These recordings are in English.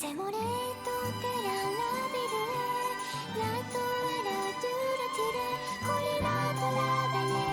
Se muore toccherà l'abile, la tua natura tira, collilato la belle.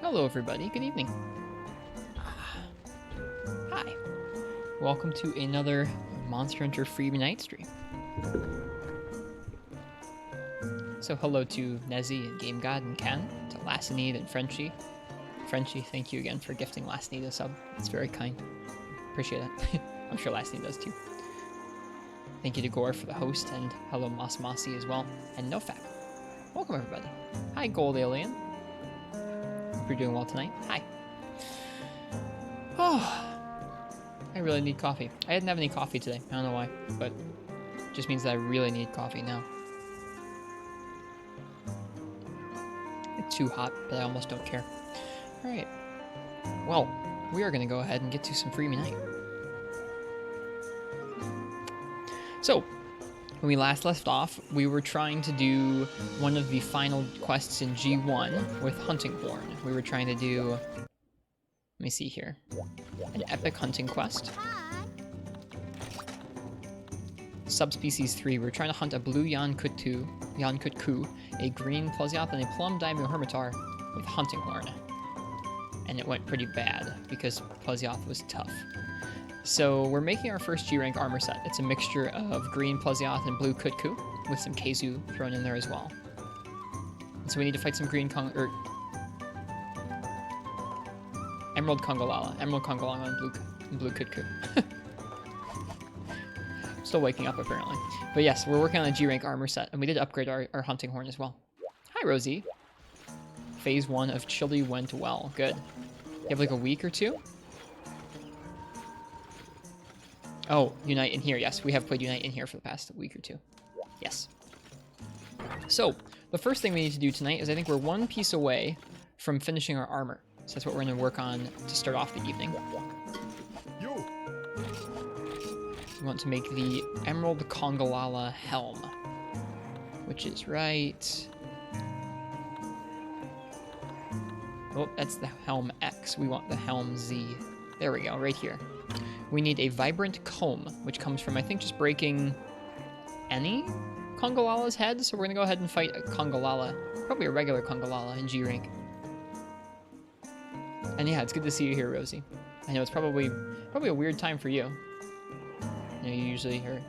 Hello everybody, good evening. Hi. Welcome to another Monster Hunter Freebie Night stream. So hello to Nezzy and Game God and Ken, to Lassinede and Frenchie. Frenchie, thank you again for gifting Lassinede a sub. It's very kind. Appreciate it. I'm sure Lassinede does too. Thank you to Gore for the host, and hello Moss Mossy as well, and NoFap. Welcome everybody. Hi Gold Alien. Hope you're doing well tonight. Hi. Oh, I really need coffee. I didn't have any coffee today. I don't know why, but it just means that I really need coffee now. It's too hot, but I almost don't care. Alright. Well, we are going to go ahead and get to some Freebie Night. So, when we last left off, we were trying to do one of the final quests in G1 with Hunting Horn. We were trying to do, let me see here, an epic hunting quest. Subspecies 3, we were trying to hunt a blue Yankutku, a green Plesioth, and a plum Daimyo Hermitar with Hunting Horn. And it went pretty bad because Plesioth was tough. So we're making our first G-Rank armor set. It's a mixture of green Plesioth and blue Kutku, with some Keizu thrown in there as well. And so we need to fight some green Emerald Kongolala and blue Kutku. Still waking up apparently. But yes, we're working on a G-Rank armor set, and we did upgrade our Hunting Horn as well. Hi Rosie. Phase 1 of Chili went well. Good. You have like a week or two? Oh, Unite in here. Yes, we have played Unite in here for the past week or two. Yes. So, the first thing we need to do tonight is I think we're one piece away from finishing our armor. So that's what we're going to work on to start off the evening. We want to make the Emerald Kongolala helm, which is right... Oh, that's the helm X. We want the helm Z. There we go, right here. We need a vibrant comb, which comes from, I think, just breaking any Kongolala's head. So we're going to go ahead and fight a Kongolala, probably a regular Kongolala in G-Rank. And yeah, it's good to see you here, Rosie. I know it's probably a weird time for you. You know, you usually are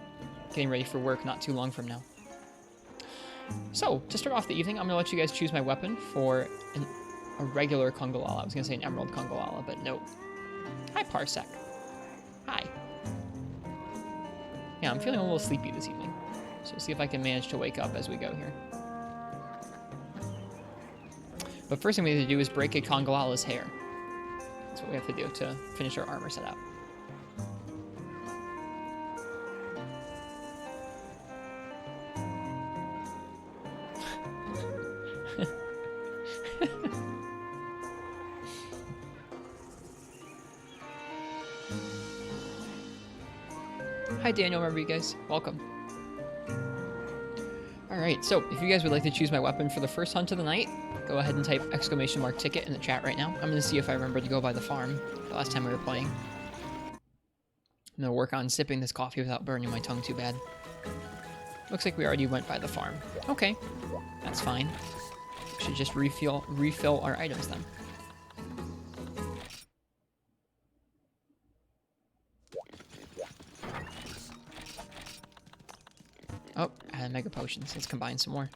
getting ready for work not too long from now. So, to start off the evening, I'm going to let you guys choose my weapon for a regular Kongolala. I was going to say an Emerald Kongolala, but no. Hi, Parsec. Hi. Yeah, I'm feeling a little sleepy this evening. So see if I can manage to wake up as we go here. But first thing we need to do is break a Kongolala's hair. That's what we have to do to finish our armor set out. Hi Daniel, remember you guys? Welcome. Alright, so if you guys would like to choose my weapon for the first hunt of the night, go ahead and type !ticket in the chat right now. I'm going to see if I remember to go by the farm the last time we were playing. I'm going to work on sipping this coffee without burning my tongue too bad. Looks like we already went by the farm. Okay, that's fine. We should just refill our items then. Oh, I had mega potions. Let's combine some more.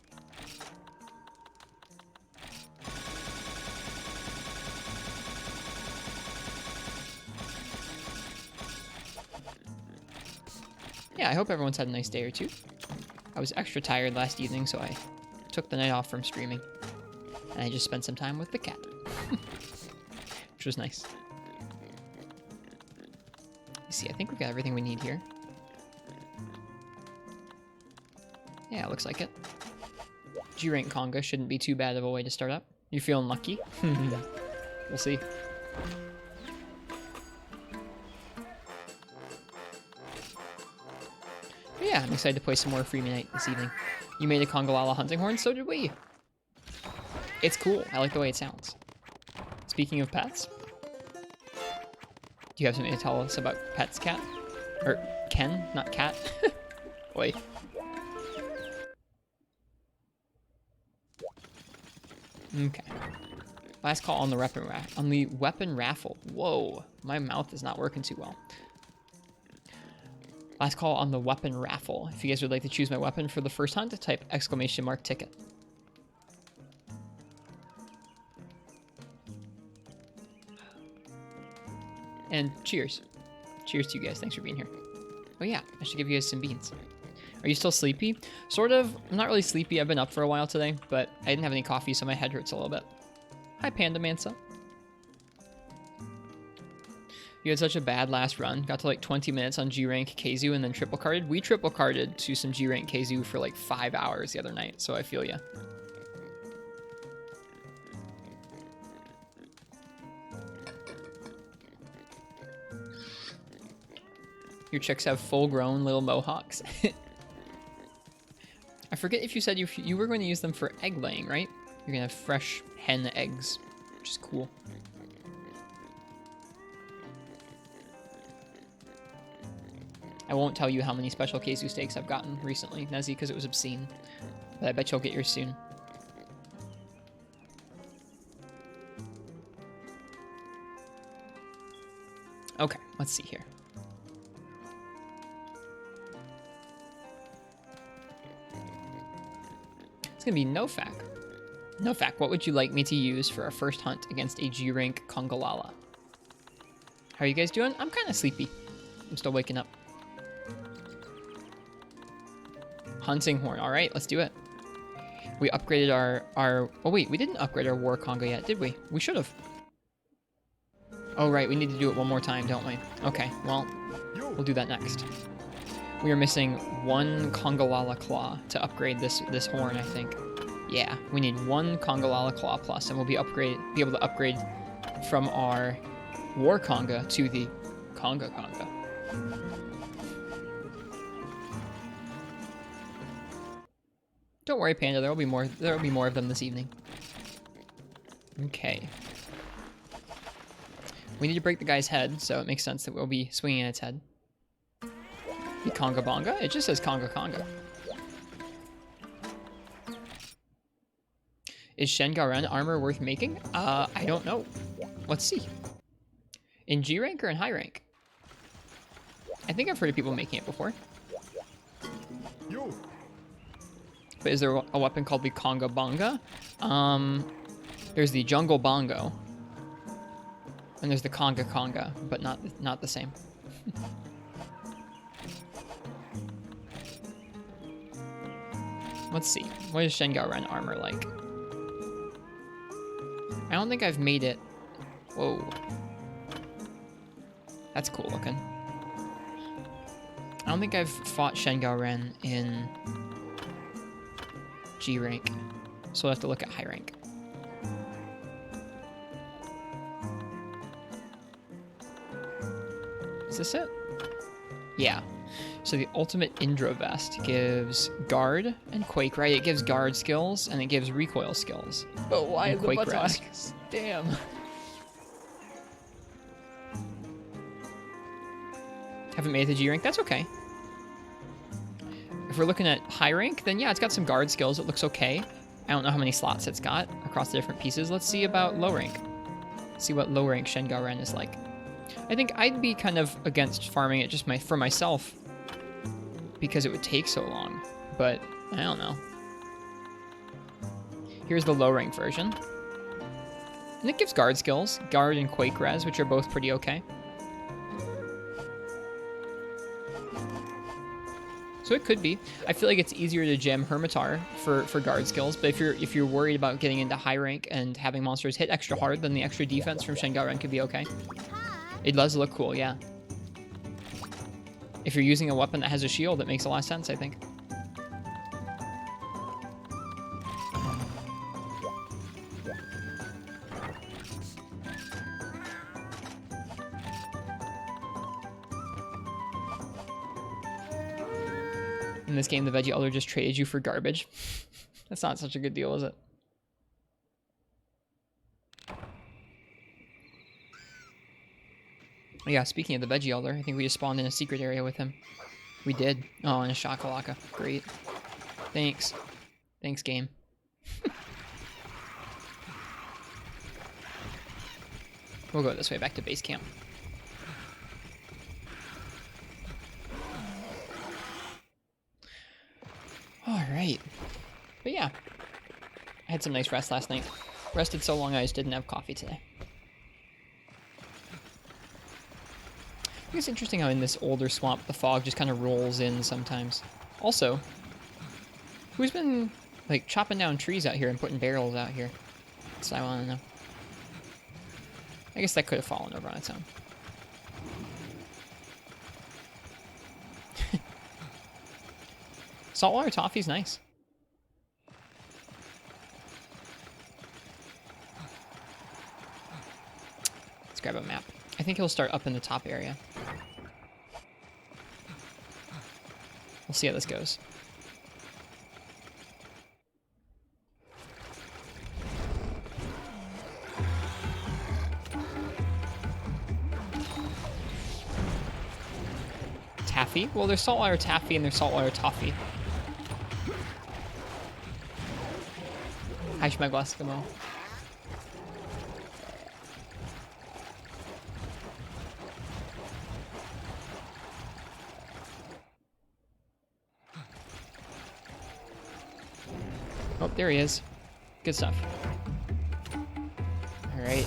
Yeah, I hope everyone's had a nice day or two. I was extra tired last evening, so I took the night off from streaming. And I just spent some time with the cat. Which was nice. You see, I think we've got everything we need here. Yeah, it looks like it. G-Rank Conga shouldn't be too bad of a way to start up. You feeling lucky? We'll see. But yeah, I'm excited to play some more Freebie Night this evening. You made a Kongolala hunting horn, so did we. It's cool. I like the way it sounds. Speaking of pets, do you have something to tell us about pets, Cat? Or Ken, not Cat. Wait. Okay. Last call on the weapon raffle. Whoa, my mouth is not working too well. Last call on the weapon raffle. If you guys would like to choose my weapon for the first hunt, type !! ticket. And cheers. Cheers to you guys. Thanks for being here. Oh yeah, I should give you guys some beans. Are you still sleepy? Sort of. I'm not really sleepy. I've been up for a while today, but I didn't have any coffee, so my head hurts a little bit. Hi, Panda Mansa. You had such a bad last run. Got to like 20 minutes on G-Rank Keizu and then triple carded. We triple carded to some G-Rank Keizu for like 5 hours the other night, so I feel ya. Your chicks have full-grown little mohawks. I forget if you said you were going to use them for egg laying, right? You're going to have fresh hen eggs, which is cool. I won't tell you how many special Keizu steaks I've gotten recently, Nezzy, because it was obscene. But I bet you'll get yours soon. Okay, let's see here. It's gonna be Nofak. Nofak, what would you like me to use for our first hunt against a G-Rank Kongalala? How are you guys doing? I'm kind of sleepy. I'm still waking up. Hunting Horn. All right, let's do it. We upgraded our... Oh, wait, we didn't upgrade our War Conga yet, did we? We should have. Oh, right, we need to do it one more time, don't we? Okay, well, we'll do that next. We are missing one Kongalala Claw to upgrade this horn, I think. Yeah, we need one Kongalala Claw plus, and we'll be able to upgrade from our War Conga to the Conga Conga. Don't worry, Panda. There will be more of them this evening. Okay. We need to break the guy's head, so it makes sense that we'll be swinging at its head. The Conga Bonga? It just says Conga Conga. Is Shengaren armor worth making? I don't know. Let's see. In G rank or in high rank? I think I've heard of people making it before. But is there a weapon called the Conga Bonga? There's the Jungle Bongo. And there's the Conga Conga, but not the same. Let's see. What is Shengaren armor like? I don't think I've made it. Whoa. That's cool looking. I don't think I've fought Shengaren in G rank. So we'll have to look at high rank. Is this it? Yeah. So the ultimate Indra vest gives guard and quake, right? It gives guard skills and it gives recoil skills. But why the buttocks? Damn. Haven't made it to G rank. That's okay. If we're looking at high rank, then yeah, it's got some guard skills. It looks okay. I don't know how many slots it's got across the different pieces. Let's see about low rank. Let's see what low rank Shengaren is like. I think I'd be kind of against farming it just for myself because it would take so long, but I don't know. Here's the low rank version. And it gives guard skills, guard and quake res, which are both pretty okay. So it could be. I feel like it's easier to gem Hermitar for guard skills, but if you're worried about getting into high rank and having monsters hit extra hard, then the extra defense from Shengaren could be okay. It does look cool, yeah. If you're using a weapon that has a shield, it makes a lot of sense, I think. In this game, the Veggie Elder just traded you for garbage. That's not such a good deal, is it? Yeah, speaking of the Veggie Elder, I think we just spawned in a secret area with him. We did. Oh, and a Shakalaka. Great. Thanks. Thanks, game. We'll go this way back to base camp. Alright. But yeah. I had some nice rest last night. Rested so long I just didn't have coffee today. I think it's interesting how in this older swamp the fog just kind of rolls in sometimes. Also, who's been like chopping down trees out here and putting barrels out here? That's what I want to know. I guess that could have fallen over on its own. Saltwater toffee's nice. Let's grab a map. I think he'll start up in the top area. We'll see how this goes. Taffy? Well, there's saltwater taffy and there's saltwater toffee. Hi, Schmeglaskamo. Oh, there he is. Good stuff. Alright.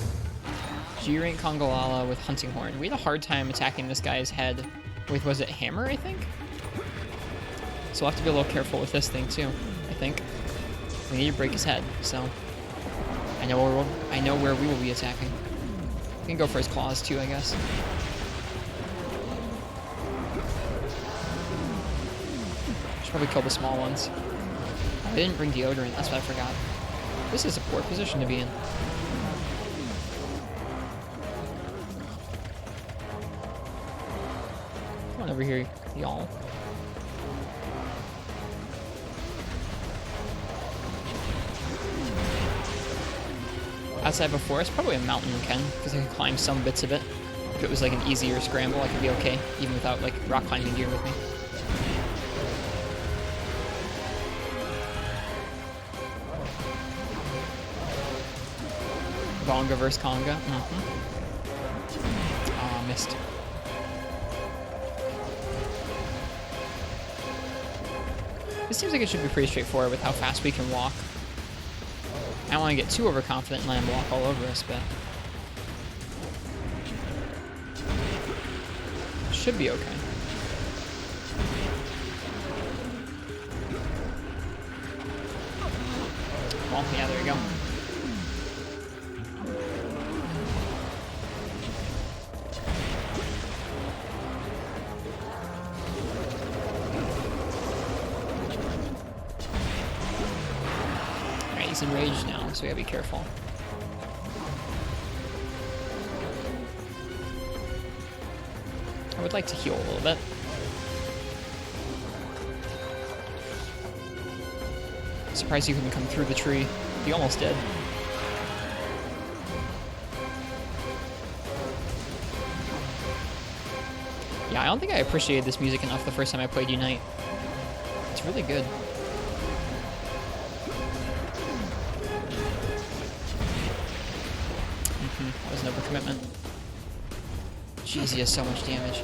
G-Rank Kongolala with Hunting Horn. We had a hard time attacking this guy's head with, was it hammer, I think? So we'll have to be a little careful with this thing, too, I think. We need to break his head, so... I know where we will be attacking. We can go for his claws, too, I guess. Should probably kill the small ones. I didn't bring deodorant, that's what I forgot. This is a poor position to be in. Come on over here, y'all. Outside of a forest, probably a mountain, Ken, because I can climb some bits of it. If it was like an easier scramble, I could be okay, even without like rock climbing gear with me. Bonga versus Conga. Aw, missed. This seems like it should be pretty straightforward with how fast we can walk. I don't want to get too overconfident and let him walk all over us, but... should be okay. Well, yeah, there you go. Enraged now, so we gotta be careful. I would like to heal a little bit. Surprised you couldn't come through the tree. You almost did. Yeah, I don't think I appreciated this music enough the first time I played Unite. It's really good. That was an overcommitment. Jeez, he has so much damage.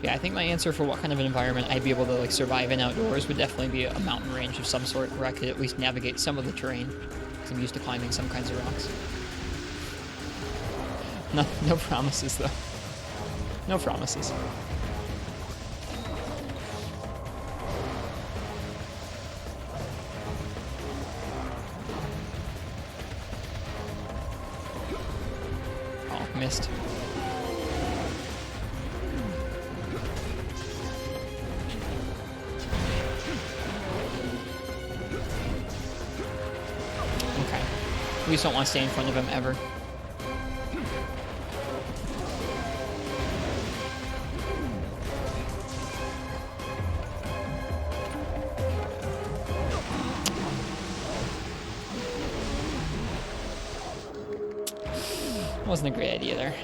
Yeah, I think my answer for what kind of an environment I'd be able to like survive in outdoors would definitely be a mountain range of some sort where I could at least navigate some of the terrain, because I'm used to climbing some kinds of rocks. No promises, though. No promises. Oh, missed. Okay. We just don't want to stay in front of him ever. Wasn't a great idea there.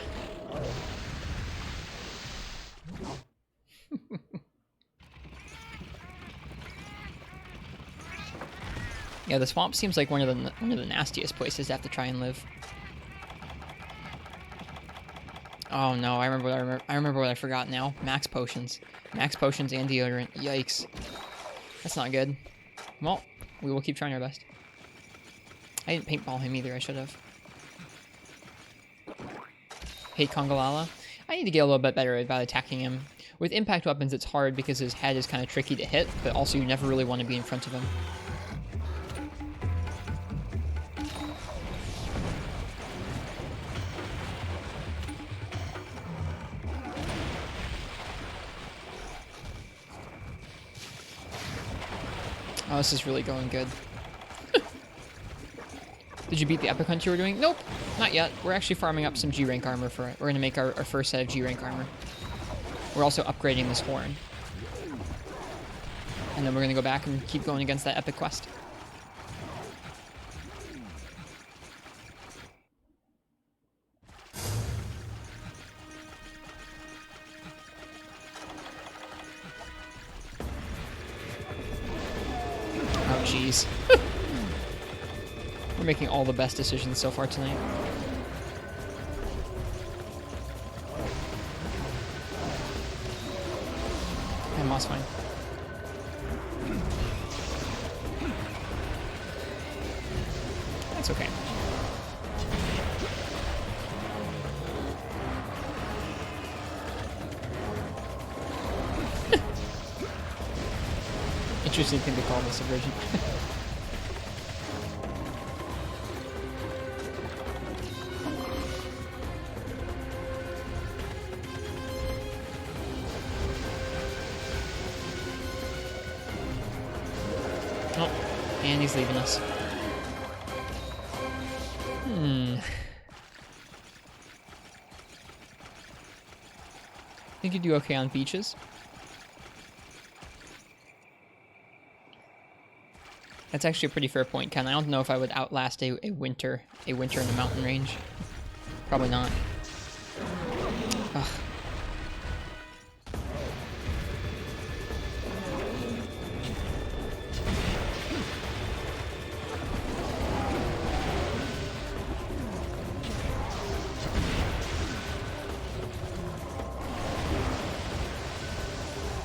Yeah, the swamp seems like one of the nastiest places to have to try and live. Oh no, I remember what I forgot now. Max potions. Max potions and deodorant. Yikes. That's not good. Well, we will keep trying our best. I didn't paintball him either, I should have. Hate Kongalala. I need to get a little bit better about attacking him. With impact weapons, it's hard because his head is kind of tricky to hit, but also you never really want to be in front of him. Oh, this is really going good. Did you beat the epic hunt you were doing? Nope, not yet. We're actually farming up some G rank armor for it. We're going to make our first set of G rank armor. We're also upgrading this horn. And then we're going to go back and keep going against that epic quest. Oh, jeez. We're making all the best decisions so far tonight. And moss fine. That's okay. Interesting thing to call this a version. Oh, and he's leaving us. Think you do okay on beaches? That's actually a pretty fair point, Ken. I don't know if I would outlast a winter in the mountain range. Probably not. Ugh.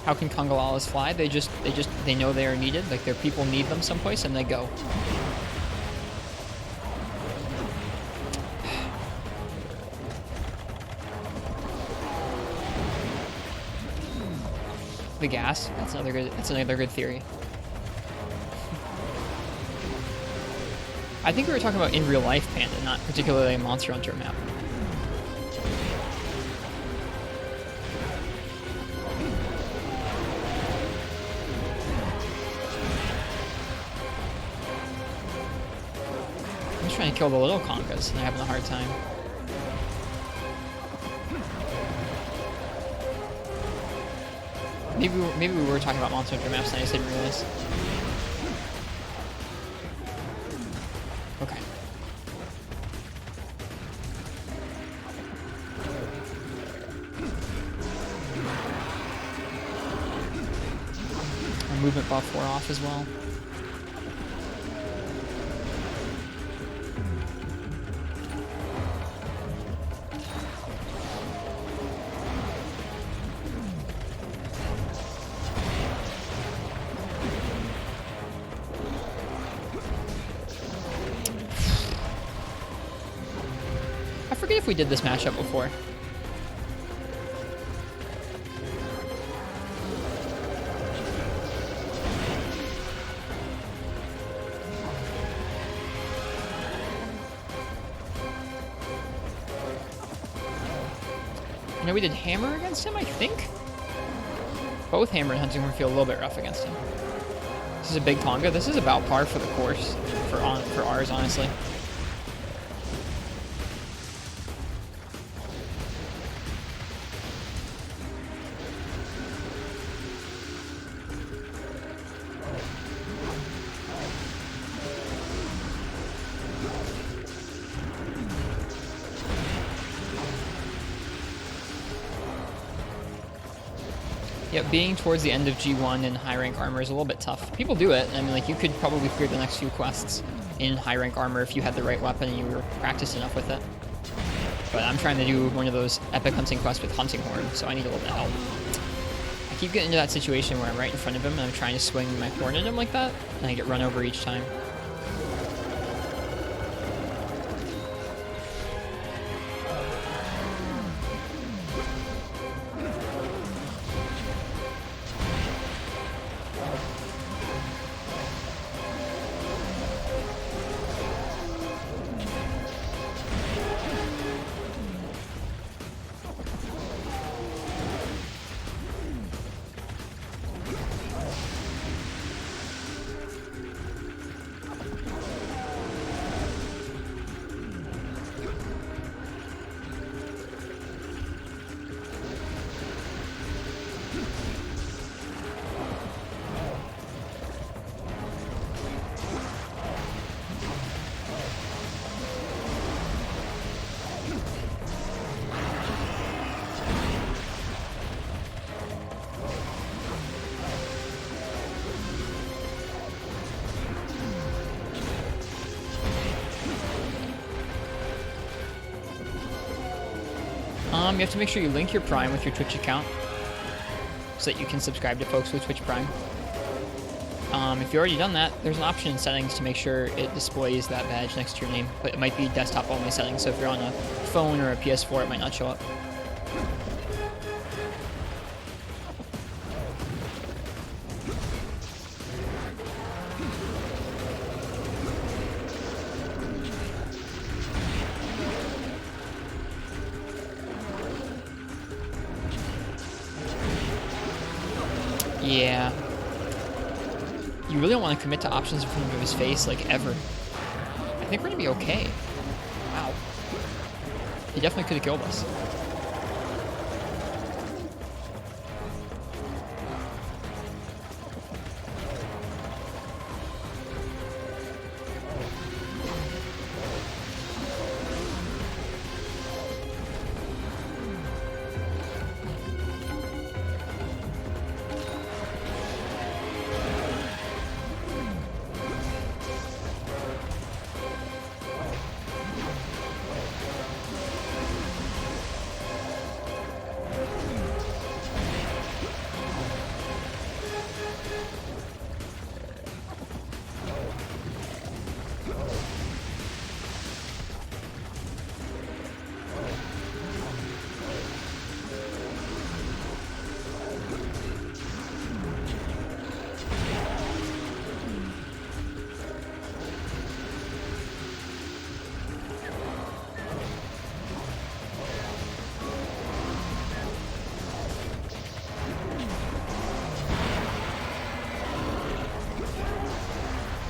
How can Kongalalas fly? They know they are needed. Like their people need them someplace, and they go. The gas. That's another good theory. I think we were talking about in real life Panda, not particularly a Monster Hunter map. I'm just trying to kill the little congas, and I'm having a hard time. Maybe we were talking about Monster Hunter maps and I just didn't realize. Okay. Our movement buff wore off as well. I forget if we did this matchup before. I know we did Hammer against him, I think? Both Hammer and Hunting Horn feel a little bit rough against him. This is a big Conga. This is about par for the course, for ours, honestly. Yeah, being towards the end of G1 in high rank armor is a little bit tough. People do it. I mean, like, you could probably clear the next few quests in high rank armor if you had the right weapon and you were practiced enough with it. But I'm trying to do one of those epic hunting quests with hunting horn, so I need a little bit of help. I keep getting into that situation where I'm right in front of him and I'm trying to swing my horn at him like that, and I get run over each time. You have to make sure you link your Prime with your Twitch account so that you can subscribe to folks with Twitch Prime. If you've already done that, there's an option in settings to make sure it displays that badge next to your name, but it might be desktop only settings, so if you're on a phone or a PS4, it might not show up. Yeah. You really don't want to commit to options in front of his face, like, ever. I think we're gonna be okay. Wow. He definitely could have killed us.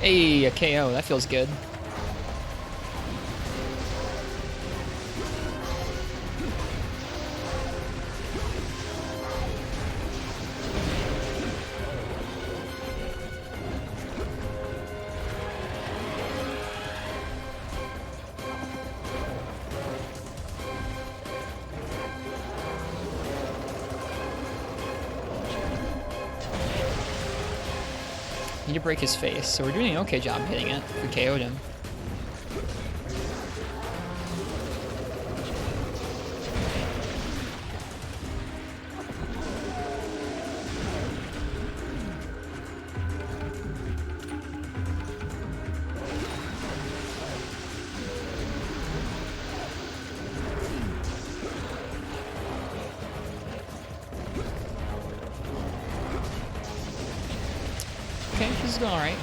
Hey, a KO. That feels good. Need to break his face, so we're doing an okay job hitting it. We KO'd him. Okay, this is going alright.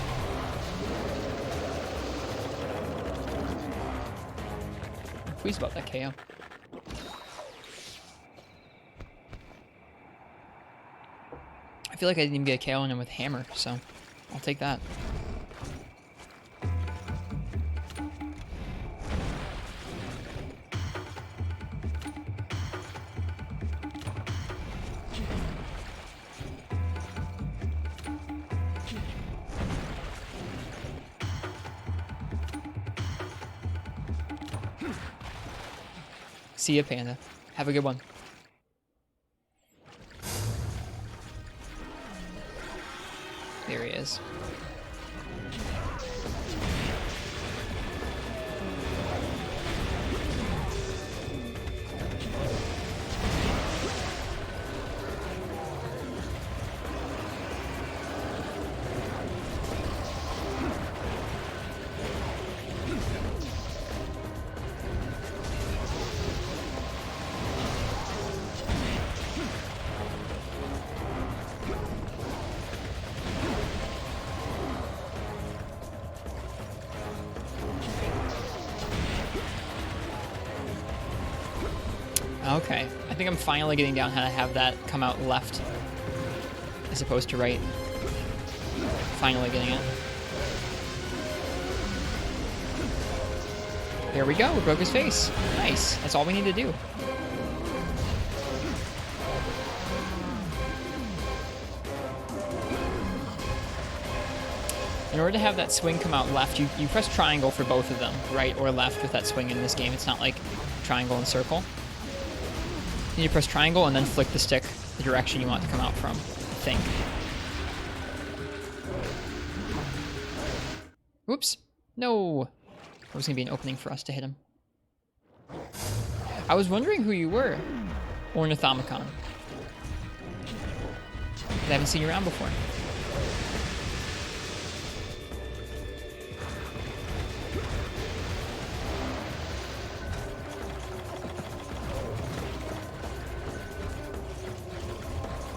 I'm pleased about that KO. I feel like I didn't even get a KO on him with hammer, so I'll take that. See ya, Panda. Have a good one. There he is. Okay, I think I'm finally getting down how to have that come out left as opposed to right. Finally getting it. There we go, we broke his face. Nice, that's all we need to do. In order to have that swing come out left, you press triangle for both of them, right or left with that swing in this game. It's not like triangle and circle. And you press triangle and then flick the stick the direction you want to come out from, I think. Oops. No. That was going to be an opening for us to hit him. I was wondering who you were. Ornithomicon. I haven't seen you around before.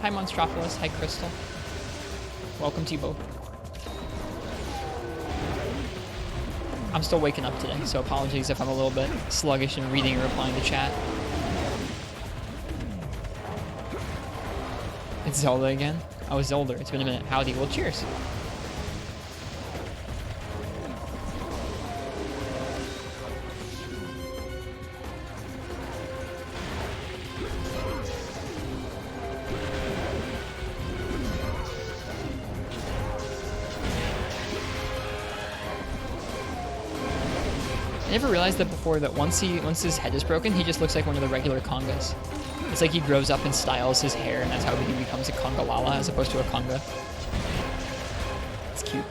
Hi, Monstropolis. Hi, Crystal. Welcome to you both. I'm still waking up today, so apologies if I'm a little bit sluggish in reading or replying to chat. It's Zelda again? Oh, Zelda. It's been a minute. Howdy. Well, cheers. I never realized that before, that once his head is broken, he just looks like one of the regular congas. It's like he grows up and styles his hair, and that's how he becomes a congalala as opposed to a conga. It's cute.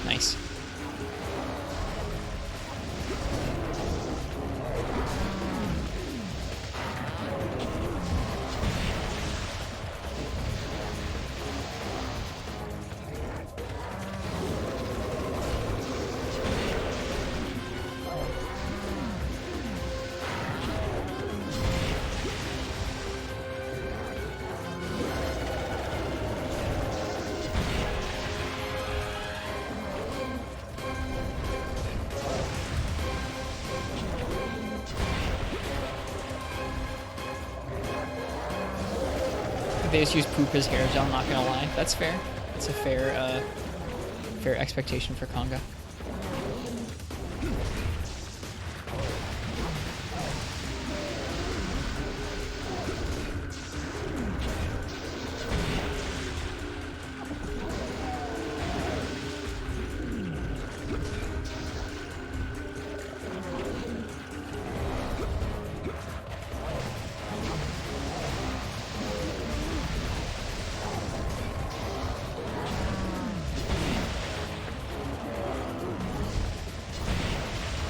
Nice. They just use poop as hair gel, I'm not gonna lie. That's fair. It's a fair, fair expectation for Conga.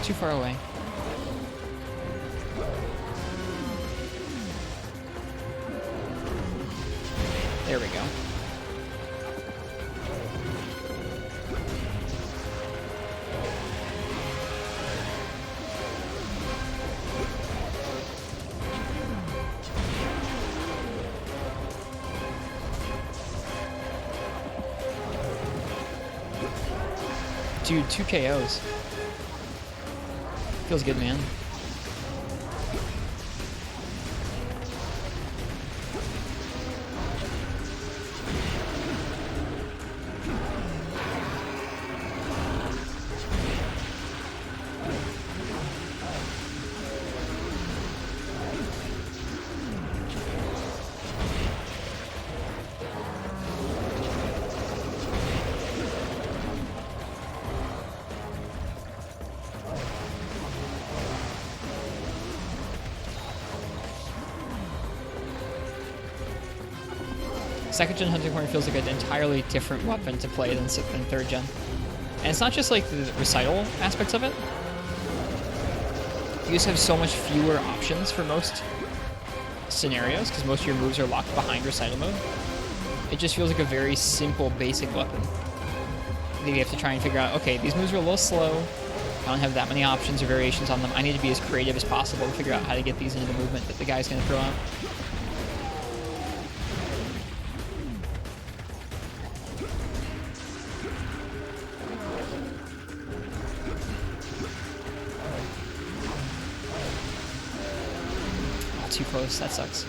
Too far away. There we go. Dude, 2 KOs. Feels good, man. Second gen hunting horn feels like an entirely different weapon to play than third gen. And it's not just like the recital aspects of it. You just have so much fewer options for most scenarios because most of your moves are locked behind recital mode. It just feels like a very simple, basic weapon. You have to try and figure out, okay, these moves are a little slow. I don't have that many options or variations on them. I need to be as creative as possible to figure out how to get these into the movement that the guy's going to throw out. Oh, too close. That sucks.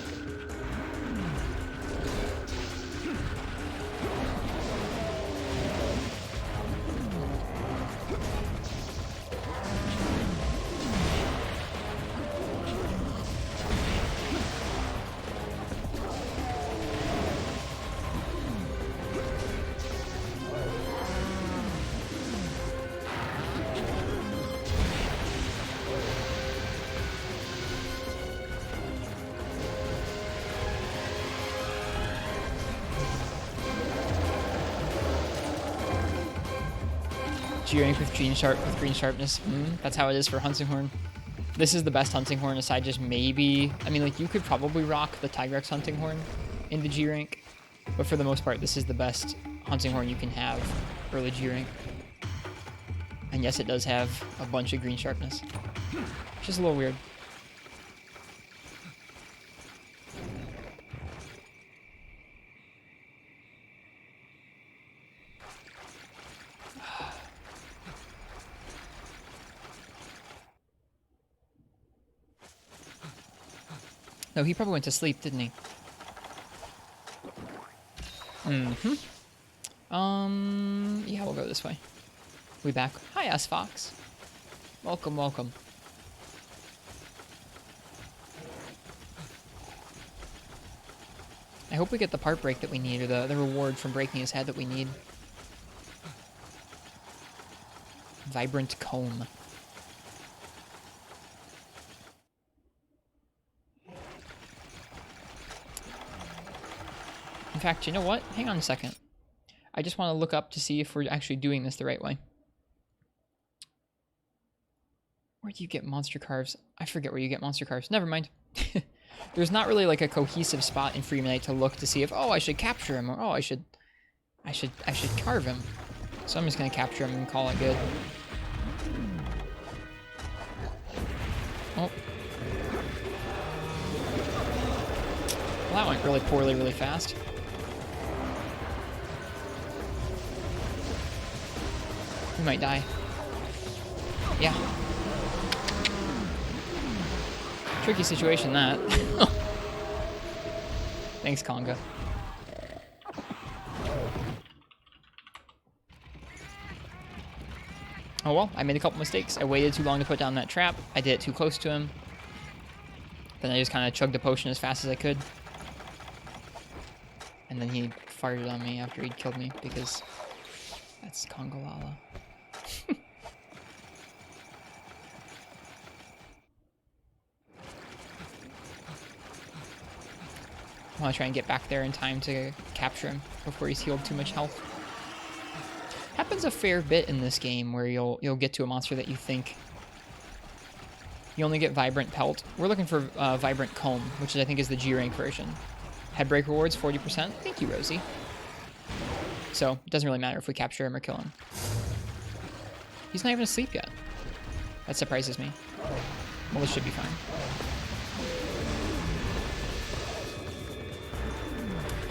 G-rank with green sharpness. That's how it is for hunting horn. This is the best hunting horn aside just maybe... I mean, like, you could probably rock the Tigrex hunting horn in the G-rank, but for the most part, this is the best hunting horn you can have early G-rank. And yes, it does have a bunch of green sharpness. Which is a little weird. No, he probably went to sleep, didn't he? Yeah, we'll go this way. We back. Hi, S-Fox. Welcome, welcome. I hope we get the part break that we need, or the reward from breaking his head that we need. Vibrant comb. In fact, you know what? Hang on a second. I just want to look up to see if we're actually doing this the right way. Where do you get monster carves? I forget where you get monster carves. Never mind. There's not really like a cohesive spot in Freemanite to look to see if, oh, I should capture him, or oh, I should carve him. So I'm just gonna capture him and call it good. Oh. Well, that went really poorly, really fast. We might die. Yeah. Tricky situation, that. Thanks, Conga. Oh well, I made a couple mistakes. I waited too long to put down that trap. I did it too close to him. Then I just kind of chugged the potion as fast as I could. And then he fired it on me after he'd killed me, because that's Congalala. I want to try and get back there in time to capture him before he's healed too much health. Happens a fair bit in this game where you'll get to a monster that you think you only get Vibrant Pelt. We're looking for Vibrant Comb, which I think is the G-rank version. Headbreak rewards 40%. Thank you, Rosie. So it doesn't really matter if we capture him or kill him. He's not even asleep yet. That surprises me. Well, this should be fine.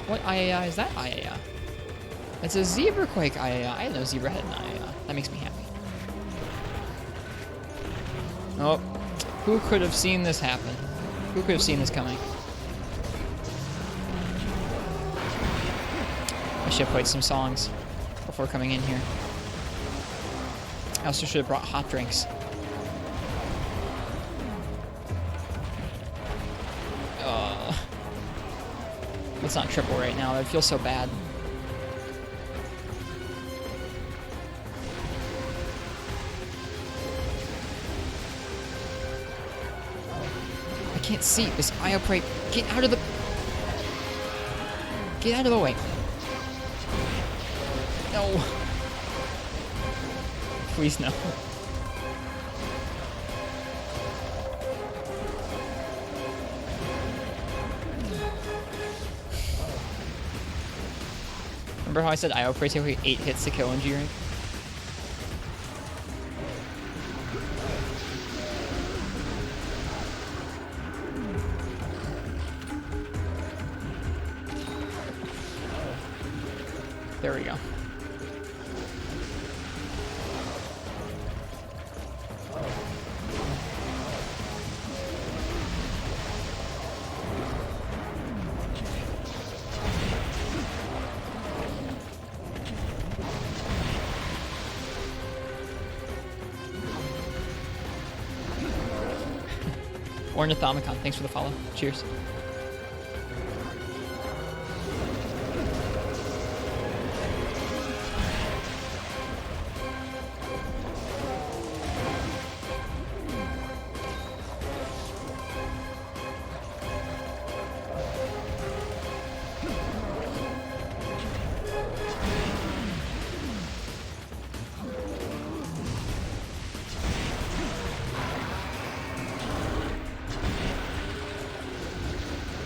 What IAI is that IAI? It's a Zebra Quake IAI. I didn't know Zebra had an IAI. That makes me happy. Oh, who could have seen this happen? Who could have seen this coming? I should have played some songs before coming in here. I also should have brought hot drinks. Let's not triple right now. That feels so bad. I can't see this Ioprite. Get out of the... Get out of the way. No. Please no. Remember how I said IO Prey take 8 hits to kill in G rank? There we go. Ornithomicon, thanks for the follow. Cheers.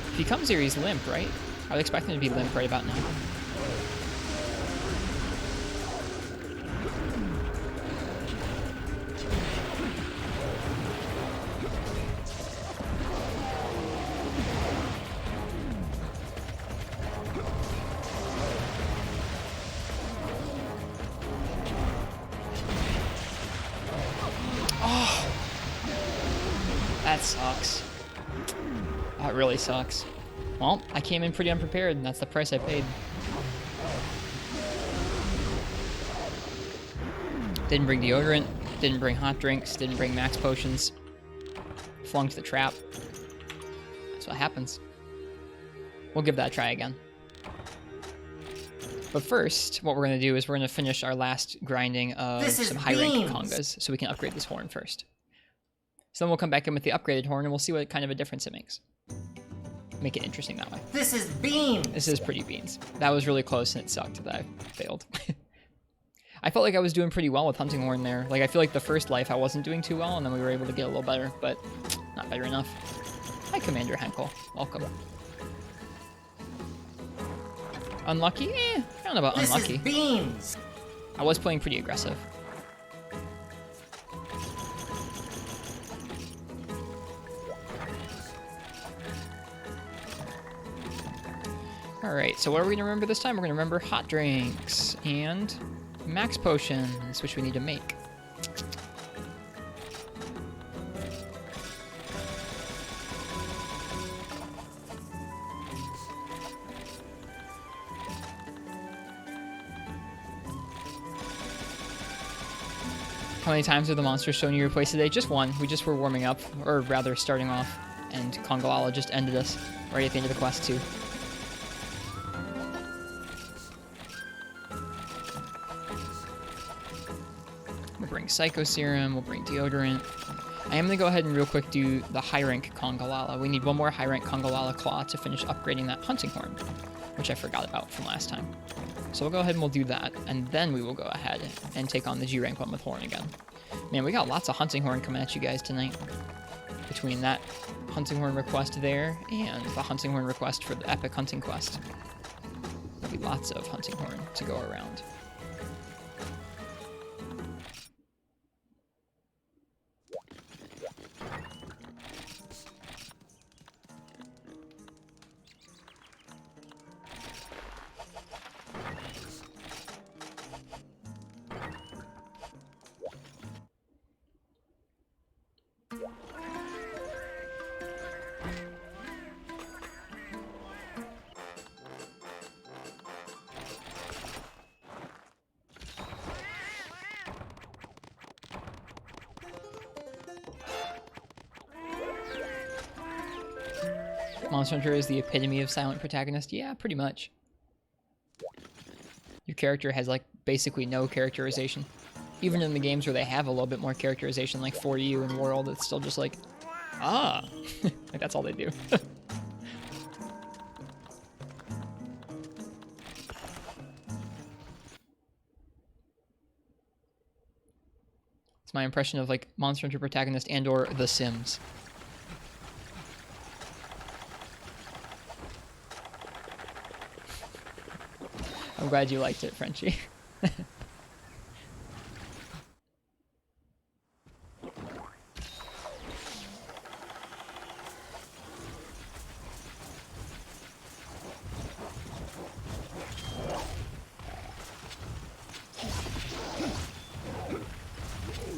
If he comes here, he's limp, right? I would expect him to be limp right about now. Oh! That sucks. That really sucks. Well, I came in pretty unprepared, and that's the price I paid. Didn't bring deodorant, didn't bring hot drinks, didn't bring max potions. Flunked the trap. That's what happens. We'll give that a try again. But first, what we're going to do is we're going to finish our last grinding of some high-rank congas, so we can upgrade this horn first. So then we'll come back in with the upgraded horn, and we'll see what kind of a difference it makes. Make it interesting that way. This is beans! This is pretty beans. That was really close, and it sucked that I failed. I felt like I was doing pretty well with Hunting Horn there. Like, I feel like the first life I wasn't doing too well, and then we were able to get a little better, but not better enough. Hi, Commander Henkel. Welcome. Unlucky? I don't know about unlucky. This is beans! I was playing pretty aggressive. Alright, so what are we going to remember this time? We're going to remember hot drinks and max potions, which we need to make. How many times have the monsters shown you your place today? Just one. We just were warming up, or rather starting off, and Kongolala just ended us right at the end of the quest too. We'll bring Psycho Serum, we'll bring Deodorant. I am going to go ahead and real quick do the high rank Kongolala. We need one more high rank Kongolala Claw to finish upgrading that Hunting Horn, which I forgot about from last time. So we'll go ahead and we'll do that, and then we will go ahead and take on the G rank one with Horn again. Man, we got lots of Hunting Horn coming at you guys tonight. Between that Hunting Horn request there and the Hunting Horn request for the Epic Hunting Quest. There'll be lots of Hunting Horn to go around. Monster Hunter is the epitome of silent protagonist? Yeah, pretty much. Your character has, like, basically no characterization. Even in the games where they have a little bit more characterization, like For You and World, it's still just like, ah! Like, that's all they do. It's my impression of like Monster Hunter protagonist and or The Sims. I'm glad you liked it, Frenchie.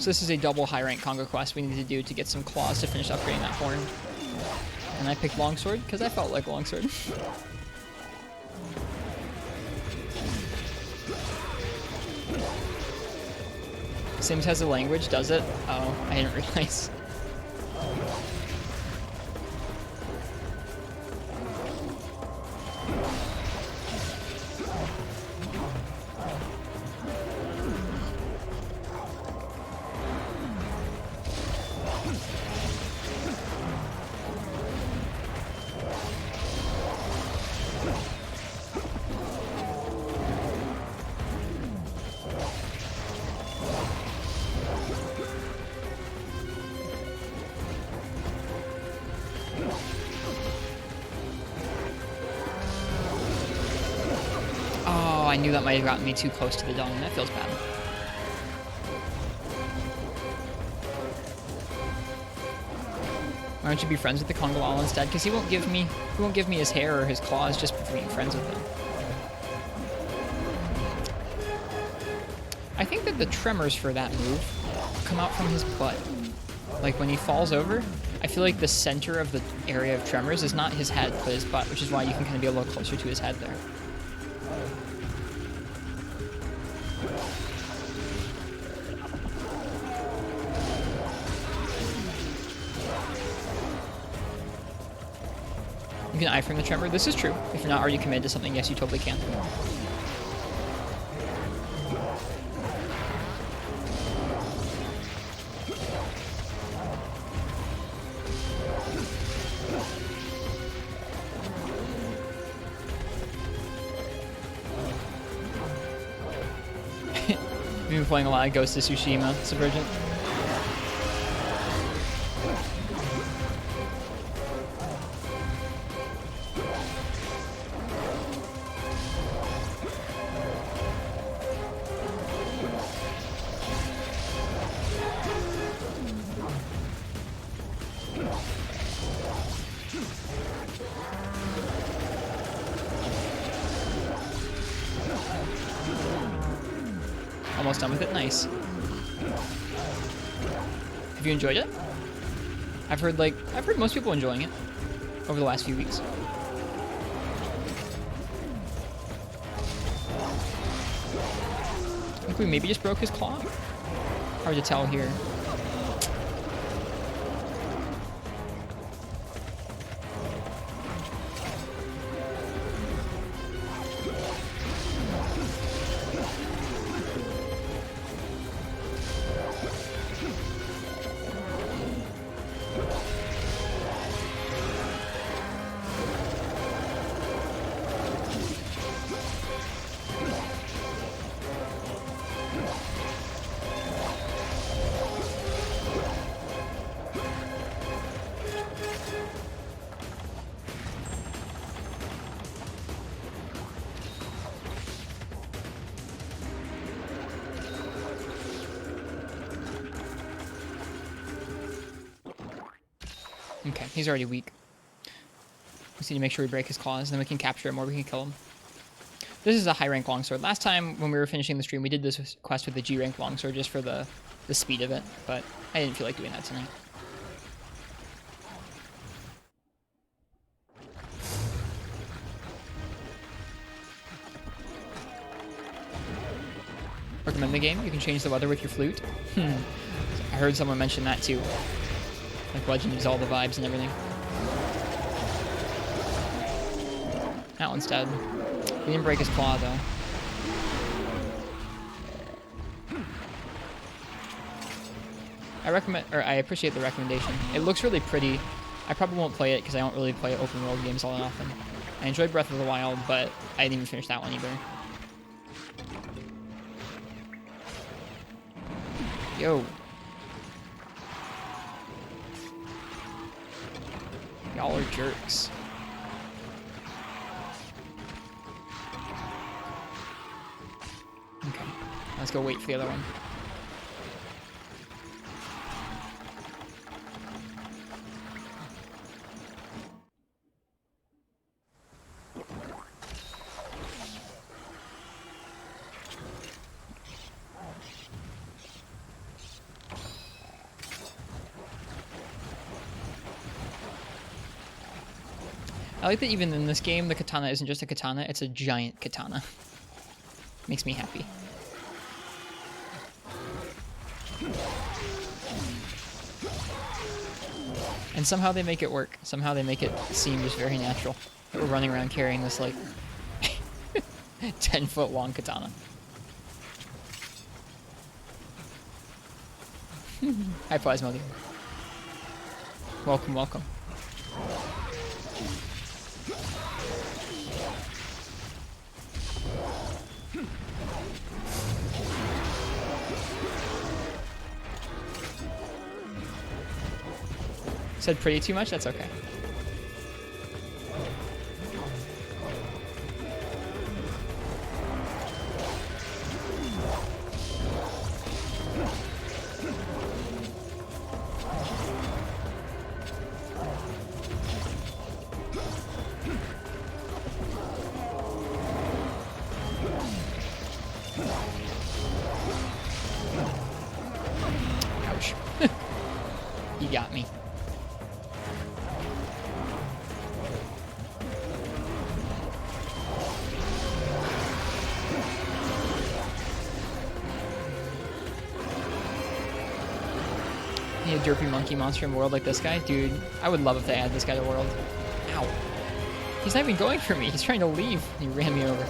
So this is a double high rank Congo quest we need to do to get some claws to finish upgrading that horn. And I picked longsword because I felt like longsword. Sims has a language, does it? Oh, I didn't realize. I knew that might have gotten me too close to the dung. That feels bad. Why don't you be friends with the Congo Lala instead? Because he won't give me his hair or his claws just for being friends with him. I think that the tremors for that move come out from his butt. Like when he falls over, I feel like the center of the area of tremors is not his head, but his butt, which is why you can kind of be a little closer to his head there. You can iframe the tremor. This is true. If you're not already committed to something, yes, you totally can. You've been playing a lot of Ghost of Tsushima, Subvergent. Almost done with it. Nice. Have you enjoyed it? I've heard most people enjoying it over the last few weeks. I think we maybe just broke his claw. Hard to tell here. Okay, he's already weak. We just need to make sure we break his claws, and then we can capture him or we can kill him. This is a high rank longsword. Last time when we were finishing the stream, we did this quest with the G rank longsword just for the speed of it, but I didn't feel like doing that tonight. Recommend the game? You can change the weather with your flute. I heard someone mention that too. Like Legend is all the vibes and everything. That one's dead. We didn't break his claw though. I appreciate the recommendation. It looks really pretty. I probably won't play it because I don't really play open world games all that often. I enjoyed Breath of the Wild, but I didn't even finish that one either. Yo. Y'all are jerks. Okay, let's go wait for the other one. I like that even in this game, the katana isn't just a katana, it's a giant katana. Makes me happy. And somehow they make it work. Somehow they make it seem just very natural that we're running around carrying this, like, 10-foot long katana. Hi, Plasmodium. Welcome, welcome. Said pretty too much? That's okay. Ouch. You got me. A derpy monkey monster in the world like this guy? Dude, I would love if they add this guy to the world. Ow. He's not even going for me. He's trying to leave. He ran me over.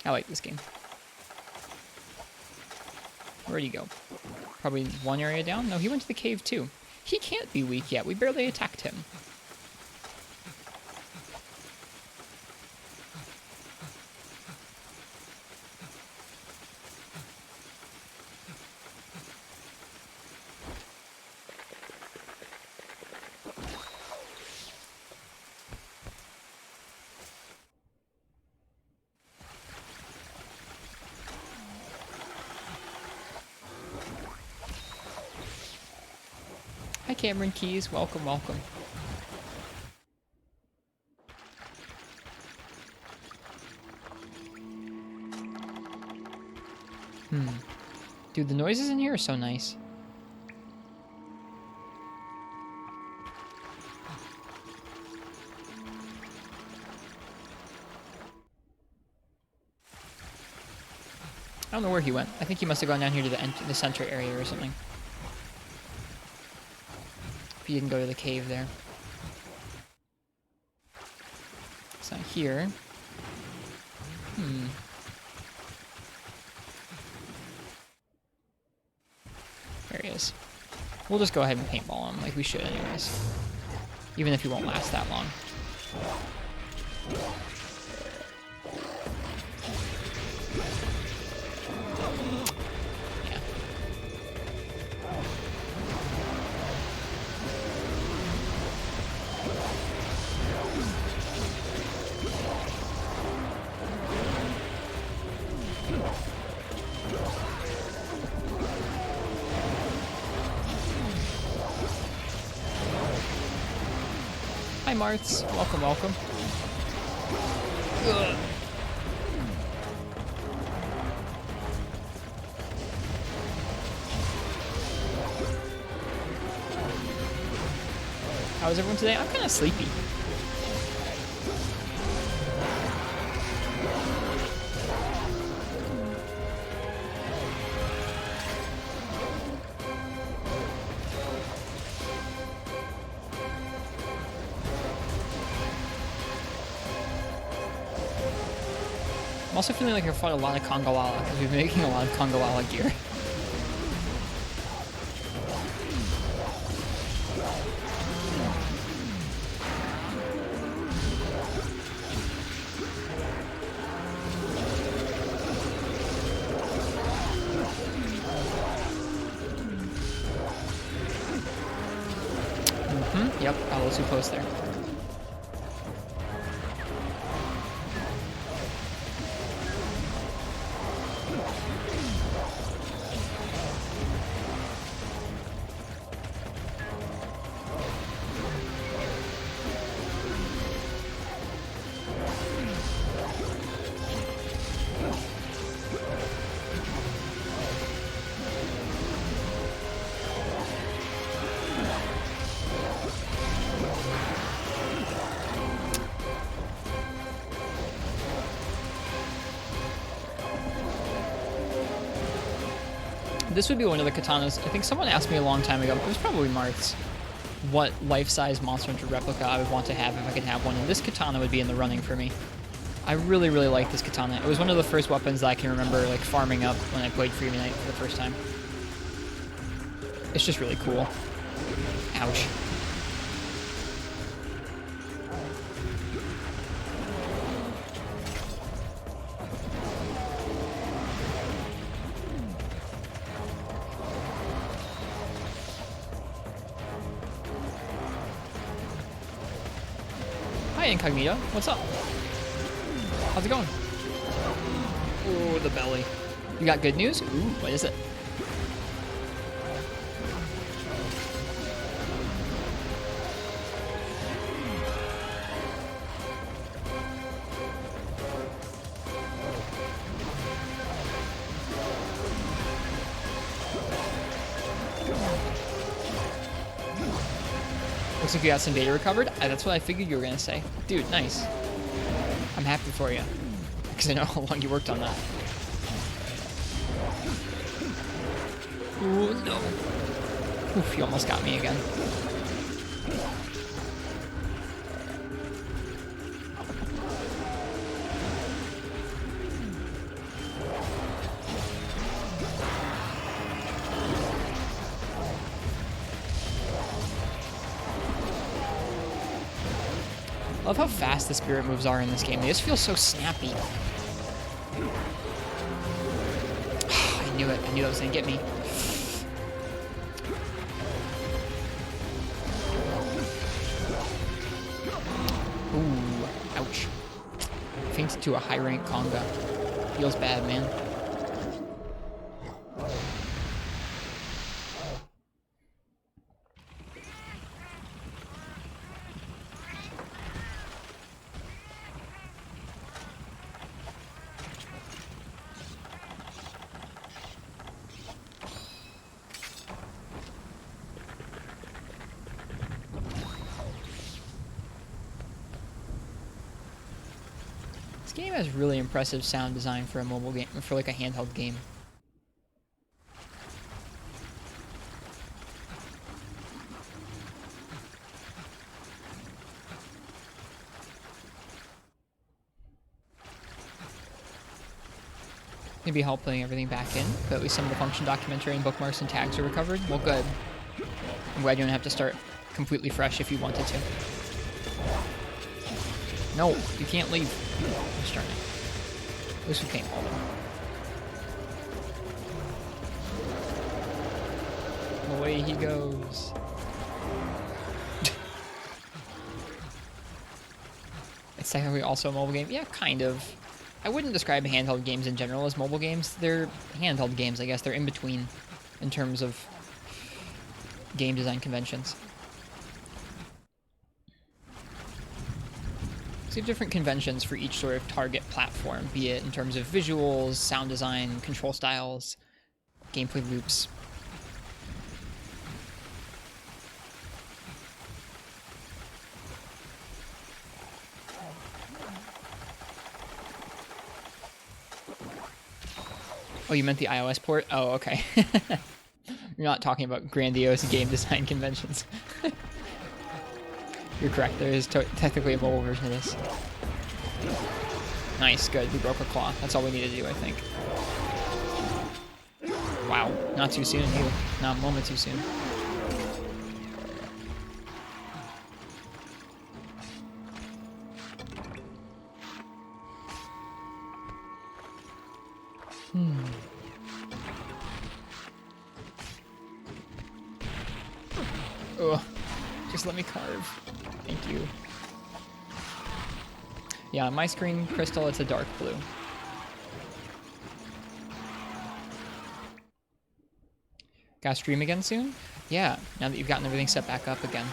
I like this game. Where'd he go? Probably one area down? No, he went to the cave too. He can't be weak yet. We barely attacked him. Hi, Cameron Keys. Welcome, welcome. Dude, the noises in here are so nice. I don't know where he went. I think he must have gone down here to the center area or something. If he didn't go to the cave there. It's not here. There he is. We'll just go ahead and paintball him like we should anyways. Even if he won't last that long. Yeah. Hi, Marts. Welcome, welcome. Ugh. How is everyone today? I'm kind of sleepy. I'm also feeling like I fought a lot of Kongawala because we've been making a lot of Kongawala gear. those who post there. This would be one of the katanas. I think someone asked me a long time ago, it was probably Marks, what life-size Monster Hunter replica I would want to have if I could have one, and this katana would be in the running for me. I really, really like this katana. It was one of the first weapons that I can remember like farming up when I played Freedom Unite for the first time. It's just really cool. Ouch. Hi, Incognito. What's up? How's it going? Ooh, the belly. You got good news? Ooh, what is it? Looks like you got some data recovered. That's what I figured you were going to say. Dude, nice. I'm happy for you. Because I know how long you worked on that. Ooh, no. Oof, you almost got me again. I love how fast the spirit moves are in this game. They just feel so snappy. I knew it. I knew that was going to get me. Ooh, ouch. Fainted to a high rank conga. Feels bad, man. This game has really impressive sound design for a mobile game, for like a handheld game. Maybe help putting everything back in, but at least some of the function documentary and bookmarks and tags are recovered. Well, good. I'm glad you don't have to start completely fresh if you wanted to. No, you can't leave. Gosh darn it. At least we paintball them. Away he goes. It's technically also a mobile game. Yeah, kind of. I wouldn't describe handheld games in general as mobile games. They're handheld games, I guess. They're in between in terms of game design conventions. So you have different conventions for each sort of target platform, be it in terms of visuals, sound design, control styles, gameplay loops. Oh, you meant the iOS port? Oh, okay. You're not talking about grandiose game design conventions. You're correct, there is technically a mobile version of this. Nice, good, we broke a claw. That's all we need to do, I think. Wow, not too soon, you. Not a moment too soon. Ugh, just let me carve. Thank you. Yeah, on my screen, Crystal, it's a dark blue. Gotta stream again soon? Yeah, now that you've gotten everything set back up again.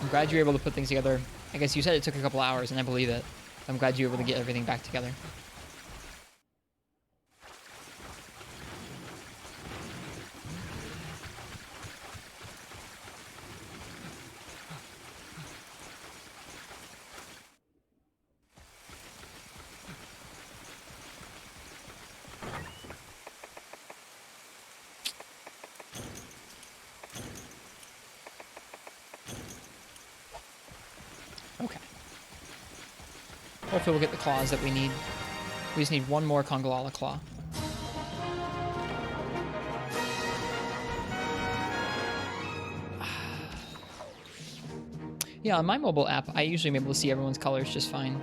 I'm glad you were able to put things together. I guess you said it took a couple hours, and I believe it. I'm glad you were able to get everything back together. Okay. Hopefully we'll get the claws that we need. We just need one more Congalala claw. Yeah, on my mobile app, I usually am able to see everyone's colors just fine.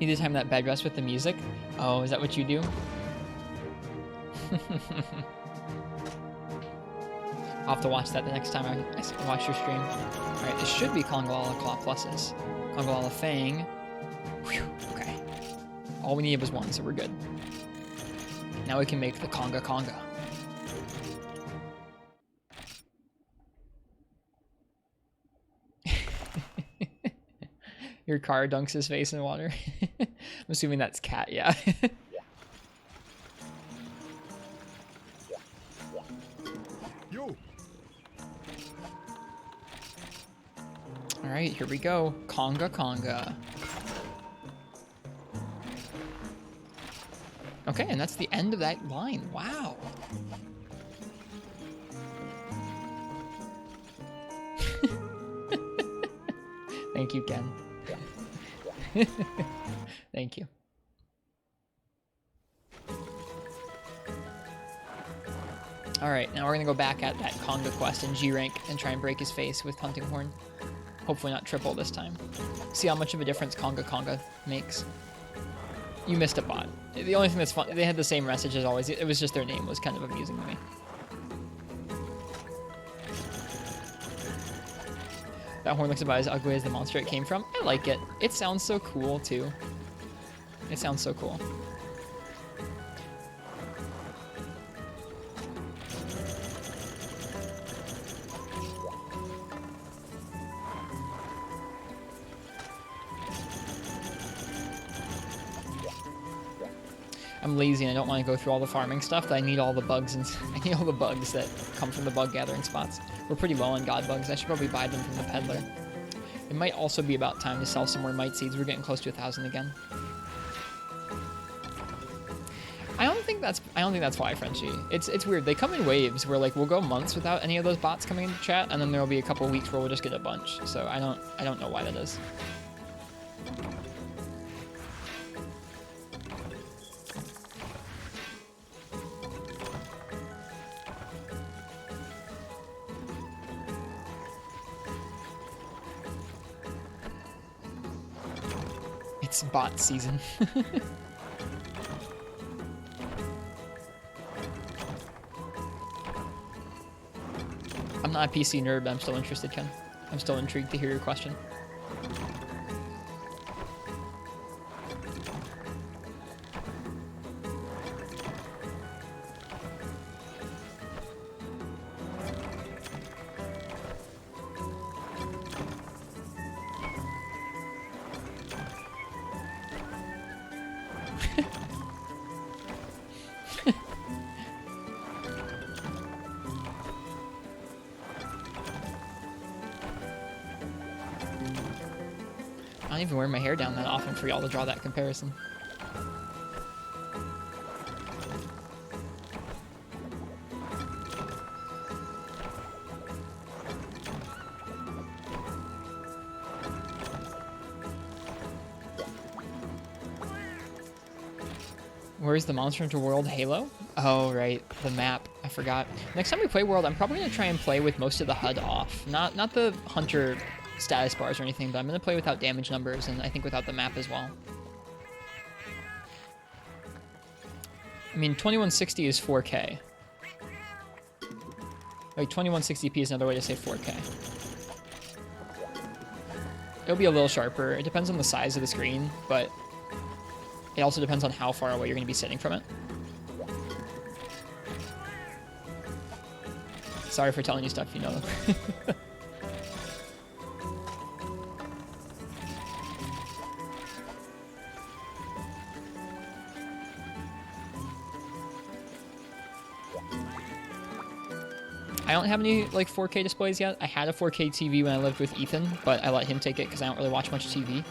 Need to time that bed rest with the music? Oh, is that what you do? I'll have to watch that the next time I watch your stream. Alright, this should be Congalala Claw pluses. Congalala Fang. Whew, okay. All we needed was one, so we're good. Now we can make the Conga Conga. Your car dunks his face in water. I'm assuming that's cat, yeah. Alright, here we go. Conga Conga. Okay, and that's the end of that line. Wow. Thank you, Ken. Thank you. Alright, now we're gonna go back at that Conga quest in G rank and try and break his face with Hunting Horn. Hopefully not triple this time. See how much of a difference Conga Conga makes. You missed a bot. The only thing that's fun, they had the same message as always. It was just their name was kind of amusing to me. That horn looks about as ugly as the monster it came from. I like it. It sounds so cool, too. It sounds so cool. I'm lazy and I don't want to go through all the farming stuff, but I need all the bugs and I need all the bugs that come from the bug gathering spots. We're pretty low on god bugs. I should probably buy them from the peddler. It might also be about time to sell some more mite seeds. We're getting close to 1,000 again. I don't think that's why, Frenchie. It's weird. They come in waves where like we'll go months without any of those bots coming into chat, and then there'll be a couple weeks where we'll just get a bunch. So I don't know why that is. It's bot season. I'm not a PC nerd, but I'm still interested, Ken. I'm still intrigued to hear your question. I don't even wear my hair down that often for y'all to draw that comparison. Where's the Monster Hunter World Halo? Oh, right, the map. I forgot. Next time we play World, I'm probably gonna try and play with most of the HUD off. Not the Hunter status bars or anything, but I'm going to play without damage numbers, and I think without the map as well. I mean, 2160 is 4K. Like, 2160p is another way to say 4K. It'll be a little sharper. It depends on the size of the screen, but it also depends on how far away you're going to be sitting from it. Sorry for telling you stuff you know. I don't have any like 4K displays yet. I had a 4K TV when I lived with Ethan, but I let him take it because I don't really watch much TV.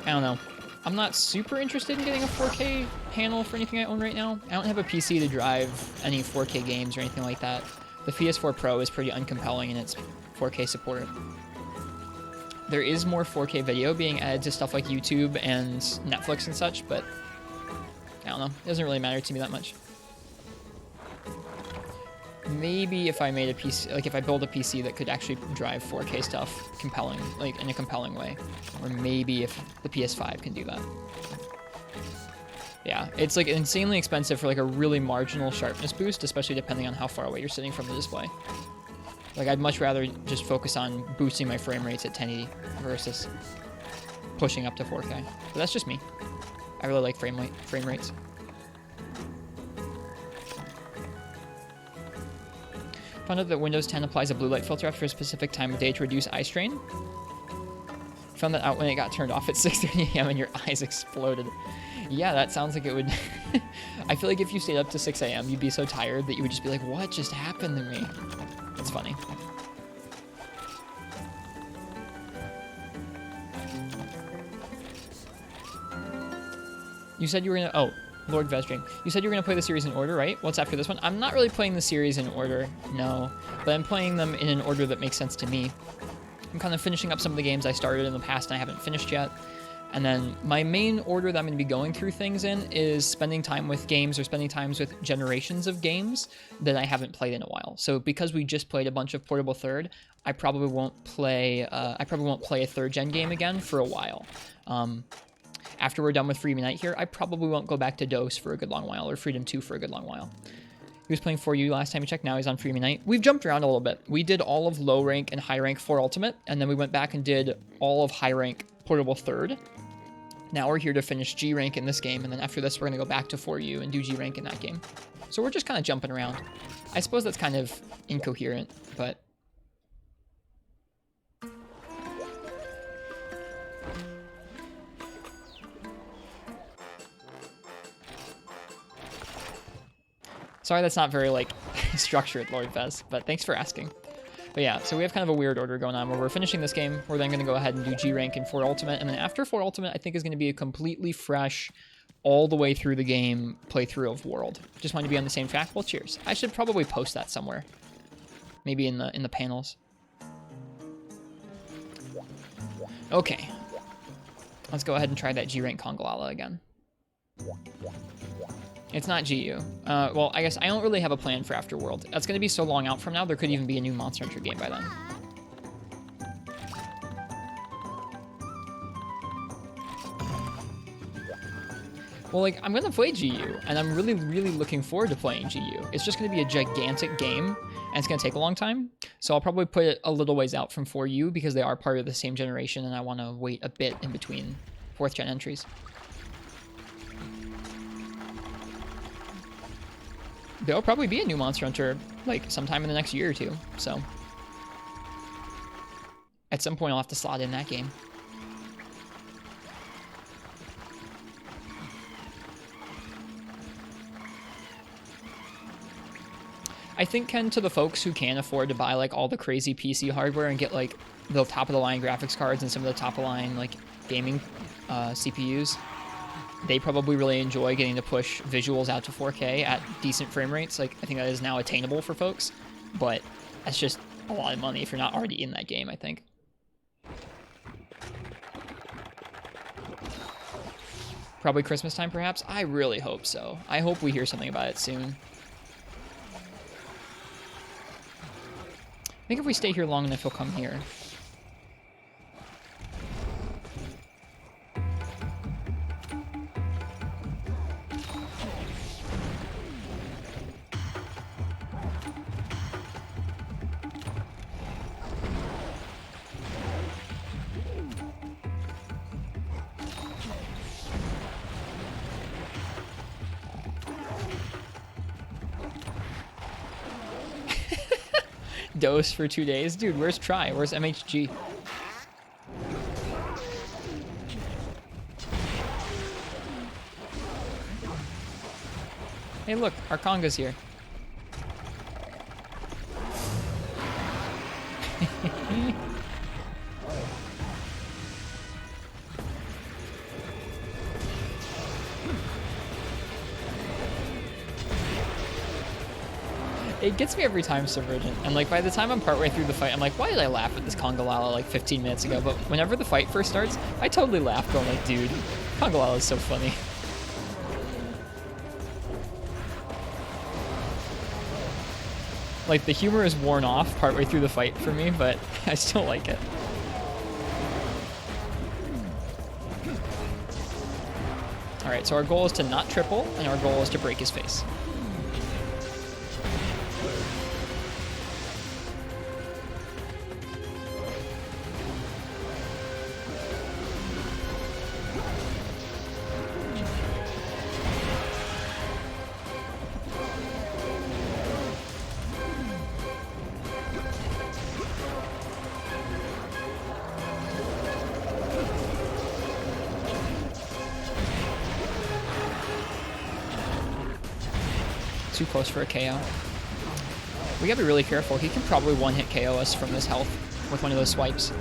I don't know. I'm not super interested in getting a 4K panel for anything I own right now. I don't have a PC to drive any 4K games or anything like that. The PS4 Pro is pretty uncompelling in its 4K support. There is more 4K video being added to stuff like YouTube and Netflix and such, but I don't know. It doesn't really matter to me that much. Maybe if I made a PC, like if I build a PC that could actually drive 4K stuff compelling, like in a compelling way. Or maybe if the PS5 can do that. Yeah, it's like insanely expensive for like a really marginal sharpness boost, especially depending on how far away you're sitting from the display. Like I'd much rather just focus on boosting my frame rates at 1080 versus pushing up to 4K. But that's just me. I really like frame rates. Found out that Windows 10 applies a blue light filter after a specific time of day to reduce eye strain. Found that out when it got turned off at 6:30 a.m. and your eyes exploded. Yeah, that sounds like it would... I feel like if you stayed up to 6 a.m., you'd be so tired that you would just be like, what just happened to me? It's funny. You said you were gonna... Oh, Lord Vesdring. You said you were gonna play the series in order, right? What's after this one? I'm not really playing the series in order, no. But I'm playing them in an order that makes sense to me. I'm kind of finishing up some of the games I started in the past and I haven't finished yet. And then my main order that I'm going to be going through things in is spending time with games or spending times with generations of games that I haven't played in a while. So because we just played a bunch of Portable Third, I probably won't play a third gen game again for a while. After we're done with Freedom Unite here, I probably won't go back to DOS for a good long while or Freedom 2 for a good long while. He was playing 4U last time we checked, now he's on Freedom Unite. We've jumped around a little bit. We did all of low rank and high rank for Ultimate, and then we went back and did all of high rank Portable Third. Now we're here to finish G rank in this game, and then after this we're going to go back to 4U and do G rank in that game. So we're just kind of jumping around. I suppose that's kind of incoherent, but... Sorry that's not very, like, structured, Lord Vez, but thanks for asking. But yeah, so we have kind of a weird order going on where we're finishing this game. We're then going to go ahead and do G rank in 4 Ultimate, and then after 4 Ultimate, I think is going to be a completely fresh, all the way through the game playthrough of World. Just want to be on the same track. Well, cheers. I should probably post that somewhere, maybe in the panels. Okay, let's go ahead and try that G rank Kongalala again. It's not GU. Well, I guess I don't really have a plan for Afterworld. That's going to be so long out from now, there could even be a new Monster Hunter game by then. Well, like, I'm going to play GU, and I'm really, really looking forward to playing GU. It's just going to be a gigantic game, and it's going to take a long time. So I'll probably put it a little ways out from 4U because they are part of the same generation, and I want to wait a bit in between 4th gen entries. There'll probably be a new Monster Hunter, like, sometime in the next year or two, so... At some point, I'll have to slot in that game. I think, Ken, to the folks who can afford to buy, like, all the crazy PC hardware and get, like, the top-of-the-line graphics cards and some of the top-of-the-line, like, gaming CPUs... They probably really enjoy getting to push visuals out to 4K at decent frame rates. Like, I think that is now attainable for folks, but that's just a lot of money if you're not already in that game, I think. Probably Christmas time, perhaps? I really hope so. I hope we hear something about it soon. I think if we stay here long enough, he'll come here. Dose for 2 days? Dude, where's Try? Where's MHG? Hey look, our Conga's here. It gets me every time, Subvergent. And like by the time I'm partway through the fight, I'm like, why did I laugh at this Congalala like 15 minutes ago? But whenever the fight first starts, I totally laugh, going like, dude, Congalala is so funny. Like the humor is worn off partway through the fight for me, but I still like it. Alright, so our goal is to not triple, and our goal is to break his face. Too close for a KO. We gotta be really careful. He can probably one-hit KO us from this health with one of those swipes.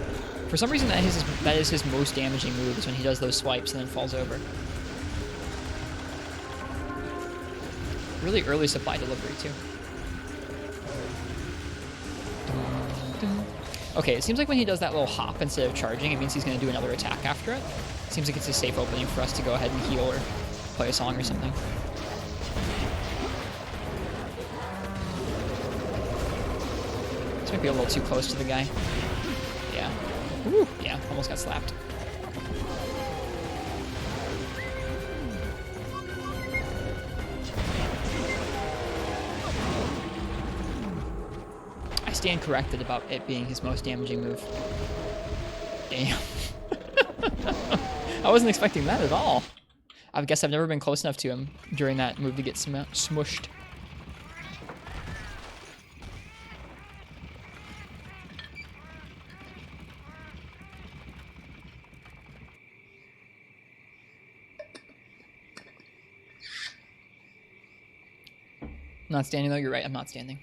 For some reason, that is his most damaging move, is when he does those swipes and then falls over. Really early supply delivery, too. Okay, it seems like when he does that little hop instead of charging, it means he's going to do another attack after it. Seems like it's a safe opening for us to go ahead and heal or play a song or something. This might be a little too close to the guy. Yeah. Ooh, yeah, almost got slapped. I stand corrected about it being his most damaging move. Damn. I wasn't expecting that at all. I guess I've never been close enough to him during that move to get smushed. Not standing though, you're right, I'm not standing.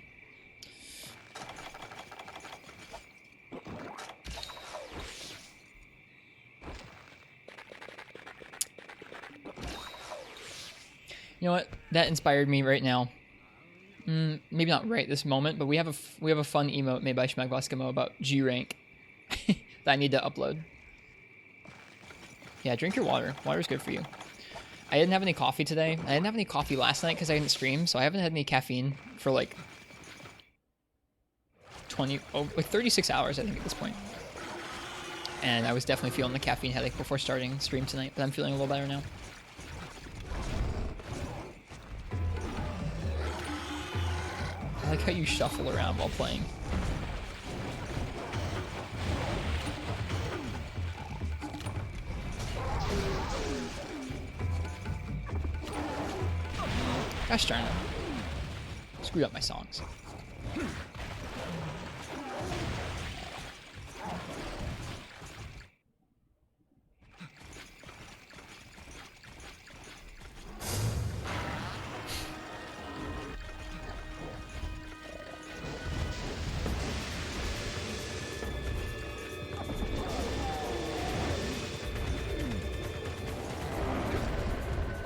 You know what? That inspired me right now. Maybe not right this moment, but we have a fun emote made by Schmegvaskamo about G rank that I need to upload. Yeah, drink your water. Water's good for you. I didn't have any coffee today. I didn't have any coffee last night because I didn't stream, so I haven't had any caffeine for like 36 hours, I think, at this point. And I was definitely feeling the caffeine headache before starting stream tonight, but I'm feeling a little better now. I like how you shuffle around while playing. Gosh darn it. Screwed up my songs.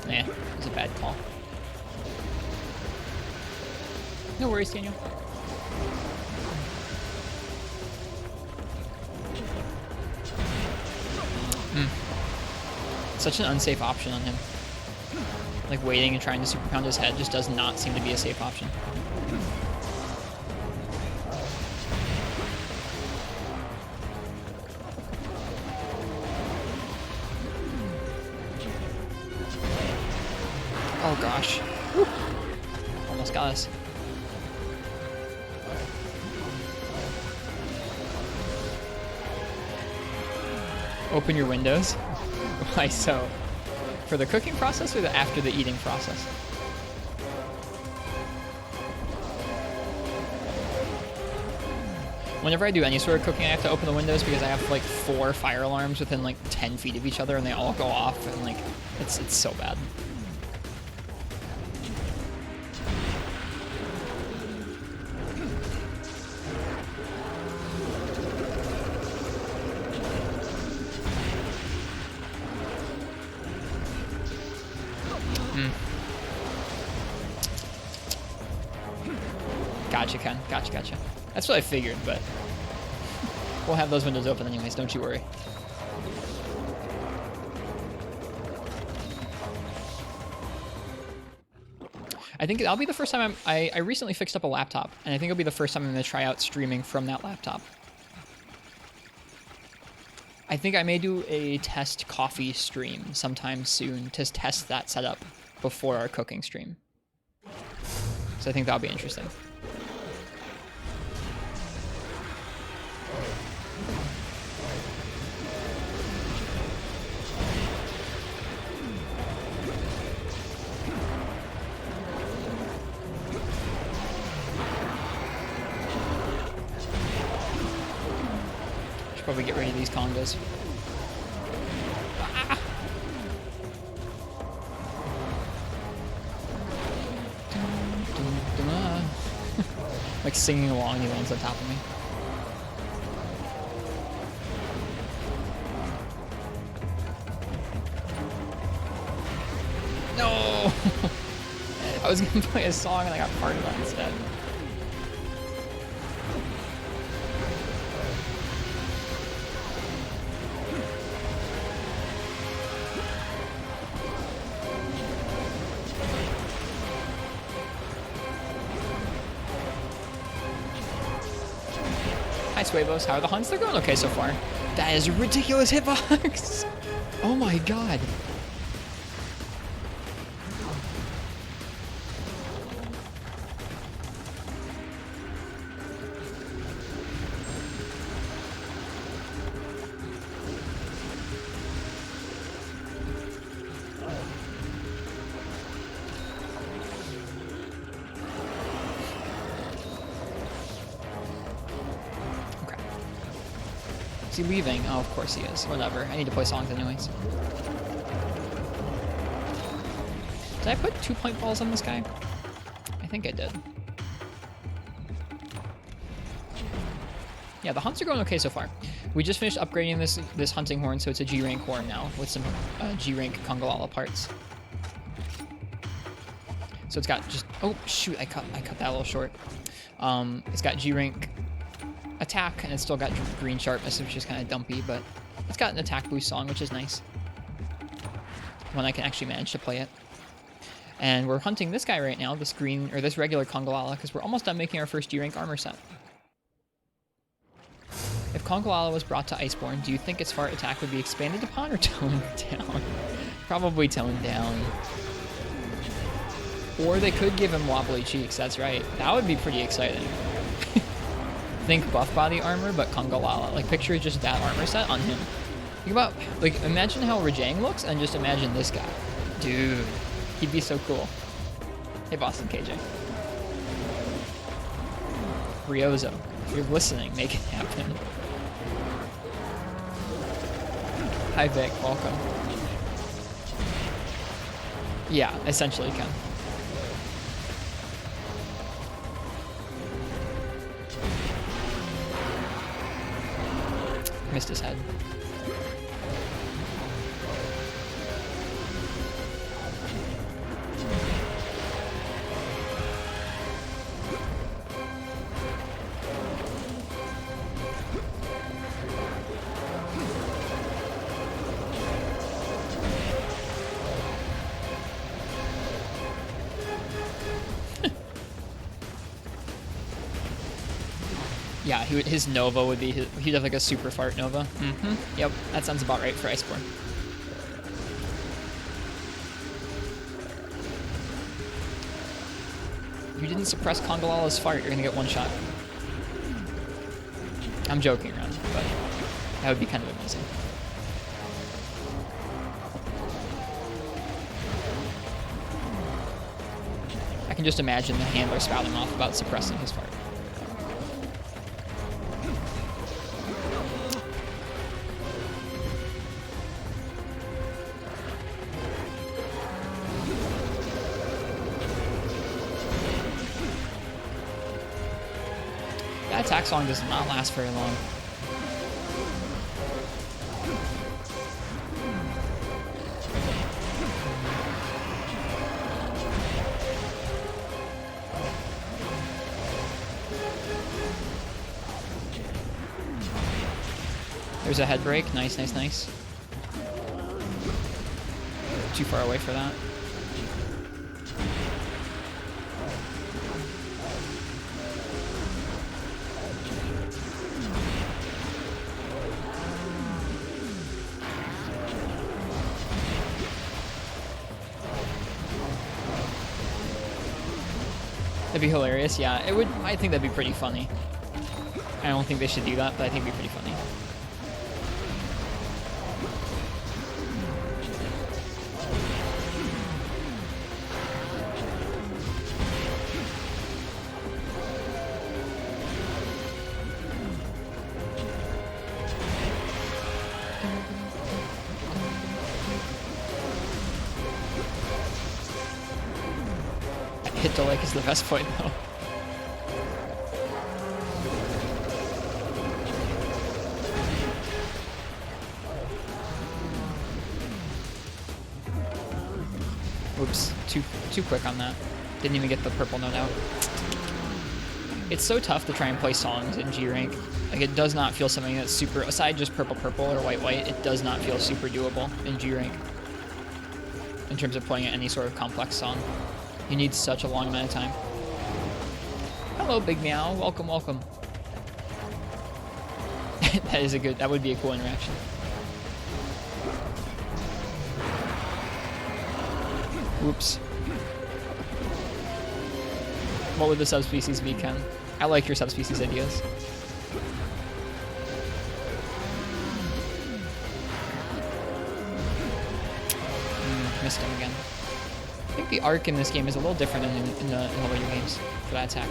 Nah, it was a bad call. No worries, Daniel. Such an unsafe option on him. Like waiting and trying to super pound his head just does not seem to be a safe option. Oh gosh. Whew. Almost got us. Open your windows. Why so? For the cooking process or the after the eating process? Whenever I do any sort of cooking, I have to open the windows because I have like 4 fire alarms within like 10 feet of each other, and they all go off, and like it's so bad. Gotcha, Ken. Gotcha. That's what I figured, but we'll have those windows open anyways, don't you worry. I think that'll be the first time I recently fixed up a laptop, and I think it'll be the first time I'm going to try out streaming from that laptop. I think I may do a test coffee stream sometime soon to test that setup before our cooking stream. So I think that'll be interesting. Probably get rid of these congas. Ah! Like singing along, he lands on top of me. No! I was gonna play a song and I got part of that instead. Hi, Swabos. How are the hunts? They're going okay so far. That is a ridiculous hitbox. Oh my god. Is he leaving? Oh, of course he is. Whatever. I need to play songs anyways. Did I put 2-point balls on this guy? I think I did. Yeah, the hunts are going okay so far. We just finished upgrading this hunting horn, so it's a G-rank horn now with some G-rank Congalala parts. So it's got just... Oh, shoot. I cut that a little short. It's got G-rank attack, and it's still got green sharpness, which is kind of dumpy, but it's got an attack boost song, which is nice when I can actually manage to play it. And we're hunting this guy right now, this green, or this regular Congalala, because we're almost done making our first G-rank armor set. If Congalala was brought to Iceborne, do you think its fart attack would be expanded upon or toned down? Probably toned down. Or they could give him wobbly cheeks, that's right. That would be pretty exciting. Think buff body armor, but Congalala. Like, picture just that armor set on him. Think about, like, imagine how Rajang looks, and just imagine this guy. Dude, he'd be so cool. Hey, Boston KJ. Ryozo, if you're listening, make it happen. Hi, Vic, welcome. Yeah, essentially, Ken. Missed his head. Yeah, his Nova would be, he'd have like a super fart Nova. Mm-hmm. Yep, that sounds about right for Iceborne. You didn't suppress Congalala's fart. You're gonna get one shot. I'm joking around, but that would be kind of amazing. I can just imagine the handler spouting off about suppressing his fart. That attack song does not last very long. There's a head break. Nice, nice, nice. Too far away for that. That'd be hilarious, yeah. It would. I think that'd be pretty funny. I don't think they should do that, but I think it'd be pretty funny. Hit the like is the best point though. Whoops, too quick on that. Didn't even get the purple note out. It's so tough to try and play songs in G rank. Like it does not feel something that's super, aside just purple purple or white white, it does not feel super doable in G rank. In terms of playing any sort of complex song. You need such a long amount of time. Hello, Big Meow. Welcome, welcome. That would be a cool interaction. Whoops. What would the subspecies be, Ken? I like your subspecies ideas. Missed him again. I think the arc in this game is a little different than in the later games for that attack.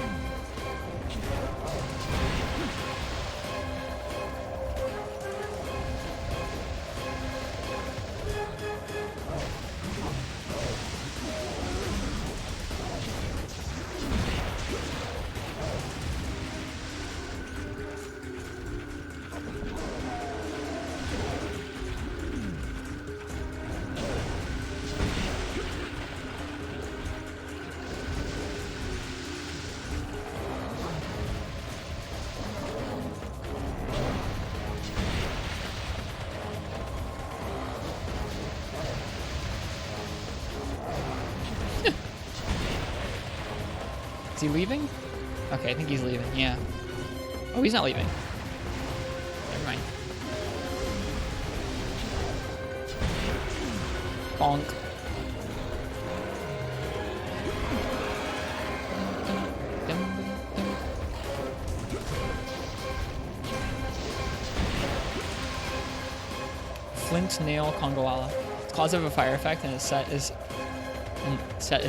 Is he leaving? Okay, I think he's leaving, yeah. Oh, he's not leaving. Never mind. Bonk. Flint Nail Congoala. It's cause of a fire effect and its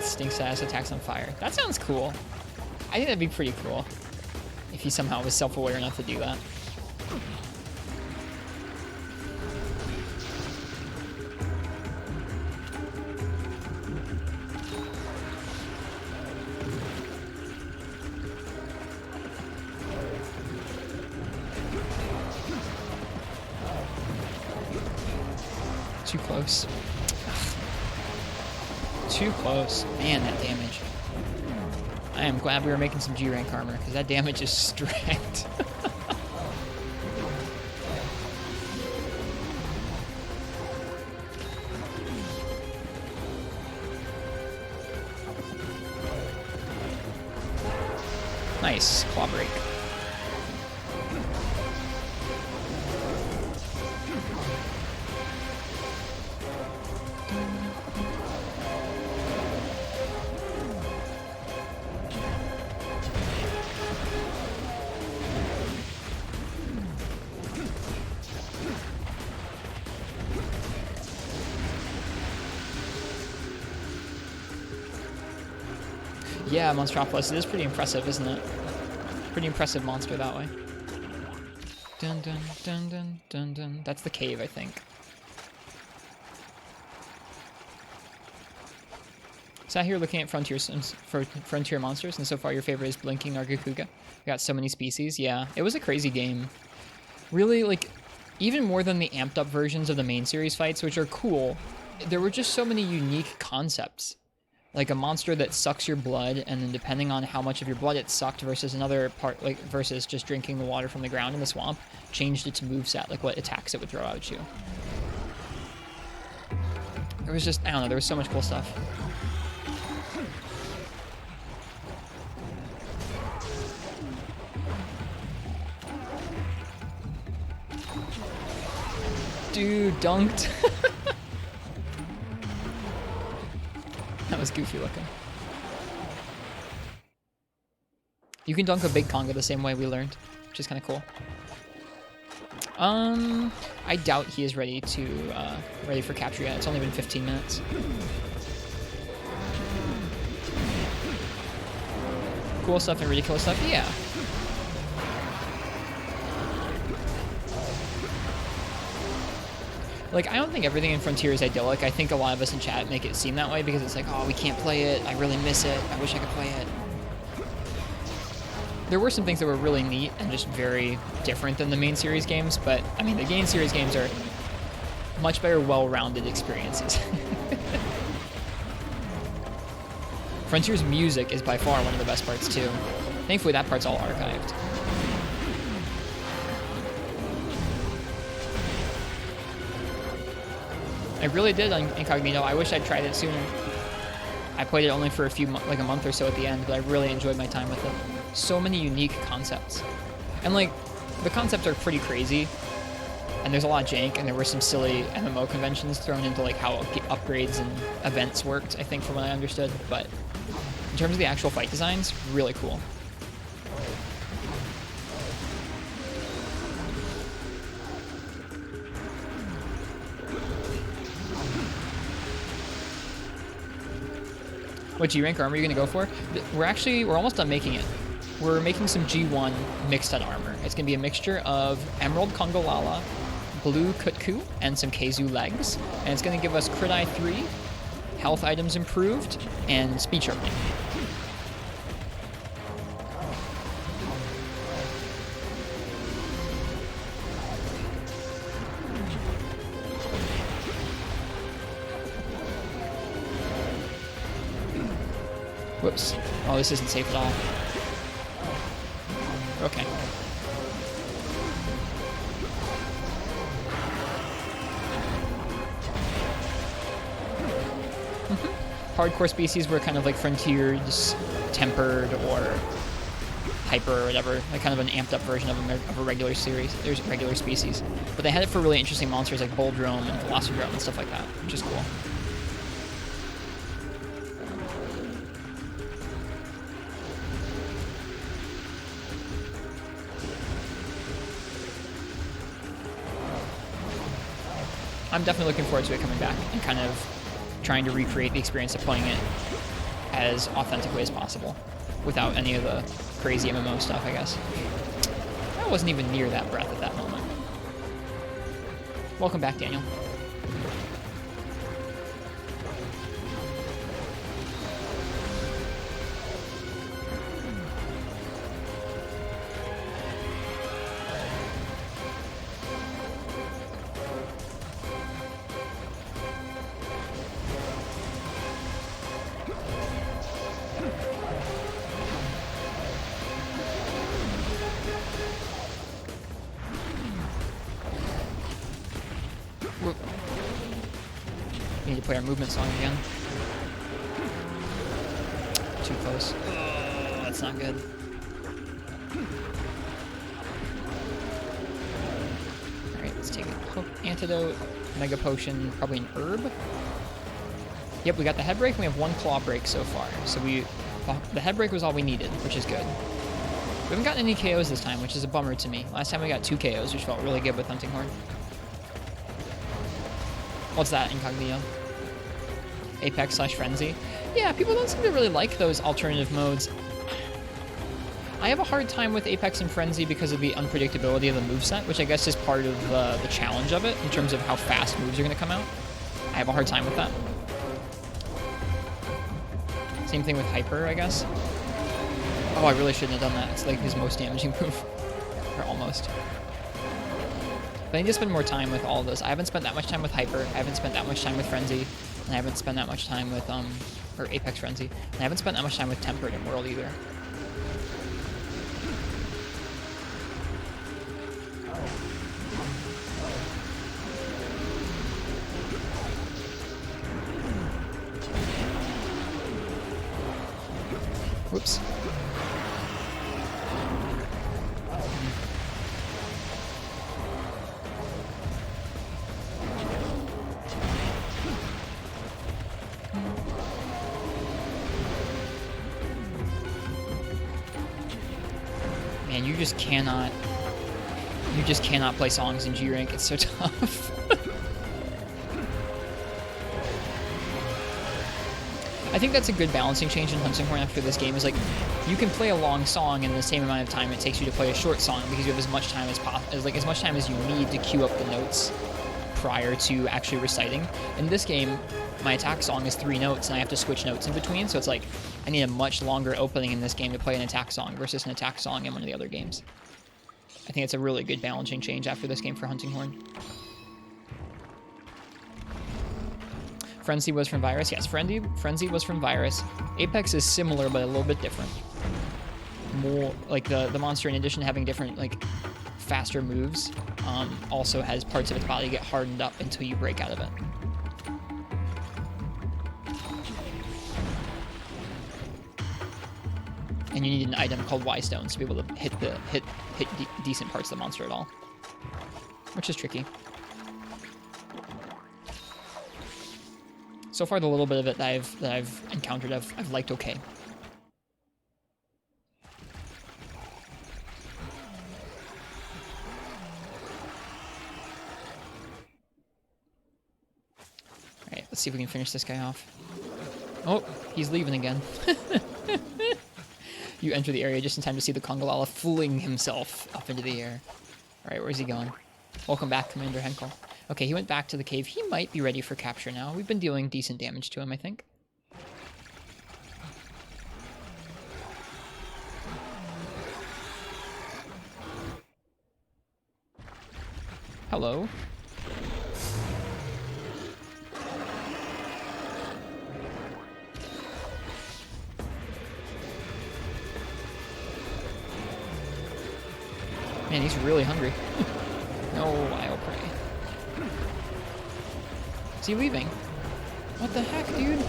stink status attacks on fire. That sounds cool. I think that'd be pretty cool if he somehow was self-aware enough to do that. Too close. Too close. Man, that damage. I am glad we were making some G rank armor, because that damage is strict. Nice. Claw break. Yeah, Monstropolis. It is pretty impressive, isn't it? Pretty impressive monster that way. Dun dun dun dun dun dun. That's the cave, I think. Sat here looking at frontier monsters, and so far your favorite is Blinking Nargacuga. We got so many species. Yeah, it was a crazy game. Really, like, even more than the amped up versions of the main series fights, which are cool, there were just so many unique concepts. Like a monster that sucks your blood, and then depending on how much of your blood it sucked versus another part, like versus just drinking the water from the ground in the swamp, changed its moveset, like what attacks it would throw out at you. There was just, I don't know, there was so much cool stuff. Dude, dunked. That was goofy looking. You can dunk a big conga the same way we learned, which is kind of cool. I doubt he is ready for capture yet. It's only been 15 minutes. Cool stuff and ridiculous stuff, yeah. Like, I don't think everything in Frontier is idyllic. I think a lot of us in chat make it seem that way because it's like, oh, we can't play it. I really miss it. I wish I could play it. There were some things that were really neat and just very different than the main series games, but, I mean, the main series games are much better, well-rounded experiences. Frontier's music is by far one of the best parts, too. Thankfully, that part's all archived. I really did on Incognito. I wish I'd tried it sooner. I played it only for like a month or so at the end, but I really enjoyed my time with it. So many unique concepts. And like, the concepts are pretty crazy, and there's a lot of jank, and there were some silly MMO conventions thrown into like how upgrades and events worked, I think, from what I understood. But in terms of the actual fight designs, really cool. What G-rank armor are you going to go for? We're almost done making it. We're making some G1 mixed set armor. It's going to be a mixture of Emerald Kongolala, Blue Kutku, and some Keizu legs. And it's going to give us Crit Eye 3, health items improved, and speed sharpening. Whoops. Oh, this isn't safe at all. Okay. Hardcore species were kind of like Frontier's tempered or hyper or whatever, like kind of an amped up version of a regular series. There's regular species. But they had it for really interesting monsters like Boldrome and Velociraptor and stuff like that, which is cool. I'm definitely looking forward to it coming back and kind of trying to recreate the experience of playing it as authentically as possible without any of the crazy MMO stuff, I guess. I wasn't even near that breath at that moment. Welcome back, Daniel. We need to play our movement song again. Too close. Oh, that's not good. Alright, let's take an antidote, mega potion, probably an herb. Yep, we got the head break and we have one claw break so far. So the head break was all we needed, which is good. We haven't gotten any KOs this time, which is a bummer to me. Last time we got 2 KOs, which felt really good with Hunting Horn. What's that, Incognito? Apex / Frenzy? Yeah, people don't seem to really like those alternative modes. I have a hard time with Apex and Frenzy because of the unpredictability of the moveset, which I guess is part of the challenge of it in terms of how fast moves are going to come out. I have a hard time with that. Same thing with Hyper, I guess. Oh, I really shouldn't have done that. It's like his most damaging move. Or almost. But I need to spend more time with all of those. I haven't spent that much time with Hyper. I haven't spent that much time with Frenzy. And I haven't spent that much time with, or Apex Frenzy. And I haven't spent that much time with Tempered and World either. Whoops. Man, you just cannot play songs in G rank. It's so tough. I think that's a good balancing change in Hunting Horn after this game is like you can play a long song in the same amount of time it takes you to play a short song because you have as much time as much time as you need to queue up the notes prior to actually reciting. In this game, my attack song is 3 notes and I have to switch notes in between, so it's like I need a much longer opening in this game to play an attack song versus an attack song in one of the other games. I think it's a really good balancing change after this game for Hunting Horn. Frenzy was from Virus. Yes, Frenzy was from Virus. Apex is similar, but a little bit different. More like the monster, in addition to having different, like, faster moves, also has parts of its body get hardened up until you break out of it. And you need an item called Y-Stones to be able to hit decent parts of the monster at all, which is tricky. So far, the little bit of it that I've encountered, I've liked okay. All right, let's see if we can finish this guy off. Oh, he's leaving again. You enter the area just in time to see the Congalala fling himself up into the air. All right, where's he going? Welcome back, Commander Henkel. Okay, he went back to the cave. He might be ready for capture now. We've been dealing decent damage to him, I think. Hello. Man, he's really hungry. No, I'll pray. Is he leaving? What the heck, dude?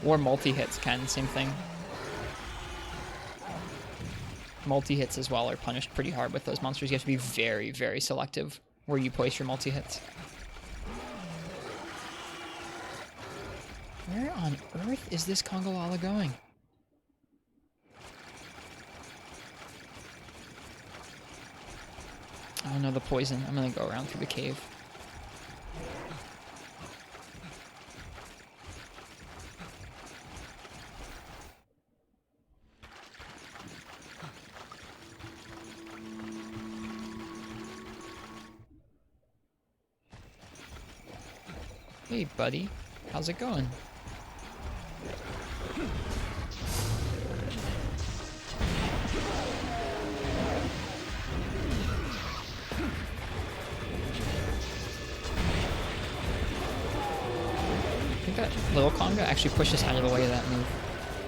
Or multi-hits, Ken, same thing. Multi-hits as well are punished pretty hard with those monsters. You have to be very, very selective where you place your multi-hits. Where on earth is this Congalala going? Oh no, the poison. I'm gonna go around through the cave. Hey, buddy. How's it going? I think that little Conga actually pushed us out of the way of that move,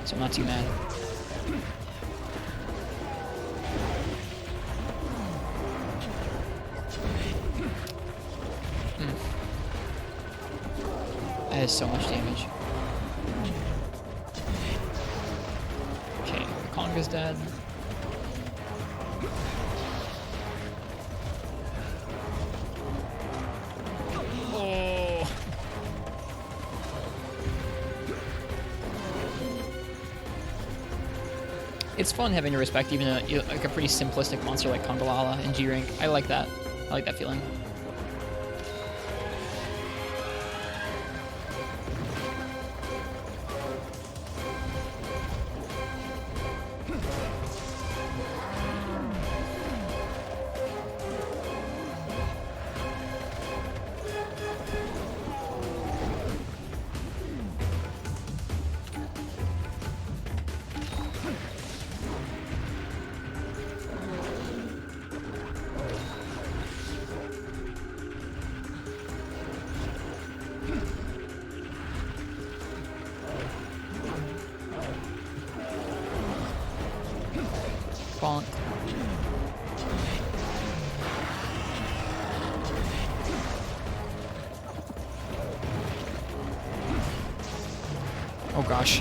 so I'm not too mad. That is so much damage. Okay, Conga's dead. It's fun having to respect even like a pretty simplistic monster like Congalala in G rank. I like that. I like that feeling. Bonk. Oh gosh.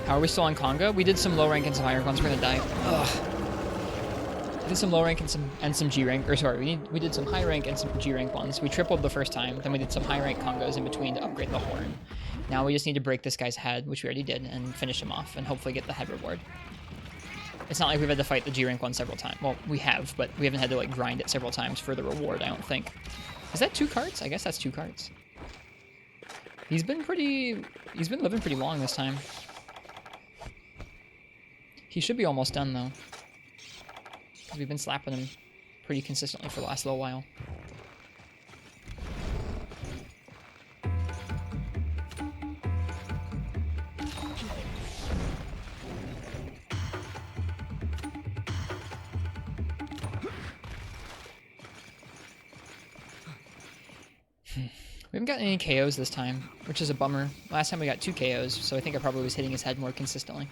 How are we still on Conga? We did some low rank and some higher ones. We're gonna die. Ugh. We did some low rank and some G rank. Or sorry, we did some high rank and some G rank ones. We tripled the first time. Then we did some high rank Congos in between to upgrade the horn. Now we just need to break this guy's head, which we already did, and finish him off, and hopefully get the head reward. It's not like we've had to fight the G rank one several times. Well, we have, but we haven't had to like grind it several times for the reward. I don't think. Is that 2 cards? I guess that's 2 cards. He's been living pretty long this time. He should be almost done though. Because we've been slapping him pretty consistently for the last little while. We haven't gotten any KOs this time, which is a bummer. Last time we got 2 KOs, so I think I probably was hitting his head more consistently.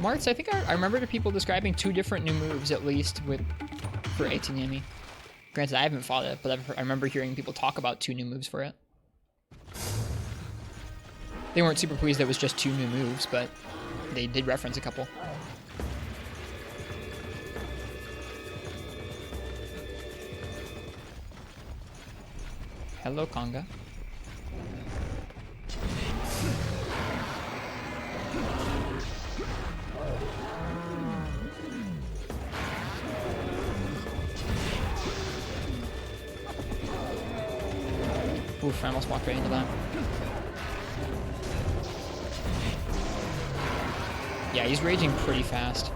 Marts, I think I remember people describing 2 different new moves at least for Atenami. Granted, I haven't fought it, but I remember hearing people talk about 2 new moves for it. They weren't super pleased that it was just 2 new moves, but they did reference a couple. Hello, Conga. Oof, I almost walked right into that. Yeah, he's raging pretty fast.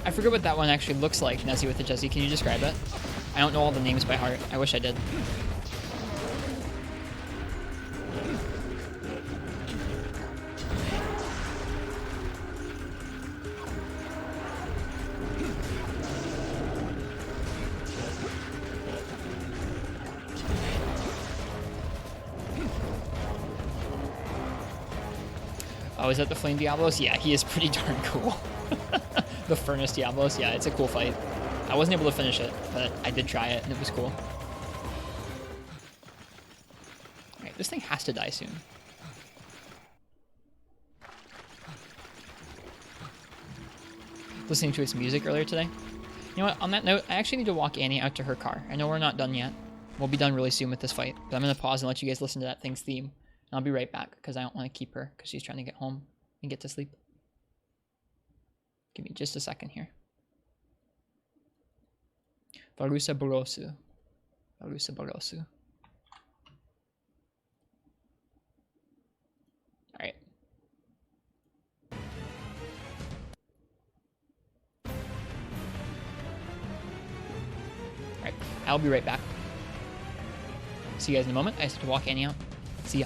I forget what that one actually looks like, Nezzy with the Jezzy. Can you describe it? I don't know all the names by heart. I wish I did. Oh, is that the Flame Diablos? Yeah, he is pretty darn cool. The Furnace Diablos, yeah, it's a cool fight. I wasn't able to finish it, but I did try it, and it was cool. Alright, this thing has to die soon. Listening to its music earlier today. You know what, on that note, I actually need to walk Annie out to her car. I know we're not done yet. We'll be done really soon with this fight, but I'm going to pause and let you guys listen to that thing's theme. And I'll be right back, because I don't want to keep her, because she's trying to get home and get to sleep. Give me just a second here. Varusa Borosu. Varusa Borosu. I'll be right back. See you guys in a moment. I just have to walk Annie out. See ya.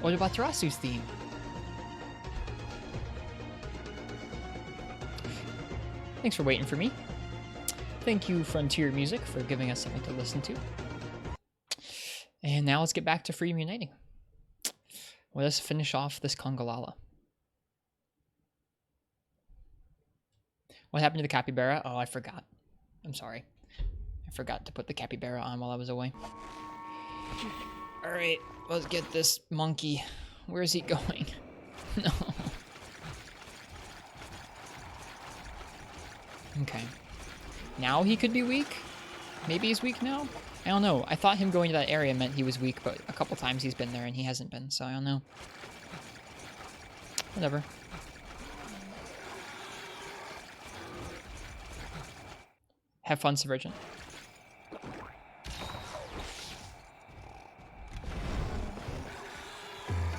What about Tarasu's theme? Thanks for waiting for me. Thank you, Frontier Music, for giving us something to listen to. And now let's get back to Freedom Uniting. Let us finish off this Congalala. What happened to the capybara? Oh, I forgot. I'm sorry. I forgot to put the capybara on while I was away. Alright, let's get this monkey. Where is he going? No. Okay. Now he could be weak? Maybe he's weak now? I don't know. I thought him going to that area meant he was weak, but a couple times he's been there and he hasn't been, so I don't know. Whatever. Have fun, Subvergent.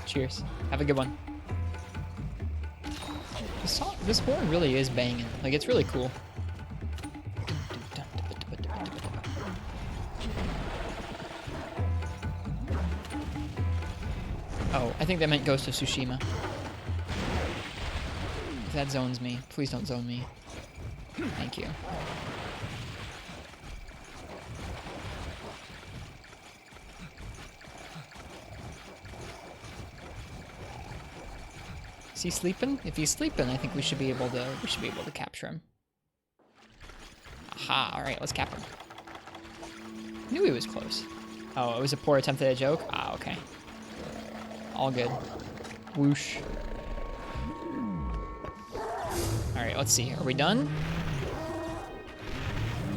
Cheers. Have a good one. This horn really is banging. Like, it's really cool. Oh, I think that meant Ghost of Tsushima. If that zones me, please don't zone me. Thank you. Is he sleeping? If he's sleeping, I think we should be able to capture him. Aha, alright, let's cap him. Knew he was close. Oh, it was a poor attempt at a joke? Ah, okay. All good. Whoosh. Alright, let's see. Are we done?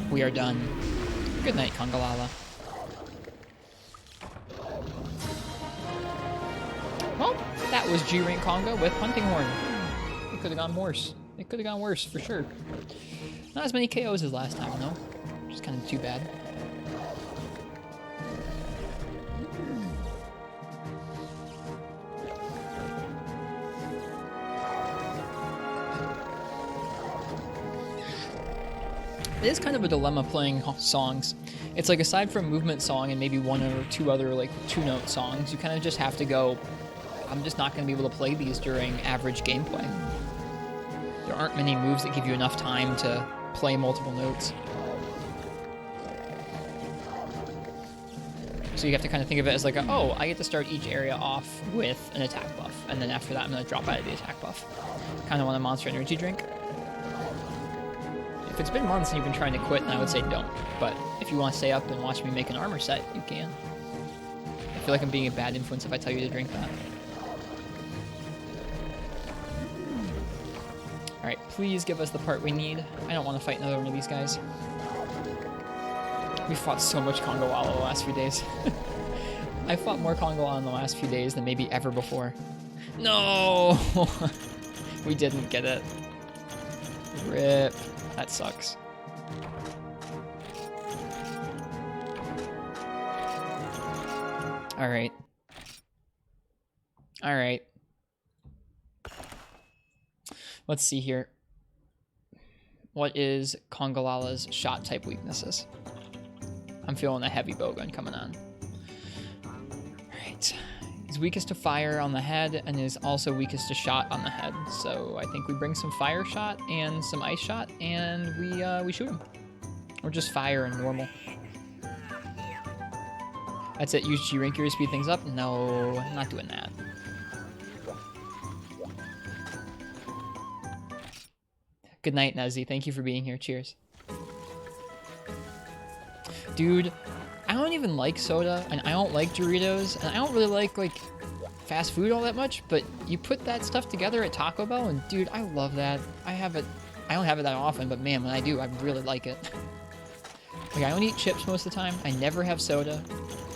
We are done. Good night, Congalala. Well, that was G-Rank Conga with Hunting Horn. It could have gone worse. It could have gone worse, for sure. Not as many KOs as last time, though. Which is kind of too bad. It is kind of a dilemma playing songs. It's like, aside from movement song and maybe one or two other like two-note songs, you kind of just have to go, I'm just not going to be able to play these during average gameplay. There aren't many moves that give you enough time to play multiple notes. So you have to kind of think of it as like, oh, I get to start each area off with an attack buff, and then after that I'm going to drop out of the attack buff. Kind of want a Monster Energy drink. If it's been months and you've been trying to quit, then I would say don't. But if you want to stay up and watch me make an armor set, you can. I feel like I'm being a bad influence if I tell you to drink that. Alright, please give us the part we need. I don't want to fight another one of these guys. We fought so much Congalala the last few days. I fought more Congalala in the last few days than maybe ever before. No! We didn't get it. Rip. That sucks. Alright. Alright. Let's see here. What is Congalala's shot type weaknesses? I'm feeling a heavy bowgun coming on. Alright. He's weakest to fire on the head and is also weakest to shot on the head. So I think we bring some fire shot and some ice shot and we shoot him. Or just fire and normal. That's it. Use G-Rank to speed things up? No, I'm not doing that. Good night, Nezzy. Thank you for being here. Cheers. Dude, I don't even like soda, and I don't like Doritos, and I don't really like fast food all that much, but you put that stuff together at Taco Bell, and dude, I love that. I don't have it that often, but man, when I do, I really like it. Like, I don't eat chips most of the time. I never have soda,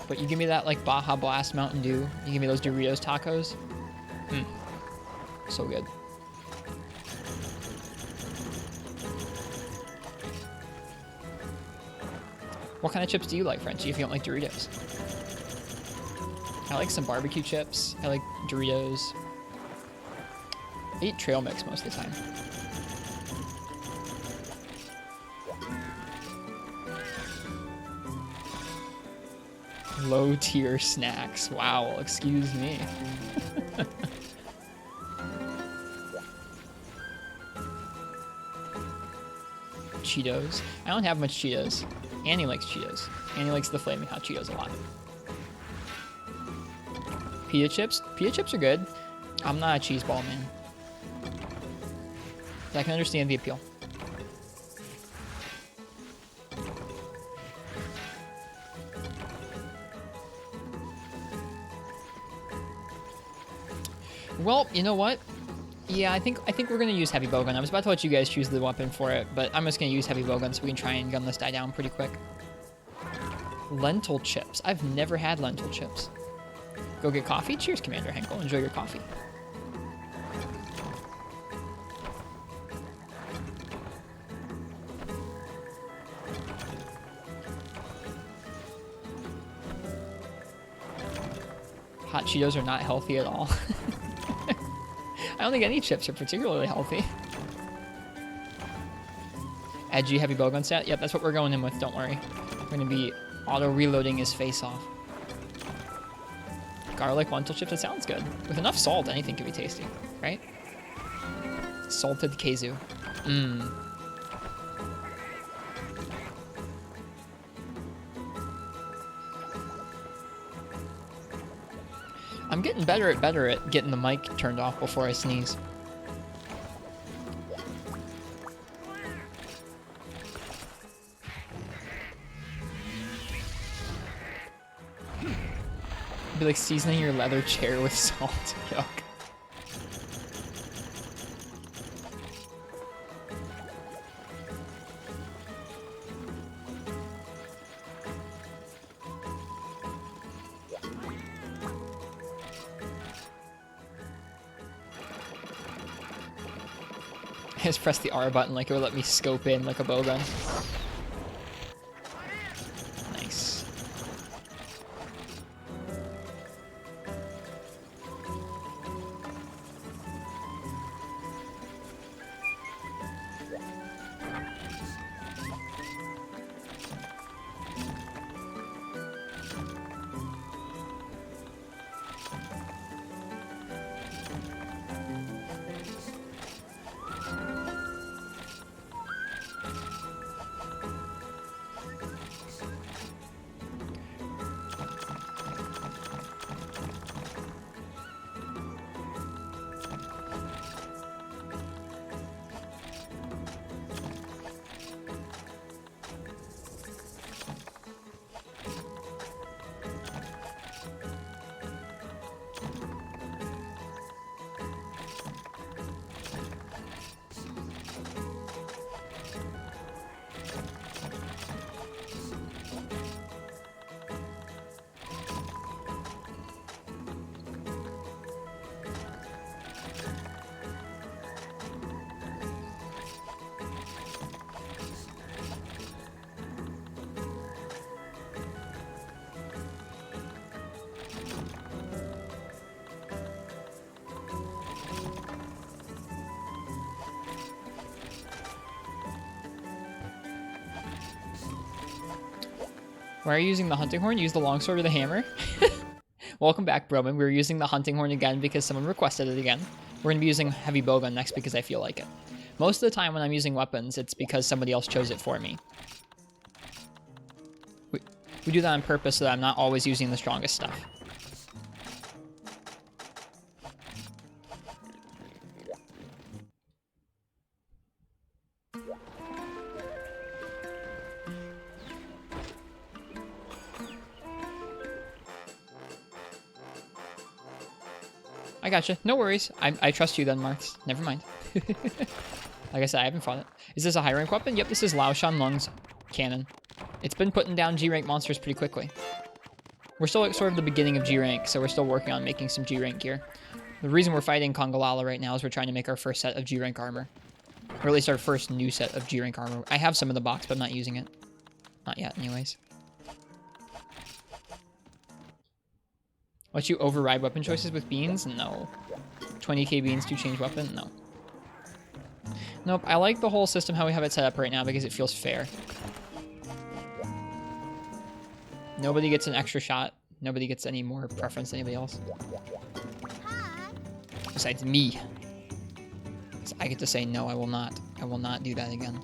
but you give me that Baja Blast Mountain Dew, you give me those Doritos tacos, so good. What kind of chips do you like, Frenchie, if you don't like Doritos? I like some barbecue chips. I like Doritos. I eat trail mix most of the time. Low tier snacks. Wow, excuse me. Cheetos. I don't have much Cheetos. Annie likes Cheetos. Annie likes the Flaming Hot Cheetos a lot. Pita chips? Pita chips are good. I'm not a cheese ball man. I can understand the appeal. Well, you know what? Yeah, I think we're gonna use heavy bowgun. I was about to let you guys choose the weapon for it, but I'm just gonna use heavy bowgun so we can try and gun this guy down pretty quick. Lentil chips. I've never had lentil chips. Go get coffee? Cheers, Commander Henkel. Enjoy your coffee. Hot Cheetos are not healthy at all. I don't think any chips are particularly healthy. Edgy heavy bowgun set? Yep, that's what we're going in with, don't worry. We're gonna be auto-reloading his face off. Garlic lentil chips, that sounds good. With enough salt, anything can be tasty, right? Salted keizu. Mmm. I'm getting better at getting the mic turned off before I sneeze. Be like seasoning your leather chair with salt. Yuck. I just press the R button like it would let me scope in like a bowgun. Nice. Why are you using the hunting horn? Use the longsword or the hammer? Welcome back, Broman. We're using the hunting horn again because someone requested it again. We're going to be using heavy bowgun next because I feel like it. Most of the time when I'm using weapons, it's because somebody else chose it for me. We do that on purpose so that I'm not always using the strongest stuff. I gotcha. No worries. I trust you then, Marks. Never mind. Like I said, I haven't fought it. Is this a high rank weapon? Yep, this is Lao Shan Lung's cannon. It's been putting down G rank monsters pretty quickly. We're still at sort of the beginning of G rank, so we're still working on making some G rank gear. The reason we're fighting Kongalala right now is we're trying to make our first set of G rank armor. Or at least our first new set of G rank armor. I have some in the box, but I'm not using it. Not yet, anyways. Let you override weapon choices with beans? No. 20k beans to change weapon? No. Nope, I like the whole system how we have it set up right now because it feels fair. Nobody gets an extra shot. Nobody gets any more preference than anybody else. Besides me. So I get to say, no, I will not. I will not do that again.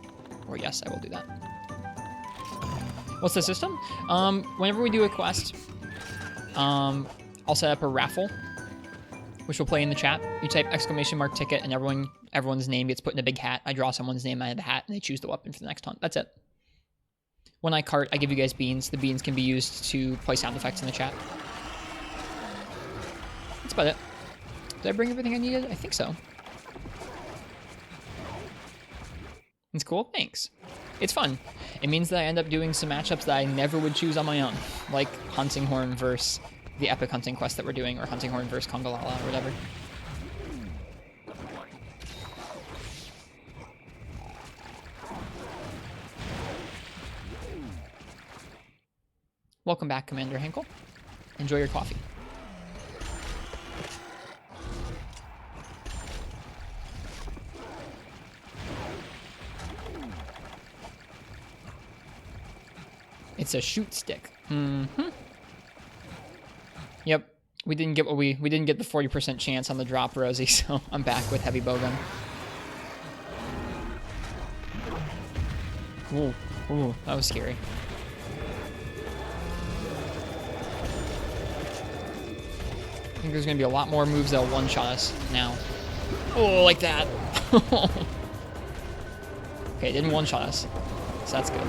Or yes, I will do that. What's the system? Whenever we do a quest, I'll set up a raffle, which will play in the chat. You type !ticket and everyone's name gets put in a big hat. I draw someone's name out of the hat and they choose the weapon for the next hunt. That's it. When I cart, I give you guys beans. The beans can be used to play sound effects in the chat. That's about it. Did I bring everything I needed? I think so. It's cool? Thanks. It's fun. It means that I end up doing some matchups that I never would choose on my own, like Hunting Horn versus the Epic Hunting Quest that we're doing, or Hunting Horn versus Congalala, or whatever. Welcome back, Commander Henkel. Enjoy your coffee. It's a shoot stick. Mm-hmm. Yep. We didn't get what we didn't get the 40% chance on the drop, Rosie, so I'm back with heavy bowgun. Ooh, that was scary. I think there's gonna be a lot more moves that'll one-shot us now. Oh, like that. Okay, it didn't one-shot us, so that's good.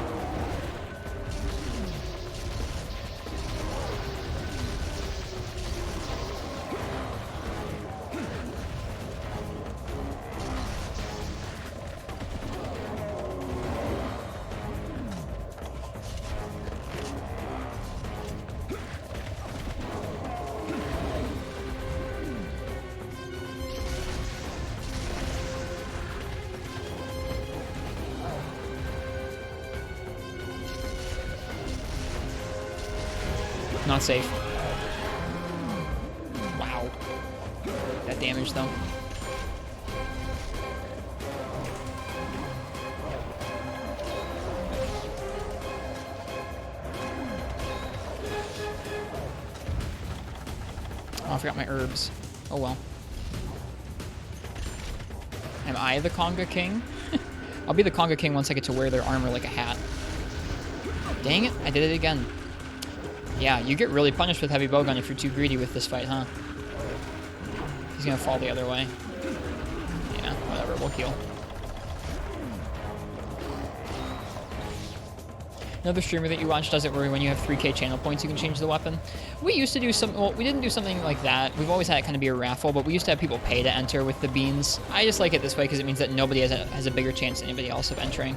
Not safe. Wow. That damage, though. Oh, I forgot my herbs. Oh well. Am I the Conga King? I'll be the Conga King once I get to wear their armor like a hat. Dang it, I did it again. Yeah, you get really punished with heavy bowgun if you're too greedy with this fight, huh? He's gonna fall the other way. Yeah, whatever, we'll heal. Another streamer that you watch does it where when you have 3k channel points, you can change the weapon. We used to do some, well, we didn't do something like that. We've always had it kind of be a raffle, but we used to have people pay to enter with the beans. I just like it this way because it means that nobody has a bigger chance than anybody else of entering.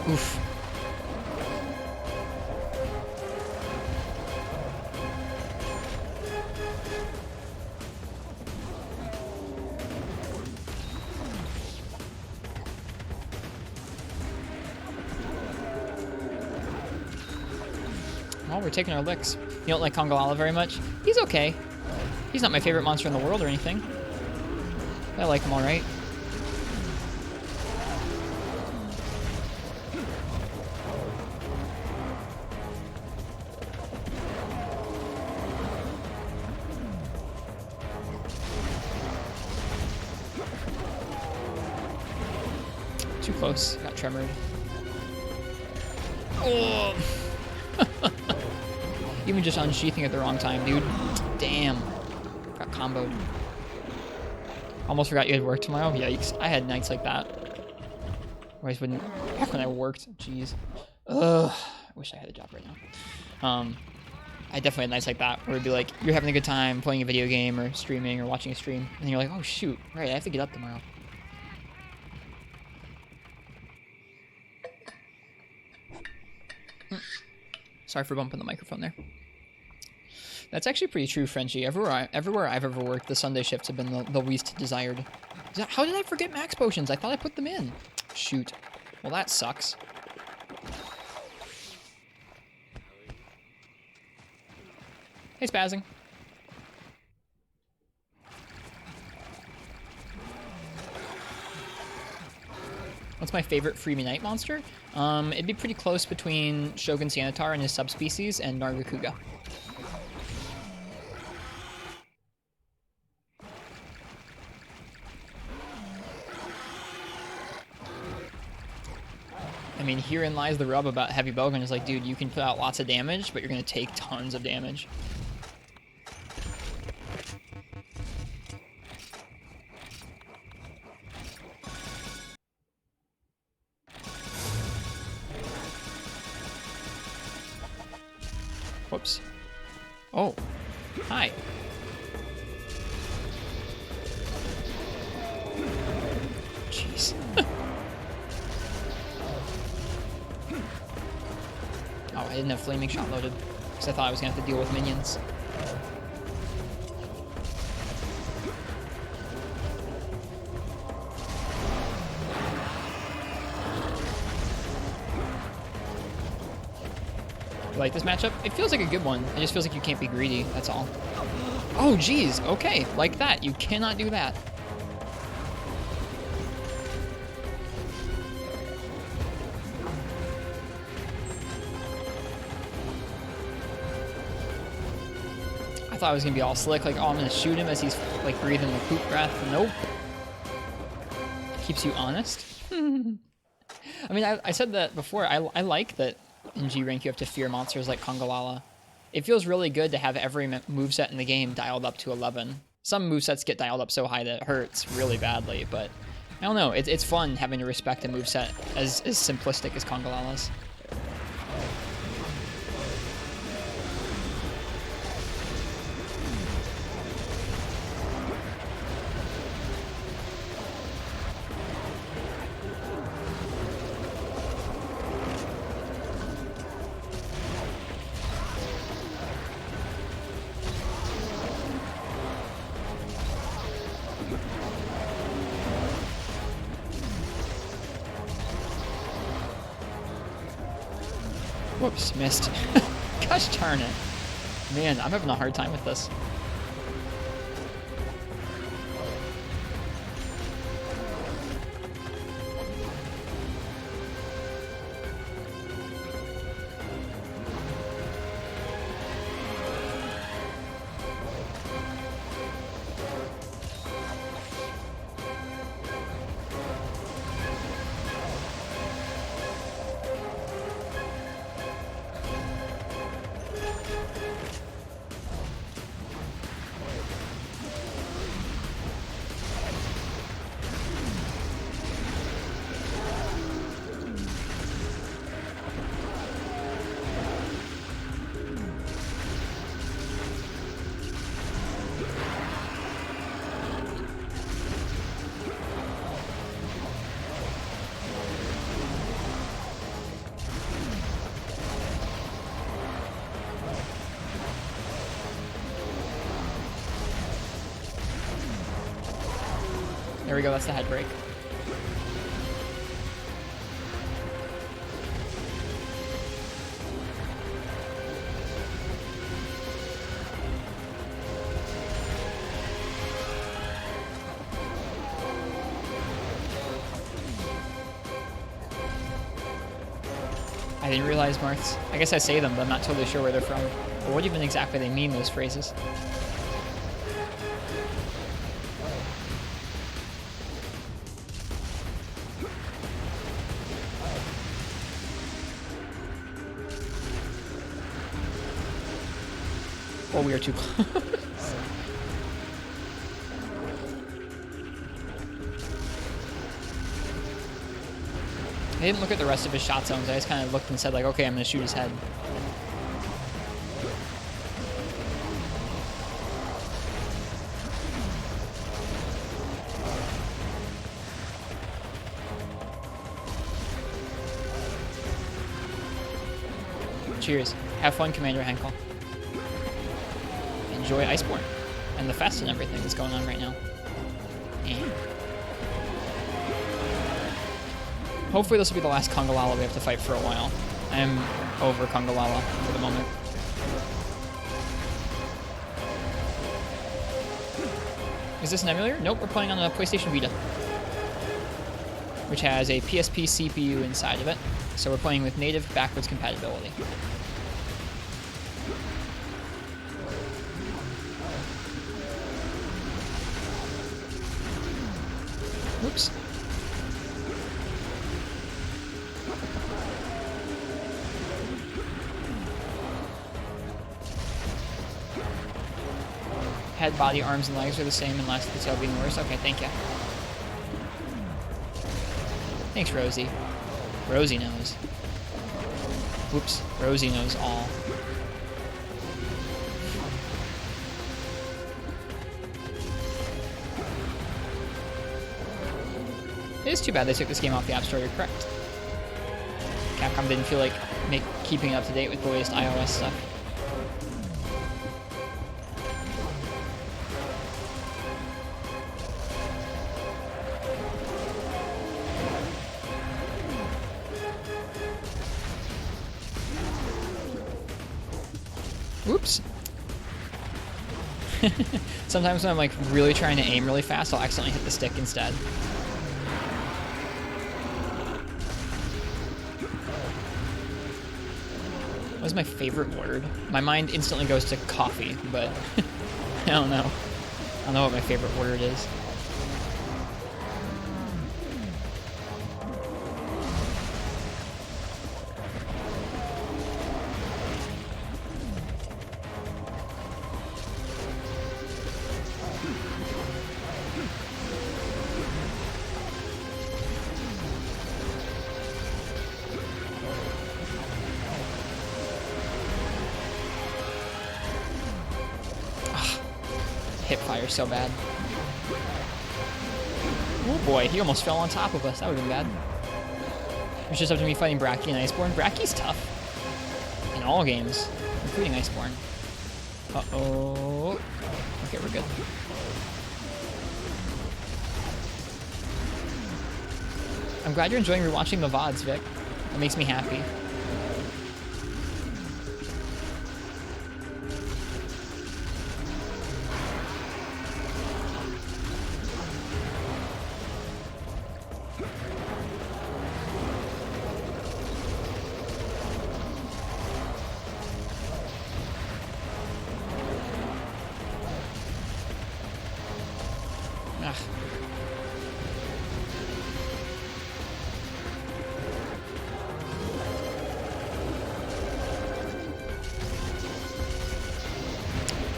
Oof. Well, we're taking our licks. You don't like Congalala very much? He's okay. He's not my favorite monster in the world or anything. I like him alright. Too close. Got tremored. Oh! Even just unsheathing at the wrong time, dude. Damn. Got comboed. Almost forgot you had work tomorrow. Yikes. I had nights like that. Always wouldn't. Back when I worked. Jeez. Ugh. I wish I had a job right now. I definitely had nights like that where it'd be like, you're having a good time playing a video game or streaming or watching a stream. And you're like, oh shoot. Right, I have to get up tomorrow. Sorry for bumping the microphone there. That's actually pretty true, Frenchie. Everywhere I've ever worked, the Sunday shifts have been the least desired. How did I forget max potions? I thought I put them in. Shoot. Well, that sucks. Hey, Spazzing. What's my favorite Freebie Night monster? It'd be pretty close between Shogun Sanitar and his subspecies and Nargacuga. I mean, herein lies the rub about Heavy Bowgun. Is like, dude, you can put out lots of damage, but you're gonna take tons of damage. Whoops. Oh. Hi. Jeez. Oh, I didn't have Flaming Shot loaded, because I thought I was going to have to deal with minions. You like this matchup? It feels like a good one. It just feels like you can't be greedy, that's all. Oh, geez. Okay, like that. You cannot do that. I thought I was gonna be all slick, like, oh, I'm gonna shoot him as he's like breathing the poop breath. Nope. Keeps you honest. I mean, I said that before. I like that in G rank you have to fear monsters like Congalala. It feels really good to have every moveset in the game dialed up to 11. Some movesets get dialed up so high that it hurts really badly, but I don't know. It's fun having to respect a moveset as simplistic as Congalala's. Whoops, missed. Gosh darn it. Man, I'm having a hard time with this. There we go, that's the head break. I didn't realize Marths. I guess I say them, but I'm not totally sure where they're from. Or what even exactly they mean, those phrases. Oh, we are too close. I didn't look at the rest of his shot zones. I just kind of looked and said, like, okay, I'm going to shoot his head. Cheers. Have fun, Commander Henkel. Enjoy Iceborne and the fest and everything that's going on right now. And hopefully this will be the last Congalala we have to fight for a while. I am over Congalala for the moment. Is this an emulator? Nope, we're playing on a PlayStation Vita, which has a PSP CPU inside of it. So we're playing with native backwards compatibility. Oops. head, body, arms, and legs are the same unless the tail being worse. Okay, thank you. Thanks, Rosie. Rosie knows. Whoops. Rosie knows all. It is too bad they took this game off the App Store, you're correct. Capcom didn't feel like keeping up to date with the latest iOS stuff. Oops. Sometimes when I'm like really trying to aim really fast, I'll accidentally hit the stick instead. What is my favorite word? My mind instantly goes to coffee, but I don't know. I don't know what my favorite word is. Hip fire so bad. Oh boy, he almost fell on top of us. That would have been bad. It's just up to me fighting Bracky and Iceborne. Bracky's tough. In all games, including Iceborne. Uh-oh. Okay, we're good. I'm glad you're enjoying rewatching the VODs, Vic. That makes me happy.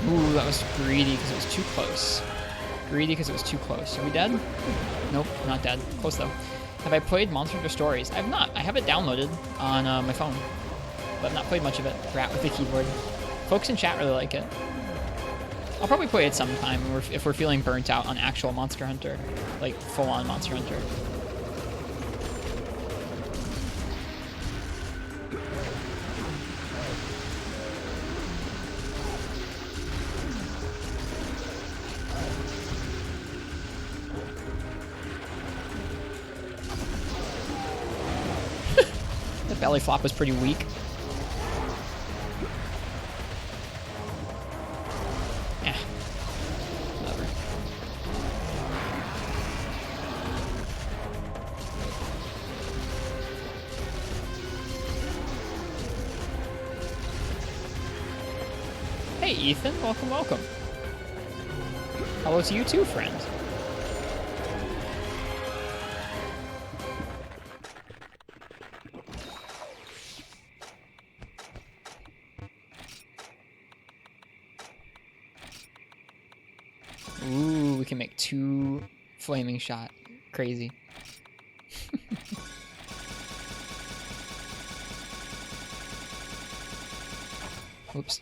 Ooh, that was greedy because it was too close. Greedy because it was too close. Are we dead? Nope, not dead. Close though. Have I played Monster Hunter Stories? I have not. I have it downloaded on my phone, but I've not played much of it. Rat with the keyboard. Folks in chat really like it. I'll probably play it sometime if we're feeling burnt out on actual Monster Hunter, like full-on Monster Hunter. Belly flop was pretty weak. Yeah. Whatever. Hey Ethan, welcome, welcome. Hello to you too, friend. Ooh, we can make 2 flaming shot. Crazy. Oops.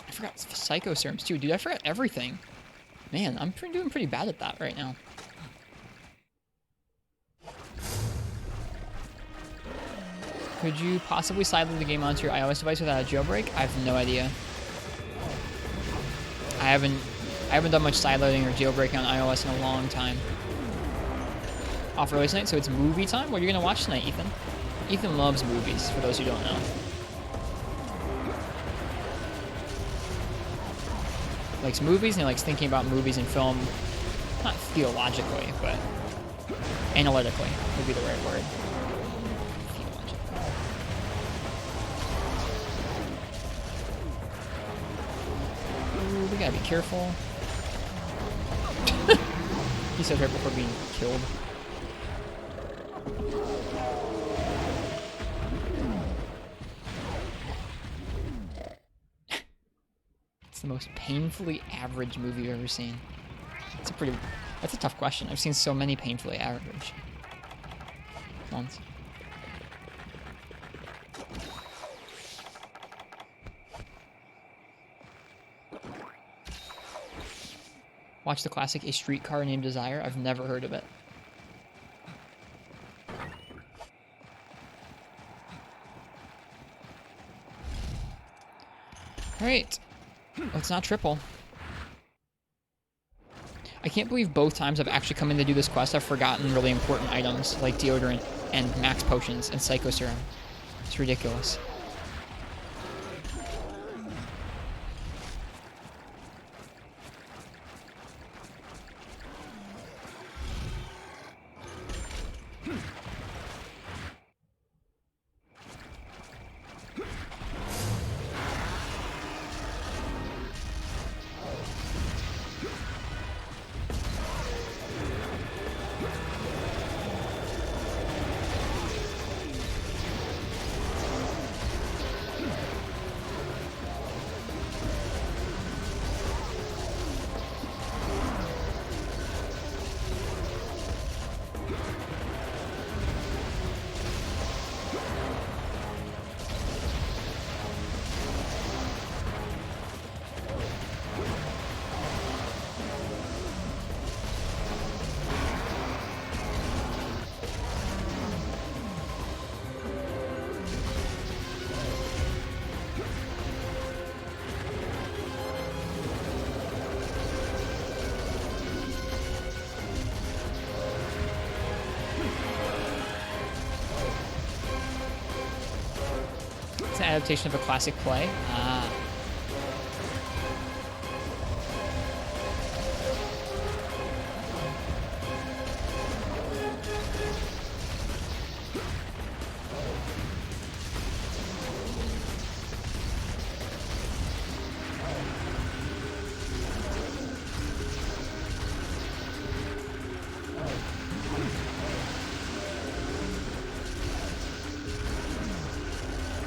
I forgot Psycho Serums too. Dude, I forgot everything. Man, I'm doing pretty bad at that right now. Could you possibly sideload the game onto your iOS device without a jailbreak? I have no idea. I haven't done much sideloading or jailbreaking on iOS in a long time. Off early tonight, so it's movie time? What are you gonna watch tonight, Ethan? Ethan loves movies, for those who don't know. He likes movies, and he likes thinking about movies and film, not theologically, but analytically would be the right word. Ooh, we gotta be careful. He said right before being killed. the most painfully average movie you've ever seen? That's a tough question. I've seen so many painfully average ones. Watch the classic A Streetcar Named Desire. I've never heard of it. Alright. Let's not triple. I can't believe both times I've actually come in to do this quest, I've forgotten really important items like deodorant and max potions and psycho serum. It's ridiculous. It's an adaptation of a classic play. Ah.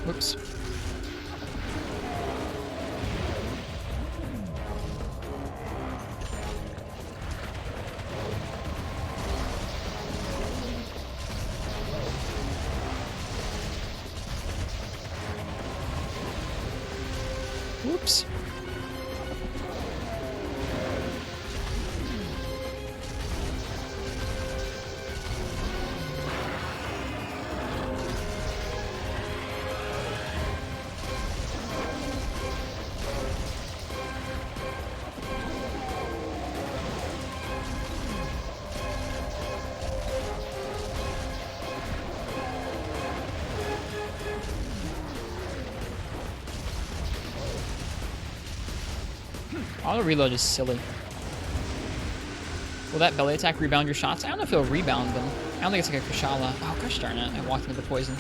Whoops. Whoops. Auto reload is silly. Will that belly attack rebound your shots? I don't know if it'll rebound them. I don't think it's like a Kushala. Oh, gosh darn it. I walked into the poison.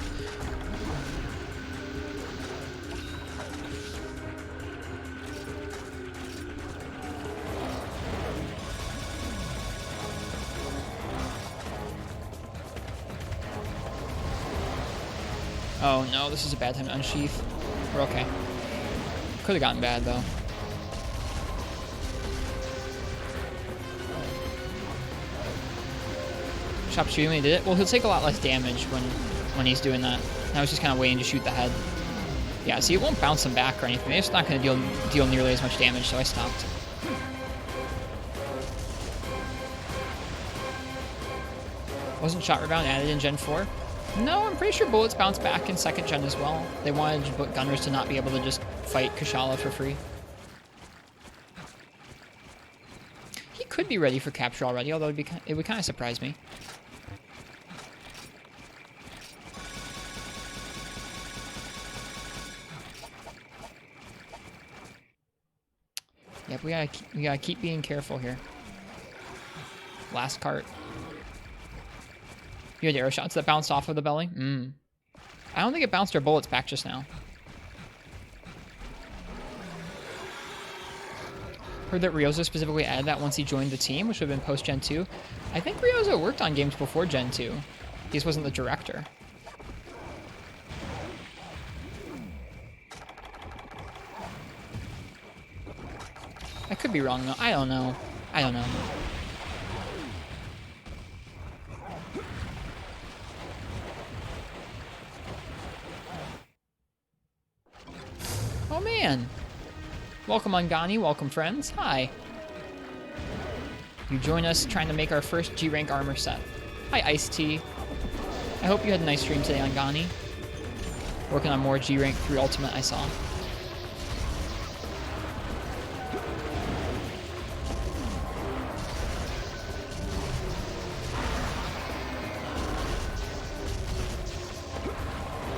Oh no, this is a bad time to unsheath. We're okay. Could have gotten bad though. Stop shooting when he did it. Well, he'll take a lot less damage when he's doing that. I was just kind of waiting to shoot the head. Yeah, see, it won't bounce him back or anything. It's not going to deal nearly as much damage, so I stopped. Wasn't shot rebound added in Gen 4? No, I'm pretty sure bullets bounce back in 2nd Gen as well. They wanted gunners to not be able to just fight Kushala for free. He could be ready for capture already, although it would kind of surprise me. Yep, we gotta keep being careful here. Last cart. You had arrow shots that bounced off of the belly? I don't think it bounced our bullets back just now. Heard that Ryozo specifically added that once he joined the team, which would have been post Gen 2. I think Ryozo worked on games before Gen 2. He just wasn't the director. I could be wrong though. I don't know. I don't know. Oh man. Welcome Angani, welcome friends. Hi. You join us trying to make our first G rank armor set. Hi Ice-T. I hope you had a nice stream today, Angani. Working on more G rank 3 Ultimate I saw.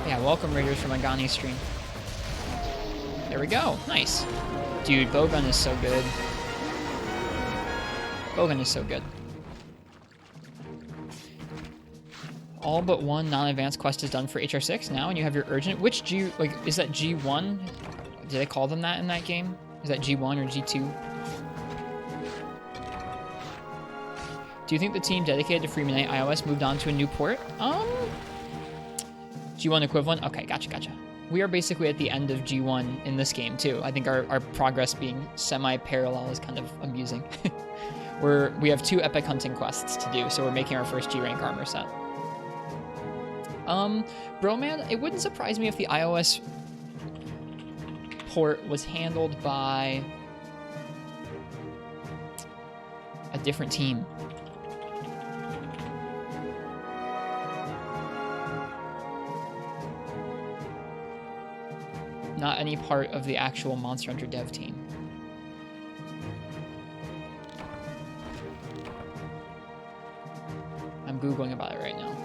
Yeah, welcome raiders from Angani's stream. There we go. Nice. Dude, Bowgun is so good. Bowgun is so good. All but one non-advanced quest is done for HR6 now, and you have your urgent. Which G, like, is that G1? Do they call them that in that game? Is that G1 or G2? Do you think the team dedicated to Freemanite iOS moved on to a new port? G1 equivalent? Okay, gotcha. We are basically at the end of G1 in this game, too. I think our progress being semi-parallel is kind of amusing. We have 2 epic hunting quests to do, so we're making our first G-rank armor set. Bro, man, it wouldn't surprise me if the iOS port was handled by a different team. Not any part of the actual Monster Hunter dev team. I'm Googling about it right now.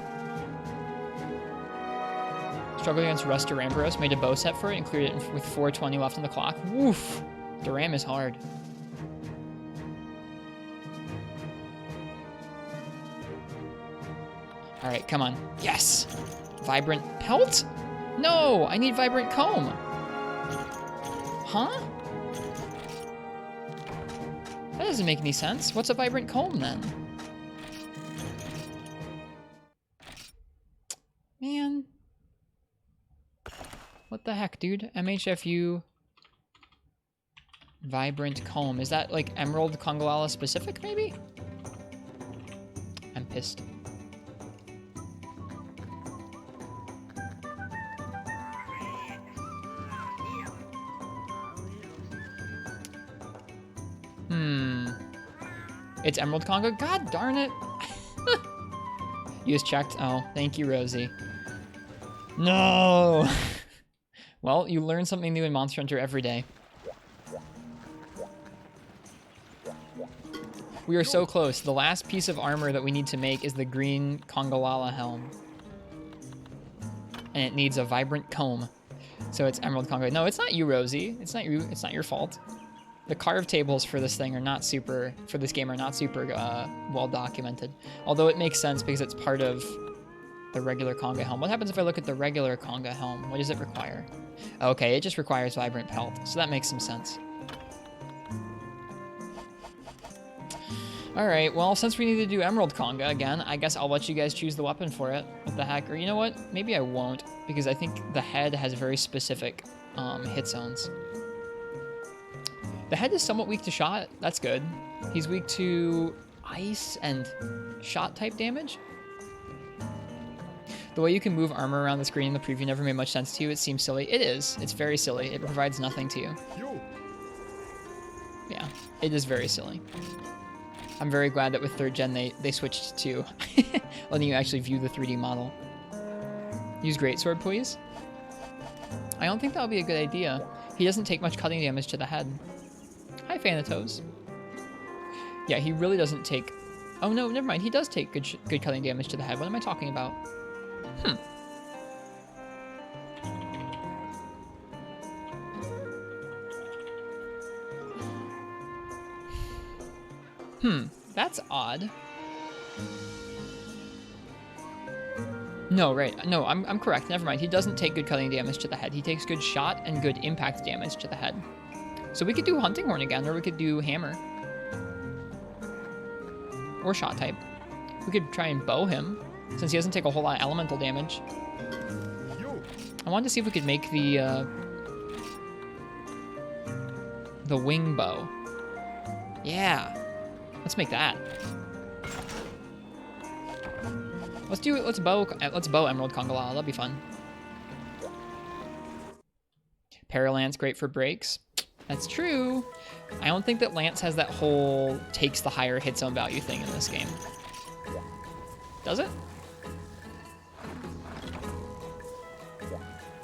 Struggled against Rust Duramboros, made a bow set for it, and cleared it with 420 left on the clock. Woof! Duram is hard. Alright, come on. Yes! Vibrant pelt? No! I need Vibrant comb! Huh? That doesn't make any sense. What's a Vibrant comb, then? Man. What the heck, dude? MHFU Vibrant comb. Is that, like, Emerald Kongolala specific, maybe? I'm pissed. It's Emerald Congo? God darn it. You just checked? Oh, thank you, Rosie. No! Well, you learn something new in Monster Hunter every day. We are so close. The last piece of armor that we need to make is the green Kongolala helm. And it needs a vibrant comb. So it's Emerald Congo. No, it's not you, Rosie. It's not you. It's not your fault. The carved tables for this thing are not super, for this game are not super well documented. Although it makes sense because it's part of the regular Conga helm. What happens if I look at the regular Conga helm? What does it require? Okay, it just requires Vibrant Pelt, so that makes some sense. Alright, well, since we need to do Emerald Conga again, I guess I'll let you guys choose the weapon for it. What the heck? Or you know what? Maybe I won't, because I think the head has very specific hit zones. The head is somewhat weak to shot. That's good. He's weak to ice and shot type damage. The way you can move armor around the screen in the preview never made much sense to you. It seems silly. It is. It's very silly. It provides nothing to you. Yeah, it is very silly. I'm very glad that with 3rd gen they switched to letting you actually view the 3D model. Use Greatsword, please. I don't think that would be a good idea. He doesn't take much cutting damage to the head. Hi, Thanatos. Yeah, he really doesn't take... Oh, no, never mind. He does take good cutting damage to the head. What am I talking about? That's odd. No, right. No, I'm correct. Never mind. He doesn't take good cutting damage to the head. He takes good shot and good impact damage to the head. So we could do Hunting Horn again, or we could do Hammer. Or Shot type. We could try and bow him, since he doesn't take a whole lot of elemental damage. I wanted to see if we could make the wing bow. Yeah. Let's make that. Let's bow Emerald Congalala. That'll be fun. Paralance, great for breaks. That's true. I don't think that Lance has that whole takes the higher hit zone value thing in this game. Does it?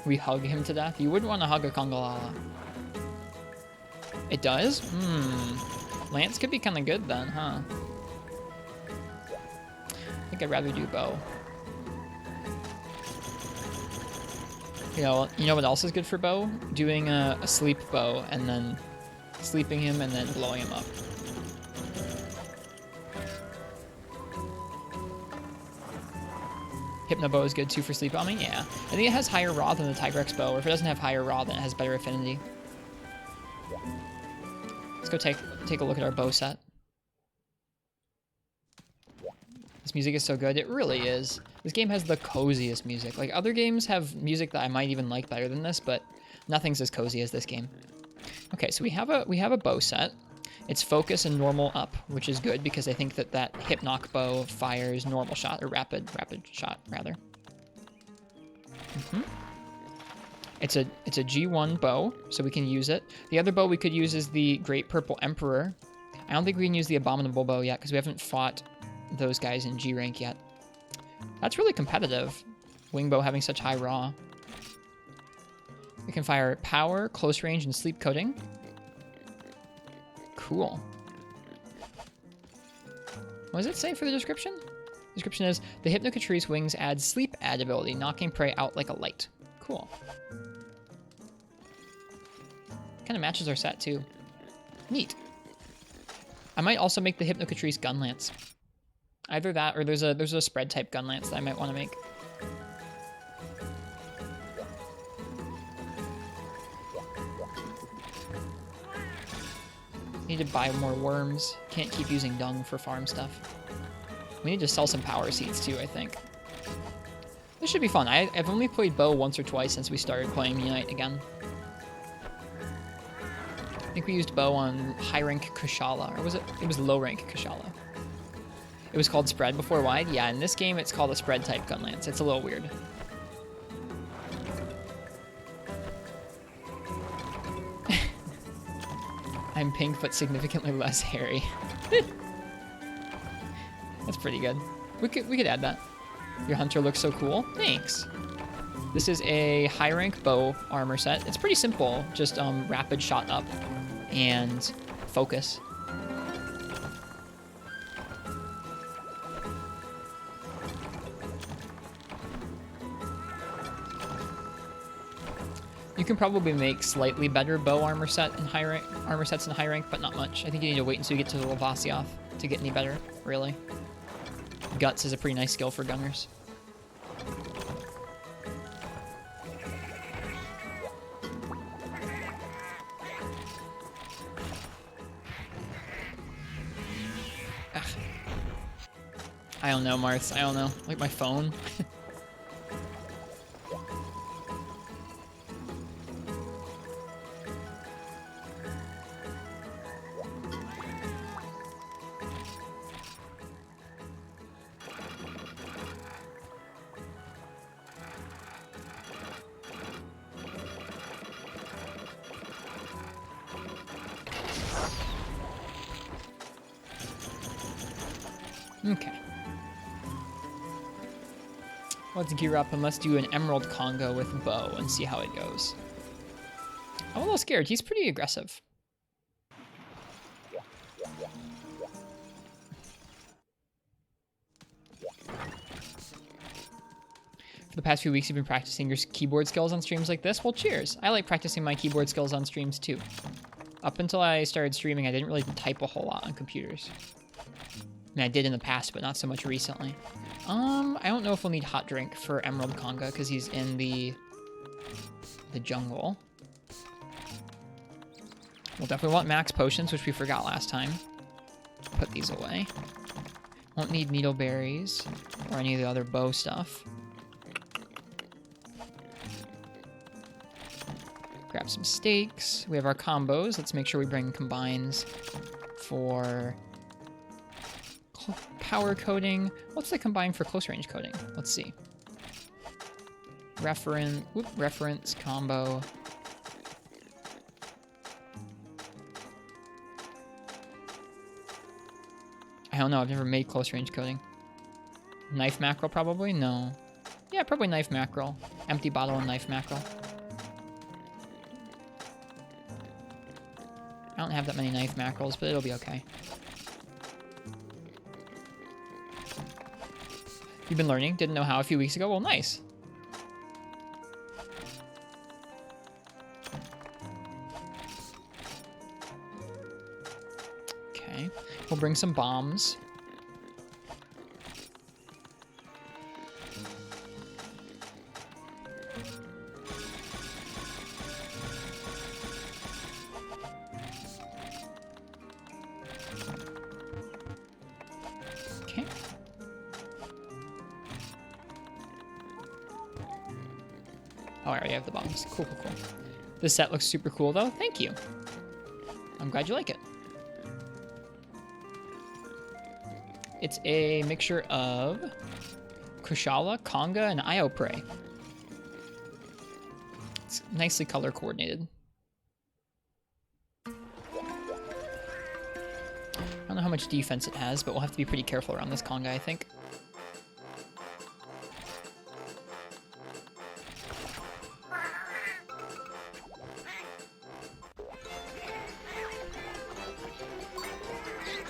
We hug him to death? You wouldn't want to hug a Congalala. It does? Lance could be kind of good then, huh? I think I'd rather do bow. You know what else is good for bow? Doing a sleep bow and then sleeping him and then blowing him up. Hypno bow is good too for sleep bombing. Yeah, I think it has higher raw than the Tigrex bow, or if it doesn't have higher raw, then it has better affinity. Let's go take a look at our bow set. This music is so good. It really is. This game has the coziest music. Like, other games have music that I might even like better than this, but nothing's as cozy as this game. Okay, so we have a bow set. It's focus and normal up, which is good because I think that Hypnoc bow fires normal shot, or rapid shot, rather. It's a G1 bow, so we can use it. The other bow we could use is the Great Purple Emperor. I don't think we can use the Abominable bow yet because we haven't fought those guys in G rank yet. That's really competitive. Wingbow having such high raw. We can fire power, close range, and sleep coating. Cool. What does it say for the description? The description is, the Hypnocatrice wings add sleep add ability, knocking prey out like a light. Cool. Kind of matches our set too. Neat. I might also make the Hypnocatrice gun lance. Either that or there's a spread type gun lance that I might want to make. Need to buy more worms. Can't keep using dung for farm stuff. We need to sell some power seeds too, I think. This should be fun. I've only played bow once or twice since we started playing Unite again. I think we used bow on high rank Kushala, or was it? It was low rank Kushala. It was called spread before wide? Yeah, in this game it's called a spread type gun lance. It's a little weird. I'm pink but significantly less hairy. That's pretty good. We could add that. Your hunter looks so cool. Thanks. This is a high rank bow armor set. It's pretty simple. Just rapid shot up and focus. You can probably make slightly better bow armor sets in high rank, but not much. I think you need to wait until you get to the Lavasioth to get any better, really. Guts is a pretty nice skill for gunners. Ugh. I don't know, Marth. I don't know. Like my phone. Okay. Let's gear up and let's do an Emerald Congo with bow and see how it goes. I'm a little scared. He's pretty aggressive. For the past few weeks, you've been practicing your keyboard skills on streams like this? Well, cheers. I like practicing my keyboard skills on streams too. Up until I started streaming, I didn't really type a whole lot on computers. I mean, I did in the past, but not so much recently. I don't know if we'll need hot drink for Emerald Conga because he's in the jungle. We'll definitely want max potions, which we forgot last time. Put these away. Won't need needleberries or any of the other bow stuff. Grab some steaks. We have our combos. Let's make sure we bring combines for power coding. What's the combine for close range coding? Let's see. Reference combo. I don't know. I've never made close range coding. Knife mackerel probably? No. Yeah, probably knife mackerel. Empty bottle and knife mackerel. I don't have that many knife mackerels, but it'll be okay. You've been learning? Didn't know how a few weeks ago? Well, nice. Okay. We'll bring some bombs. Okay. Oh, I already have the bombs. Cool, cool, cool. This set looks super cool, though. Thank you. I'm glad you like it. It's a mixture of Kushala, Conga, and Io Prey. It's nicely color coordinated. I don't know how much defense it has, but we'll have to be pretty careful around this Conga, I think.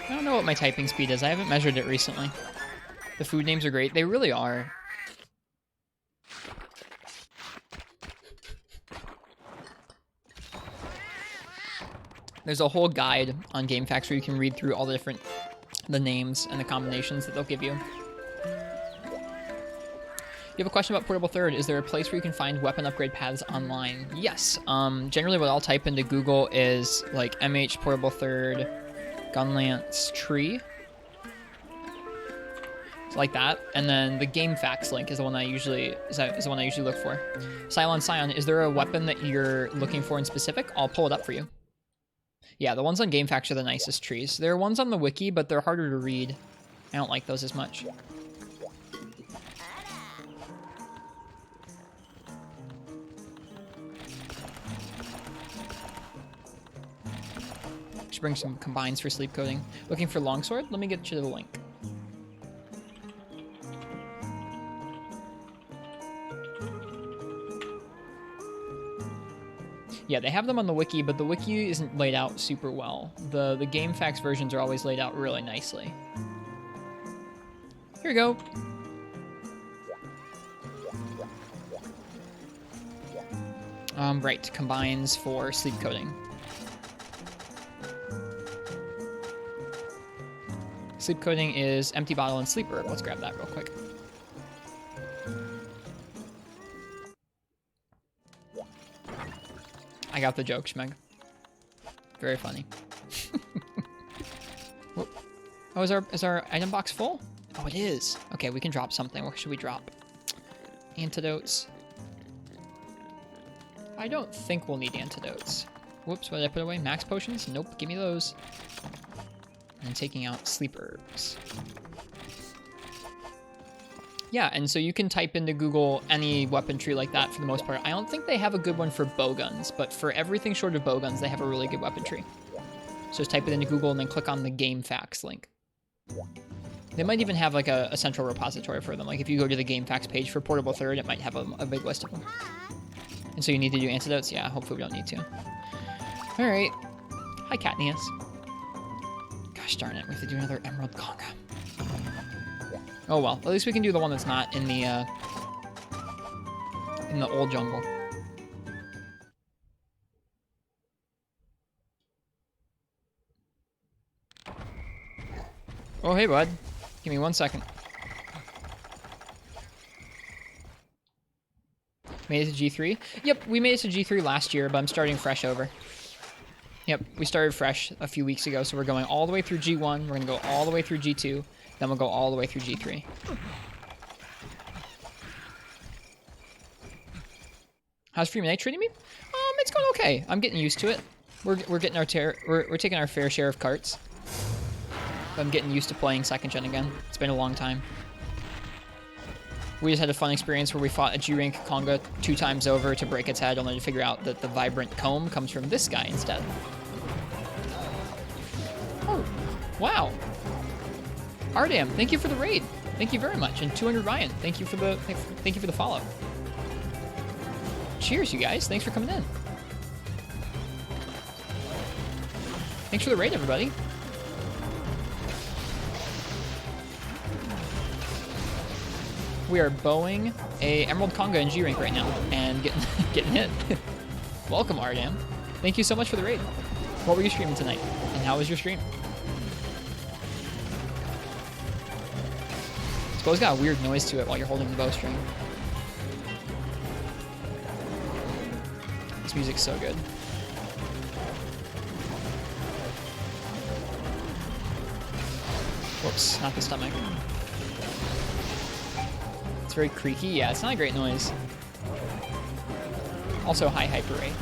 I don't know what my typing speed is. I haven't measured it recently. The food names are great. They really are. There's a whole guide on GameFAQs where you can read through all the names and the combinations that they'll give you. You have a question about Portable Third. Is there a place where you can find weapon upgrade paths online? Yes. Generally what I'll type into Google is like MH Portable Third Gunlance Tree. Like that, and then the GameFAQs link is the one I usually look for. Cylon Scion, is there a weapon that you're looking for in specific? I'll pull it up for you. Yeah, the ones on GameFAQs are the nicest trees. There are ones on the wiki, but they're harder to read. I don't like those as much. Should bring some combines for sleep coding. Looking for longsword? Let me get you the link. Yeah, they have them on the wiki, but the wiki isn't laid out super well. The GameFAQs versions are always laid out really nicely. Here we go. Right, combines for sleep coding. Sleep coding is empty bottle and sleep herb. Let's grab that real quick. I got the joke, Schmeg. Very funny. Oh, is our item box full? Oh, it is. Okay, we can drop something. What should we drop? Antidotes. I don't think we'll need antidotes. Whoops, what did I put away? Max potions? Nope, give me those. And taking out sleep herbs. Yeah, and so you can type into Google any weapon tree like that for the most part. I don't think they have a good one for bowguns, but for everything short of bowguns, they have a really good weapon tree. So just type it into Google and then click on the GameFAQs link. They might even have like a central repository for them. Like if you go to the GameFAQs page for Portable Third, it might have a big list of them. And so you need to do antidotes? Yeah, hopefully we don't need to. All right. Hi, Katniss. Gosh darn it, we have to do another Emerald Conga. Oh well, at least we can do the one that's not in the old jungle. Oh hey bud, give me 1 second. Made it to G3? Yep, we made it to G3 last year, but I'm starting fresh over. Yep, we started fresh a few weeks ago, so we're going all the way through G1, we're gonna go all the way through G2, then we'll go all the way through G3. How's Free Night treating me? It's going okay. I'm getting used to it. We're getting we're taking our fair share of carts. I'm getting used to playing 2nd gen again. It's been a long time. We just had a fun experience where we fought a G-Rank Conga 2 times over to break its head, only to figure out that the vibrant comb comes from this guy instead. Oh, wow. Ardam, thank you for the raid. Thank you very much. And 200 Ryan, thank you for the follow. Cheers, you guys. Thanks for coming in. Thanks for the raid, everybody. We are bowing a Emerald Conga in G-Rank right now and getting hit. Welcome, Ardam. Thank you so much for the raid. What were you streaming tonight? And how was your stream? This bow's got a weird noise to it while you're holding the bowstring. This music's so good. Whoops, not the stomach. It's very creaky. Yeah, it's not a great noise. Also high hyper rate.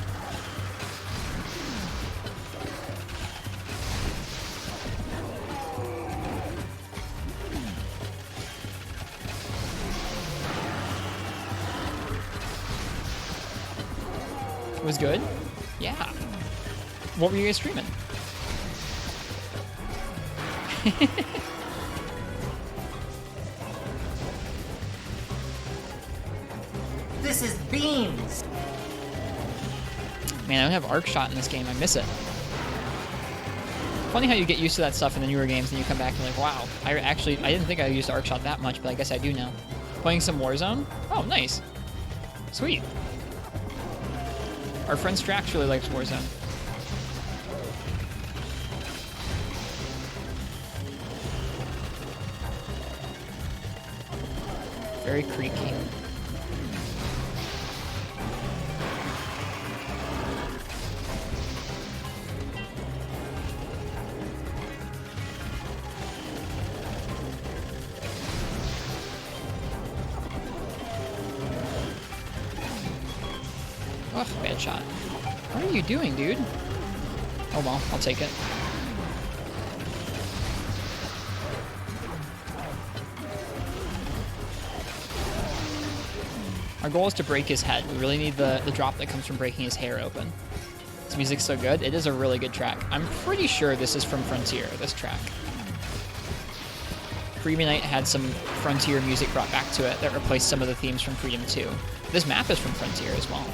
It was good? Yeah. What were you guys streaming? This is beans. Man, I don't have arc shot in this game. I miss it. Funny how you get used to that stuff in the newer games and you come back and you're like, wow, I didn't think I used arc shot that much, but I guess I do now. Playing some Warzone? Oh, nice. Sweet. Our friend Strax really likes Warzone. Very creaky. Ugh, bad shot. What are you doing, dude? Oh well, I'll take it. Our goal is to break his head. We really need the drop that comes from breaking his hair open. This music's so good. It is a really good track. I'm pretty sure this is from Frontier, this track. Freedom Unite had some Frontier music brought back to it that replaced some of the themes from Freedom 2. This map is from Frontier as well.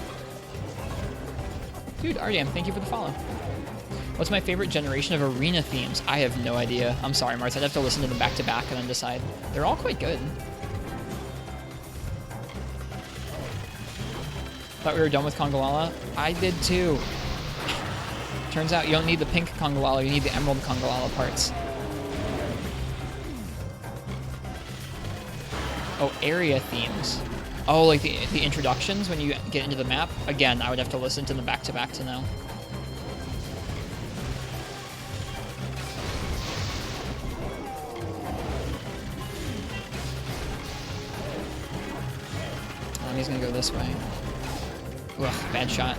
Dude, Ardam, thank you for the follow. What's my favorite generation of arena themes? I have no idea. I'm sorry, Mars. I'd have to listen to them back to back and then decide. They're all quite good. Thought we were done with Kongolala? I did too. Turns out you don't need the pink Kongolala, you need the emerald Kongolala parts. Oh, area themes. Oh, like the introductions when you get into the map? Again, I would have to listen to them back to back to know. He's gonna go this way. Ugh, bad shot.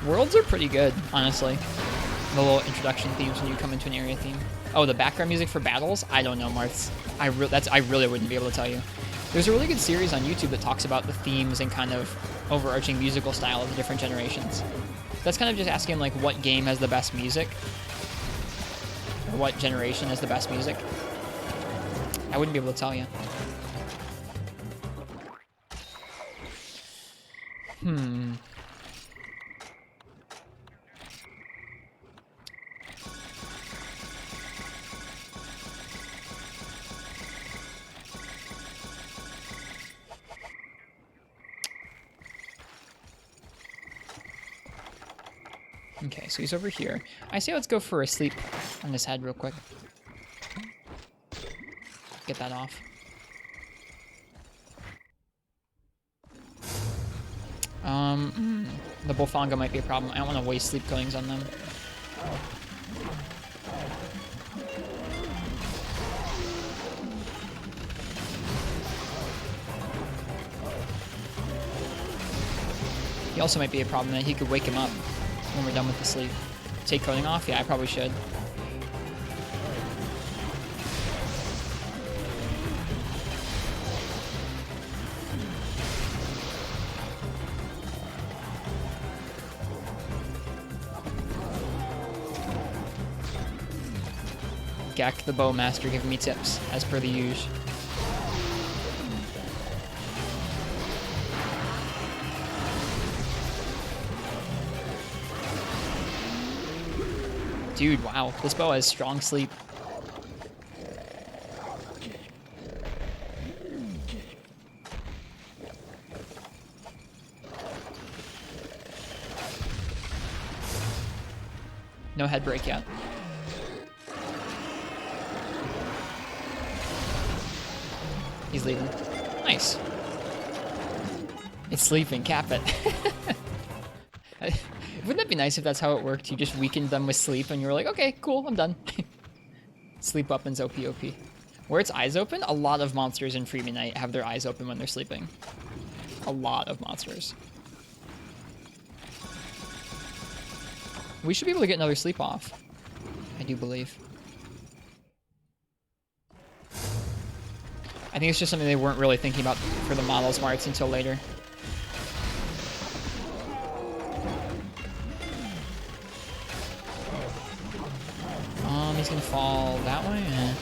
Worlds are pretty good, honestly. The little introduction themes when you come into an area theme. Oh, the background music for battles? I don't know, Marth. I really wouldn't be able to tell you. There's a really good series on YouTube that talks about the themes and kind of overarching musical style of the different generations. That's kind of just asking like what game has the best music, or what generation has the best music. I wouldn't be able to tell you. Okay, so he's over here. I say let's go for a sleep on his head real quick. Get that off. The Bofanga might be a problem. I don't want to waste sleep killings on them. also might be a problem that he could wake him up when we're done with the sleep. Take coding off? Yeah, I probably should. Gak the Bowmaster giving me tips, as per the usual. Dude, wow. This bow has strong sleep. No head break yet. He's leaving. Nice. It's sleeping. Cap it. Wouldn't that be nice if that's how it worked? You just weakened them with sleep and you were like, okay, cool, I'm done. Sleep weapons OP. Where its eyes open, a lot of monsters in Freeman Night have their eyes open when they're sleeping. A lot of monsters. We should be able to get another sleep off. I do believe. I think it's just something they weren't really thinking about for the model smarts until later. He's gonna fall that way? Eh.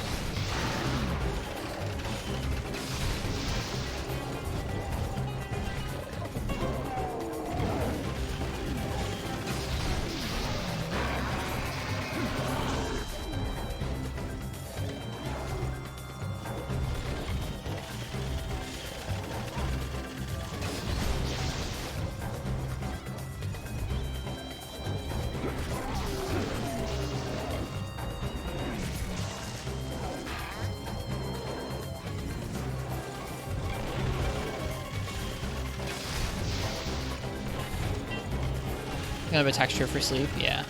Kind of a texture for sleep, yeah.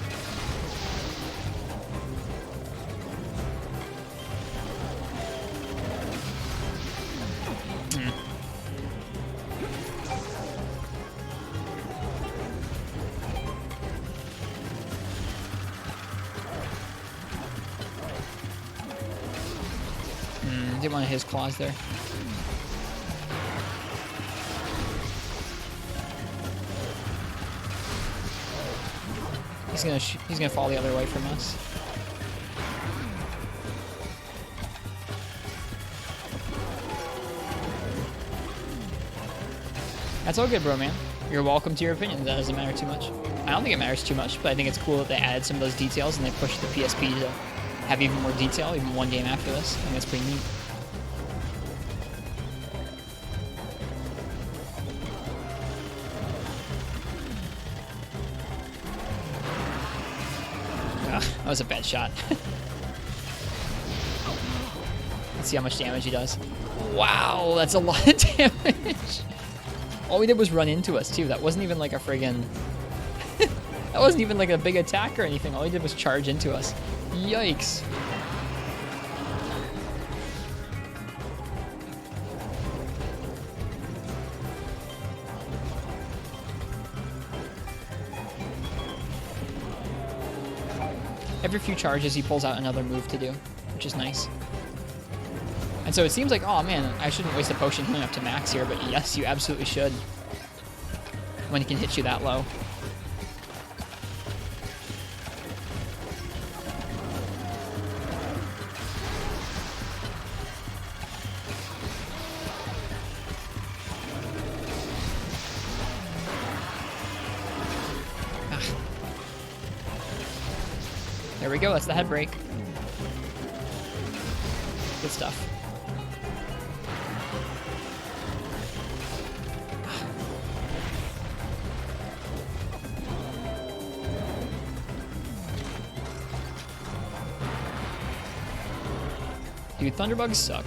Did one of his claws there. He's gonna fall the other way from us. That's all good, bro, man. You're welcome to your opinion. That doesn't matter too much. I don't think it matters too much, but I think it's cool that they added some of those details and they pushed the PSP to have even more detail, even one game after this. I think that's pretty neat. That was a bad shot. Let's see how much damage he does. Wow, that's a lot of damage. All we did was run into us, too. That wasn't even like a friggin... that wasn't even like a big attack or anything. All he did was charge into us. Yikes. Every few charges, he pulls out another move to do, which is nice. And so it seems like, oh man, I shouldn't waste a potion healing up to max here, but yes, you absolutely should. When he can hit you that low. There we go, that's the head break. Good stuff. Dude, thunderbugs suck.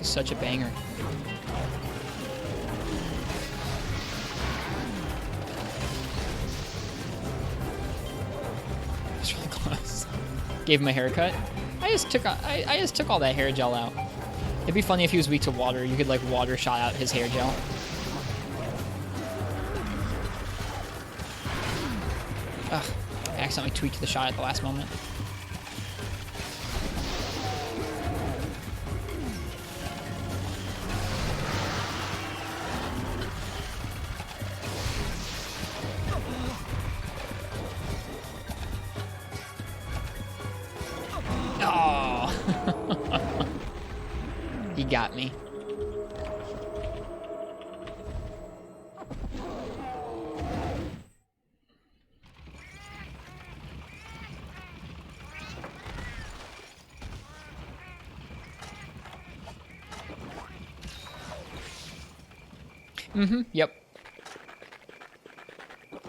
Such a banger. Gave him a haircut. I just took all that hair gel out. It'd be funny if he was weak to water. You could like water shot out his hair gel. Ugh, I accidentally tweaked the shot at the last moment. Oh, he got me. Yep.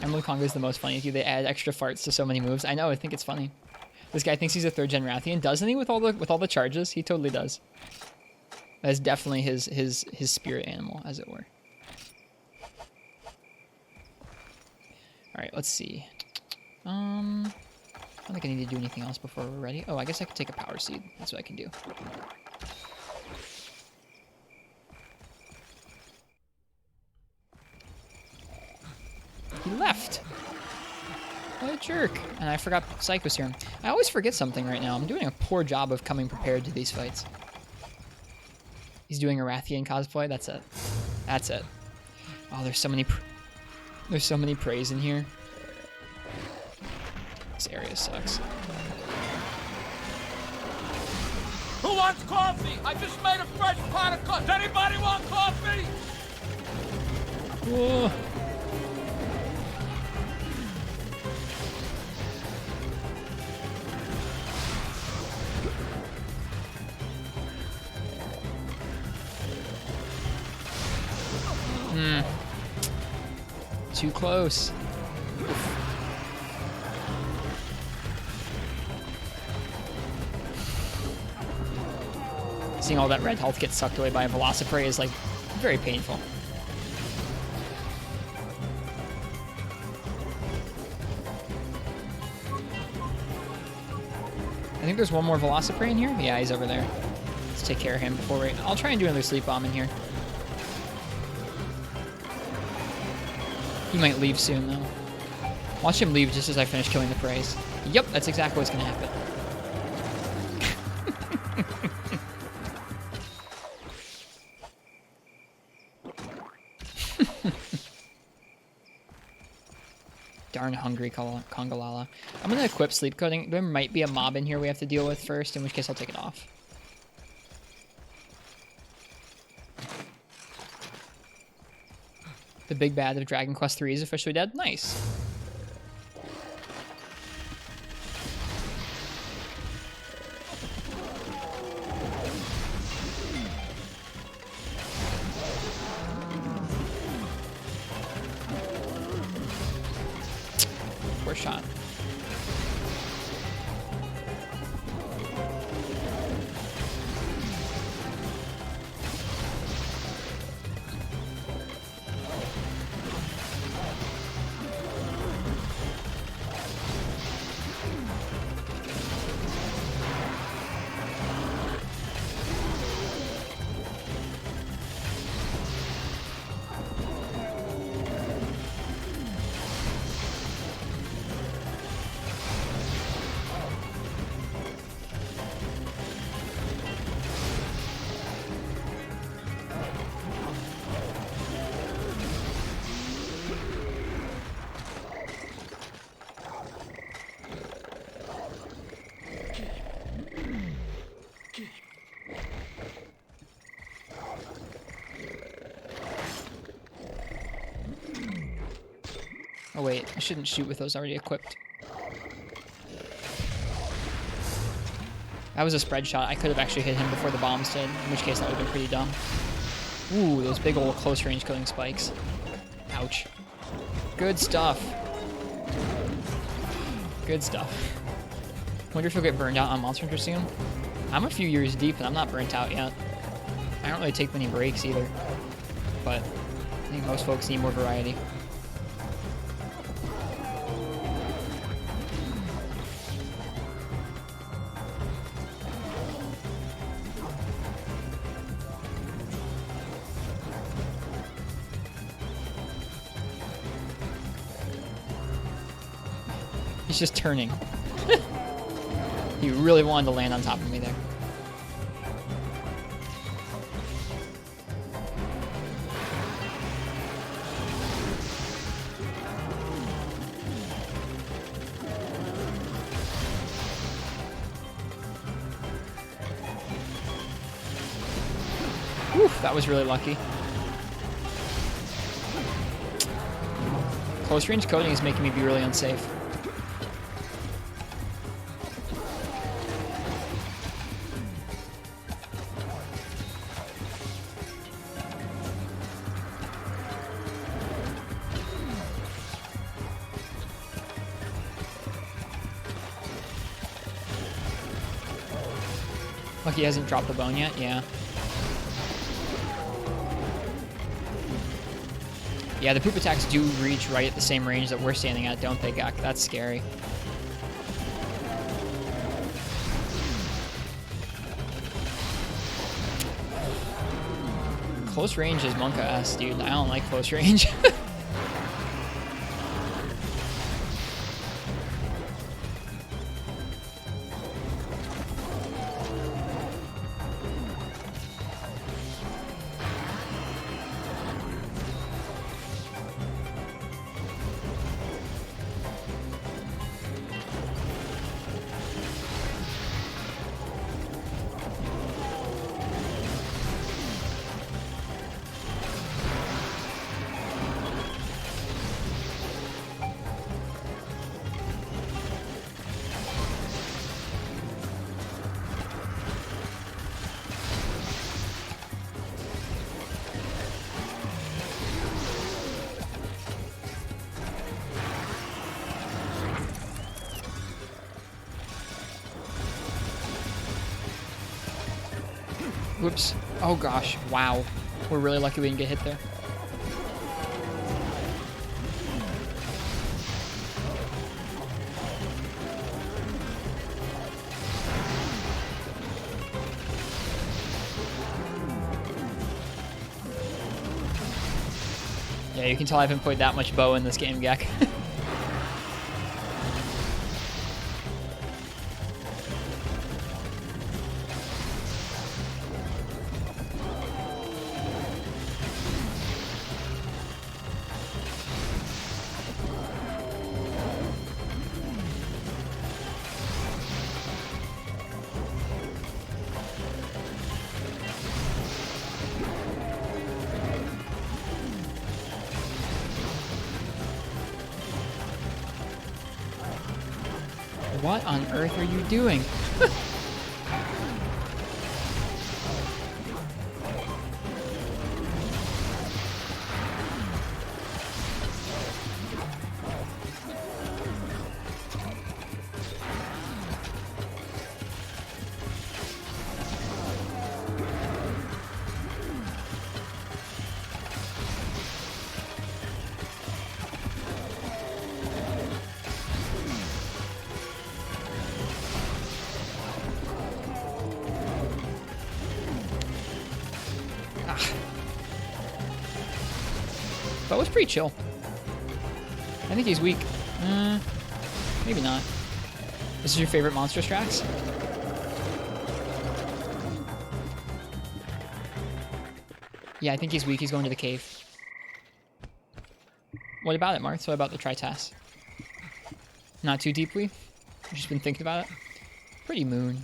Emily Konga is the most funny. They add extra farts to so many moves. I know, I think it's funny. This guy thinks he's a 3rd gen Rathian, doesn't he? With all the charges, he totally does. That's definitely his spirit animal, as it were. All right, let's see. I don't think I need to do anything else before we're ready. Oh, I guess I could take a power seed. That's what I can do. He left. What a jerk. And I forgot Psycho Serum. I always forget something right now. I'm doing a poor job of coming prepared to these fights. He's doing a Rathian cosplay. That's it. That's it. Oh, there's so many praise in here. This area sucks. Who wants coffee? I just made a fresh pot of coffee. Does anybody want coffee? Whoa. Too close. Seeing all that red health get sucked away by a Velociprey is like very painful. I think there's one more Velociprey in here. Yeah, he's over there. Let's take care of him before we... I'll try and do another sleep bomb in here. He might leave soon, though. Watch him leave just as I finish killing the praise. Yep, that's exactly what's going to happen. Darn hungry Kongalala. I'm going to equip sleep coating. There might be a mob in here we have to deal with first, in which case I'll take it off. The big bad of Dragon Quest III is officially dead. Nice. Poor shot. Oh wait, I shouldn't shoot with those already equipped. That was a spread shot. I could have actually hit him before the bombs did, in which case that would have been pretty dumb. Ooh, those big old close range killing spikes. Ouch. Good stuff. Good stuff. Wonder if you'll get burned out on Monster Hunter soon. I'm a few years deep and I'm not burnt out yet. I don't really take many breaks either. But I think most folks need more variety. was just turning. He really wanted to land on top of me there. Oof, that was really lucky. Close range coding is making me be really unsafe. Lucky he hasn't dropped the bone yet, yeah. Yeah, the poop attacks do reach right at the same range that we're standing at, don't they, Gak? That's scary. Close range is Monka S, dude. I don't like close range. Whoops. Oh gosh, wow. We're really lucky we didn't get hit there. Yeah, you can tell I haven't played that much bow in this game, Gek. What on earth are you doing? That was pretty chill. I think he's weak. Maybe not. This is your favorite monster Strax? Yeah, I think he's weak. He's going to the cave. What about it, Marth? What about the Tritas? Not too deeply? You've just been thinking about it? Pretty moon.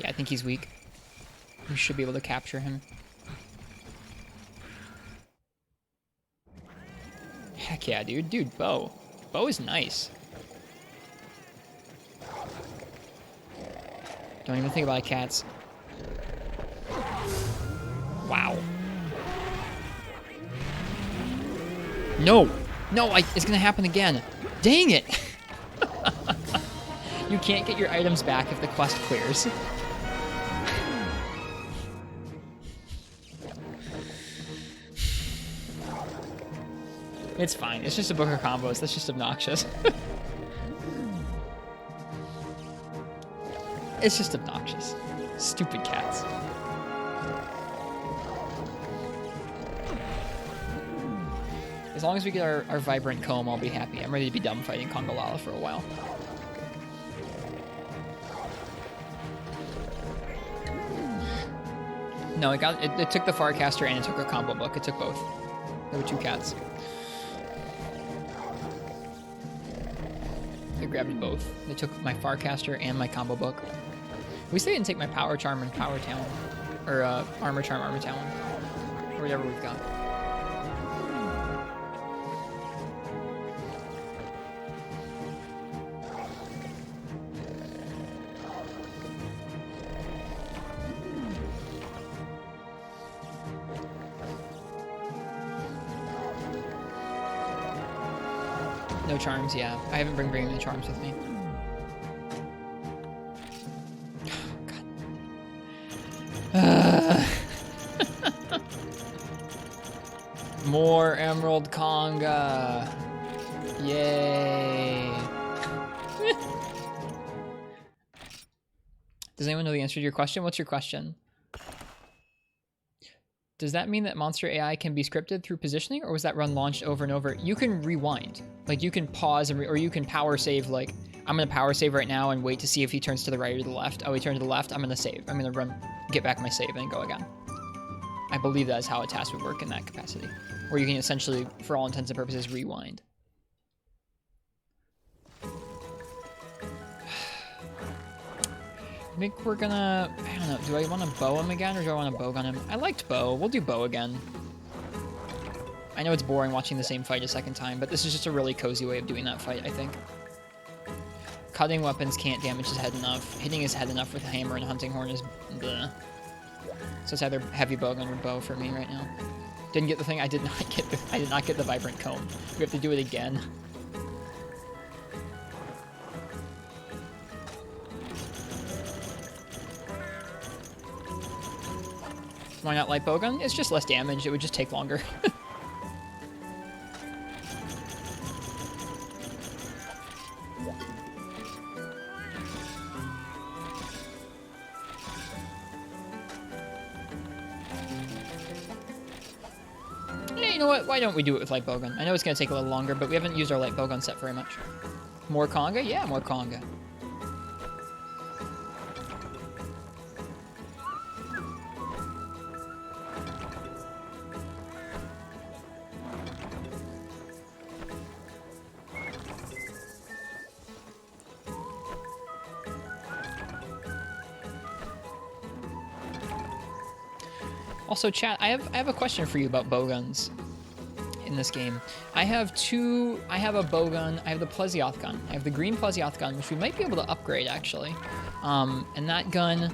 Yeah, I think he's weak. We should be able to capture him. Heck yeah, dude. Dude, bow. Bow is nice. Don't even think about it, cats. Wow. No! No, it's gonna happen again. Dang it! You can't get your items back if the quest clears. It's fine. It's just a book of combos. That's just obnoxious. It's just obnoxious. Stupid cats. As long as we get our vibrant comb, I'll be happy. I'm ready to be done fighting Kongolala for a while. No, it took the Farcaster and it took a combo book. It took both. There were 2 cats. They grabbed both. They took my Farcaster and my combo book. At least they didn't take my Power Charm and Power Talon. Or Armor Charm, Armor Talon. Or whatever we've got. No charms, yeah. I haven't been bringing the charms with me. God. More Emerald Conga. Yay. Does anyone know the answer to your question? What's your question? Does that mean that monster AI can be scripted through positioning, or was that run launched over and over? You can rewind. Like, you can pause, or you can power save, like, I'm going to power save right now and wait to see if he turns to the right or the left. Oh, he turned to the left, I'm going to save. I'm going to get back my save and go again. I believe that is how a task would work in that capacity. Where you can essentially, for all intents and purposes, rewind. I think we're gonna, I don't know, do I want to bow him again or do I want to bow gun him? I liked bow. We'll do bow again. I know it's boring watching the same fight a second time, but this is just a really cozy way of doing that fight, I think. Cutting weapons can't damage his head enough. Hitting his head enough with a hammer and hunting horn is bleh. So it's either heavy bow gun or bow for me right now. Didn't get the thing. I did not get the vibrant comb. We have to do it again. Why not light bowgun? It's just less damage. It would just take longer. Yeah, you know what? Why don't we do it with light bowgun? I know it's going to take a little longer, but we haven't used our light bowgun set very much. More conga? Yeah, more conga. Also, chat, I have a question for you about bowguns in this game. I have a bowgun, I have the Plesioth gun. I have the green Plesioth gun, which we might be able to upgrade, actually. And that gun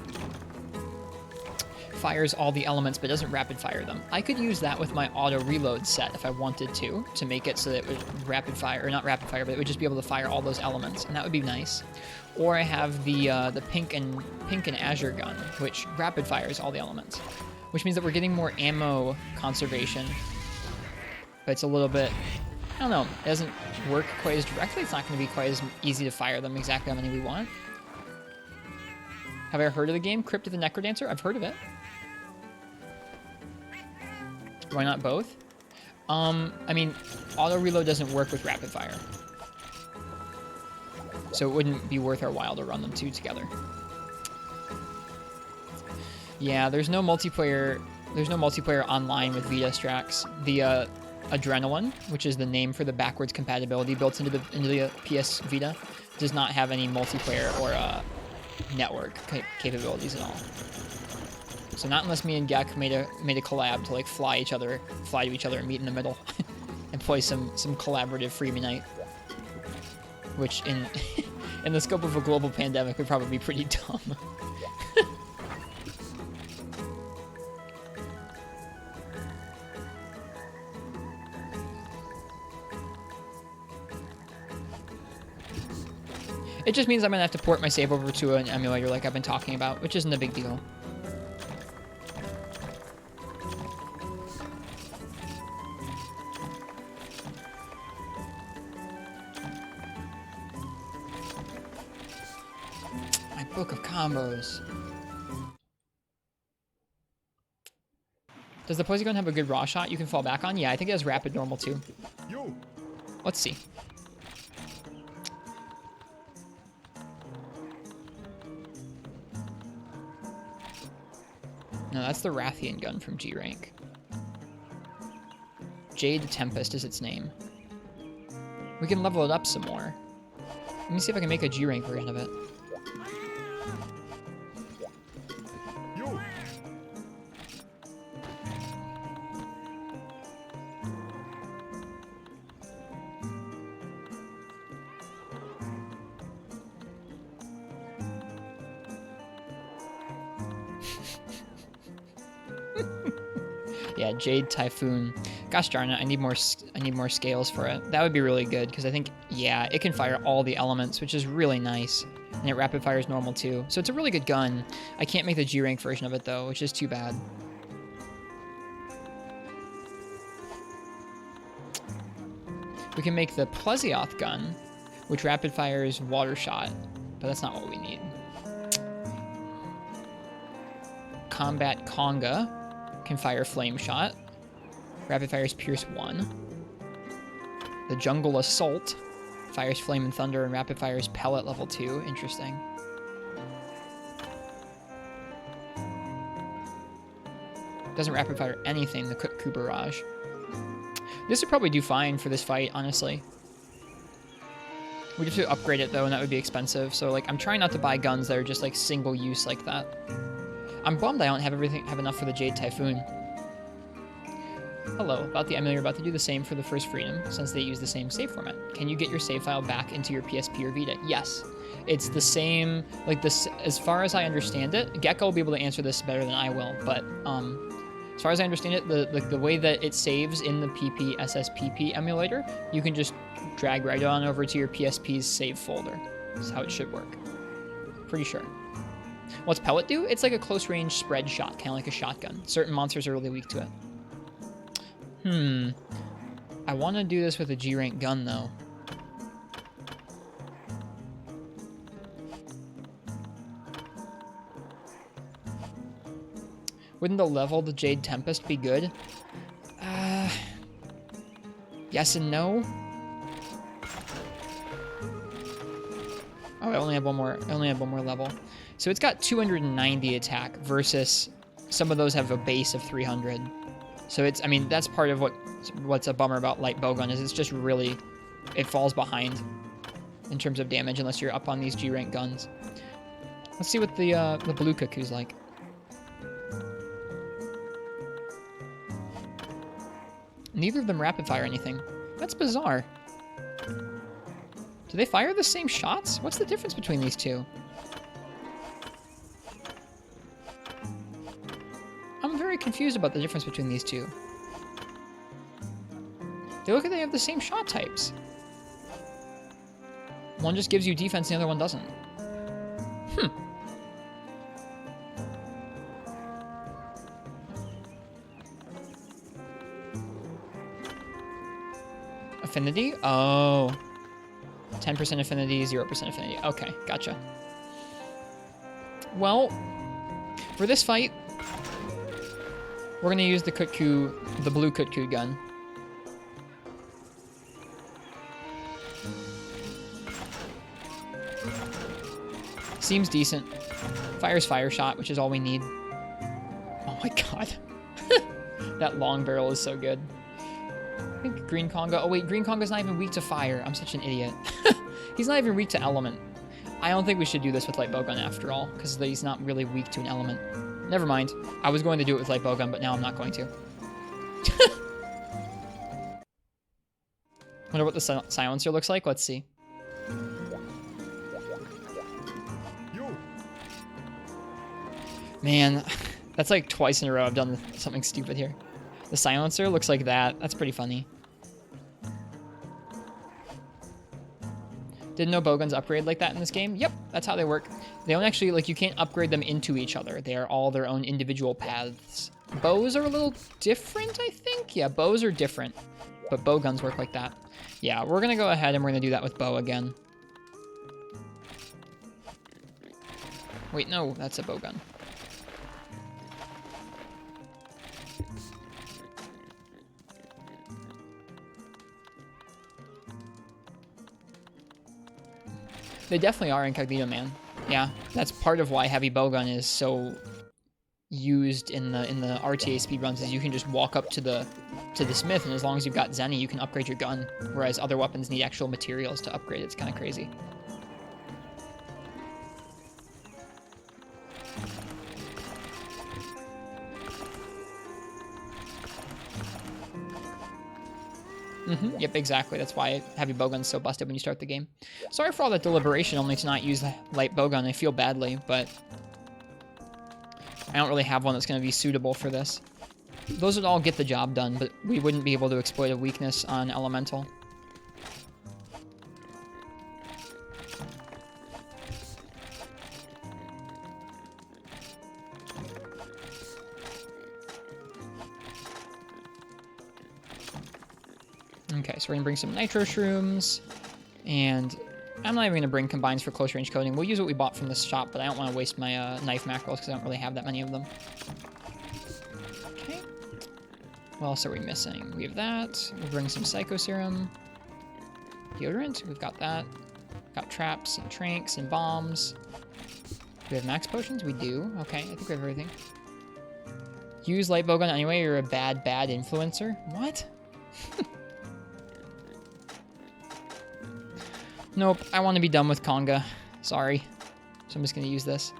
fires all the elements, but doesn't rapid fire them. I could use that with my auto reload set if I wanted to make it so that it would rapid fire, or not rapid fire, but it would just be able to fire all those elements, and that would be nice. Or I have the pink and azure gun, which rapid fires all the elements. Which means that we're getting more ammo conservation. But it's a little bit, I don't know, it doesn't work quite as directly. It's not going to be quite as easy to fire them exactly how many we want. Have I heard of the game, Crypt of the Necrodancer? I've heard of it. Why not both? I mean, auto reload doesn't work with rapid fire. So it wouldn't be worth our while to run them two together. Yeah, there's no multiplayer online with Vita Strax. The Adrenaline, which is the name for the backwards compatibility built into the PS Vita, does not have any multiplayer or network capabilities at all. So not unless me and Gek made a collab to like fly to each other and meet in the middle and play some collaborative freebie night. Which in the scope of a global pandemic would probably be pretty dumb. It just means I'm going to have to port my save over to an emulator like I've been talking about, which isn't a big deal. My Book of combos. Does the poison gun have a good raw shot you can fall back on? Yeah, I think it has rapid normal too. Let's see. No, that's the Rathian gun from G rank. Jade Tempest is its name. We can level it up some more. Let me see if I can make a G rank version of it. Yeah, Jade Typhoon. Gosh darn it, I need more scales for it. That would be really good, because I think, yeah, it can fire all the elements, which is really nice. And it rapid fires normal too. So it's a really good gun. I can't make the G rank version of it though, which is too bad. We can make the Plesioth gun, which rapid fires water shot, but that's not what we need. Combat Conga can fire flame shot. Rapid fires pierce 1. The Jungle Assault fires flame and thunder and rapid fires pellet level 2. Interesting. Doesn't rapid fire anything, the Kutku Barrage. This would probably do fine for this fight, honestly. We'd have to upgrade it though, and that would be expensive. So like, I'm trying not to buy guns that are just like single use like that. I'm bummed I don't have enough for the Jade Typhoon. Hello, about the emulator about to do the same for the First Freedom, since they use the same save format. Can you get your save file back into your PSP or Vita? Yes. It's the same, like this, as far as I understand it, Gecko will be able to answer this better than I will, but as far as I understand it, the way that it saves in the SSPP emulator, you can just drag right on over to your PSP's save folder. That's how it should work. Pretty sure. What's Pellet do? It's like a close-range spread shot, kind of like a shotgun. Certain monsters are really weak to it. I want to do this with a G-rank gun, though. Wouldn't the leveled Jade Tempest be good? Yes and no. Oh, I only have one more level. So it's got 290 attack versus some of those have a base of 300. So it's, I mean, that's part of what's a bummer about light bowgun is it's just really, it falls behind in terms of damage unless you're up on these G-rank guns. Let's see what the blue cuckoo's like. Neither of them rapid fire anything. That's bizarre. Do they fire the same shots? What's the difference between these two? I'm very confused about the difference between these two. They look like they have the same shot types. One just gives you defense, the other one doesn't. Affinity? Oh. 10% affinity, 0% affinity. Okay, gotcha. Well, for this fight, we're gonna use the blue Kutku gun. Seems decent. Fires fire shot, which is all we need. Oh my god. That long barrel is so good. I think Green Conga... Oh wait, Green Conga's not even weak to fire. I'm such an idiot. He's not even weak to element. I don't think we should do this with light bowgun after all, because he's not really weak to an element. Never mind. I was going to do it with light bowgun, but now I'm not going to. Wonder what the silencer looks like. Let's see. Man, that's like twice in a row I've done something stupid here. The silencer looks like that. That's pretty funny. Didn't know bowguns upgrade like that in this game? Yep, that's how they work. They don't actually, like, you can't upgrade them into each other. They are all their own individual paths. Bows are a little different, I think? Yeah, bows are different, but bowguns work like that. Yeah, we're gonna go ahead and we're gonna do that with bow again. Wait, no, that's a bowgun. They definitely are incognito, man. Yeah, that's part of why heavy bowgun is so used in the RTA speedruns, is you can just walk up to the smith, and as long as you've got Zenny, you can upgrade your gun, whereas other weapons need actual materials to upgrade. It's kind of crazy. Yep, exactly. That's why heavy bowgun's so busted when you start the game. Sorry for all that deliberation only to not use the light bowgun. I feel badly, but I don't really have one that's going to be suitable for this. Those would all get the job done, but we wouldn't be able to exploit a weakness on elemental. Okay, so we're gonna bring some nitro shrooms, and I'm not even gonna bring combines for close range coding. We'll use what we bought from this shop, but I don't want to waste my knife mackerels because I don't really have that many of them. Okay. What else are we missing? We have that. We'll bring some psycho serum, deodorant. We've got that. Got traps and tranks and bombs. Do we have max potions? We do. Okay, I think we have everything. Use light bowgun anyway. You're a bad influencer. What? Nope, I want to be done with Conga. Sorry. So I'm just going to use this.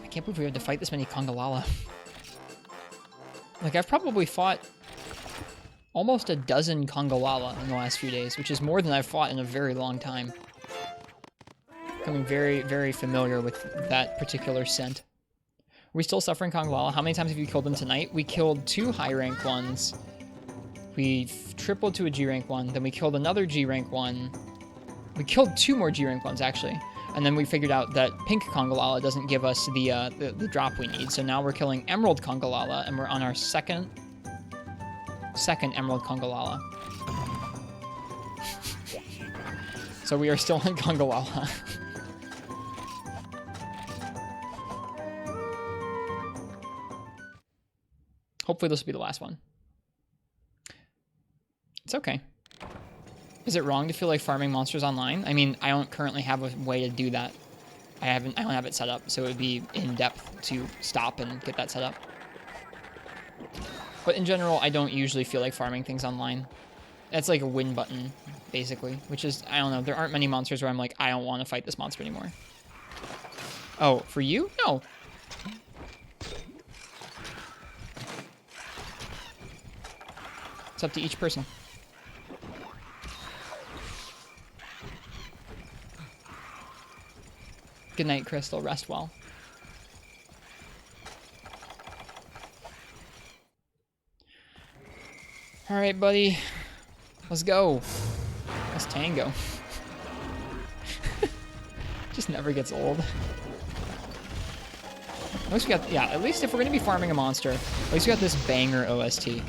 I can't believe we had to fight this many Congalala. Like, I've probably fought almost a dozen Congalala in the last few days, which is more than I've fought in a very long time. Becoming very, very familiar with that particular scent. Are we still suffering Congalala? How many times have you killed them tonight? We killed 2 high rank ones. We tripled to a G rank one. Then we killed another G rank one. We killed 2 more G rank ones, actually. And then we figured out that pink Congalala doesn't give us the drop we need. So now we're killing Emerald Congalala, and we're on our second Emerald Congalala. So we are still in Congalala. Hopefully this will be the last one. It's okay. Is it wrong to feel like farming monsters online? I mean, I don't currently have a way to do that. I don't have it set up, so it would be in depth to stop and get that set up. But in general, I don't usually feel like farming things online. That's like a win button, basically, which is, I don't know, there aren't many monsters where I'm like, I don't want to fight this monster anymore. Oh, for you? No. It's up to each person. Good night, Crystal. Rest well. All right, buddy. Let's go. Let's tango. Just never gets old. At least we got, yeah, at least if we're going to be farming a monster, at least we got this banger OST.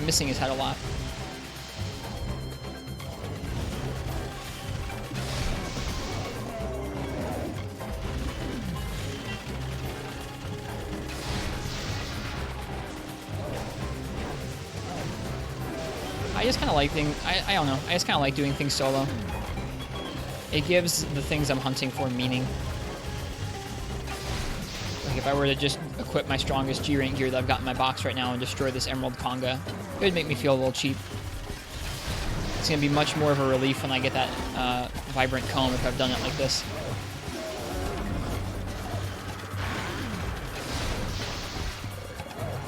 Missing his head a lot. I just kind of like things. I don't know. I just kind of like doing things solo. It gives the things I'm hunting for meaning. Like if I were to just equip my strongest G rank gear that I've got in my box right now and destroy this Emerald Conga, it would make me feel a little cheap. It's going to be much more of a relief when I get that vibrant comb if I've done it like this.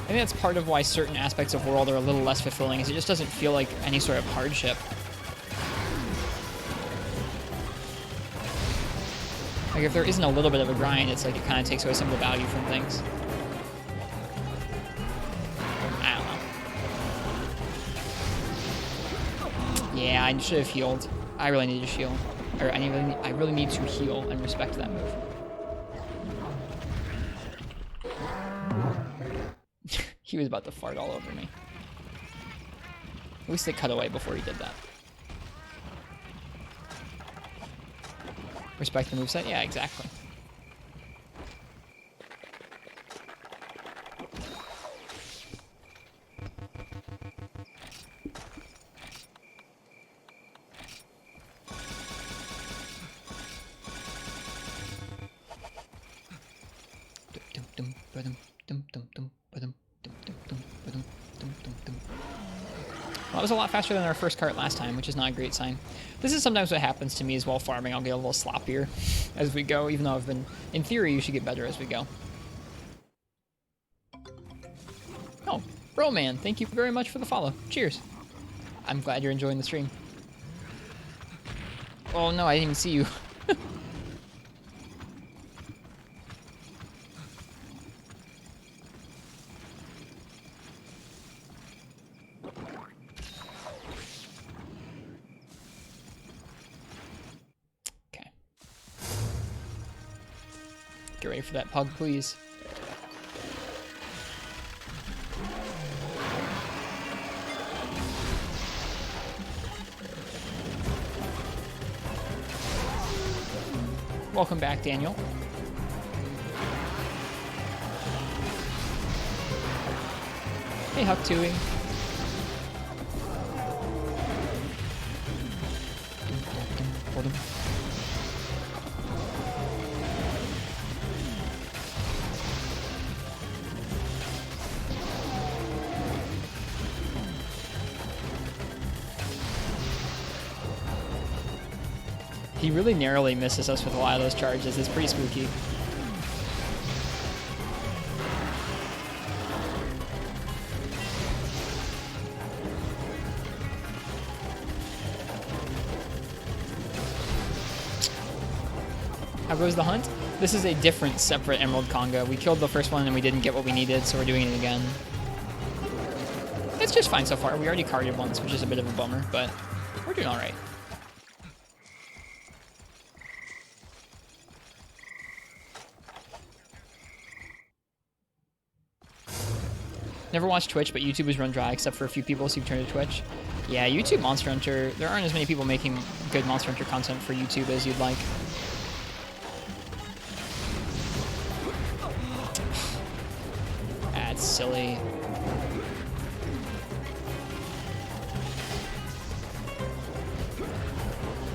I think that's part of why certain aspects of World are a little less fulfilling, is it just doesn't feel like any sort of hardship. Like, if there isn't a little bit of a grind, it's like it kind of takes away some of the value from things. I don't know. Yeah, I should have healed. I really need to heal. Or I really need to heal and respect that move. He was about to fart all over me. At least it cut away before he did that. Respect the moveset? Yeah, exactly. Well, that was a lot faster than our first cart last time, which is not a great sign. This is sometimes what happens to me as well farming. I'll get a little sloppier as we go, even though I've been... In theory, you should get better as we go. Oh, Broman, thank you very much for the follow. Cheers. I'm glad you're enjoying the stream. Oh no, I didn't even see you. Get ready for that pug, please. Welcome back, Daniel. Hey, Huck Tui. Hold him. He really narrowly misses us with a lot of those charges. It's pretty spooky. How goes the hunt? This is a different, separate Emerald Conga. We killed the first one and we didn't get what we needed, so we're doing it again. It's just fine so far. We already carded once, which is a bit of a bummer, but we're doing alright. Never watched Twitch, but YouTube is run dry except for a few people, so you've turned to Twitch. Yeah, YouTube Monster Hunter, there aren't as many people making good Monster Hunter content for YouTube as you'd like. That's silly.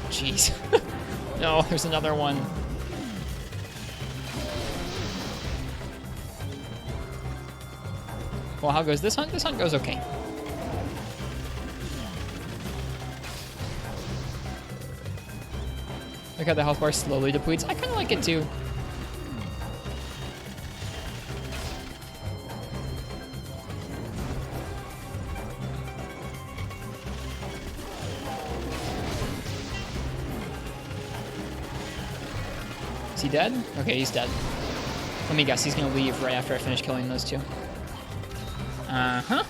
Jeez. No, there's another one. Well, how goes this hunt? This hunt goes okay. Look how the health bar slowly depletes. I kind of like it too. Is he dead? Okay, he's dead. Let me guess, he's gonna leave right after I finish killing those two. Uh-huh.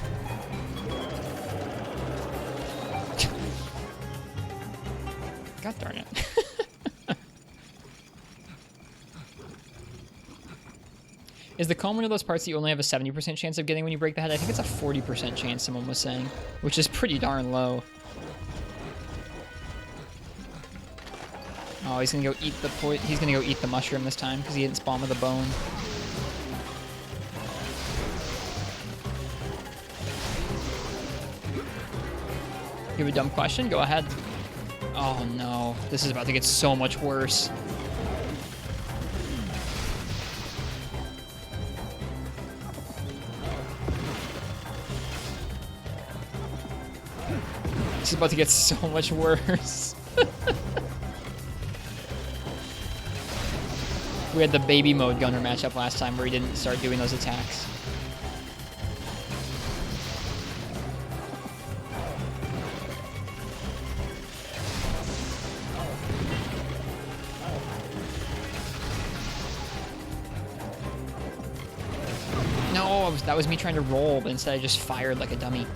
God darn it. Is the comb one of those parts that you only have a 70% chance of getting when you break the head? I think it's a 40% chance, someone was saying, which is pretty darn low. Oh, he's gonna go eat the mushroom this time because he didn't spawn with a bone. You have a dumb question? Go ahead. Oh no, this is about to get so much worse. This is about to get so much worse. We had the baby mode gunner matchup last time where he didn't start doing those attacks. No, that was me trying to roll, but instead I just fired like a dummy.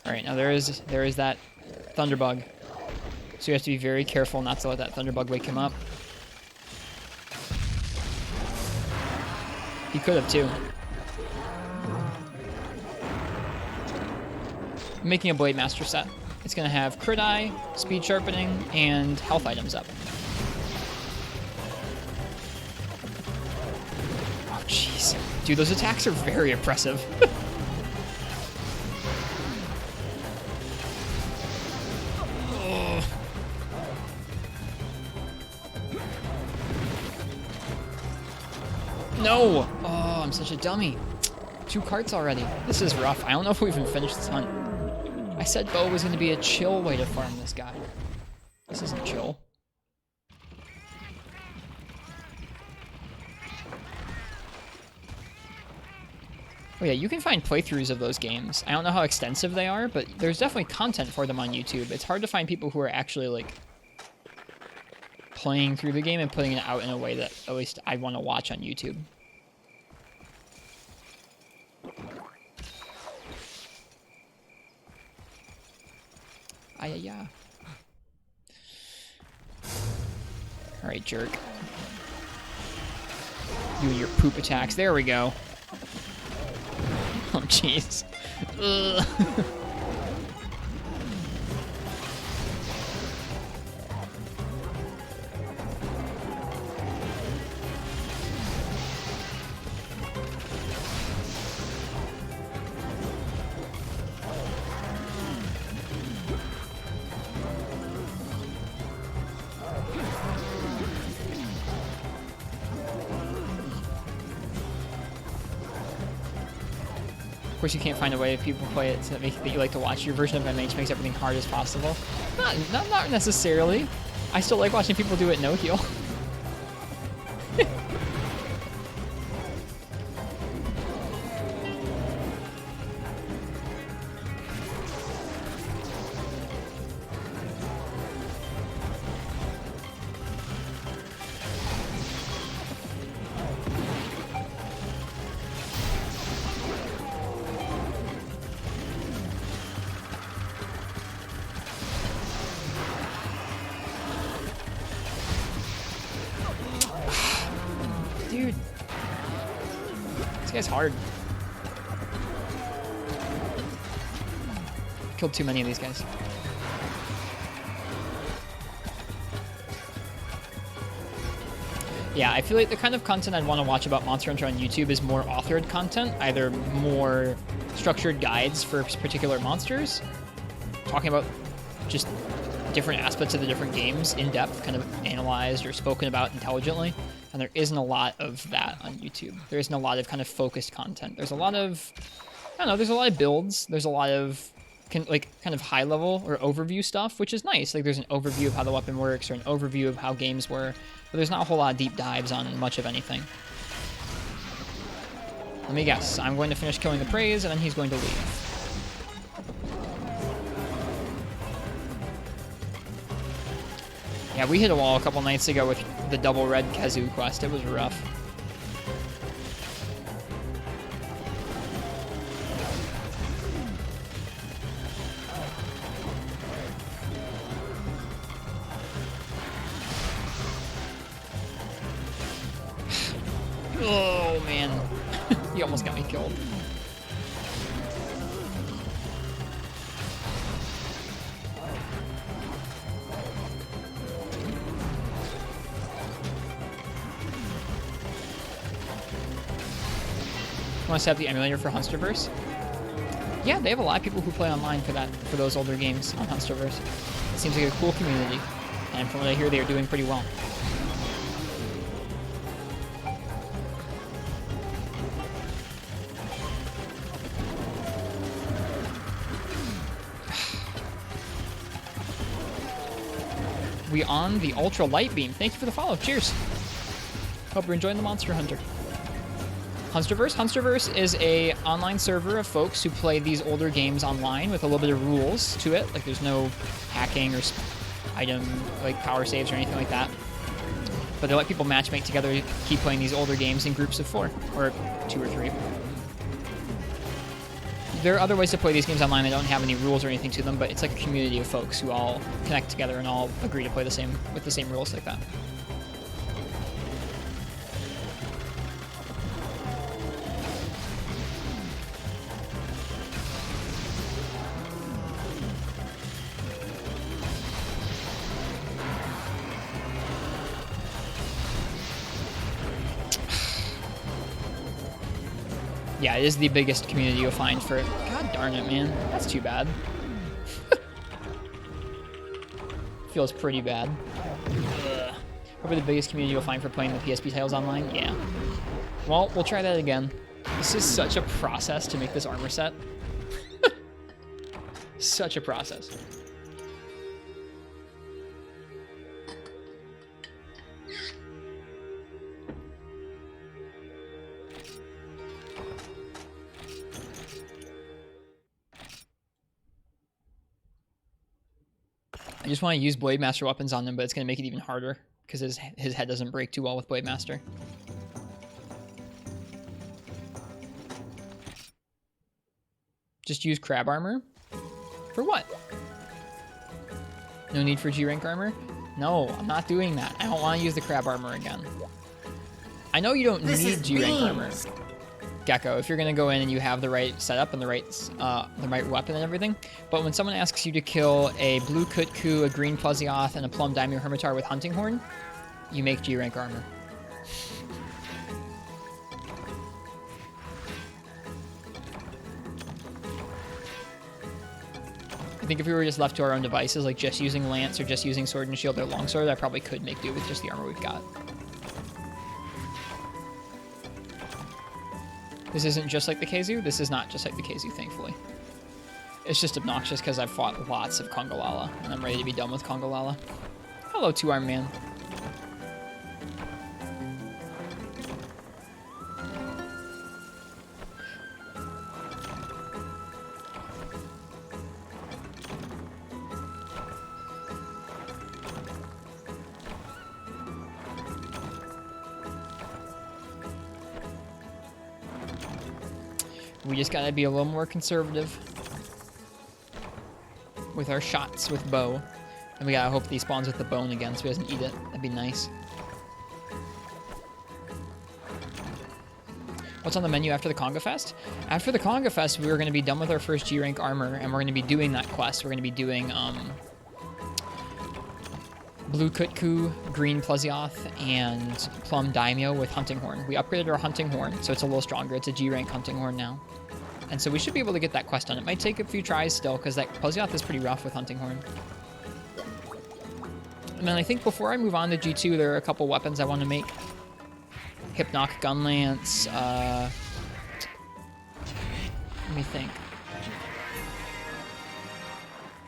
Alright, now there is that Thunderbug. So you have to be very careful not to let that Thunderbug wake him up. He could have too. I'm making a Blade Master set. It's gonna have Crit Eye, Speed Sharpening, and health items up. Oh jeez. Dude, those attacks are very oppressive. No! Oh, I'm such a dummy. 2 carts already. This is rough. I don't know if we even finished this hunt. I said bow was going to be a chill way to farm this guy. This isn't chill. Oh yeah, you can find playthroughs of those games. I don't know how extensive they are, but there's definitely content for them on YouTube. It's hard to find people who are actually, like, playing through the game and putting it out in a way that at least I want to watch on YouTube. Ay-ya-ya. Alright, jerk. You and your poop attacks. There we go. Oh, jeez. Ugh. Of course, you can't find a way if people play it to make that you like to watch. Your version of MH makes everything hard as possible. Not necessarily. I still like watching people do it no heal. Dude. This guy's hard. Killed too many of these guys. Yeah, I feel like the kind of content I'd want to watch about Monster Hunter on YouTube is more authored content, either more structured guides for particular monsters, talking about just different aspects of the different games in depth, kind of analyzed or spoken about intelligently. And there isn't a lot of that on YouTube. There isn't a lot of kind of focused content. There's a lot of, I don't know, there's a lot of builds. There's a lot of kind of high level or overview stuff, which is nice. Like there's an overview of how the weapon works or an overview of how games were, but there's not a whole lot of deep dives on much of anything. Let me guess. I'm going to finish killing the praise and then he's going to leave. Yeah, we hit a wall a couple nights ago with the double red Kazoo quest. It was rough. Oh, man. He almost got me killed. Want to set up the emulator for Hunsterverse? Yeah, they have a lot of people who play online for those older games on Hunsterverse. It seems like a cool community. And from what I hear, they are doing pretty well. We on the Ultra Light Beam. Thank you for the follow. Cheers. Hope you're enjoying the Monster Hunter. Hunsterverse. Hunsterverse is a online server of folks who play these older games online with a little bit of rules to it. Like there's no hacking or item like power saves or anything like that. But they let people matchmake together to keep playing these older games in groups of 4 or 2 or 3. There are other ways to play these games online that don't have any rules or anything to them, but it's like a community of folks who all connect together and all agree to play the same with the same rules like that. Yeah, it is the biggest community you'll find for... God darn it, man. That's too bad. Feels pretty bad. Ugh. Probably the biggest community you'll find for playing the PSP titles online? Yeah. Well, we'll try that again. This is such a process to make this armor set. Such a process. I just want to use Blade Master weapons on him, but it's going to make it even harder because his head doesn't break too well with Blade Master. Just use crab armor? For what? No need for G-rank armor? No, I'm not doing that. I don't want to use the crab armor again. I know you don't need G-rank armor. Gecko, if you're gonna go in and you have the right setup and the right weapon and everything, but when someone asks you to kill a blue Kutku, a green Plesioth, and a plum Daimyo Hermitar with Hunting Horn, you make G-rank armor. I think if we were just left to our own devices, like just using Lance or just using Sword and Shield or Longsword, I probably could make do with just the armor we've got. This isn't just like the Keizu. This is not just like the Keizu, thankfully. It's just obnoxious because I've fought lots of Kongolala, and I'm ready to be done with Kongolala. Hello, Two-Arm Man. We just gotta be a little more conservative with our shots with bow. And we gotta hope that he spawns with the bone again so he doesn't eat it. That'd be nice. What's on the menu after the Conga Fest? After the Conga Fest, we're gonna be done with our first G-rank armor, and we're gonna be doing that quest. We're gonna be doing blue Kutku, green Plesioth, and plum Daimyo with Hunting Horn. We upgraded our Hunting Horn, so it's a little stronger. It's a G-rank Hunting Horn now. And so we should be able to get that quest done. It might take a few tries still, because that Plesioth is pretty rough with Hunting Horn. And then I think before I move on to G2, there are a couple weapons I want to make. Hypnoc Gun Lance. Let me think.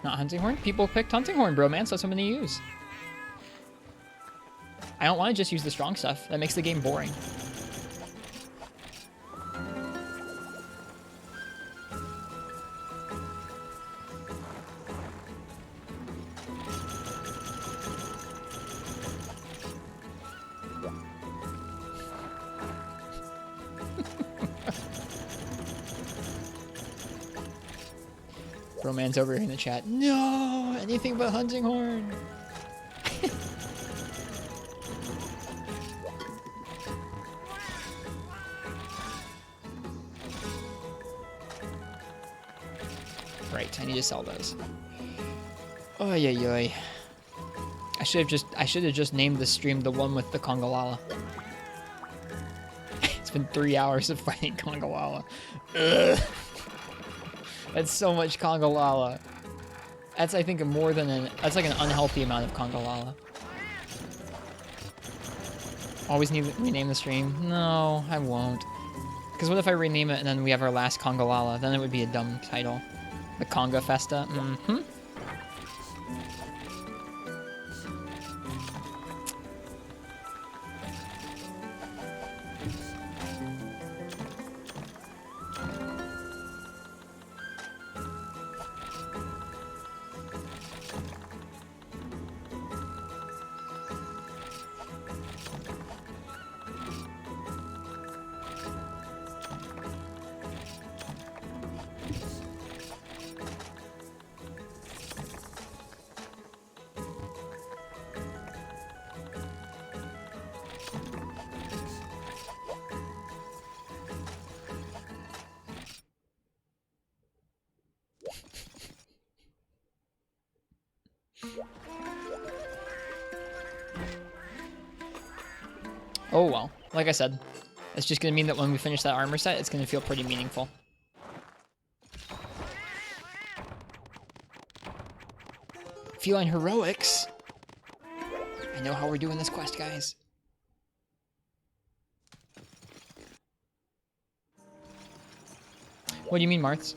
Not Hunting Horn? People picked Hunting Horn, bro, man, so that's what I'm going to use. I don't want to just use the strong stuff. That makes the game boring. Roman's over here in the chat. No, anything but Hunting Horn. Right, I need to sell those. Oh yeah, yeah. I should have just named the stream the one with the Kongolala. It's been 3 hours of fighting Kongolala. Ugh. That's so much Kongolala. That's, I think, more than that's like an unhealthy amount of Congalala. Always need to rename the stream. No, I won't. Because what if I rename it and then we have our last Congalala? Then it would be a dumb title. The Conga Festa. Mm-hmm. Oh well, like I said, it's just gonna mean that when we finish that armor set, it's gonna feel pretty meaningful. Feline heroics. I know how we're doing this quest, guys. What do you mean, Marths?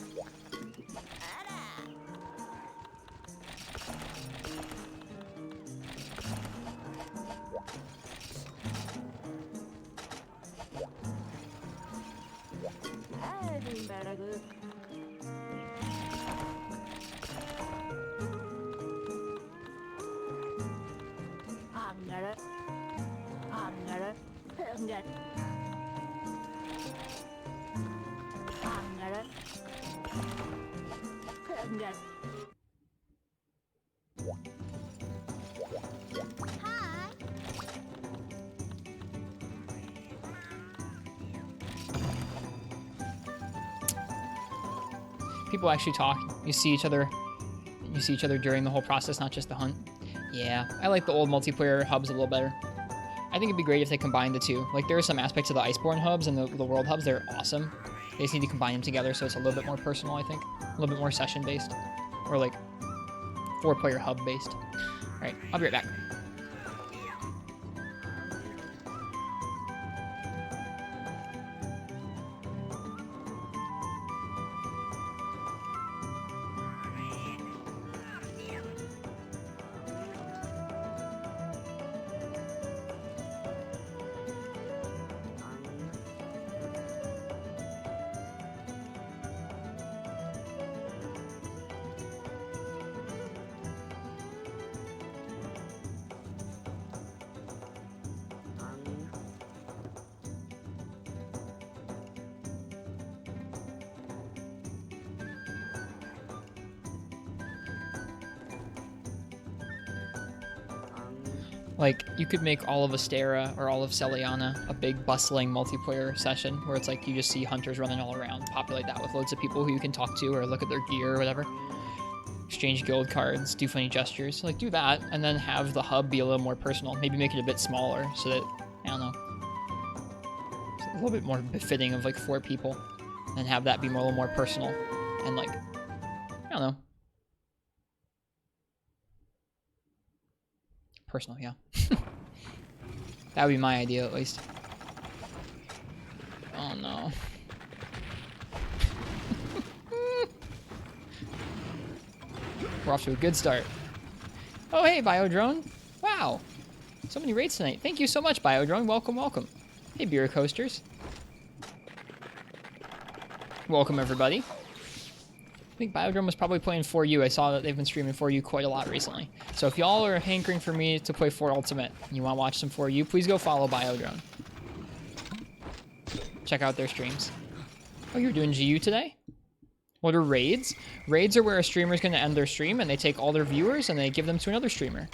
People actually talk. You see each other during the whole process, not just the hunt. Yeah, I like the old multiplayer hubs a little better. I think it'd be great if they combined the two. Like, there are some aspects of the Iceborne hubs and the world hubs, they're awesome. They just need to combine them together so it's a little bit more personal, I think. A little bit more session-based. Or, like, 4-player hub-based. Alright, I'll be right back. Like, you could make all of Astera or all of Celiana a big bustling multiplayer session where it's like you just see hunters running all around, populate that with loads of people who you can talk to or look at their gear or whatever. Exchange guild cards, do funny gestures. Like, do that, and then have the hub be a little more personal. Maybe make it a bit smaller so that, I don't know, it's a little bit more befitting of like 4 people. And have that be a little more personal and like, I don't know. Personal, yeah. That would be my idea, at least. Oh, no. We're off to a good start. Oh, hey, Biodrone. Wow. So many raids tonight. Thank you so much, Biodrone. Welcome, welcome. Hey, Beer Coasters. Welcome, everybody. I think Biodrome was probably playing 4U. I saw that they've been streaming 4U quite a lot recently. So if y'all are hankering for me to play 4 Ultimate and you want to watch some 4U, please go follow Biodrome. Check out their streams. Oh, you're doing GU today? What are raids? Raids are where a streamer is going to end their stream and they take all their viewers and they give them to another streamer.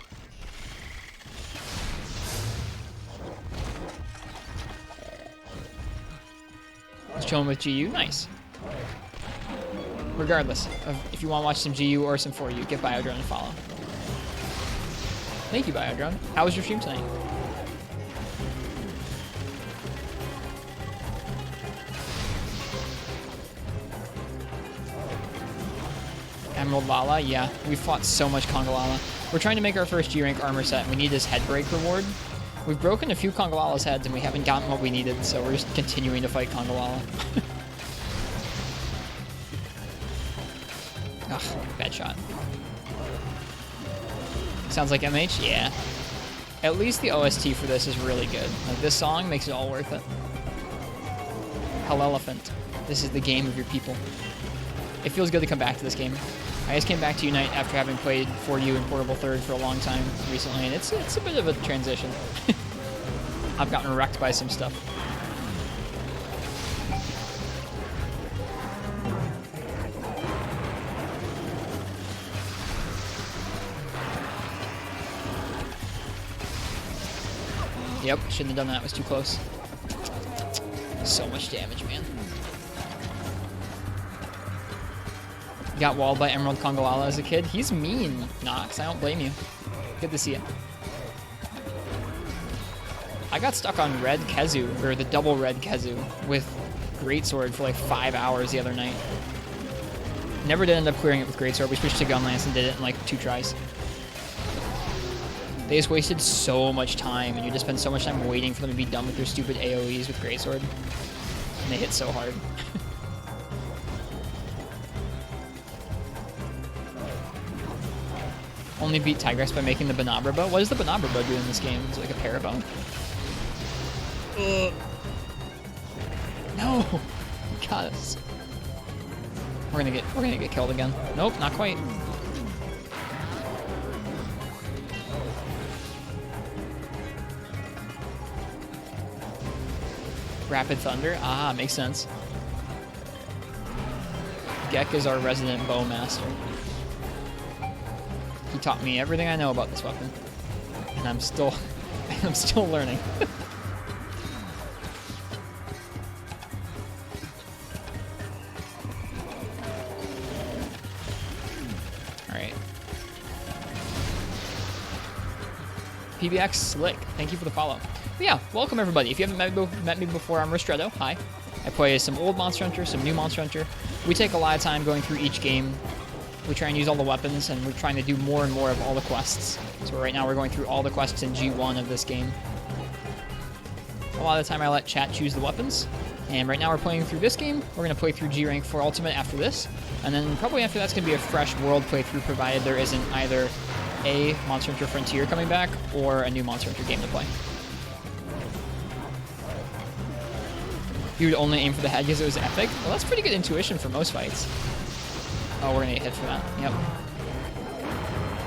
Just chilling with GU. Nice. Regardless of if you want to watch some GU or some 4U, give Biodrone a follow. Thank you, Biodrone. How was your stream tonight? Emerald Lala, yeah. We fought so much Conga Lala. We're trying to make our first G rank armor set, and we need this head break reward. We've broken a few Conga Lala's heads, and we haven't gotten what we needed, so we're just continuing to fight Conga Lala. Ugh, bad shot. Sounds like MH? Yeah. At least the OST for this is really good. Like, this song makes it all worth it. Hell Elephant. This is the game of your people. It feels good to come back to this game. I just came back to Unite after having played 4U and Portable Third for a long time recently, and it's a bit of a transition. I've gotten wrecked by some stuff. Yep, shouldn't have done that. It was too close. So much damage, man. Got walled by Emerald Conga Lala as a kid. He's mean, Nox. I don't blame you. Good to see you. I got stuck on red Kezu, or the double red Kezu, with Greatsword for like 5 hours the other night. Never did end up clearing it with Greatsword. We switched to Gunlance and did it in like 2 tries. They just wasted so much time, and you just spend so much time waiting for them to be done with their stupid AoEs with Greatsword. And they hit so hard. Only beat Tigress by making the Banabra bow. What does the Banabra bow do in this game? Is it like a parabow? No! Got us. We're gonna get killed again. Nope, not quite. Rapid Thunder? Ah, makes sense. Gek is our resident bowmaster. He taught me everything I know about this weapon. And I'm still learning. Alright. PBX Slick, thank you for the follow. But yeah, welcome everybody. If you haven't met me before, I'm Ristretto. Hi. I play some old Monster Hunter, some new Monster Hunter. We take a lot of time going through each game. We try and use all the weapons, and we're trying to do more and more of all the quests. So right now we're going through all the quests in G1 of this game. A lot of the time I let chat choose the weapons. And right now we're playing through this game. We're going to play through G Rank 4 Ultimate after this. And then probably after that's going to be a fresh world playthrough, provided there isn't either a Monster Hunter Frontier coming back or a new Monster Hunter game to play. You would only aim for the head because it was epic? Well, that's pretty good intuition for most fights. Oh, we're gonna get hit for that. Yep.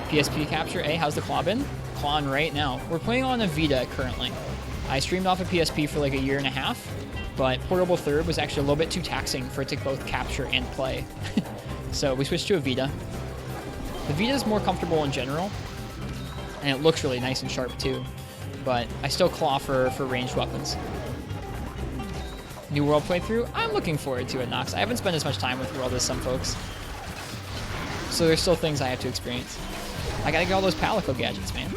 PSP capture. Hey, how's the claw been? Clawing right now. We're playing on a Vita currently. I streamed off a PSP for like a year and a half, but Portable Third was actually a little bit too taxing for it to both capture and play. So we switched to a Vita. The Vita is more comfortable in general, and it looks really nice and sharp too, but I still claw for ranged weapons. New World playthrough? I'm looking forward to it, Nox. I haven't spent as much time with World as some folks. So there's still things I have to experience. I gotta get all those Palico gadgets, man.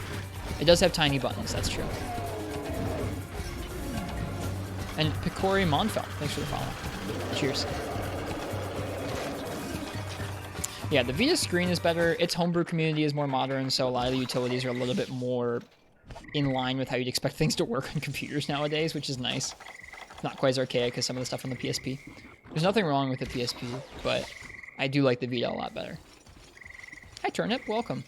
It does have tiny buttons, that's true. And Picori Monfeld, thanks for the follow. Cheers. Yeah, the Vita screen is better. Its homebrew community is more modern, so a lot of the utilities are a little bit more in line with how you'd expect things to work on computers nowadays, which is nice. Not quite as archaic as some of the stuff on the PSP. There's nothing wrong with the PSP, but I do like the Vita a lot better. Hi, Turnip. Welcome.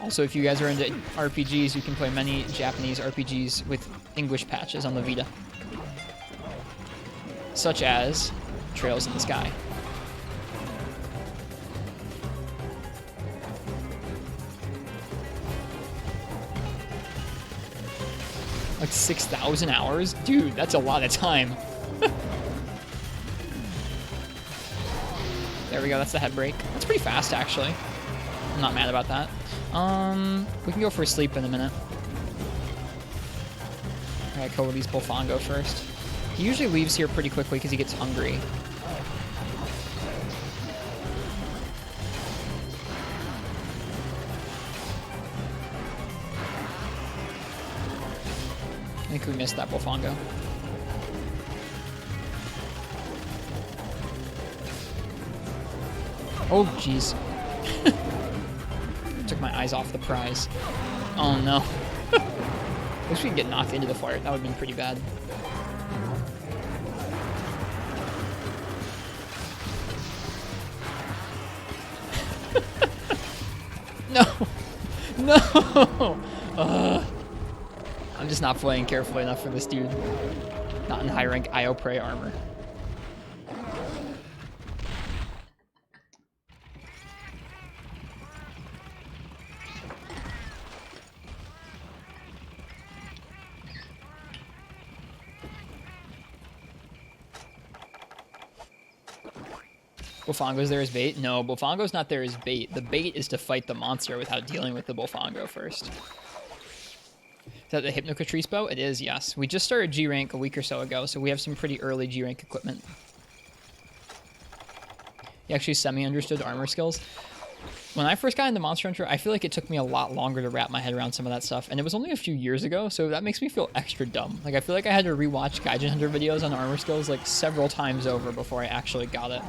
Also, if you guys are into RPGs, you can play many Japanese RPGs with English patches on the Vita. Such as Trails in the Sky. Like 6,000 hours? Dude, that's a lot of time. There we go, that's the head break. That's pretty fast, actually. I'm not mad about that. We can go for a sleep in a minute. Alright, Cody's Bullfongo first. He usually leaves here pretty quickly because he gets hungry. I think we missed that Bullfongo. Oh, jeez. Took my eyes off the prize. Oh, no. Wish we could get knocked into the fire. That would have been pretty bad. No! No! I'm just not playing carefully enough for this dude. Not in high rank IO Prey armor. Bullfongo's there as bait? No, Bullfongo's not there as bait. The bait is to fight the monster without dealing with the Bullfongo first. Is that the Hypnocatrice bow? It is, yes. We just started G rank a week or so ago, so we have some pretty early G rank equipment. He actually semi-understood armor skills. When I first got into Monster Hunter, I feel like it took me a lot longer to wrap my head around some of that stuff, and it was only a few years ago, so that makes me feel extra dumb. Like, I feel like I had to rewatch Gaijin Hunter videos on armor skills like several times over before I actually got it.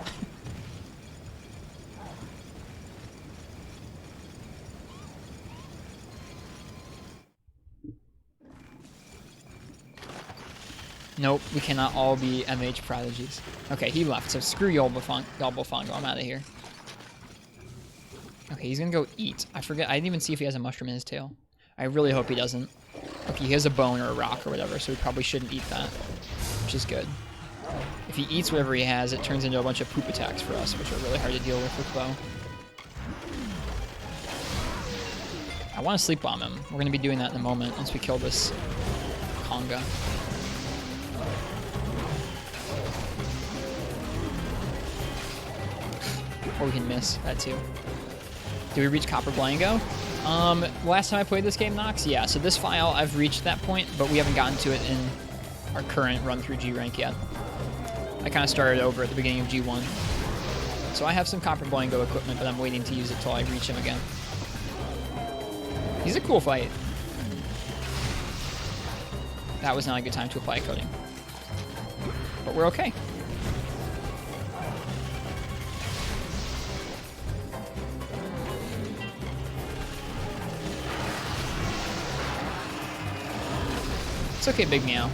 Nope, we cannot all be MH prodigies. Okay, he left, so screw y'all Bullfongo. I'm out of here. Okay, he's gonna go eat. I forget, I didn't even see if he has a mushroom in his tail. I really hope he doesn't. Okay, he has a bone or a rock or whatever, so he probably shouldn't eat that, which is good. If he eats whatever he has, it turns into a bunch of poop attacks for us, which are really hard to deal with bow. I want to sleep bomb him. We're gonna be doing that in a moment once we kill this Conga. Or we can miss that too. Did we reach Copper Blango? Last time I played this game, Nox? Yeah, so this file, I've reached that point, but we haven't gotten to it in our current run through G rank yet. I kind of started over at the beginning of G1. So I have some Copper Blango equipment, but I'm waiting to use it till I reach him again. He's a cool fight. That was not a good time to apply coating. But we're okay. It's okay, Big Meow.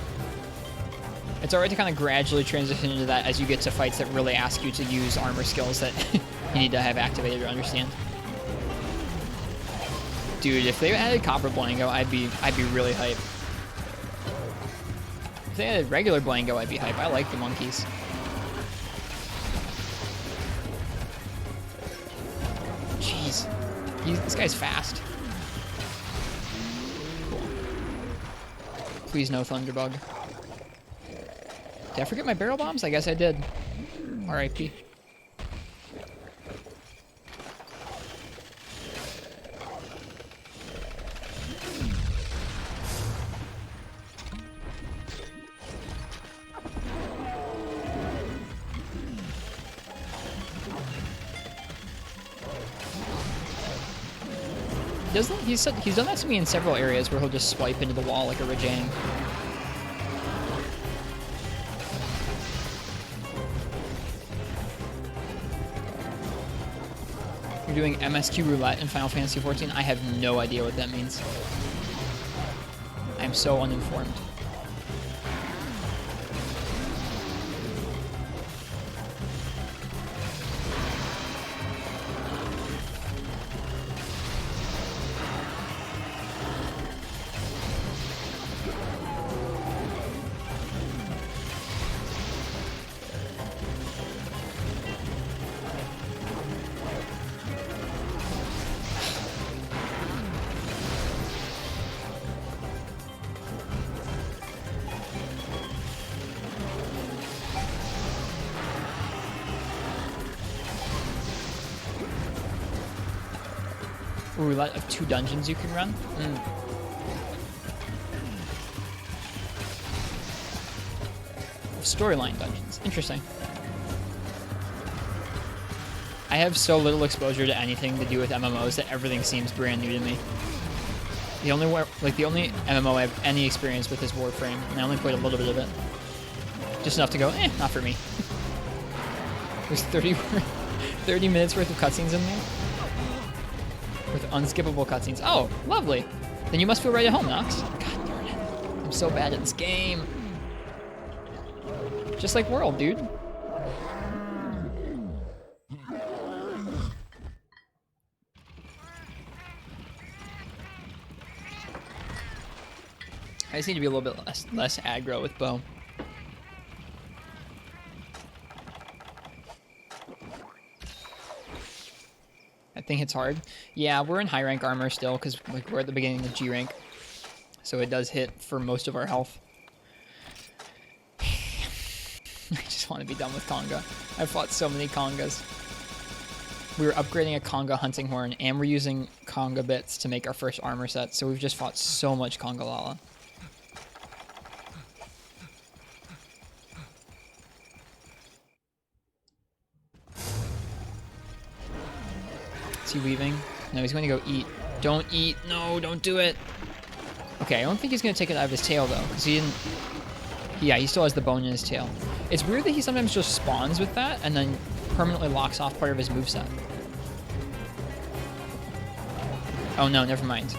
It's alright to kind of gradually transition into that as you get to fights that really ask you to use armor skills that you need to have activated or understand. Dude, if they added Copper Blango, I'd be really hype. If they added regular Blango, I'd be hype. I like the monkeys. Jeez. This guy's fast. Please no Thunderbug. Did I forget my barrel bombs? I guess I did. R.I.P. He's done that to me in several areas where he'll just swipe into the wall like a Rajang. You're doing MSQ roulette in Final Fantasy XIV? I have no idea what that means. I am so uninformed. Roulette of 2 dungeons you can run? Storyline dungeons. Interesting. I have so little exposure to anything to do with MMOs that everything seems brand new to me. The only MMO I have any experience with is Warframe, and I only played a little bit of it. Just enough to go, not for me. There's 30 30 minutes worth of cutscenes in there? With unskippable cutscenes. Oh, lovely. Then you must feel right at home, Nox. God darn it. I'm so bad at this game. Just like World, dude. I just need to be a little bit less aggro with Bo. That thing hits hard. Yeah, we're in high rank armor still because like we're at the beginning of G rank, so it does hit for most of our health. I just want to be done with Conga. I've fought so many Congas. We were upgrading a Conga hunting horn, and we're using Conga bits to make our first armor set, so we've just fought so much Conga Lala. Is he leaving? No, he's going to go eat. Don't eat. No, don't do it. Okay, I don't think he's going to take it out of his tail, though, because he didn't... Yeah, he still has the bone in his tail. It's weird that he sometimes just spawns with that and then permanently locks off part of his moveset. Oh no, never mind.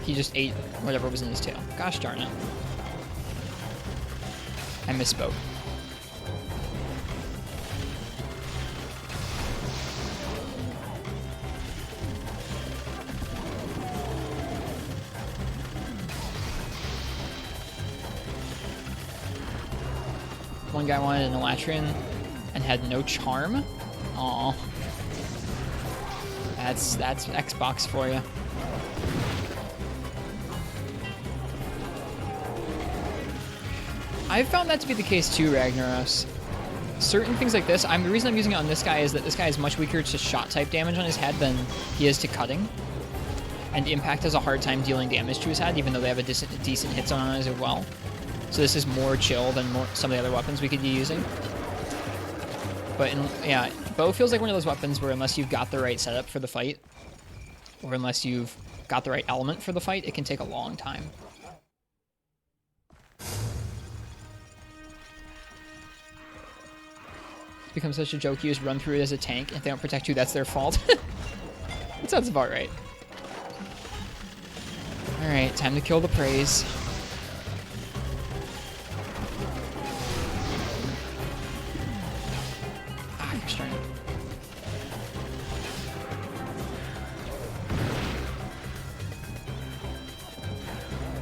He just ate whatever was in his tail. Gosh darn it. I misspoke. One guy wanted an Elatrian and had no charm. Aw. That's Xbox for you. I've found that to be the case too, Ragnaros. Certain things like this, the reason I'm using it on this guy is that this guy is much weaker to shot type damage on his head than he is to cutting. And Impact has a hard time dealing damage to his head, even though they have a decent hit zone on it as well. So this is more chill than some of the other weapons we could be using. But yeah, Bow feels like one of those weapons where unless you've got the right setup for the fight, or unless you've got the right element for the fight, it can take a long time. It's become such a joke, you just run through it as a tank, and if they don't protect you, that's their fault. That sounds about right. Alright, time to kill the praise.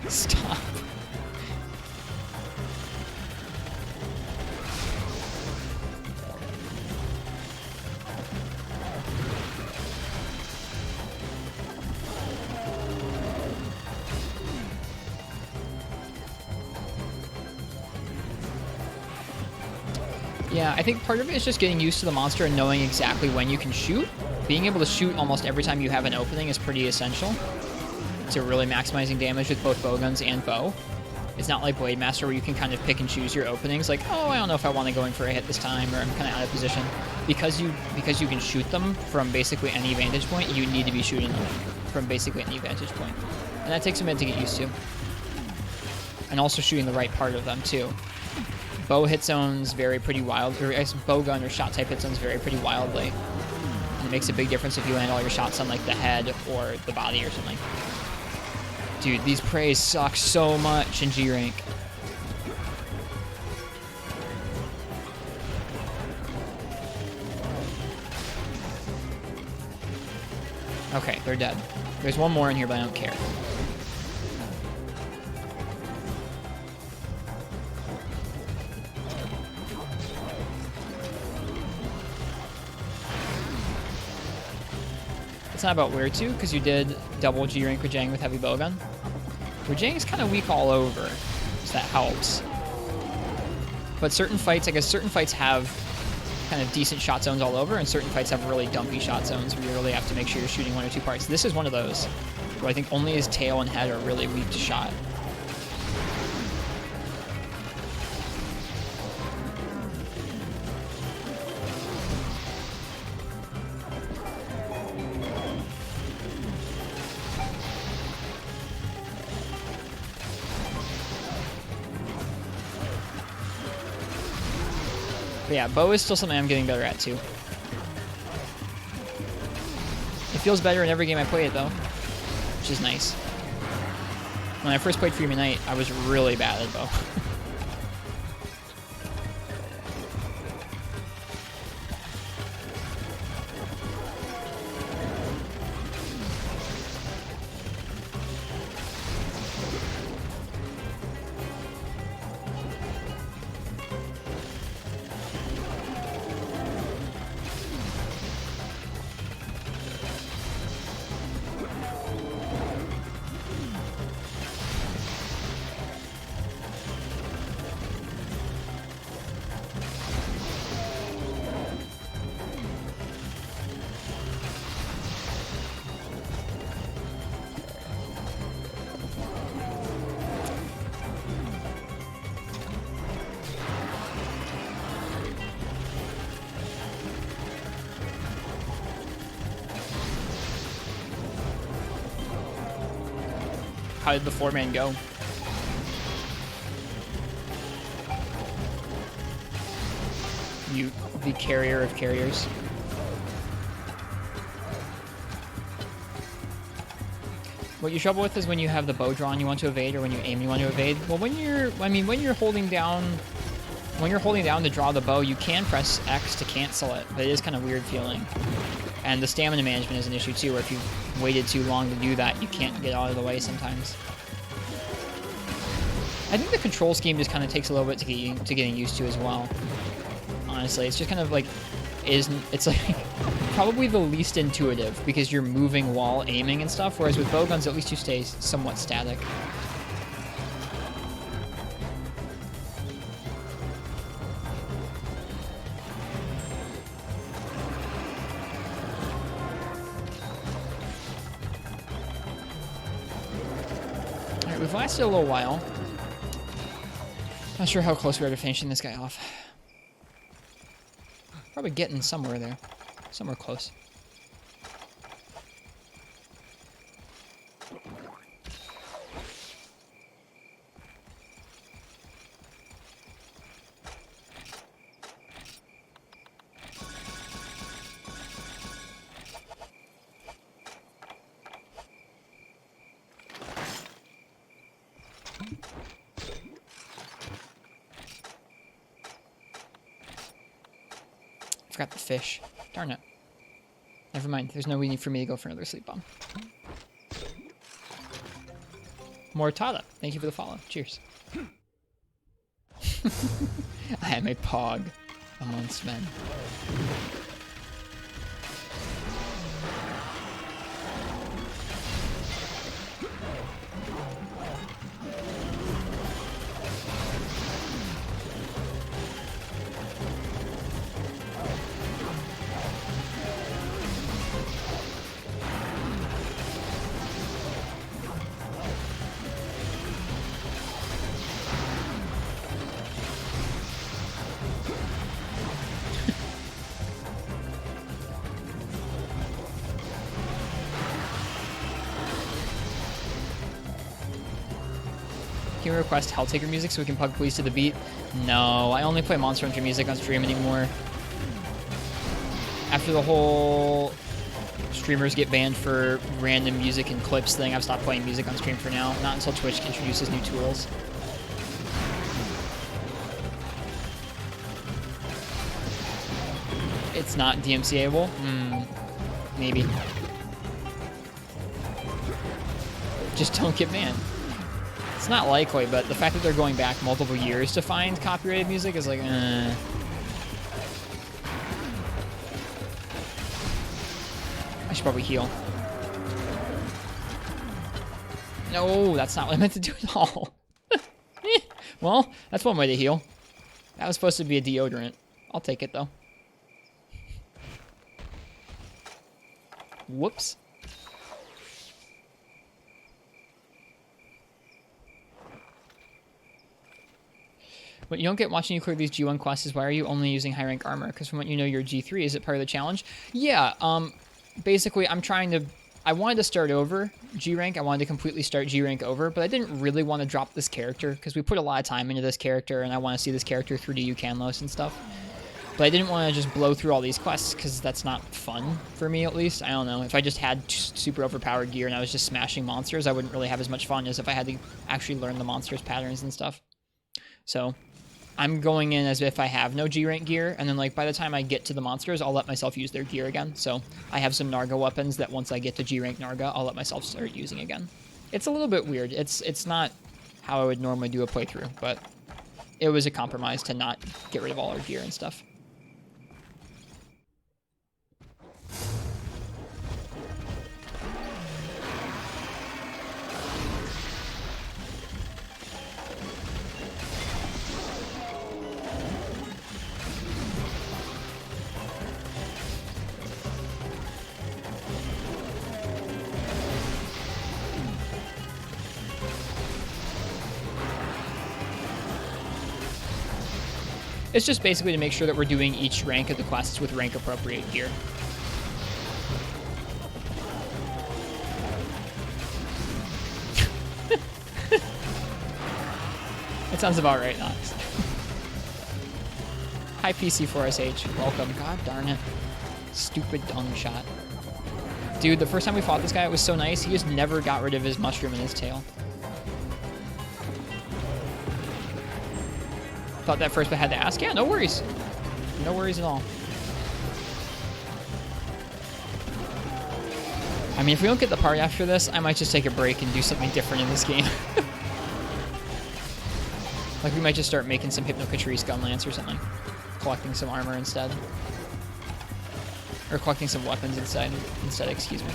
Stop. Yeah, I think part of it is just getting used to the monster and knowing exactly when you can shoot. Being able to shoot almost every time you have an opening is pretty essential to really maximizing damage with both bowguns and bow. It's not like Blade Master where you can kind of pick and choose your openings, like, oh, I don't know if I want to go in for a hit this time, or I'm kind of out of position. Because you can shoot them from basically any vantage point, you need to be shooting them from basically any vantage point. And that takes a minute to get used to. And also shooting the right part of them, too. Bow hit zones vary pretty wild, or bowgun or shot type hit zones vary pretty wildly. And it makes a big difference if you land all your shots on like the head or the body or something. Dude, these praise suck so much in G rank. Okay, they're dead. There's one more in here, but I don't care. It's not about where to, because you did double G rank Rajang with heavy bowgun. Rajang's kind of weak all over, so that helps. But certain fights, I guess certain fights have kind of decent shot zones all over, and certain fights have really dumpy shot zones where you really have to make sure you're shooting one or two parts. This is one of those, where I think only his tail and head are really weak to shot. But yeah, bow is still something I'm getting better at too. feels better in every game I play it, though, which is nice. When I first played Freedom Unite, I was really bad at bow. How did the 4-man go? You, the carrier of carriers. What you trouble with is when you have the bow drawn, you want to evade, or when you aim, you want to evade. Well, when you're holding down to draw the bow, you can press X to cancel it, but it is kind of weird feeling. And the stamina management is an issue too, where if you've waited too long to do that, you can't get out of the way sometimes. I think the control scheme just kind of takes a little bit to getting used to as well. Honestly, it's just kind of like, it's like probably the least intuitive because you're moving while aiming and stuff, whereas with bowguns, at least you stay somewhat static. Alright, we've lasted a little while. Not sure how close we are to finishing this guy off. Probably getting somewhere there. Somewhere close. Forgot the fish. Darn it. Never mind. There's no need for me to go for another sleep bomb. Mortada, thank you for the follow. Cheers. I am a pog amongst men. Can we request Helltaker music so we can pug police to the beat? No, I only play Monster Hunter music on stream anymore. After the whole streamers get banned for random music and clips thing, I've stopped playing music on stream for now. Not until Twitch introduces new tools. It's not DMCA-able? Maybe. Just don't get banned. It's not likely, but the fact that they're going back multiple years to find copyrighted music is like, I should probably heal. No, that's not what I meant to do at all. Well, that's one way to heal. That was supposed to be a deodorant. I'll take it, though. Whoops. What you don't get watching you clear these G1 quests is why are you only using high rank armor? Because from what you know, you're G3. Is it part of the challenge? Yeah. Basically, I wanted to start over G rank. I wanted to completely start G rank over, but I didn't really want to drop this character because we put a lot of time into this character, and I want to see this character through to Ucanlos and stuff. But I didn't want to just blow through all these quests because that's not fun for me, at least. I don't know. If I just had super overpowered gear and I was just smashing monsters, I wouldn't really have as much fun as if I had to actually learn the monsters' patterns and stuff. So I'm going in as if I have no G rank gear, and then like by the time I get to the monsters, I'll let myself use their gear again. So I have some Narga weapons that once I get to G rank Narga, I'll let myself start using again. It's a little bit weird. It's not how I would normally do a playthrough, but it was a compromise to not get rid of all our gear and stuff. It's just basically to make sure that we're doing each rank of the quests with rank appropriate gear. That sounds about right, Nox. Hi PC4SH, welcome. God darn it. Stupid dung shot. Dude, the first time we fought this guy, it was so nice. He just never got rid of his mushroom in his tail. Thought that first, but had to ask. Yeah, no worries. No worries at all. I mean, if we don't get the part after this, I might just take a break and do something different in this game. Like, we might just start making some Hypnocatrice Gunlance or something. Collecting some armor instead. Or collecting some weapons instead, excuse me.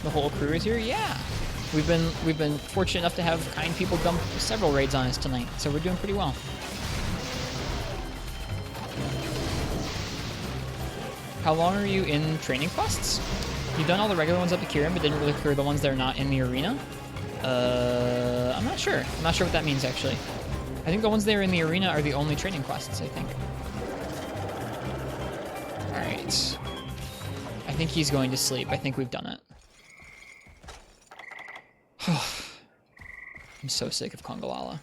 The whole crew is here? Yeah. We've been fortunate enough to have kind people dump several raids on us tonight, so we're doing pretty well. How long are you in training quests? You've done all the regular ones up to Kirin, but didn't really clear the ones that are not in the arena? I'm not sure. I'm not sure what that means, actually. I think the ones that are in the arena are the only training quests, I think. Alright. I think he's going to sleep. I think we've done it. I'm so sick of Kongalala.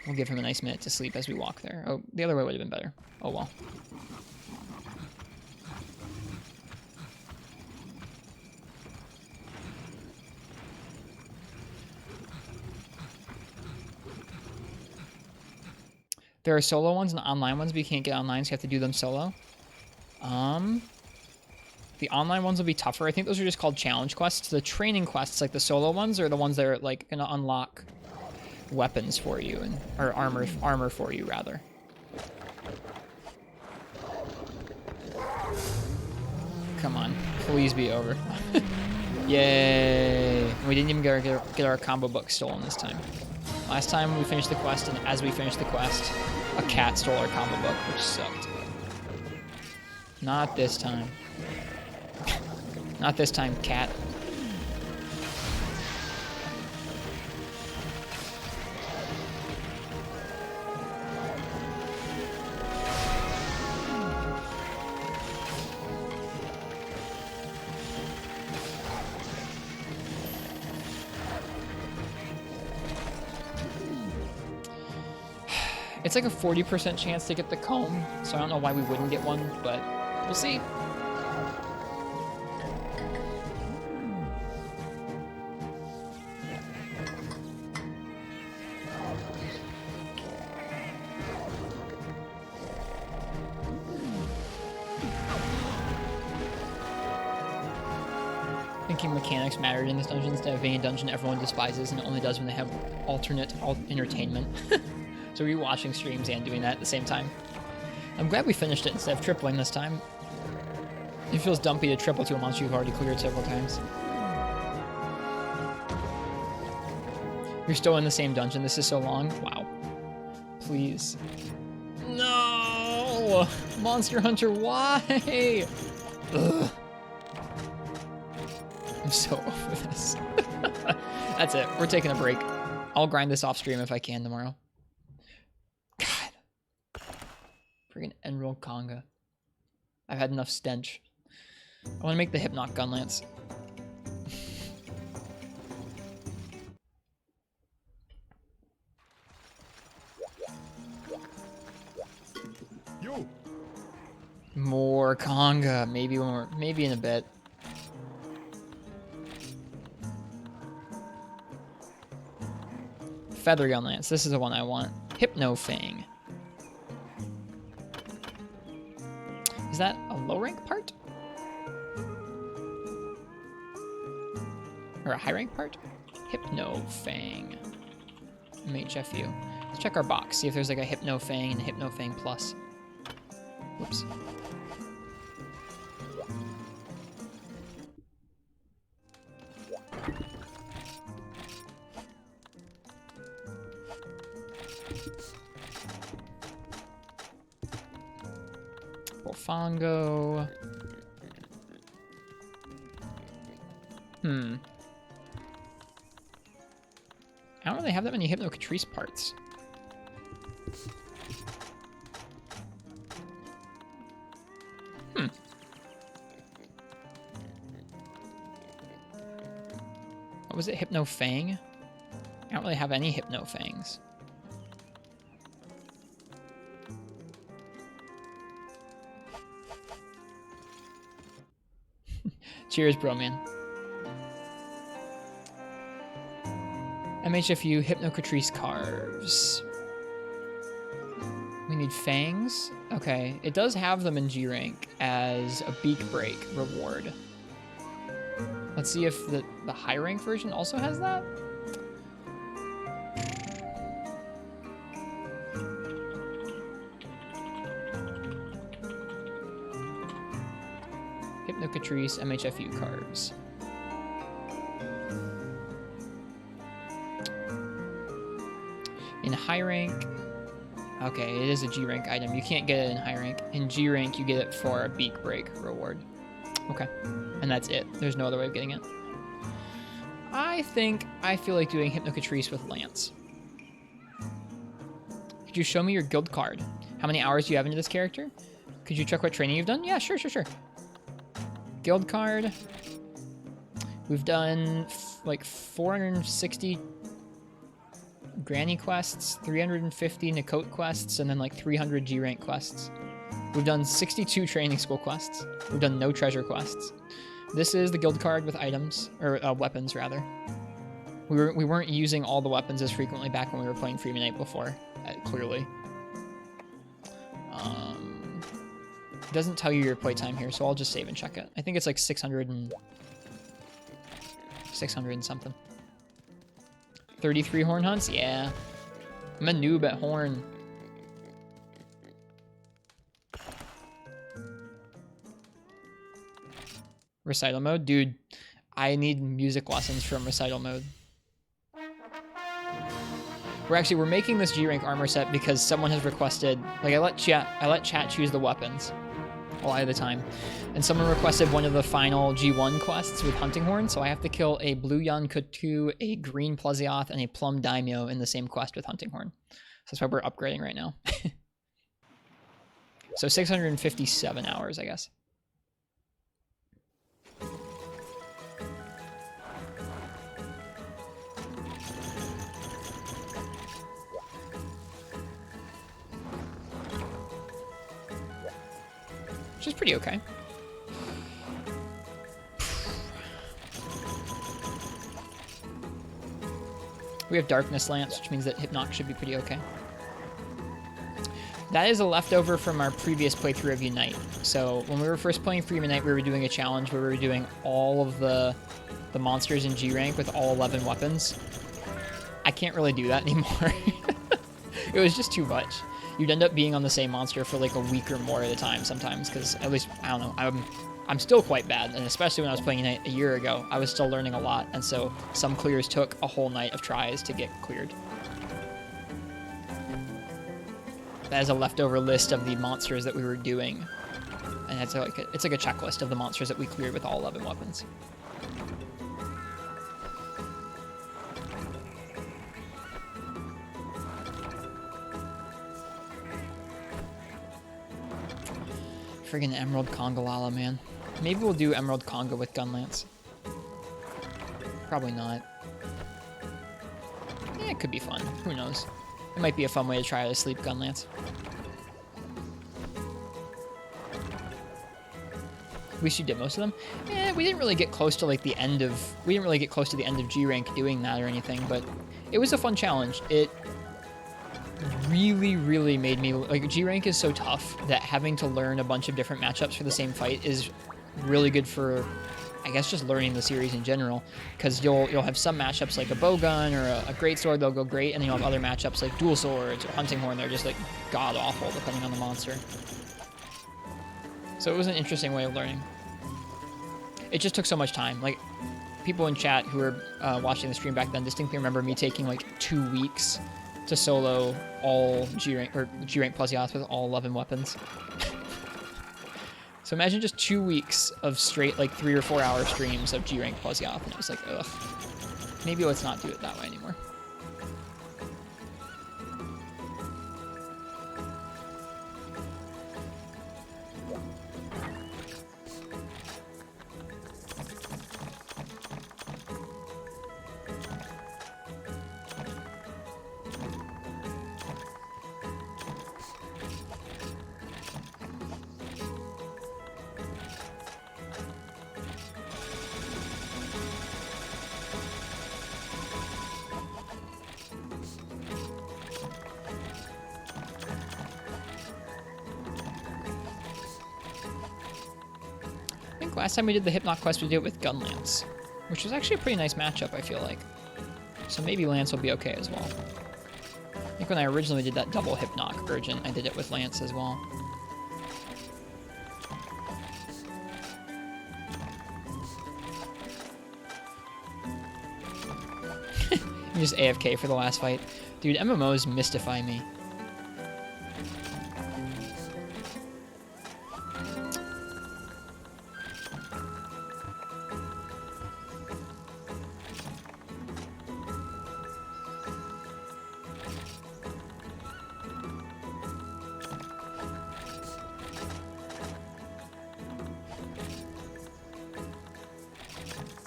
We'll give him a nice minute to sleep as we walk there. Oh, the other way would have been better. Oh well. There are solo ones and online ones, but you can't get online, so you have to do them solo. The online ones will be tougher. I think those are just called challenge quests. The training quests, like the solo ones, are the ones that are like gonna unlock weapons for you and or armor for you rather. Come on, please be over. Yay! We didn't even get our combo book stolen this time. Last time we finished the quest, and as we finished the quest, a cat stole our combo book, which sucked. Not this time. Not this time, cat. It's like a 40% chance to get the comb, so I don't know why we wouldn't get one, but we'll see. Thinking mechanics mattered in this dungeon instead of being a dungeon everyone despises and it only does when they have alternate entertainment. So we're watching streams and doing that at the same time. I'm glad we finished it instead of tripling this time. It feels dumpy to triple to a monster you've already cleared several times. You're still in the same dungeon. This is so long. Wow. Please. No! Monster Hunter, why? Ugh. I'm so over this. That's it. We're taking a break. I'll grind this off stream if I can tomorrow. God. Friggin' Enroll Conga. I've had enough stench. I want to make the Hypnoc Gun Lance. You. More Conga. Maybe when we're, maybe in a bit. Feather Gun Lance. This is the one I want. Hypno Fang. Is that a low rank part? Or a high rank part? Hypno Fang. MHFU. Let's check our box. See if there's like a Hypno Fang and Hypno Fang Plus. Whoops. Bofango. I don't really have that many Hypnocatrice parts. What was it? Hypno Fang? I don't really have any Hypno Fangs. Cheers, bro, man. MHFU Hypnocatrice Carves. We need fangs. Okay, it does have them in G rank as a beak break reward. Let's see if the high rank version also has that. Hypnocatrice MHFU cards. In high rank, okay, it is a G rank item. You can't get it in high rank. In G rank, you get it for a beak break reward. Okay, and that's it. There's no other way of getting it. I feel like doing Hypnocatrice with Lance. Could you show me your guild card? How many hours do you have into this character? Could you check what training you've done? Yeah, sure. Guild card. We've done like 460 Granny quests, 350 Nakote quests, and then like 300 G rank quests. We've done 62 training school quests. We've done no treasure quests. This is the guild card with items, or weapons rather. We weren't using all the weapons as frequently back when we were playing Freeman Night before, clearly. It doesn't tell you your playtime here, so I'll just save and check it. I think it's like 600 and something. 33 horn hunts? Yeah. I'm a noob at horn. Recital mode? Dude, I need music lessons from recital mode. We're making this G rank armor set because someone has requested, like I let chat choose the weapons a lot of the time. And someone requested one of the final G1 quests with Hunting Horn, so I have to kill a blue Yan Kutu, a green Plesioth, and a plum Daimyo in the same quest with Hunting Horn. So that's why we're upgrading right now. So 657 hours, I guess. Which is pretty okay. We have Darkness Lance, which means that Hypnoc should be pretty okay. That is a leftover from our previous playthrough of Unite. So when we were first playing Freeman Night, we were doing a challenge where we were doing all of the monsters in G rank with all 11 weapons. I can't really do that anymore. It was just too much. you'd end up being on the same monster for like a week or more at a time sometimes, because at least, I don't know, I'm still quite bad, and especially when I was playing a year ago, I was still learning a lot, and so some clears took a whole night of tries to get cleared. That is a leftover list of the monsters that we were doing, and it's like a checklist of the monsters that we cleared with all 11 weapons. Friggin' Emerald Congalala, man. Maybe we'll do Emerald Conga with Gunlance. Probably not. Yeah, it could be fun. Who knows? It might be a fun way to try to sleep Gunlance. At least you did most of them. We didn't really get close to like the end of. We didn't really get close to the end of G rank doing that or anything, but it was a fun challenge. It really made me like, G rank is so tough that having to learn a bunch of different matchups for the same fight is really good for, I guess, just learning the series in general, because you'll have some matchups like a bowgun or a greatsword, they'll go great, and then you'll have other matchups like dual swords or hunting horn, they're just like god awful depending on the monster. So it was an interesting way of learning. It just took so much time. Like, people in chat who were watching the stream back then distinctly remember me taking like 2 weeks to solo all G rank or G rank plus Yachts with all 11 weapons. So imagine just 2 weeks of straight like 3 or 4 hour streams of G rank plus Yachts, and it was like, ugh. Maybe let's not do it that way anymore. Last time we did the Hypnoc quest, we did it with Gunlance, which was actually a pretty nice matchup, I feel like. So maybe Lance will be okay as well. I think when I originally did that double Hypnoc Urgent, I did it with Lance as well. I'm just AFK for the last fight. Dude, MMOs mystify me.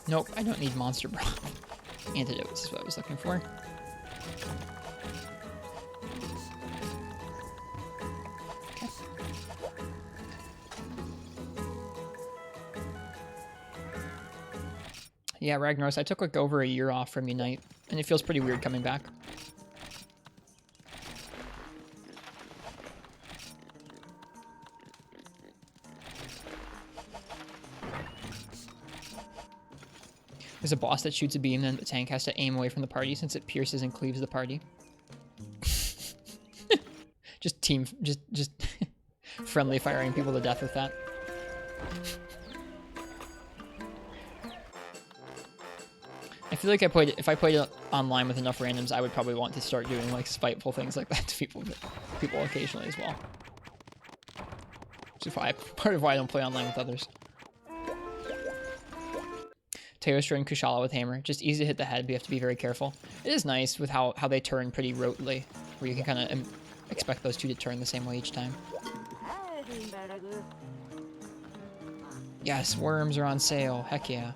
Nope, I don't need monster broth. Antidotes is what I was looking for. Okay. Yeah, Ragnaros, I took like over a year off from Unite, and it feels pretty weird coming back. There's a boss that shoots a beam, then the tank has to aim away from the party since it pierces and cleaves the party. just friendly firing people to death with that. I feel like if I played it online with enough randoms, I would probably want to start doing like spiteful things like that to people occasionally as well. Which is part of why I don't play online with others. Tailor and Kushala with hammer. Just easy to hit the head, but you have to be very careful. It is nice with how they turn pretty rotely, where you can kind of expect those two to turn the same way each time. Yes, worms are on sale. Heck yeah.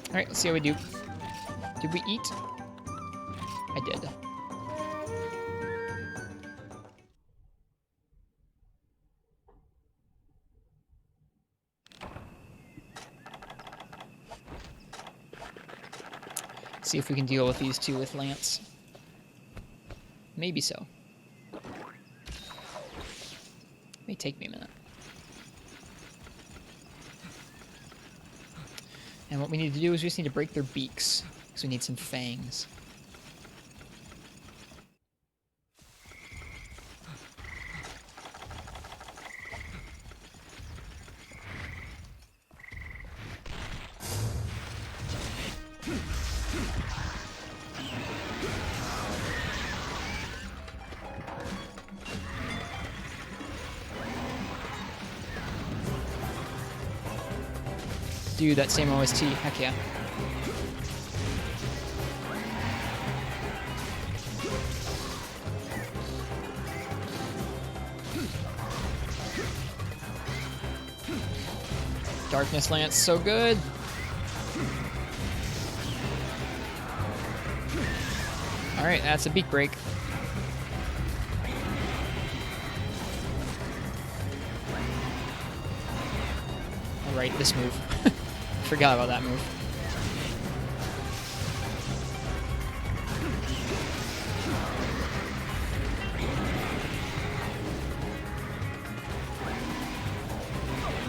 Alright, let's see how we do. Did we eat? I did. See if we can deal with these two with Lance. Maybe so. take me a minute. And what we need to do is we just need to break their beaks, because we need some fangs. Dude, that same OST, heck yeah. Darkness Lance, so good. Alright, that's a beak break. Alright, this move. Forgot about that move.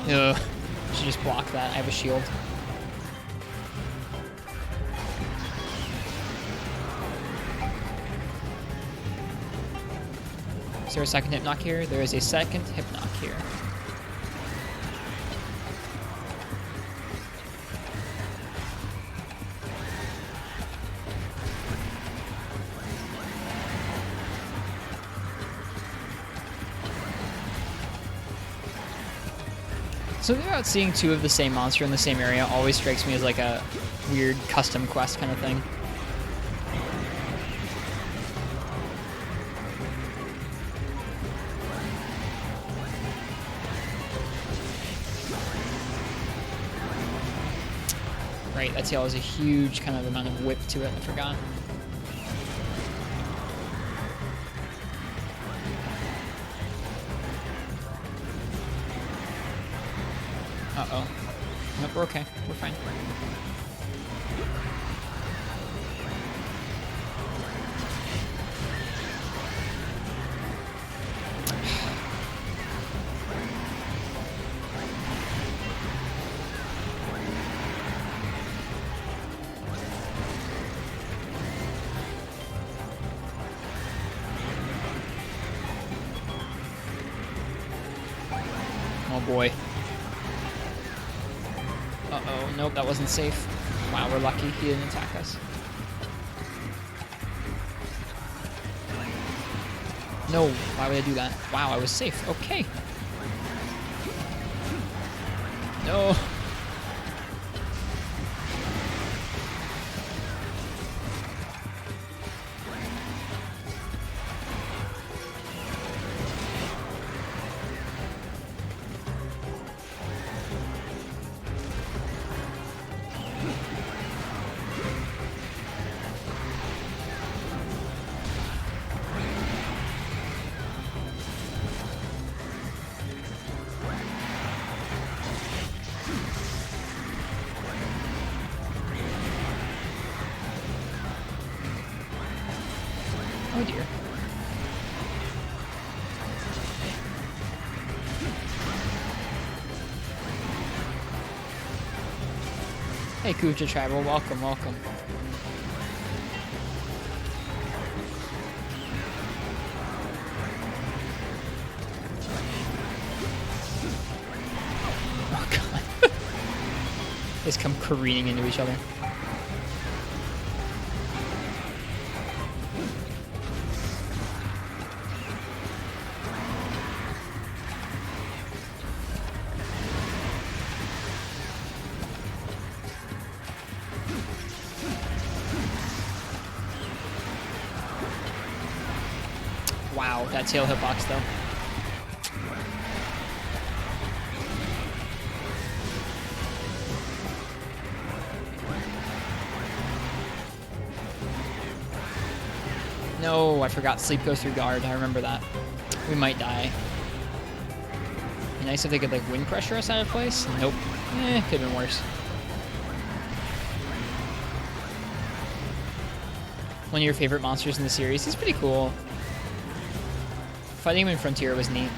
Ugh. Should just block that. I have a shield. Is there a second hip knock here? There is a second hip knock here. Something about seeing two of the same monster in the same area always strikes me as like a weird custom quest kind of thing. Right, that tail has a huge kind of amount of whip to it, I forgot. Uh-oh. Nope, we're okay. We're fine. Oh boy. Uh-oh, nope, that wasn't safe. Wow, we're lucky he didn't attack us. No, why would I do that? Wow, I was safe. Okay. No. Oh dear. Hey Kuja Tribal, welcome, welcome. Oh god. They just come careening into each other. Wow, that tail hitbox though. No, I forgot sleep goes through guard. I remember that. We might die. Be nice if they could like wind pressure us out of place. Nope. Could've been worse. One of your favorite monsters in the series. He's pretty cool. Fighting him in Frontier was neat.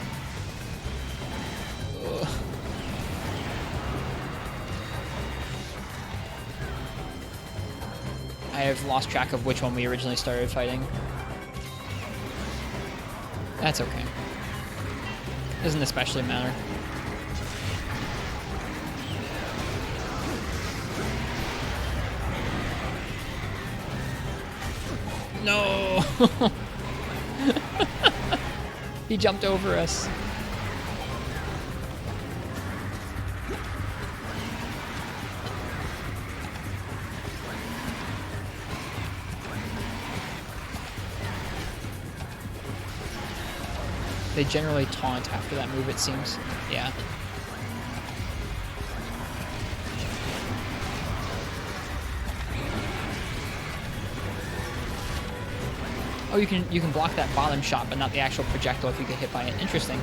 I have lost track of which one we originally started fighting. That's okay. Doesn't especially matter. No! He jumped over us. They generally taunt after that move, it seems. Yeah. Oh, you can block that bottom shot, but not the actual projectile if you get hit by it. Interesting.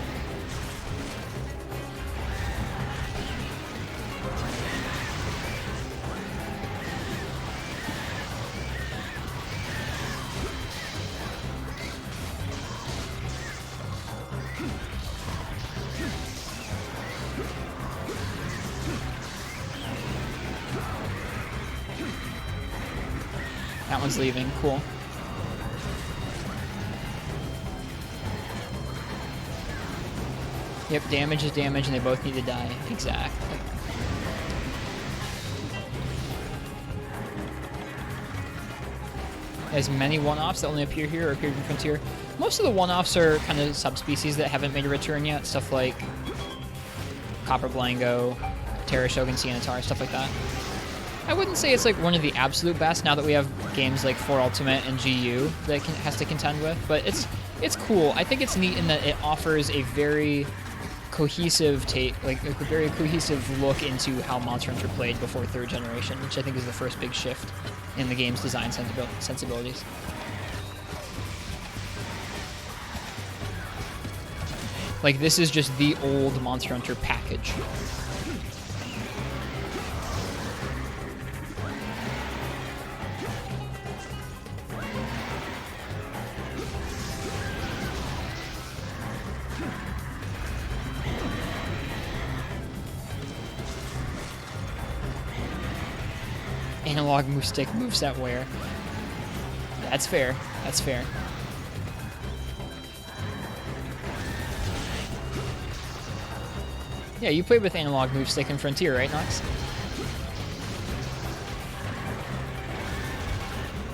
That one's leaving. Cool. Yep, damage is damage, and they both need to die. Exactly. As many one-offs that only appear here or appeared in Frontier. Most of the one-offs are kind of subspecies that haven't made a return yet. Stuff like Copper Blango, Terra Shogun Siennatar, stuff like that. I wouldn't say it's like one of the absolute best now that we have games like 4 Ultimate and GU that has to contend with, but it's cool. I think it's neat in that it offers a very cohesive like a very cohesive look into how Monster Hunter played before 3rd generation, which I think is the first big shift in the game's design sensibilities. Like, this is just the old Monster Hunter package. Analog move stick moveset where? That's fair. That's fair. Yeah, you played with analog move stick in Frontier, right, Nox?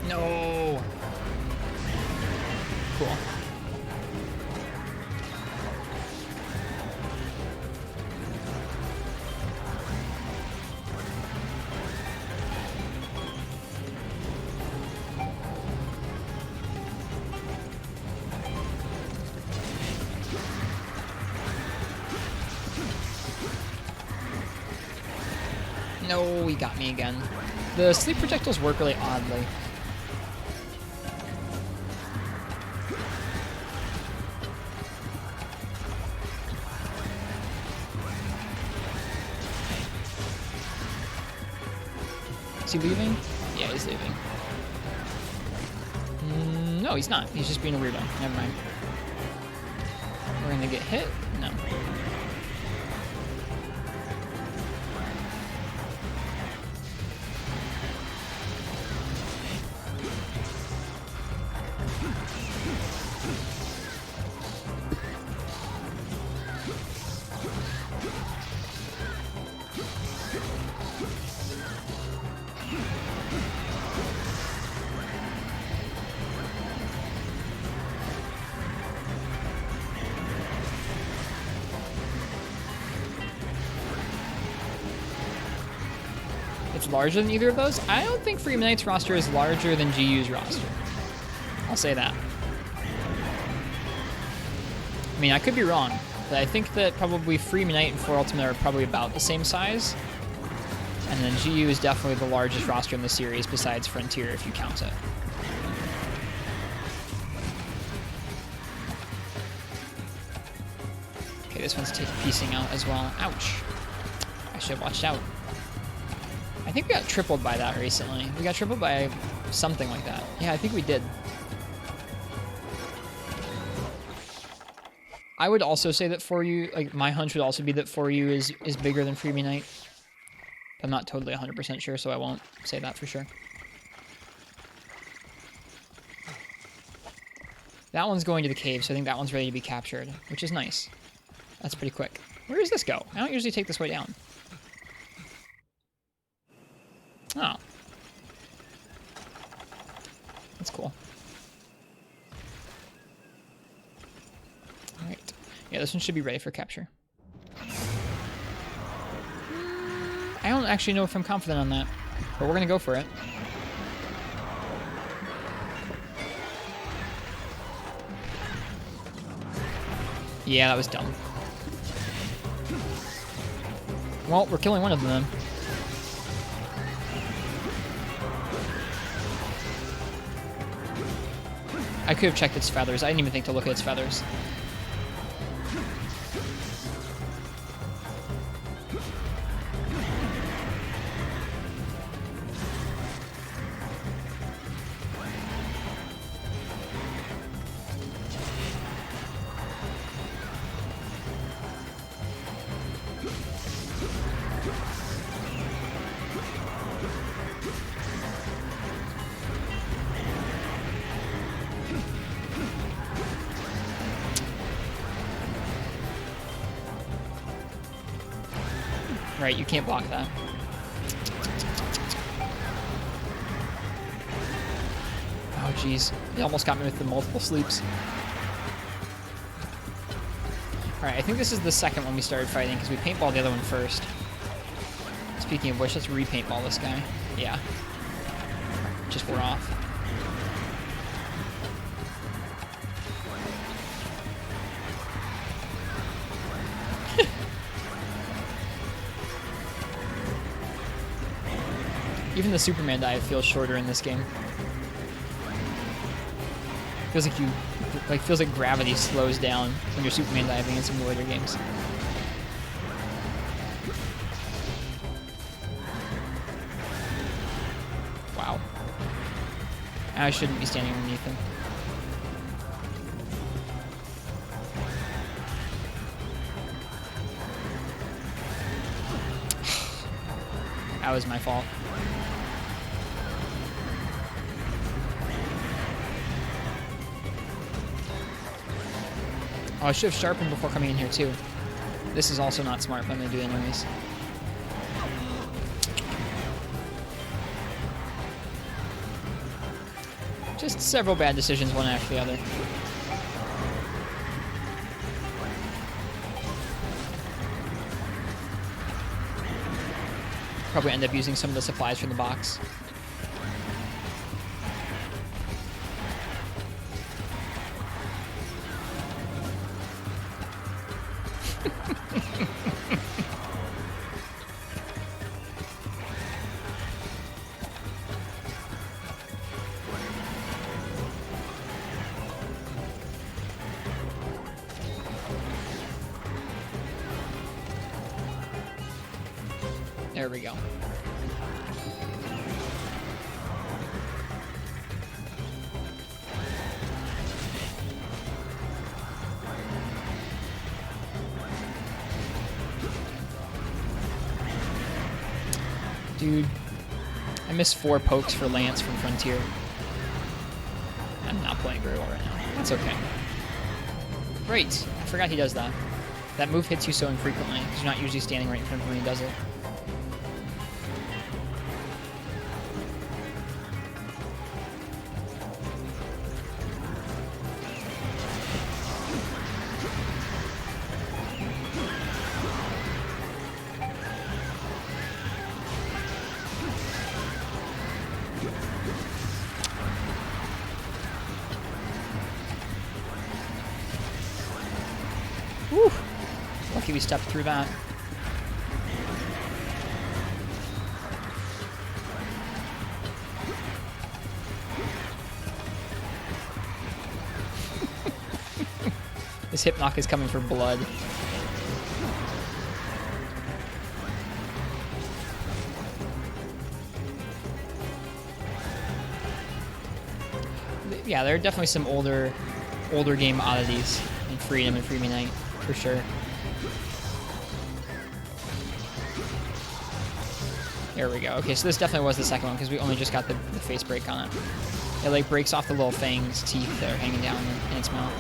No. Cool. No, he got me again. The sleep projectiles work really oddly. Is he leaving? Yeah, he's leaving. No, he's not. He's just being a weirdo. Never mind. We're gonna get hit? No. Larger than either of those? I don't think Free Midnight's roster is larger than GU's roster. I'll say that. I mean, I could be wrong, but I think that probably Free Midnight and 4 Ultimate are probably about the same size. And then GU is definitely the largest roster in the series besides Frontier if you count it. Okay, this one's piecing out as well. Ouch. I should have watched out. I think we got tripled by that recently. We got tripled by something like that. Yeah, I think we did. I would also say that For You, like, my hunch would also be that For You is bigger than Free Midnight. I'm not totally 100% sure, so I won't say that for sure. That one's going to the cave, so I think that one's ready to be captured, which is nice. That's pretty quick. Where does this go? I don't usually take this way down. Oh. That's cool. Alright. Yeah, this one should be ready for capture. I don't actually know if I'm confident on that, but we're gonna go for it. Yeah, that was dumb. Well, we're killing one of them then. I could have checked its feathers. I didn't even think to look at its feathers. Right, you can't block that. Oh, jeez. They almost got me with the multiple sleeps. Alright, I think this is the second one we started fighting, because we paintballed the other one first. Speaking of which, let's repaintball this guy. Yeah. Just wore off. Even the Superman dive feels shorter in this game. Feels like gravity slows down when you're Superman diving in some of the later games. Wow. I shouldn't be standing underneath him. That was my fault. Oh, I should have sharpened before coming in here, too. This is also not smart, but I'm going to do it anyways. Just several bad decisions, one after the other. Probably end up using some of the supplies from the box. There we go. Dude, I missed 4 pokes for Lance from Frontier. I'm not playing very well right now. That's okay. Great. I forgot he does that. That move hits you so infrequently, because you're not usually standing right in front of him when he does it. Whew. Lucky we stepped through that. This Hypnoc is coming for blood. Yeah, there are definitely some older game oddities in Freedom and Free Me Night, for sure. There we go. Okay, so this definitely was the second one because we only just got the face break on it. It like breaks off the little fangs, teeth that are hanging down in its mouth.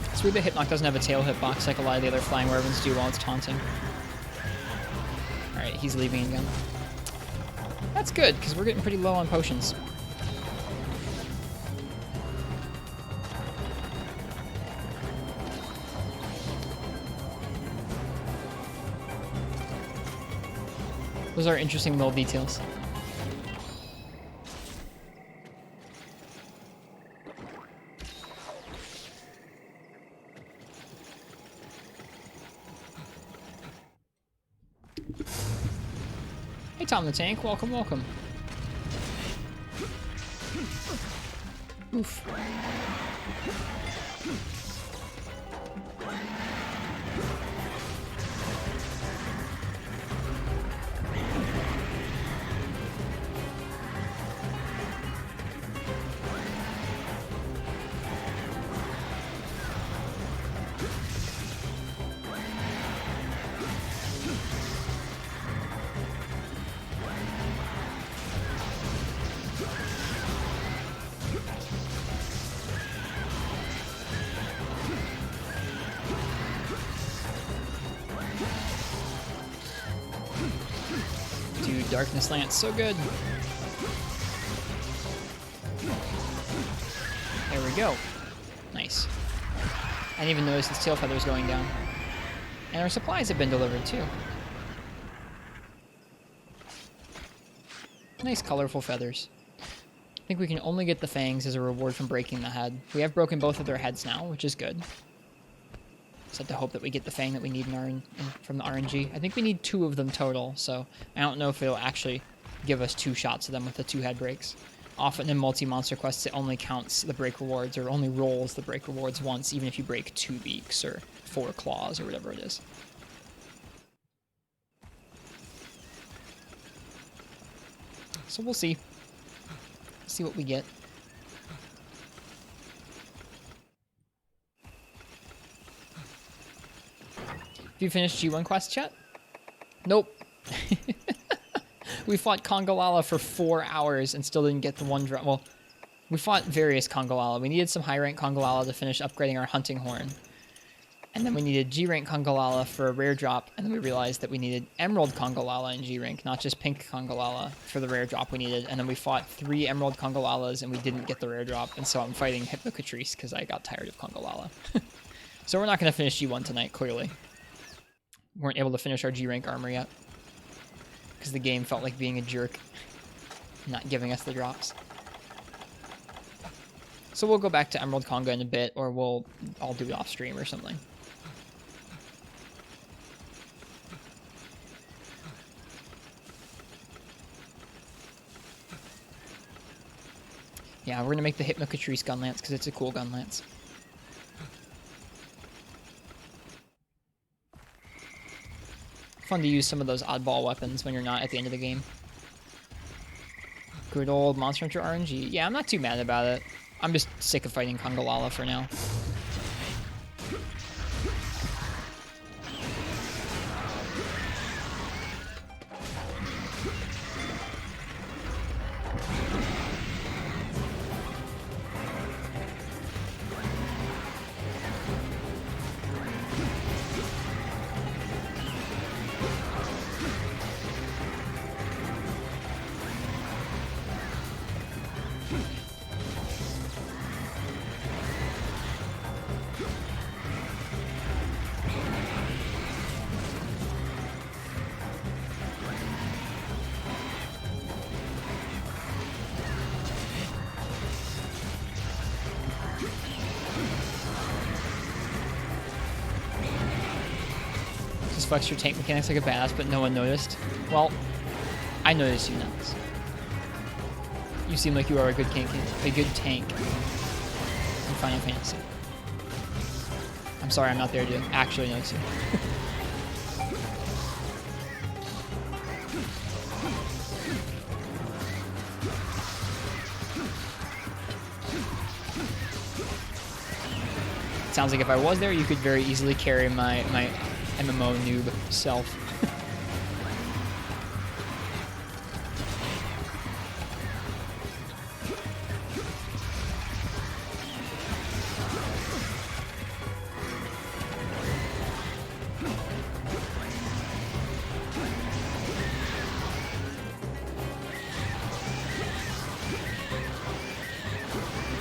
It's weird that Hypnoc doesn't have a tail hitbox like a lot of the other flying Wyverns do while it's taunting. Alright, he's leaving again. That's good, because we're getting pretty low on potions. Those are interesting little details. Hey, Tom the Tank, welcome, welcome. Oof. Dude, Darkness Lance, so good. There we go. Nice. I didn't even notice his tail feathers going down. And our supplies have been delivered too. Nice colorful feathers. I think we can only get the fangs as a reward from breaking the head. We have broken both of their heads now, which is good. Just have to hope that we get the fang that we need from the RNG. I think we need 2 of them total, so I don't know if it'll actually give us 2 shots of them with the 2 head breaks. Often in multi-monster quests, it only counts the break rewards, or only rolls the break rewards once, even if you break 2 beaks or 4 claws or whatever it is. So we'll see. See what we get. Have you finished G1 quest yet? Nope. We fought Kongolala for 4 hours and still didn't get the 1 drop. Well, we fought various Kongolala. We needed some high rank Kongolala to finish upgrading our hunting horn. And then we needed G rank Kongolala for a rare drop, and then we realized that we needed Emerald Kongolala in G rank, not just pink Kongolala for the rare drop we needed. And then we fought 3 Emerald Kongolalas and we didn't get the rare drop, and so I'm fighting Hypnocatrice because I got tired of Kongolala. So we're not going to finish G1 tonight, clearly. Weren't able to finish our G rank armor yet because the game felt like being a jerk, not giving us the drops. So we'll go back to Emerald Conga in a bit, or I'll do it off stream or something. Yeah, we're gonna make the Hypnocatrice gun lance because it's a cool gun lance. Fun to use some of those oddball weapons when you're not at the end of the game. Good old Monster Hunter RNG. Yeah, I'm not too mad about it. I'm just sick of fighting Kongolala for now. flex your tank mechanics like a badass, but no one noticed. Well, I noticed you, Nels. You seem like you are a good tank in Final Fantasy. I'm sorry, I'm not there to actually notice you. Sounds like if I was there, you could very easily carry my MMO noob self.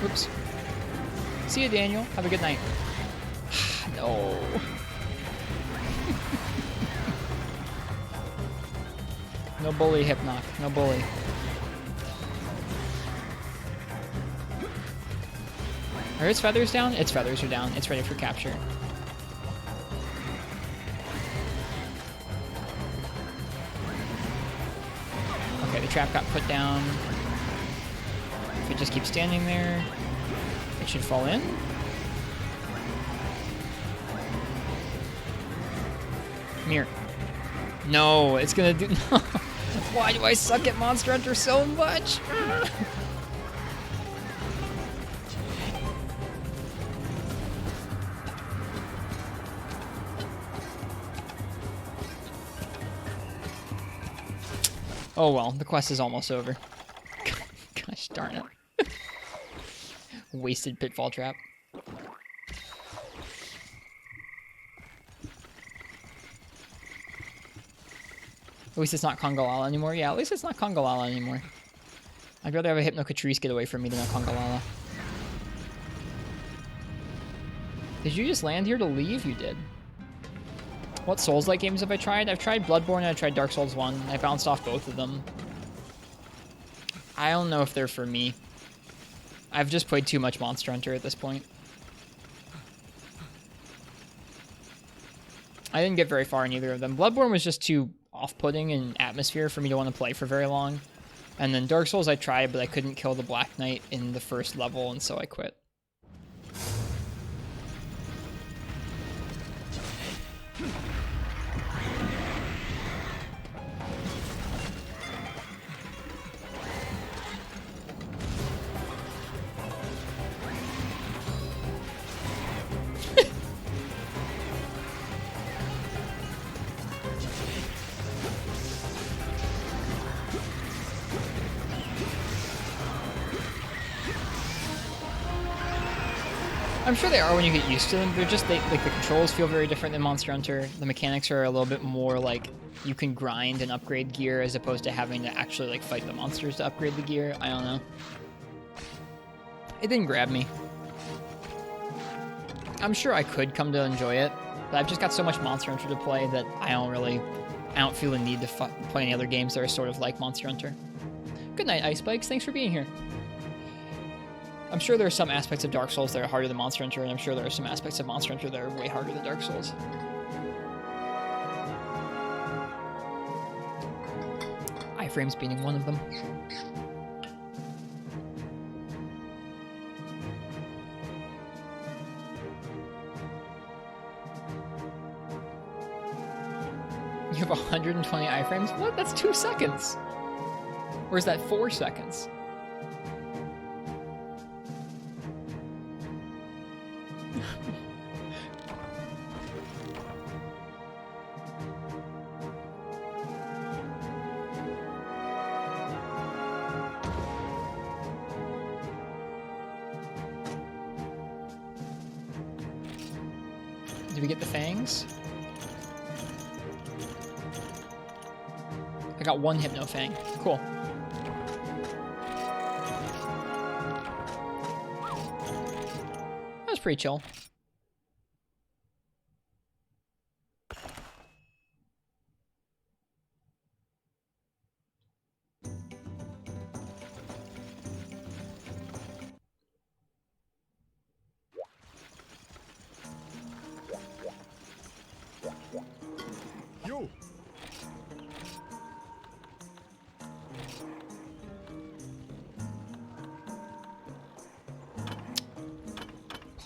Oops. See you, Daniel. Have a good night. No. No bully, Hypnoc. No bully. Are its feathers down? Its feathers are down. It's ready for capture. Okay, the trap got put down. If it just keeps standing there, it should fall in. Come here. No, it's gonna do. Why do I suck at Monster Hunter so much? Oh well, the quest is almost over. Gosh darn it. Wasted pitfall trap. At least it's not Congalala anymore. Yeah, at least it's not Congalala anymore. I'd rather have a Hypnocatrice get away from me than a Congalala. Did you just land here to leave? You did. What Souls-like games have I tried? I've tried Bloodborne and I tried Dark Souls 1. I bounced off both of them. I don't know if they're for me. I've just played too much Monster Hunter at this point. I didn't get very far in either of them. Bloodborne was just too off-putting in atmosphere for me to want to play for very long. And then Dark Souls I tried, but I couldn't kill the Black Knight in the first level, and so I quit. I'm sure they are when you get used to them. They're just, like, the controls feel very different than Monster Hunter. The mechanics are a little bit more, like, you can grind and upgrade gear as opposed to having to actually, like, fight the monsters to upgrade the gear. I don't know. It didn't grab me. I'm sure I could come to enjoy it, but I've just got so much Monster Hunter to play that I don't feel the need to play any other games that are sort of like Monster Hunter. Good night, Ice Bikes. Thanks for being here. I'm sure there are some aspects of Dark Souls that are harder than Monster Hunter, and I'm sure there are some aspects of Monster Hunter that are way harder than Dark Souls. Iframes being one of them. You have 120 iframes? What? That's 2 seconds. Or is that 4 seconds? Did we get the fangs? I got 1 Hypno Fang. Cool. That was pretty chill.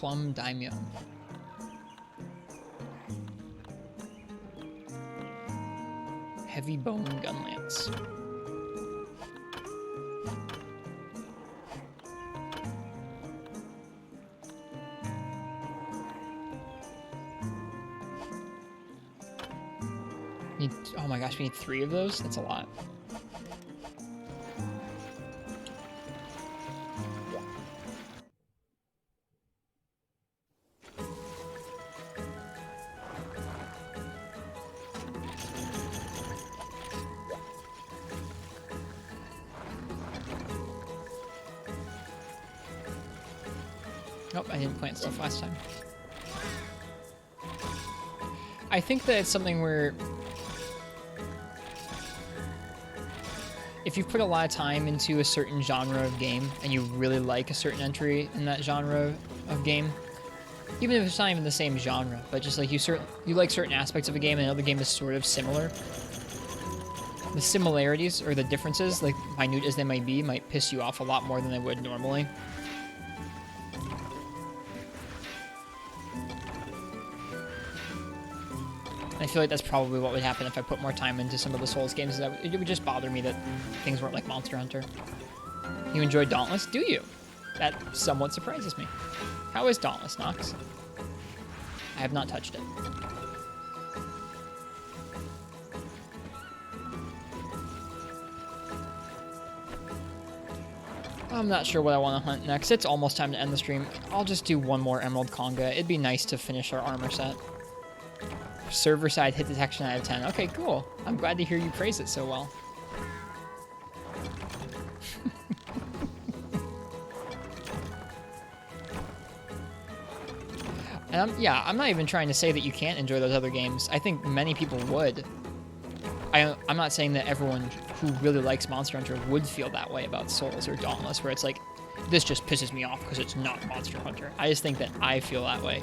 Plum Daimyo. Heavy Bone Gun Lance. Oh my gosh, we need 3 of those? That's a lot. Nope, I didn't plant stuff last time. I think that it's something where if you put a lot of time into a certain genre of game and you really like a certain entry in that genre of game, even if it's not even the same genre, but just like you like certain aspects of a game and another game is sort of similar, the similarities or the differences, like minute as they might be, might piss you off a lot more than they would normally. I feel like that's probably what would happen if I put more time into some of the Souls games. Is that it would just bother me that things weren't like Monster Hunter. You enjoyed Dauntless? Do you? That somewhat surprises me. How is Dauntless, Nox? I have not touched it. I'm not sure what I want to hunt next. It's almost time to end the stream. I'll just do one more Emerald Conga. It'd be nice to finish our armor set. Server side hit detection out of 10. Okay, cool. I'm glad to hear you praise it so well. And I'm not even trying to say that you can't enjoy those other games. I think many people would. I'm not saying that everyone who really likes Monster Hunter would feel that way about Souls or Dauntless, where it's like, this just pisses me off because it's not Monster Hunter. I just think that I feel that way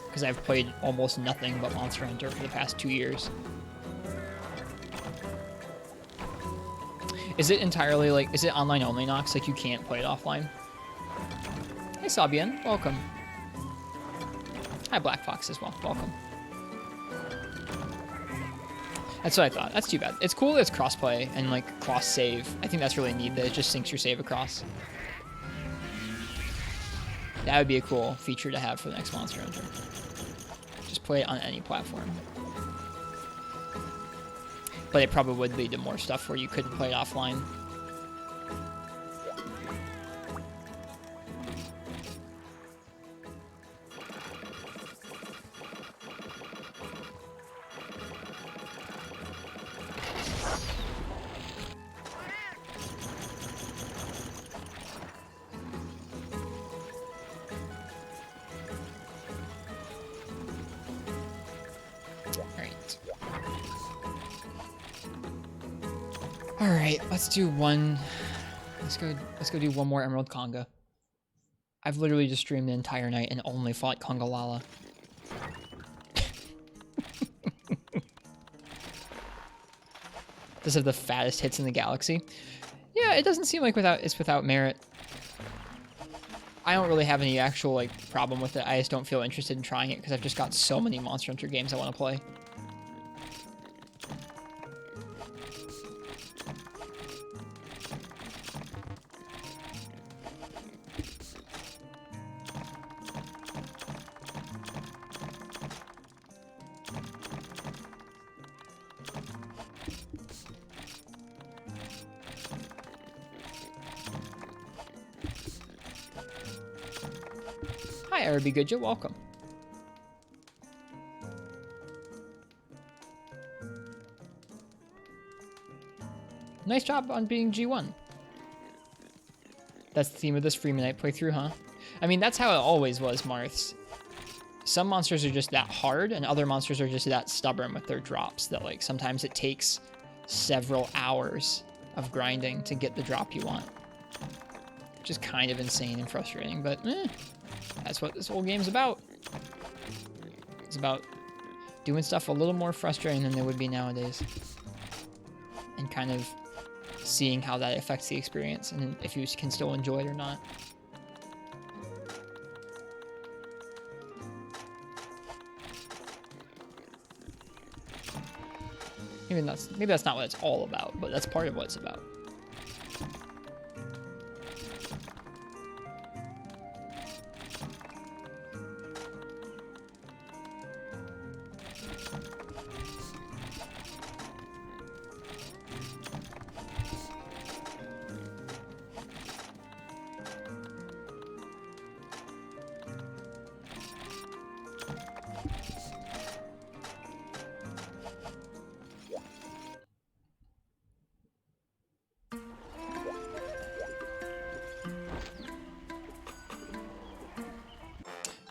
because I've played almost nothing but Monster Hunter for the past 2 years. Is it entirely like, is it online only, Nox? Like you can't play it offline? Hey Sabian, welcome. Hi Black Fox as well, welcome. That's what I thought. That's too bad. It's cool that it's crossplay and like cross save. I think that's really neat that it just syncs your save across. That would be a cool feature to have for the next Monster Hunter. Just play it on any platform. But it probably would lead to more stuff where you couldn't play it offline. Alright, let's do one. Let's go do one more Emerald Conga. I've literally just streamed the entire night and only fought Conga Lala. Does have the fattest hits in the galaxy. Yeah, it doesn't seem like it's without merit. I don't really have any actual like problem with it. I just don't feel interested in trying it because I've just got so many Monster Hunter games I want to play. Hi, Araby Good, you're welcome. Nice job on being G1. That's the theme of this Freeman Night playthrough, huh? I mean, that's how it always was, Marths. Some monsters are just that hard, and other monsters are just that stubborn with their drops that, like, sometimes it takes several hours of grinding to get the drop you want. Which is kind of insane and frustrating, but that's what this whole game's about. It's about doing stuff a little more frustrating than they would be nowadays. And kind of seeing how that affects the experience and if you can still enjoy it or not. maybe that's not what it's all about, but that's part of what it's about.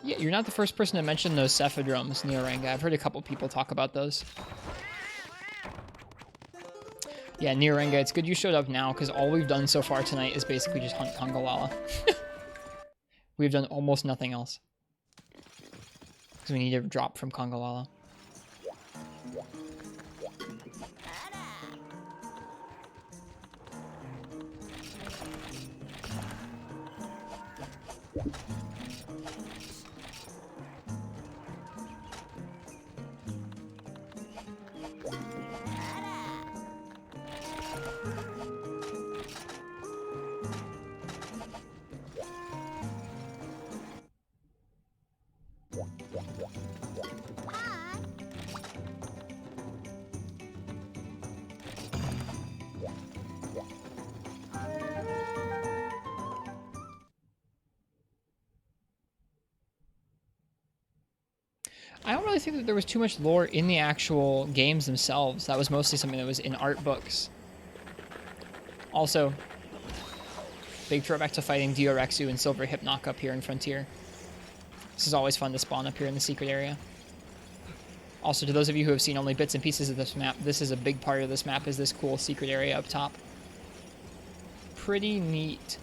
Yeah, you're not the first person to mention those cephadromes, Neorenga. I've heard a couple people talk about those. Yeah, Neorenga, it's good you showed up now, because all we've done so far tonight is basically just hunt Kongawala. We've done almost nothing else. Because we need a drop from Kongawala. I don't really think that there was too much lore in the actual games themselves. That was mostly something that was in art books. Also, big throwback to fighting Diorexu and Silver Hypnoc up here in Frontier. This is always fun to spawn up here in the secret area. Also, to those of you who have seen only bits and pieces of this map, this is a big part of this map, is this cool secret area up top. Pretty neat.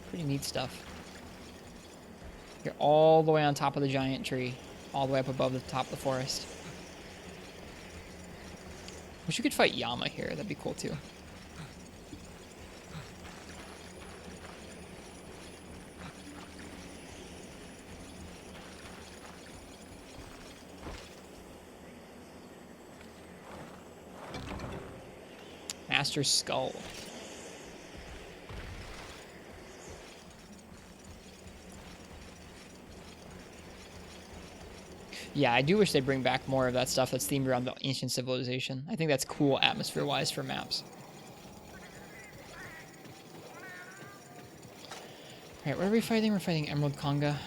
Pretty neat stuff. You're all the way on top of the giant tree. All the way up above the top of the forest. Wish you could fight Yama here. That'd be cool too. Master Skull. Yeah, I do wish they'd bring back more of that stuff that's themed around the ancient civilization. I think that's cool atmosphere-wise for maps. Alright, what are we fighting? We're fighting Emerald Conga.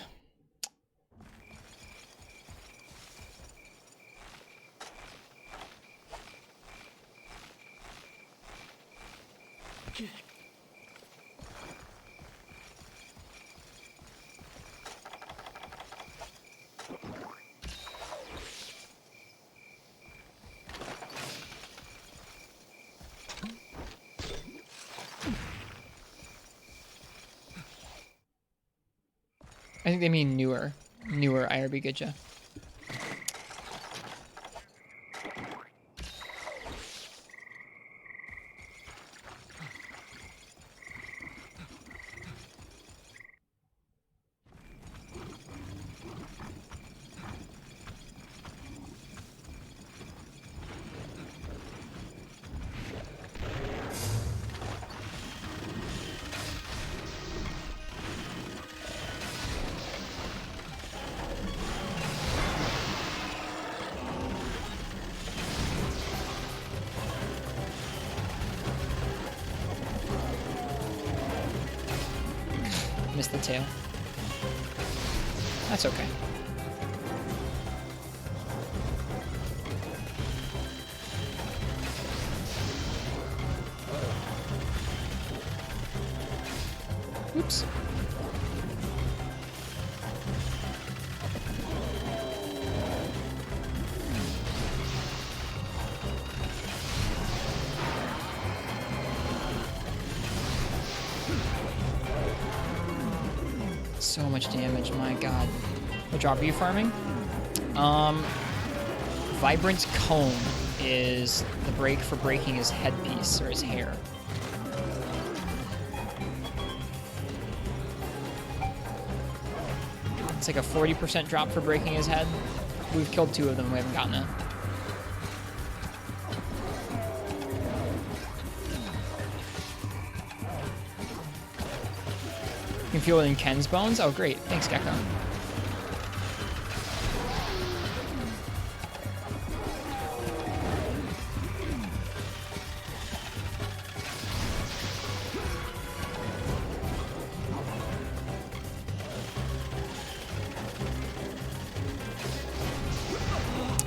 I think they mean newer IRB Gidja. Missed the tail. That's okay. Oops. So much damage, my god. What drop are you farming? Vibrant Cone is the break for breaking his headpiece, or his hair. It's like a 40% drop for breaking his head. We've killed 2 of them, we haven't gotten it. feel it in Ken's bones? Oh, great. Thanks, Gecko.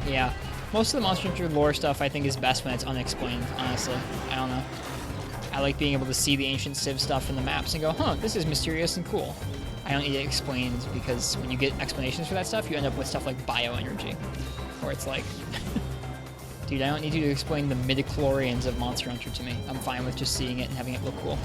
Yeah. Most of the Monster Hunter lore stuff I think is best when it's unexplained, honestly. I don't know. I like being able to see the ancient Civ stuff in the maps and go, huh, this is mysterious and cool. I don't need it explained because when you get explanations for that stuff, you end up with stuff like bioenergy. Where it's like, dude, I don't need you to explain the midichlorians of Monster Hunter to me. I'm fine with just seeing it and having it look cool.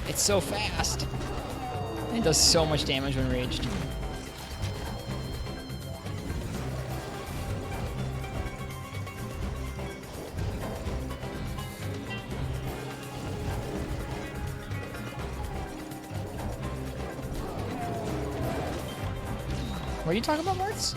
It's so fast. And it does so much damage when raged. What are you talking about, Martz?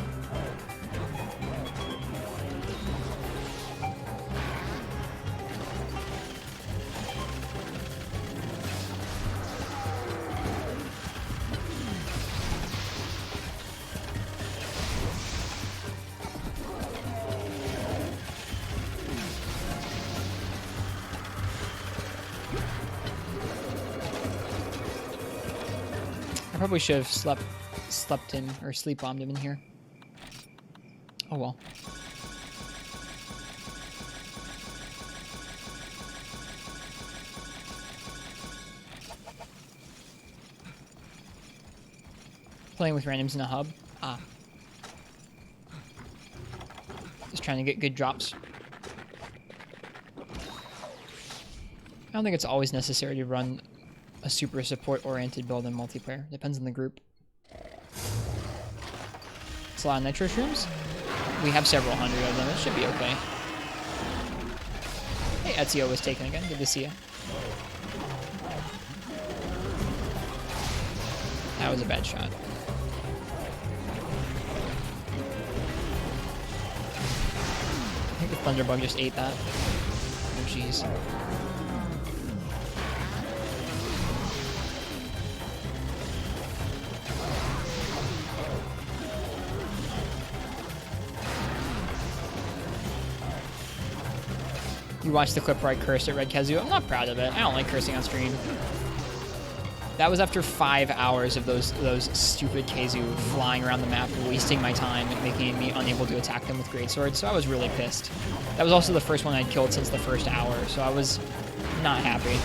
I probably should have slept him or sleep bombed him in here. Oh well. Playing with randoms in a hub. Ah. Just trying to get good drops. I don't think it's always necessary to run a super support-oriented build in multiplayer. Depends on the group. It's a lot of nitro shrooms. We have several hundred of them. It should be okay. Hey, Ezio was taken again. Good to see you. That was a bad shot. I think the Thunderbug just ate that. Oh, jeez. You watched the clip where I cursed at Red Kazu. I'm not proud of it. I don't like cursing on stream. That was after 5 hours of those stupid Kazu flying around the map, wasting my time and making me unable to attack them with greatswords, so I was really pissed. That was also the first one I'd killed since the first hour, so I was not happy.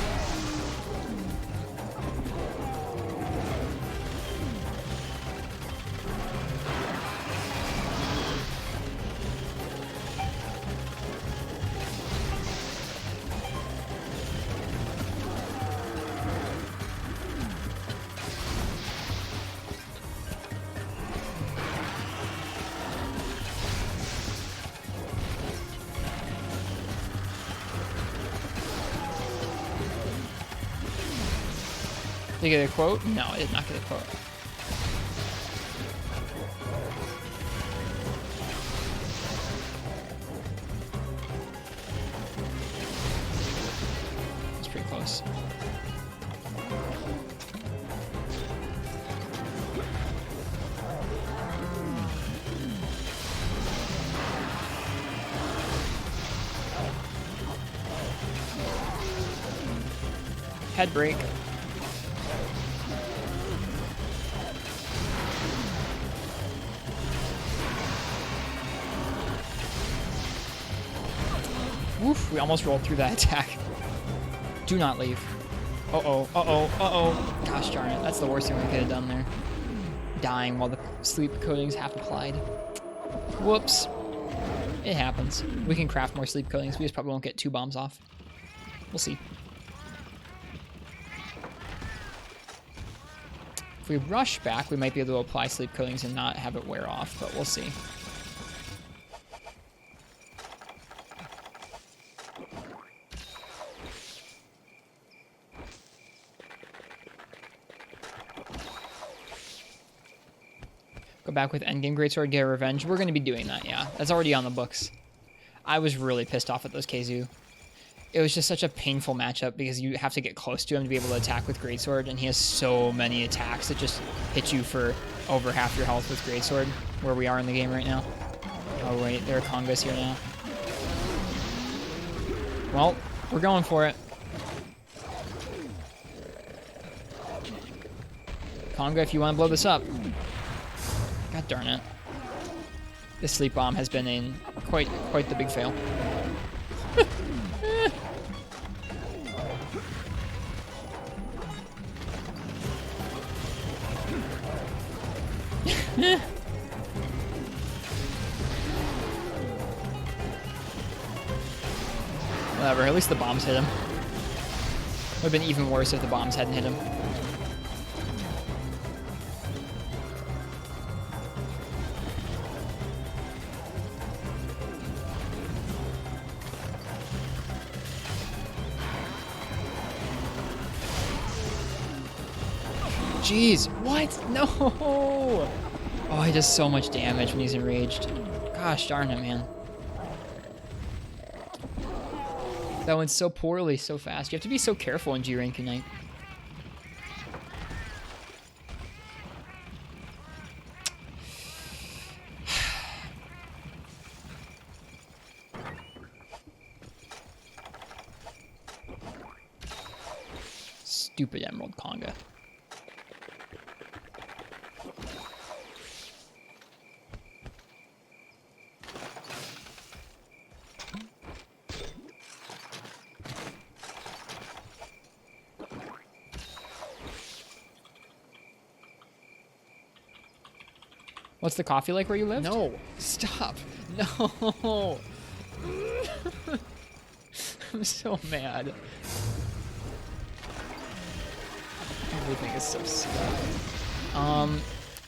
Did you get a quote? No, I did not get a quote. Head break. Woof, we almost rolled through that attack. Do not leave. Uh-oh, uh-oh, uh-oh. Gosh darn it, that's the worst thing we could have done there. Dying while the sleep coating's half applied. Whoops. It happens. We can craft more sleep coatings. We just probably won't get 2 bombs off. We'll see. If we rush back, we might be able to apply sleep coatings and not have it wear off, but we'll see. Go back with Endgame Greatsword, get revenge. We're going to be doing that, yeah. That's already on the books. I was really pissed off at those Keizu. It was just such a painful matchup because you have to get close to him to be able to attack with Greatsword, and he has so many attacks that just hit you for over half your health with Greatsword, where we are in the game right now. Oh wait, there are Congas here now. Well, we're going for it. Conga, if you want to blow this up. God darn it. This sleep bomb has been in quite the big fail. Whatever, at least the bombs hit him. Would have been even worse if the bombs hadn't hit him. Jeez, what? No! Oh, he does so much damage when he's enraged. Gosh darn it, man. That went so poorly, so fast. You have to be so careful in G-Rank Unite. Stupid Emerald Conga. What's the coffee like where you live? No, stop. No. I'm so mad. Everything is so sad.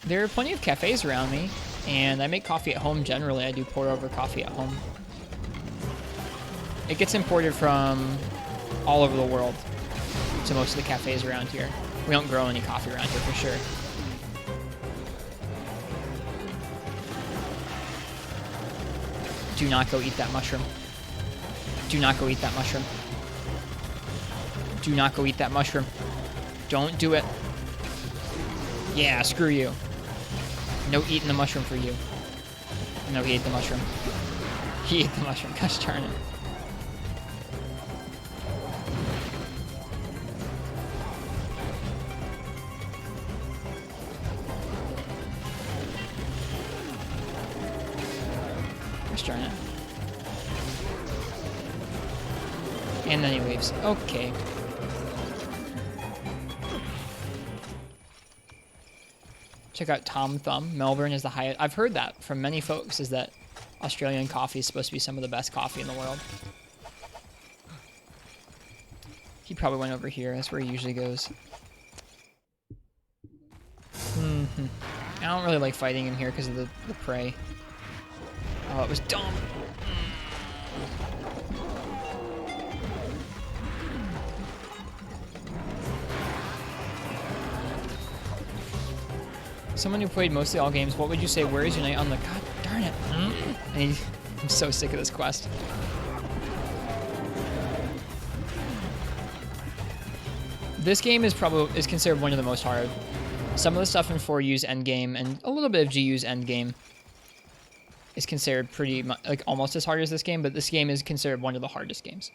There are plenty of cafes around me, and I make coffee at home generally. I do pour over coffee at home. It gets imported from all over the world to most of the cafes around here. We don't grow any coffee around here for sure. Do not go eat that mushroom. Do not go eat that mushroom. Do not go eat that mushroom. Don't do it. Yeah, screw you. No eating the mushroom for you. No, he ate the mushroom. He ate the mushroom. Gosh darn it. Gosh darn it. And then he leaves. Okay. Check out Tom Thumb. Melbourne is the highest. I've heard that from many folks, is that Australian coffee is supposed to be some of the best coffee in the world. He probably went over here. That's where he usually goes. I don't really like fighting him here because of the prey. Oh, it was dumb. Someone who played mostly all games, what would you say? Where is Unite on the... God darn it. I'm so sick of this quest. This game is considered one of the most hard. Some of the stuff in 4U's endgame and a little bit of GU's endgame is considered pretty much like almost as hard as this game, but this game is considered one of the hardest games.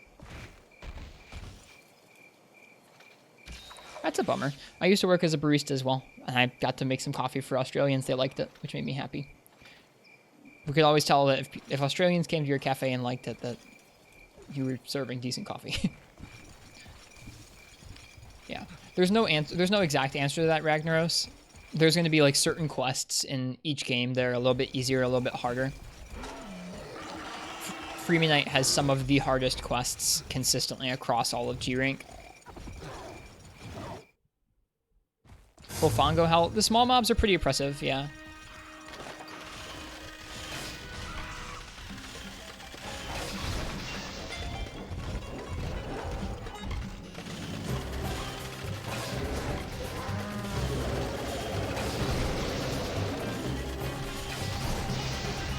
That's a bummer. I used to work as a barista as well, and I got to make some coffee for Australians. They liked it, which made me happy. We could always tell that if Australians came to your cafe and liked it, that you were serving decent coffee. Yeah. There's no exact answer to that, Ragnaros. There's going to be like certain quests in each game that are a little bit easier, a little bit harder. Freeman Knight has some of the hardest quests consistently across all of G rank. Bofango hell. The small mobs are pretty oppressive, yeah.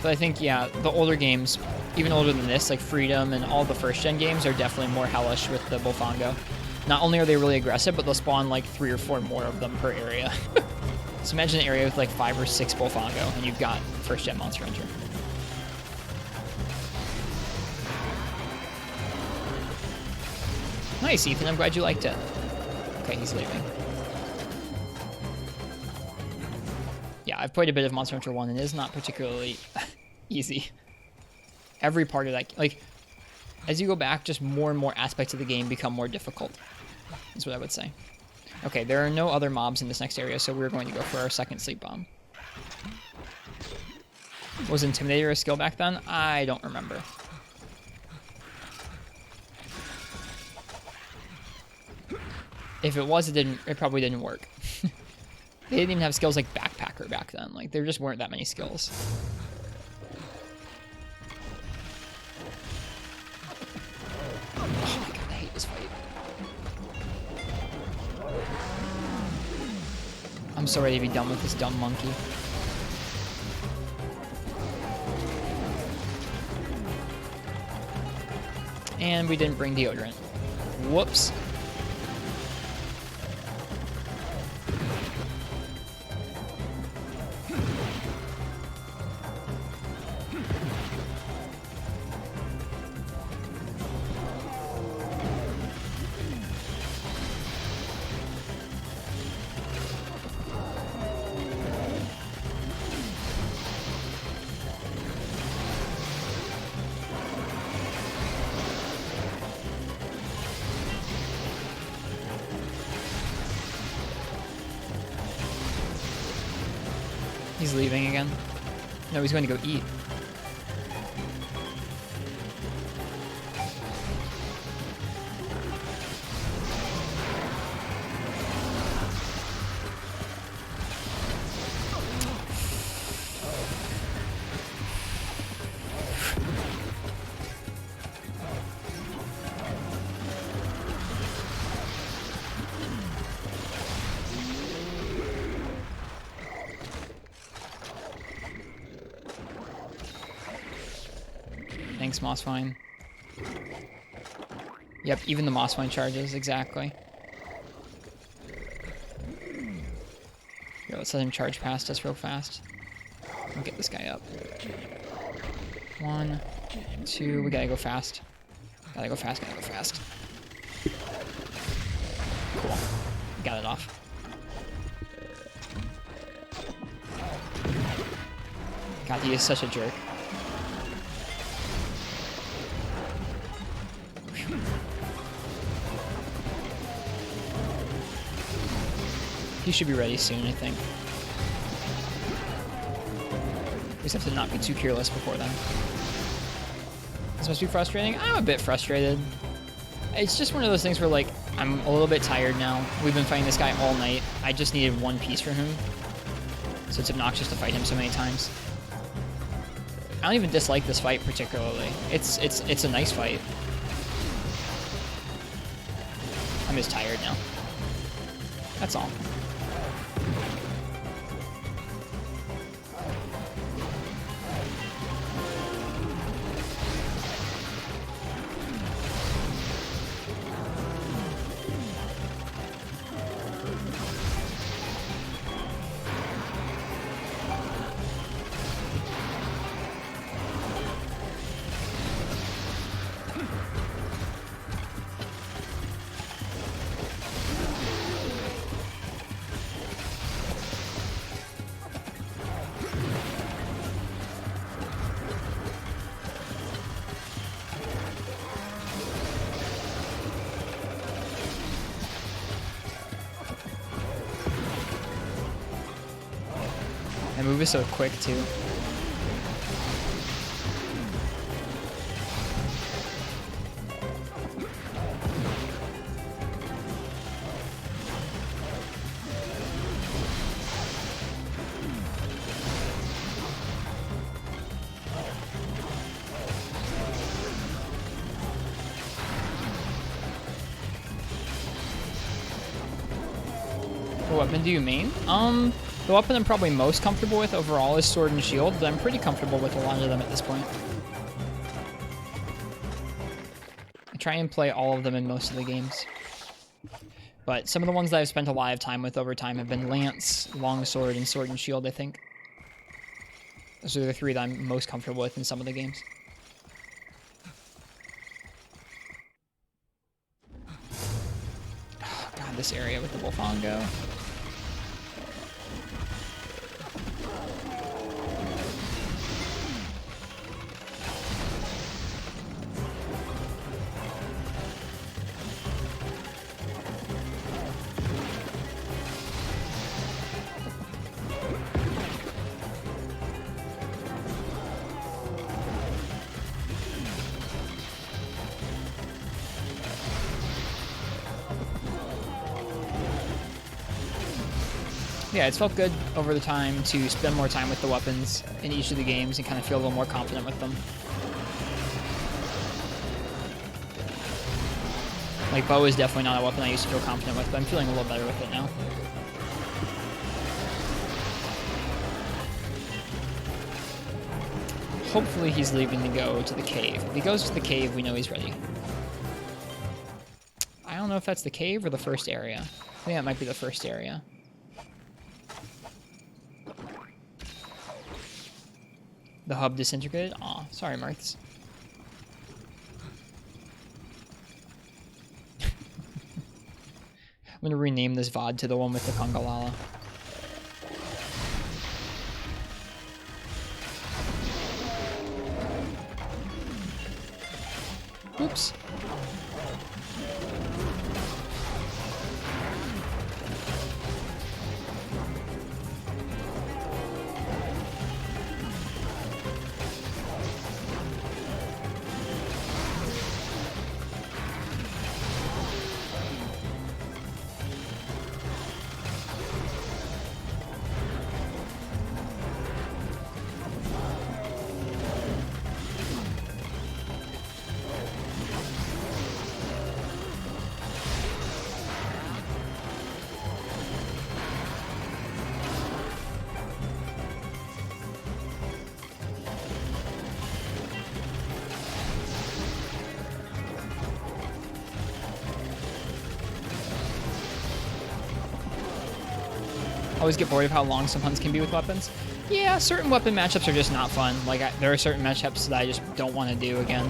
But I think, yeah, the older games, even older than this, like Freedom and all the first-gen games, are definitely more hellish with the Bofango. Not only are they really aggressive, but they'll spawn like 3 or 4 more of them per area. So imagine an area with like 5 or 6 Bofango, and you've got first-gen Monster Hunter. Nice, Ethan. I'm glad you liked it. Okay, he's leaving. Yeah, I've played a bit of Monster Hunter 1, and it is not particularly easy. Every part of that, like, as you go back, just more and more aspects of the game become more difficult, is what I would say. Okay, there are no other mobs in this next area, so we're going to go for our second sleep bomb. Was Intimidator a skill back then? I don't remember. If it was, it probably didn't work. They didn't even have skills like Backpacker back then. Like, there just weren't that many skills. Oh my god, I hate this fight. I'm so ready to be done with this dumb monkey. And we didn't bring deodorant. Whoops. He's leaving again. No, he's going to go eat. Thanks, Mossvine. Yep, even the Mossvine charges, exactly. Here, let's let him charge past us real fast. I'll get this guy up. 1, 2, we gotta go fast. Gotta go fast, gotta go fast. Cool. Got it off. God, he is such a jerk. He should be ready soon, I think. We just have to not be too careless before then. This must be frustrating. I'm a bit frustrated. It's just one of those things where, like, I'm a little bit tired now. We've been fighting this guy all night. I just needed one piece from him. So it's obnoxious to fight him so many times. I don't even dislike this fight particularly. It's a nice fight. I'm just tired now. That's all. That move is so quick too. What weapon do you main? The weapon I'm probably most comfortable with overall is Sword and Shield, but I'm pretty comfortable with a lot of them at this point. I try and play all of them in most of the games. But some of the ones that I've spent a lot of time with over time have been Lance, Longsword, and Sword and Shield, I think. Those are the three that I'm most comfortable with in some of the games. Oh, God, this area with the Wolfongo. Yeah, it's felt good over the time to spend more time with the weapons in each of the games and kind of feel a little more confident with them. Like, bow is definitely not a weapon I used to feel confident with, but I'm feeling a little better with it now. Hopefully he's leaving to go to the cave. If he goes to the cave, we know he's ready. I don't know if that's the cave or the first area. I think that might be the first area. The hub disintegrated? Aw, sorry, Marths. I'm gonna rename this VOD to the one with the Congalala. Oops. Always get bored of how long some hunts can be with weapons. Yeah, certain weapon matchups are just not fun. Like, there are certain matchups that I just don't want to do again,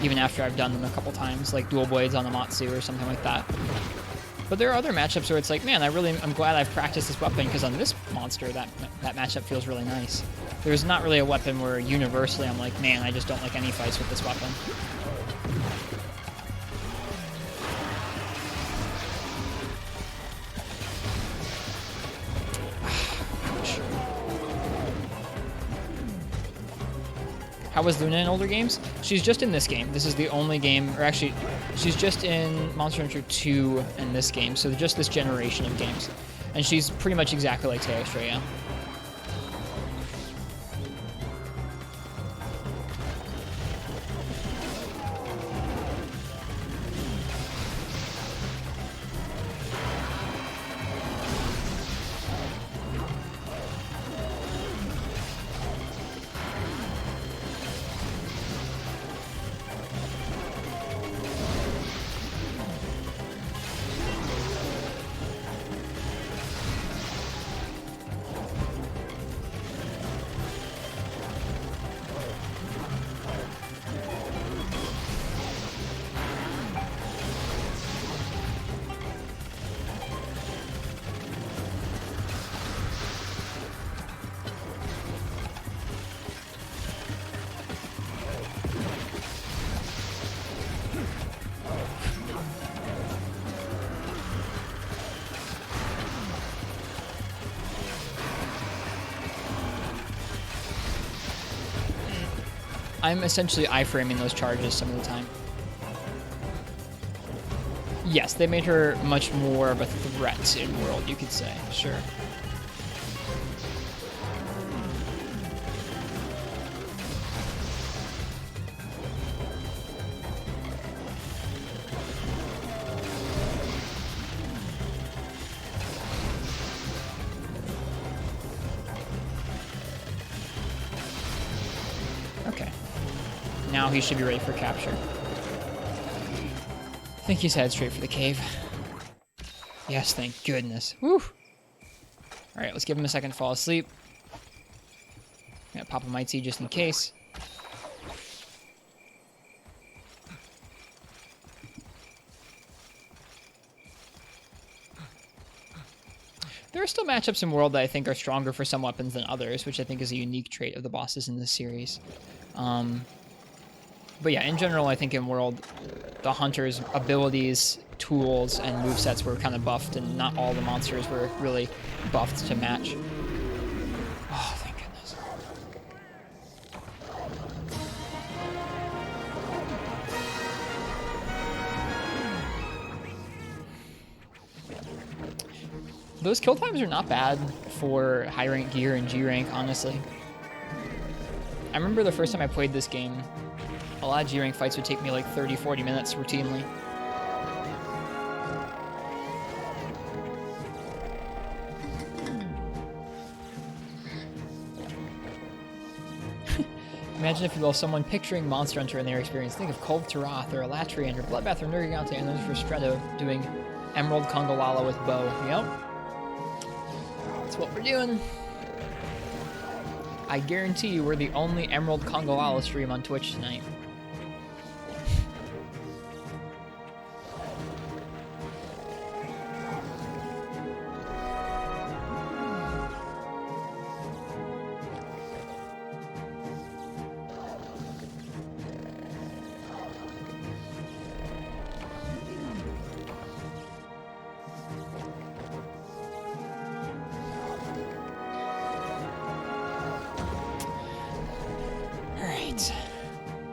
even after I've done them a couple times, like dual blades on the Matsu or something like that. But there are other matchups where it's like, man, I'm glad I've practiced this weapon because on this monster, that matchup feels really nice. There's not really a weapon where universally I'm like, man, I just don't like any fights with this weapon. How was Luna in older games? She's just in this game. This is the only game, or actually, she's just in Monster Hunter 2 and this game, so just this generation of games. And she's pretty much exactly like Teostraya. I'm essentially iframing those charges some of the time. Yes, they made her much more of a threat in World, you could say. Sure. Okay. Now he should be ready for capture. I think he's headed straight for the cave. Yes, thank goodness. Whew. Alright, let's give him a second to fall asleep. Gonna pop a Mighty just in case. There are still matchups in World that I think are stronger for some weapons than others, which I think is a unique trait of the bosses in this series. But yeah, in general, I think in World, the Hunter's abilities, tools, and movesets were kind of buffed, and not all the monsters were really buffed to match. Oh, thank goodness. Those kill times are not bad for high rank gear and G rank, honestly. I remember the first time I played this game, a lot of G rank fights would take me like 30-40 minutes routinely. Imagine, if you will, someone picturing Monster Hunter in their experience. Think of Kolv Taroth or Elatrian or Bloodbath or Nergigante, and there's Ristretto doing Emerald Kongolala with bow. Yep. That's what we're doing. I guarantee you we're the only Emerald Kongolala stream on Twitch tonight.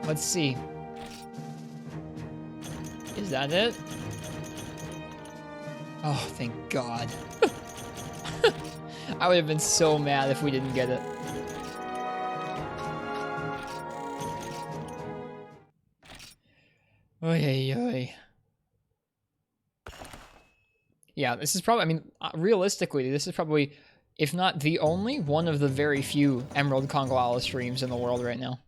Let's see. Is that it? Oh, thank God. I would have been so mad if we didn't get it. Oy, oy, oy. Yeah, this is probably, I mean, realistically, this is probably, if not the only, one of the very few Emerald Kongolala streams in the world right now.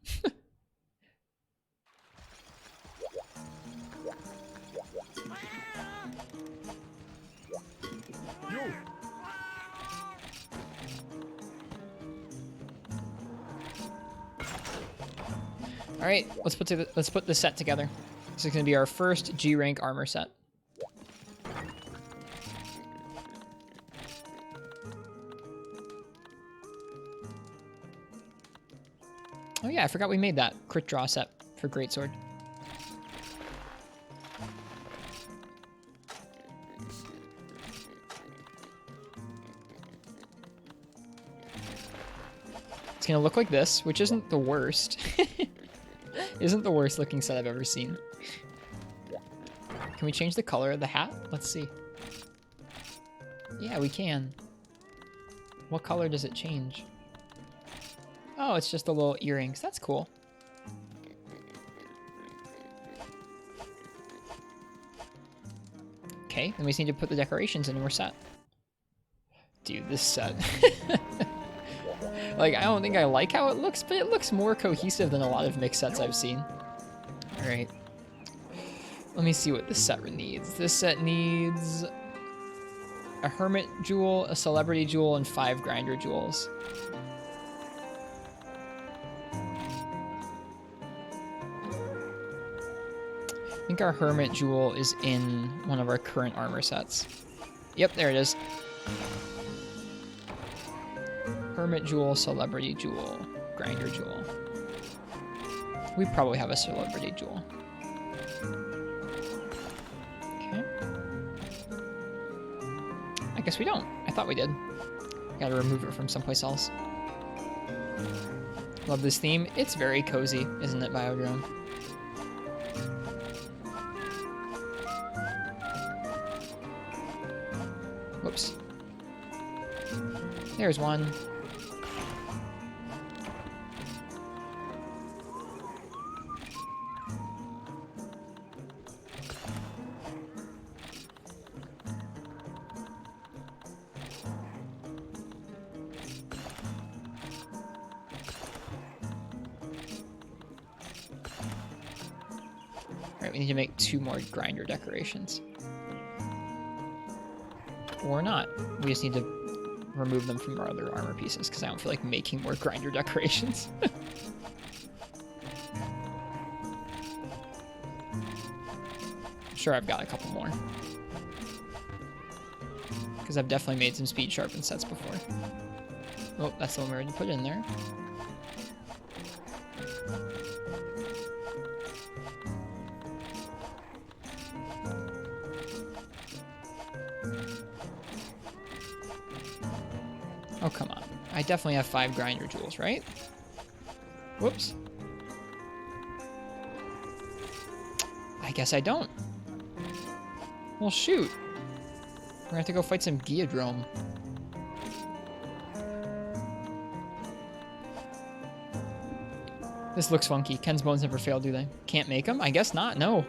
All right, let's put the set together. This is going to be our first G rank armor set. Oh yeah, I forgot we made that crit draw set for Greatsword. It's gonna look like this, which isn't the worst. Isn't the worst looking set I've ever seen. Can we change the color of the hat? Let's see. Yeah, we can. What color does it change? Oh, it's just the little earrings. That's cool. Okay, then we just need to put the decorations in and we're set. Dude, this set. Like, I don't think I like how it looks, but it looks more cohesive than a lot of mixed sets I've seen. Alright. Let me see what this set needs. This set needs a Hermit Jewel, a Celebrity Jewel, and 5 Grinder Jewels. I think our Hermit Jewel is in one of our current armor sets. Yep, there it is. Hermit Jewel, Celebrity Jewel, Grinder Jewel. We probably have a Celebrity Jewel. Okay. I guess we don't. I thought we did. Gotta remove it from someplace else. Love this theme. It's very cozy, isn't it, Biodrome? Whoops. There's one. Alright, we need to make 2 more grinder decorations. Or not. We just need to remove them from our other armor pieces, because I don't feel like making more grinder decorations. I'm sure I've got a couple more. Because I've definitely made some speed sharpened sets before. Oh, that's the one we already put in there. Oh, come on. I definitely have 5 grinder jewels, right? Whoops. I guess I don't. Well, shoot. We're gonna have to go fight some Geodrome. This looks funky. Ken's bones never fail, do they? Can't make them? I guess not, no.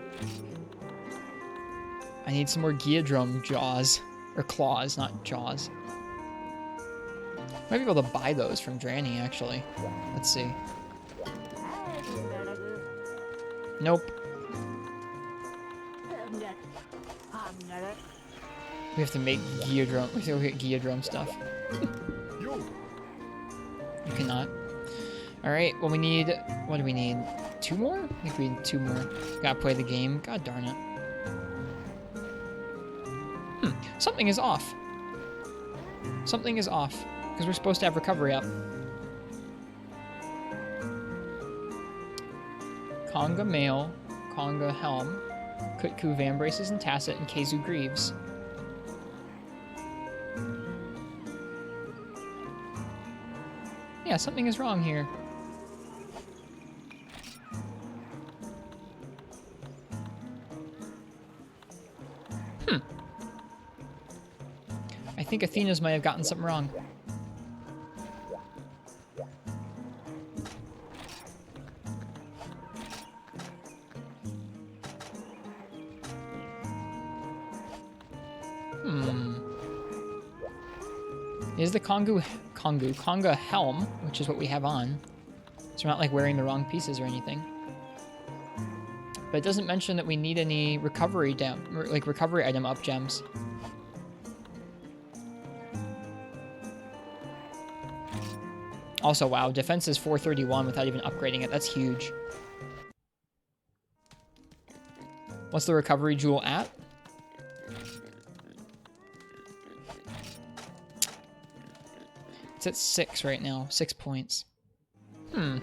I need some more Geodrome jaws. Or claws, not jaws. Might be able to buy those from Dranny, actually. Let's see. Nope. We have to make Geodrome. We have to go get Geodrome stuff. You cannot. Alright, well we need... What do we need? 2 more? I think we need 2 more. Gotta play the game. God darn it. Something is off. Something is off. Because we're supposed to have recovery up. Conga Male, Conga Helm, Kutku Van Braces and Tacit, and Keizu Greaves. Yeah, something is wrong here. I think Athena's might have gotten something wrong. Is the Conga Helm, which is what we have on. So we're not like wearing the wrong pieces or anything. But it doesn't mention that we need any recovery recovery item up gems. Also, wow, defense is 431 without even upgrading it. That's huge. What's the recovery jewel at? It's at 6 right now. 6 points. You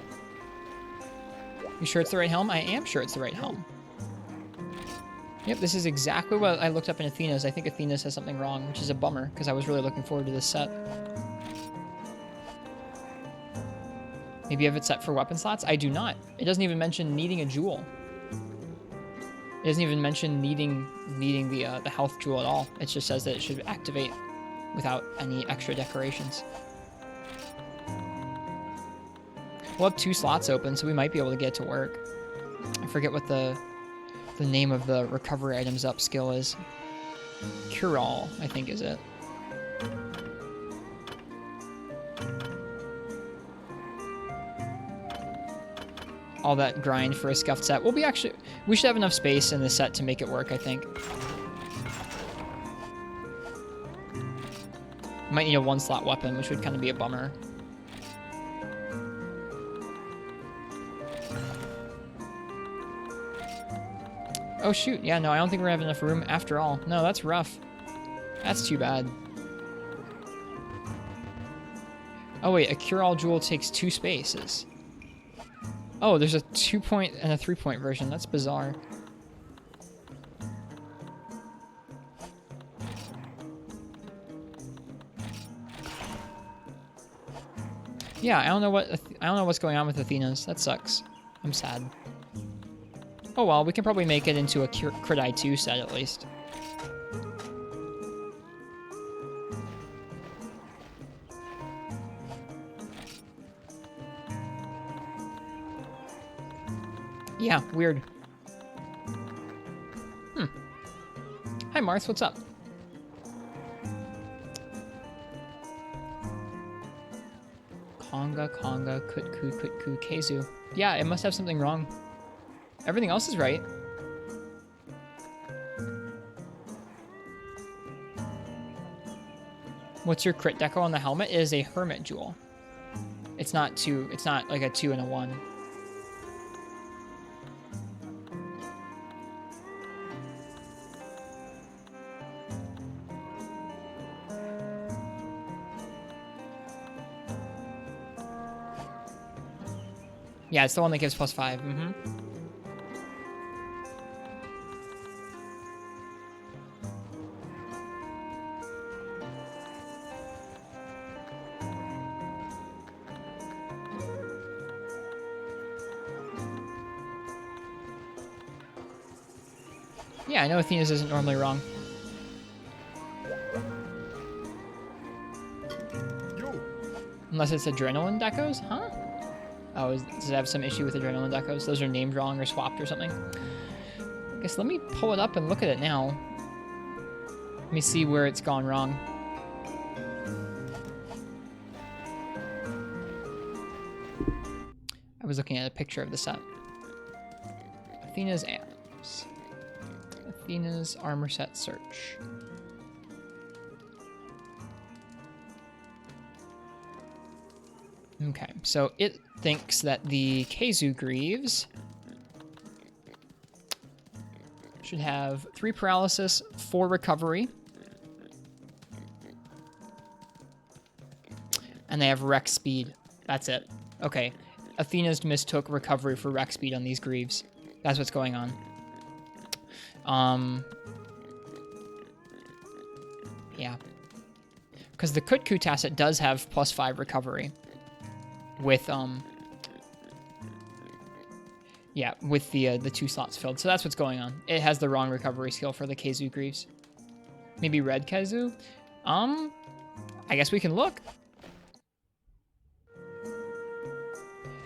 sure it's the right helm? I am sure it's the right helm. Yep, this is exactly what I looked up in Athena's. I think Athena's has something wrong, which is a bummer, because I was really looking forward to this set. Maybe you have it set for weapon slots? I do not. It doesn't even mention needing a jewel. It doesn't even mention needing the health jewel at all. It just says that it should activate without any extra decorations. We'll have 2 slots open, so we might be able to get to work. I forget what the name of the recovery items up skill is. Cure-all, I think, is it. All that grind for a scuffed set. We should have enough space in this set to make it work, I think. Might need a 1-slot weapon, which would kind of be a bummer. Oh shoot, yeah, no, I don't think we're gonna have enough room after all. No, that's rough. That's too bad. Oh wait, a cure-all jewel takes 2 spaces. Oh, there's a 2-point and a 3-point version. That's bizarre. Yeah, I don't know what's going on with Athena's. That sucks. I'm sad. Oh well, we can probably make it into a Crit Eye 2 set at least. Yeah, weird. Hi, Marth, what's up? Konga, Kutku, Keizu. Yeah, it must have something wrong. Everything else is right. What's your crit deco on the helmet? It is a Hermit Jewel. It's not like a 2 and a 1. Yeah, it's the one that gives +5. Yeah, I know Athena's isn't normally wrong. Unless it's adrenaline decos, huh? Oh, does it have some issue with adrenaline decos? Those are named wrong or swapped or something? I guess let me pull it up and look at it now. Let me see where it's gone wrong. I was looking at a picture of the set. Athena's amps. Athena's armor set search. Okay, so it thinks that the Keizu Greaves should have 3 paralysis, 4 recovery. And they have Rex speed. That's it. Okay. Athena's mistook recovery for Rex speed on these Greaves. That's what's going on. Yeah. Because the Kutku Tacet does have +5 recovery. With with the 2 slots filled. So that's what's going on. It has the wrong recovery skill for the Keizu Greaves. Maybe red Keizu? I guess we can look.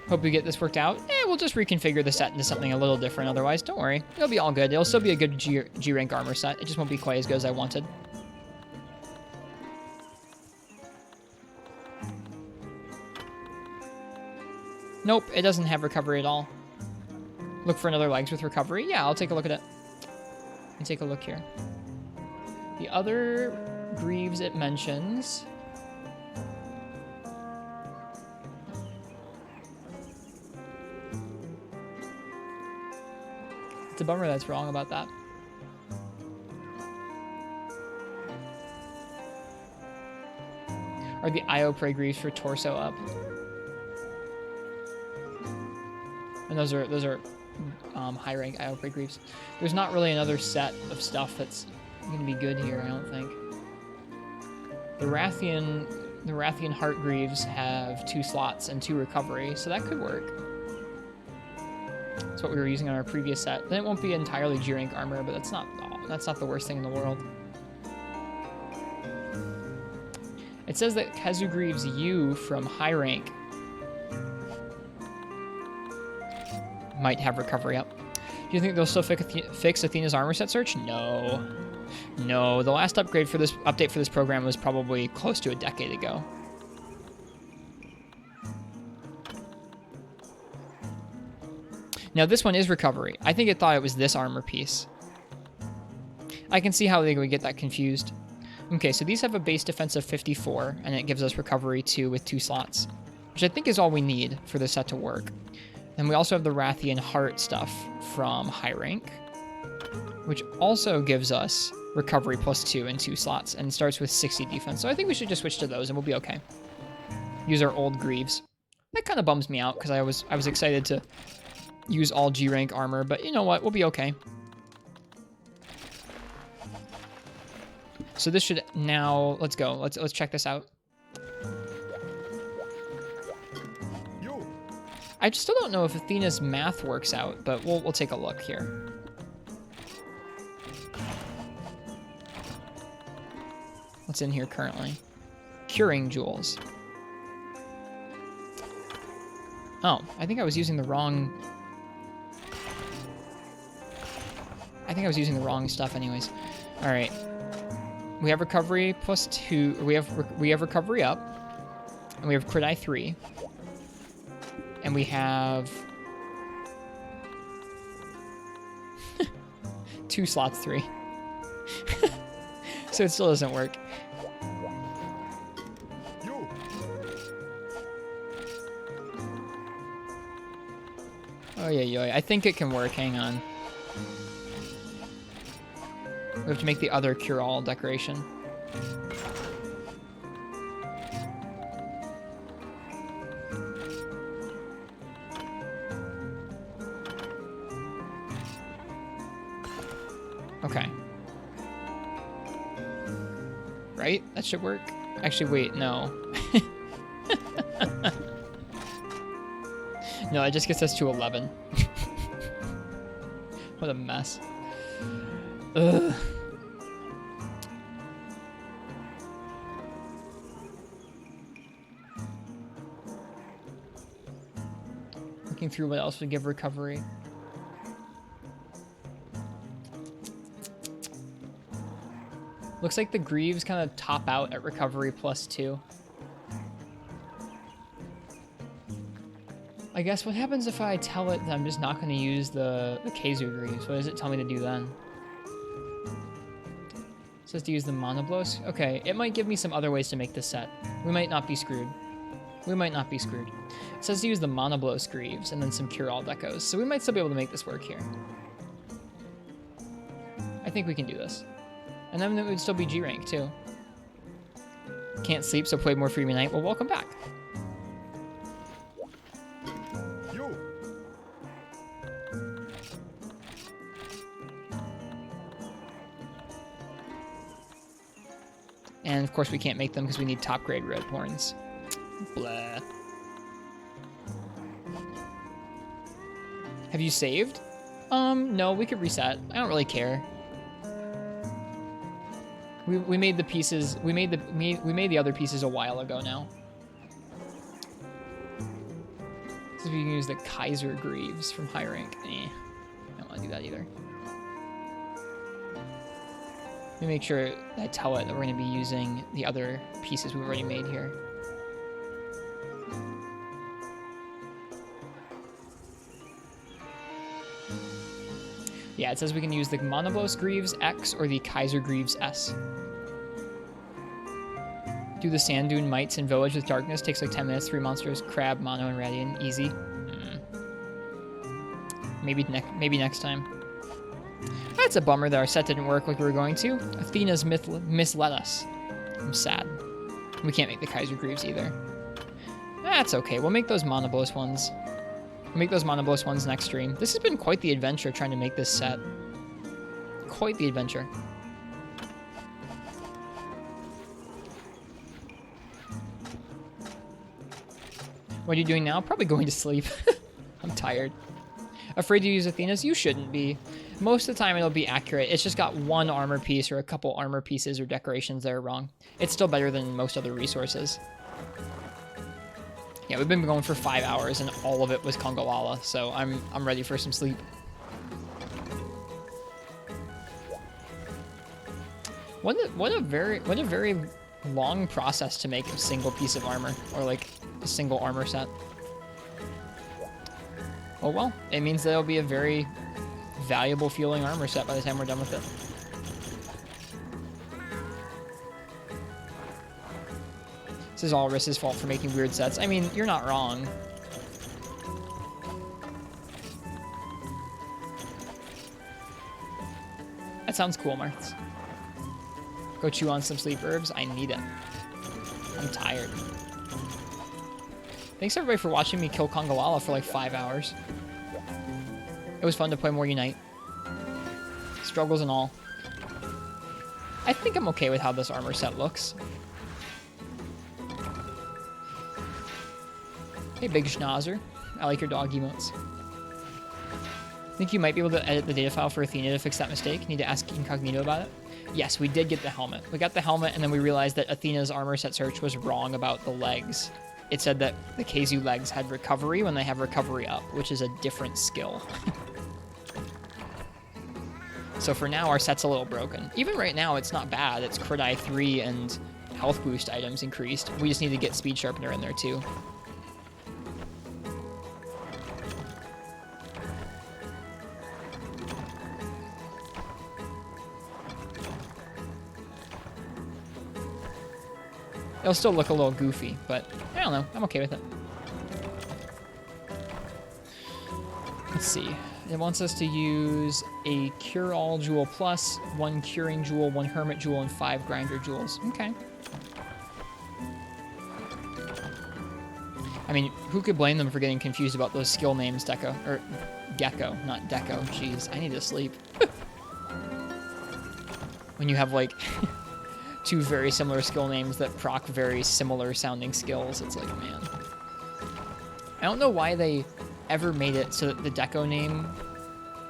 Hope we get this worked out. We'll just reconfigure the set into something a little different otherwise. Don't worry. It'll be all good. It'll still be a good G rank armor set. It just won't be quite as good as I wanted. Nope, it doesn't have recovery at all. Look for another legs with recovery. Yeah, I'll take a look at it. And take a look here. The other Greaves it mentions. It's a bummer that's wrong about that. Are the Io Prey Greaves for torso up? And those are high rank Io Prey Greaves. There's not really another set of stuff that's gonna be good here, I don't think. The Rathian Heart Greaves have 2 slots and 2 recovery, so that could work. That's what we were using on our previous set. Then it won't be entirely G rank armor, but that's not the worst thing in the world. It says that Keizu Greaves U from high rank might have recovery up. Do you think they'll still fix Athena's armor set search? No. No, the last update for this program was probably close to a decade ago. Now this one is recovery. I think it thought it was this armor piece. I can see how they would get that confused. Okay, so these have a base defense of 54, and it gives us recovery 2 with 2 slots, which I think is all we need for this set to work. And we also have the Rathian Heart stuff from high rank, which also gives us recovery +2 in 2 slots and starts with 60 defense. So I think we should just switch to those and we'll be okay. Use our old Greaves. That kind of bums me out because I was excited to use all G rank armor, but you know what? We'll be okay. So this should now, let's go. Let's check this out. I still don't know if Athena's math works out, but we'll take a look here. What's in here currently? Curing jewels. Oh, I think I was using the wrong... I think I was using the wrong stuff anyways. Alright. We have recovery plus 2. We have recovery up. And we have crit eye 3. And we have... 2 slots 3. So it still doesn't work. Oh yeah, I think it can work. Hang on. We have to make the other cure-all decoration. Okay. Right? That should work. Actually, wait, no. No, it just gets us to 11. What a mess. Ugh. Looking through what else would give recovery. Looks like the Greaves kind of top out at recovery plus 2. I guess what happens if I tell it that I'm just not going to use the Keizu Greaves? What does it tell me to do then? It says to use the Monoblos? Okay, it might give me some other ways to make this set. We might not be screwed. We might not be screwed. It says to use the Monoblos Greaves and then some Cure-All Decos, so we might still be able to make this work here. I think we can do this. And then it would still be G rank too. Can't sleep, so play more Freebie Night. Well, welcome back. And of course we can't make them because we need top grade red horns. Blah. Have you saved? No, we could reset. I don't really care. We made the pieces. We made the other pieces a while ago now. So if you can use the Kaiser Greaves from high rank, I don't want to do that either. Let me make sure I tell it that we're going to be using the other pieces we've already made here. Yeah, it says we can use the Monoblos Greaves X or the Kaiser Greaves S. Do the Sand Dune Mites in Village with Darkness. Takes like 10 minutes. 3 monsters. Crab, Mono, and Radiant. Easy. Maybe next time. That's a bummer that our set didn't work like we were going to. Athena's misled us. I'm sad. We can't make the Kaiser Greaves either. That's okay. We'll make those Monoblos ones. We'll make those Monoblos ones next stream. This has been quite the adventure trying to make this set. Quite the adventure. What are you doing now? Probably going to sleep. I'm tired. Afraid to use Athena's? You shouldn't be. Most of the time it'll be accurate. It's just got one armor piece or a couple armor pieces or decorations that are wrong. It's still better than most other resources. Yeah, we've been going for 5 hours and all of it was Kongawala, so I'm ready for some sleep. What a very long process to make a single piece of armor, or like a single armor set. Oh well, it means that it'll be a very valuable feeling armor set by the time we're done with it. This is all Riss's fault for making weird sets. I mean, you're not wrong. That sounds cool, Martz. Go chew on some sleep herbs. I need it. I'm tired. Thanks everybody for watching me kill Kongawala for like 5 hours. It was fun to play more Unite. Struggles and all. I think I'm okay with how this armor set looks. Hey, Big Schnauzer. I like your dog emotes. Think you might be able to edit the data file for Athena to fix that mistake? Need to ask Incognito about it? Yes, we did get the helmet. We got the helmet, and then we realized that Athena's armor set search was wrong about the legs. It said that the Keizu legs had recovery when they have recovery up, which is a different skill. So for now, our set's a little broken. Even right now, it's not bad. It's Crit Eye 3 and health boost items increased. We just need to get Speed Sharpener in there, too. It'll still look a little goofy, but I don't know. I'm okay with it. Let's see. It wants us to use a Cure All Jewel Plus, 1 Curing Jewel, 1 Hermit Jewel, and 5 Grinder Jewels. Okay. I mean, who could blame them for getting confused about those skill names, Deco? Or Gecko, not Deco. Jeez, I need to sleep. When you have, like, 2 very similar skill names that proc very similar sounding skills, it's like, man. I don't know why they ever made it so that the Deco name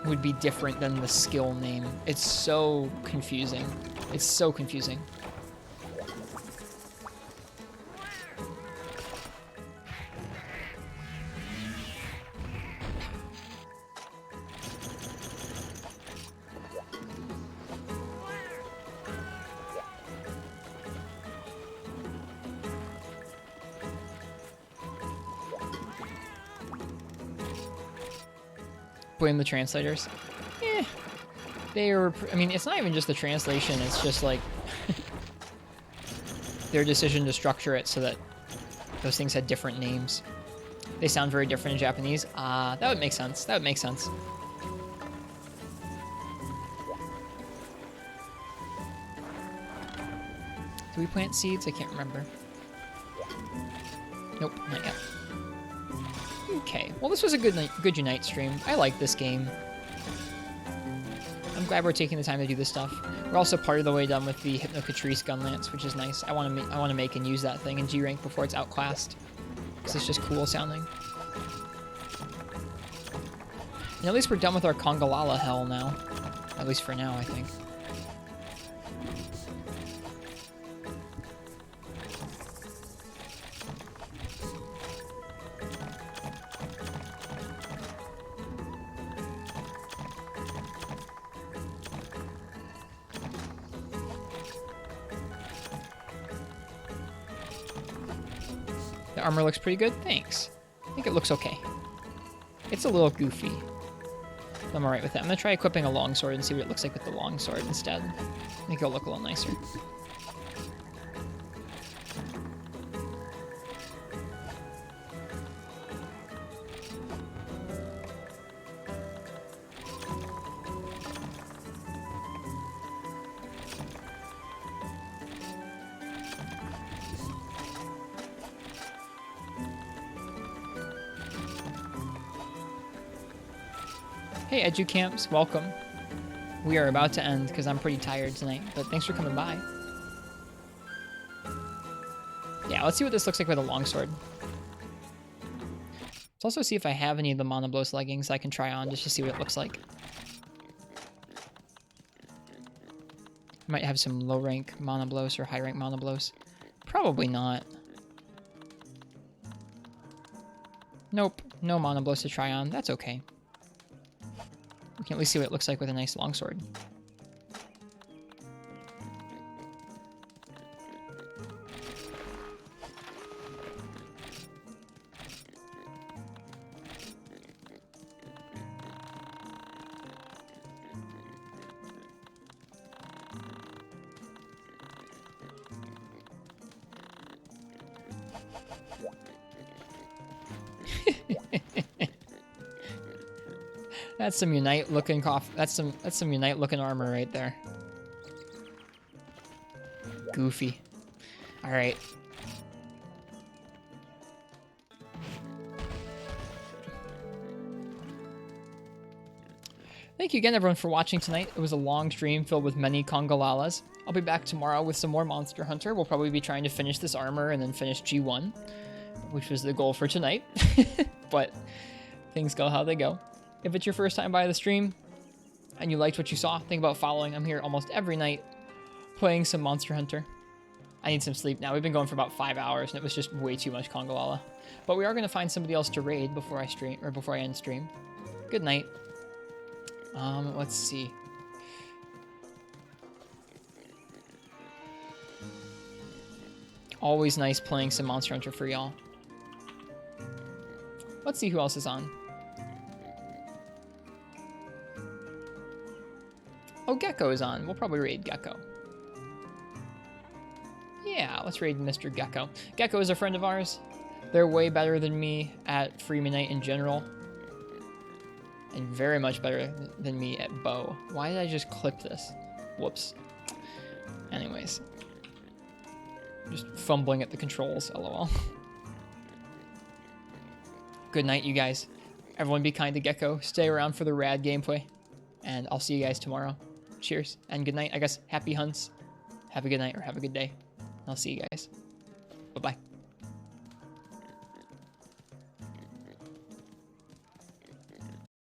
would be different than the skill name. It's so confusing. It's so confusing. Blame the translators. They are, I mean, it's not even just the translation, it's just like their decision to structure it so that those things had different names. They sound very different in Japanese. That would make sense. That would make sense. Do we plant seeds? I can't remember. Nope, not yet. Okay, well this was a good Unite stream. I like this game. I'm glad we're taking the time to do this stuff. We're also part of the way done with the Hypnocatrice Gun Lance, which is nice. I want to make and use that thing in G rank before it's outclassed, because it's just cool sounding. And at least we're done with our Kongalala hell now. At least for now, I think. The armor looks pretty good. Thanks. I think it looks okay. It's a little goofy. I'm alright with that. I'm gonna try equipping a longsword and see what it looks like with the longsword instead. I think it'll look a little nicer. Hey, EduCamps, welcome. We are about to end because I'm pretty tired tonight, but thanks for coming by. Yeah, let's see what this looks like with a longsword. Let's also see if I have any of the Monoblos leggings I can try on just to see what it looks like. I might have some low rank Monoblos or high rank Monoblos. Probably not. Nope, no Monoblos to try on. That's okay. We can at least see what it looks like with a nice longsword. That's some Unite looking that's some Unite looking armor right there. Goofy. All right. Thank you again everyone for watching tonight. It was a long stream filled with many Kongalalas. I'll be back tomorrow with some more Monster Hunter. We'll probably be trying to finish this armor and then finish G1. which was the goal for tonight. But things go how they go. If it's your first time by the stream and you liked what you saw, think about following. I'm here almost every night playing some Monster Hunter. I need some sleep now. We've been going for about 5 hours, and it was just way too much Congalala. But we are going to find somebody else to raid before I stream, or before I end stream. Good night. Let's see. Always nice playing some Monster Hunter for y'all. Let's see who else is on. Oh, Gecko is on. We'll probably raid Gecko. Yeah, let's raid Mr. Gecko. Gecko is a friend of ours. They're way better than me at Freemanite in general. And very much better than me at bow. Why did I just clip this? Whoops. Anyways. Just fumbling at the controls, lol. Good night, you guys. Everyone be kind to Gecko. Stay around for the rad gameplay. And I'll see you guys tomorrow. Cheers, and good night. I guess happy hunts. Have a good night or have a good day. I'll see you guys. Bye-bye.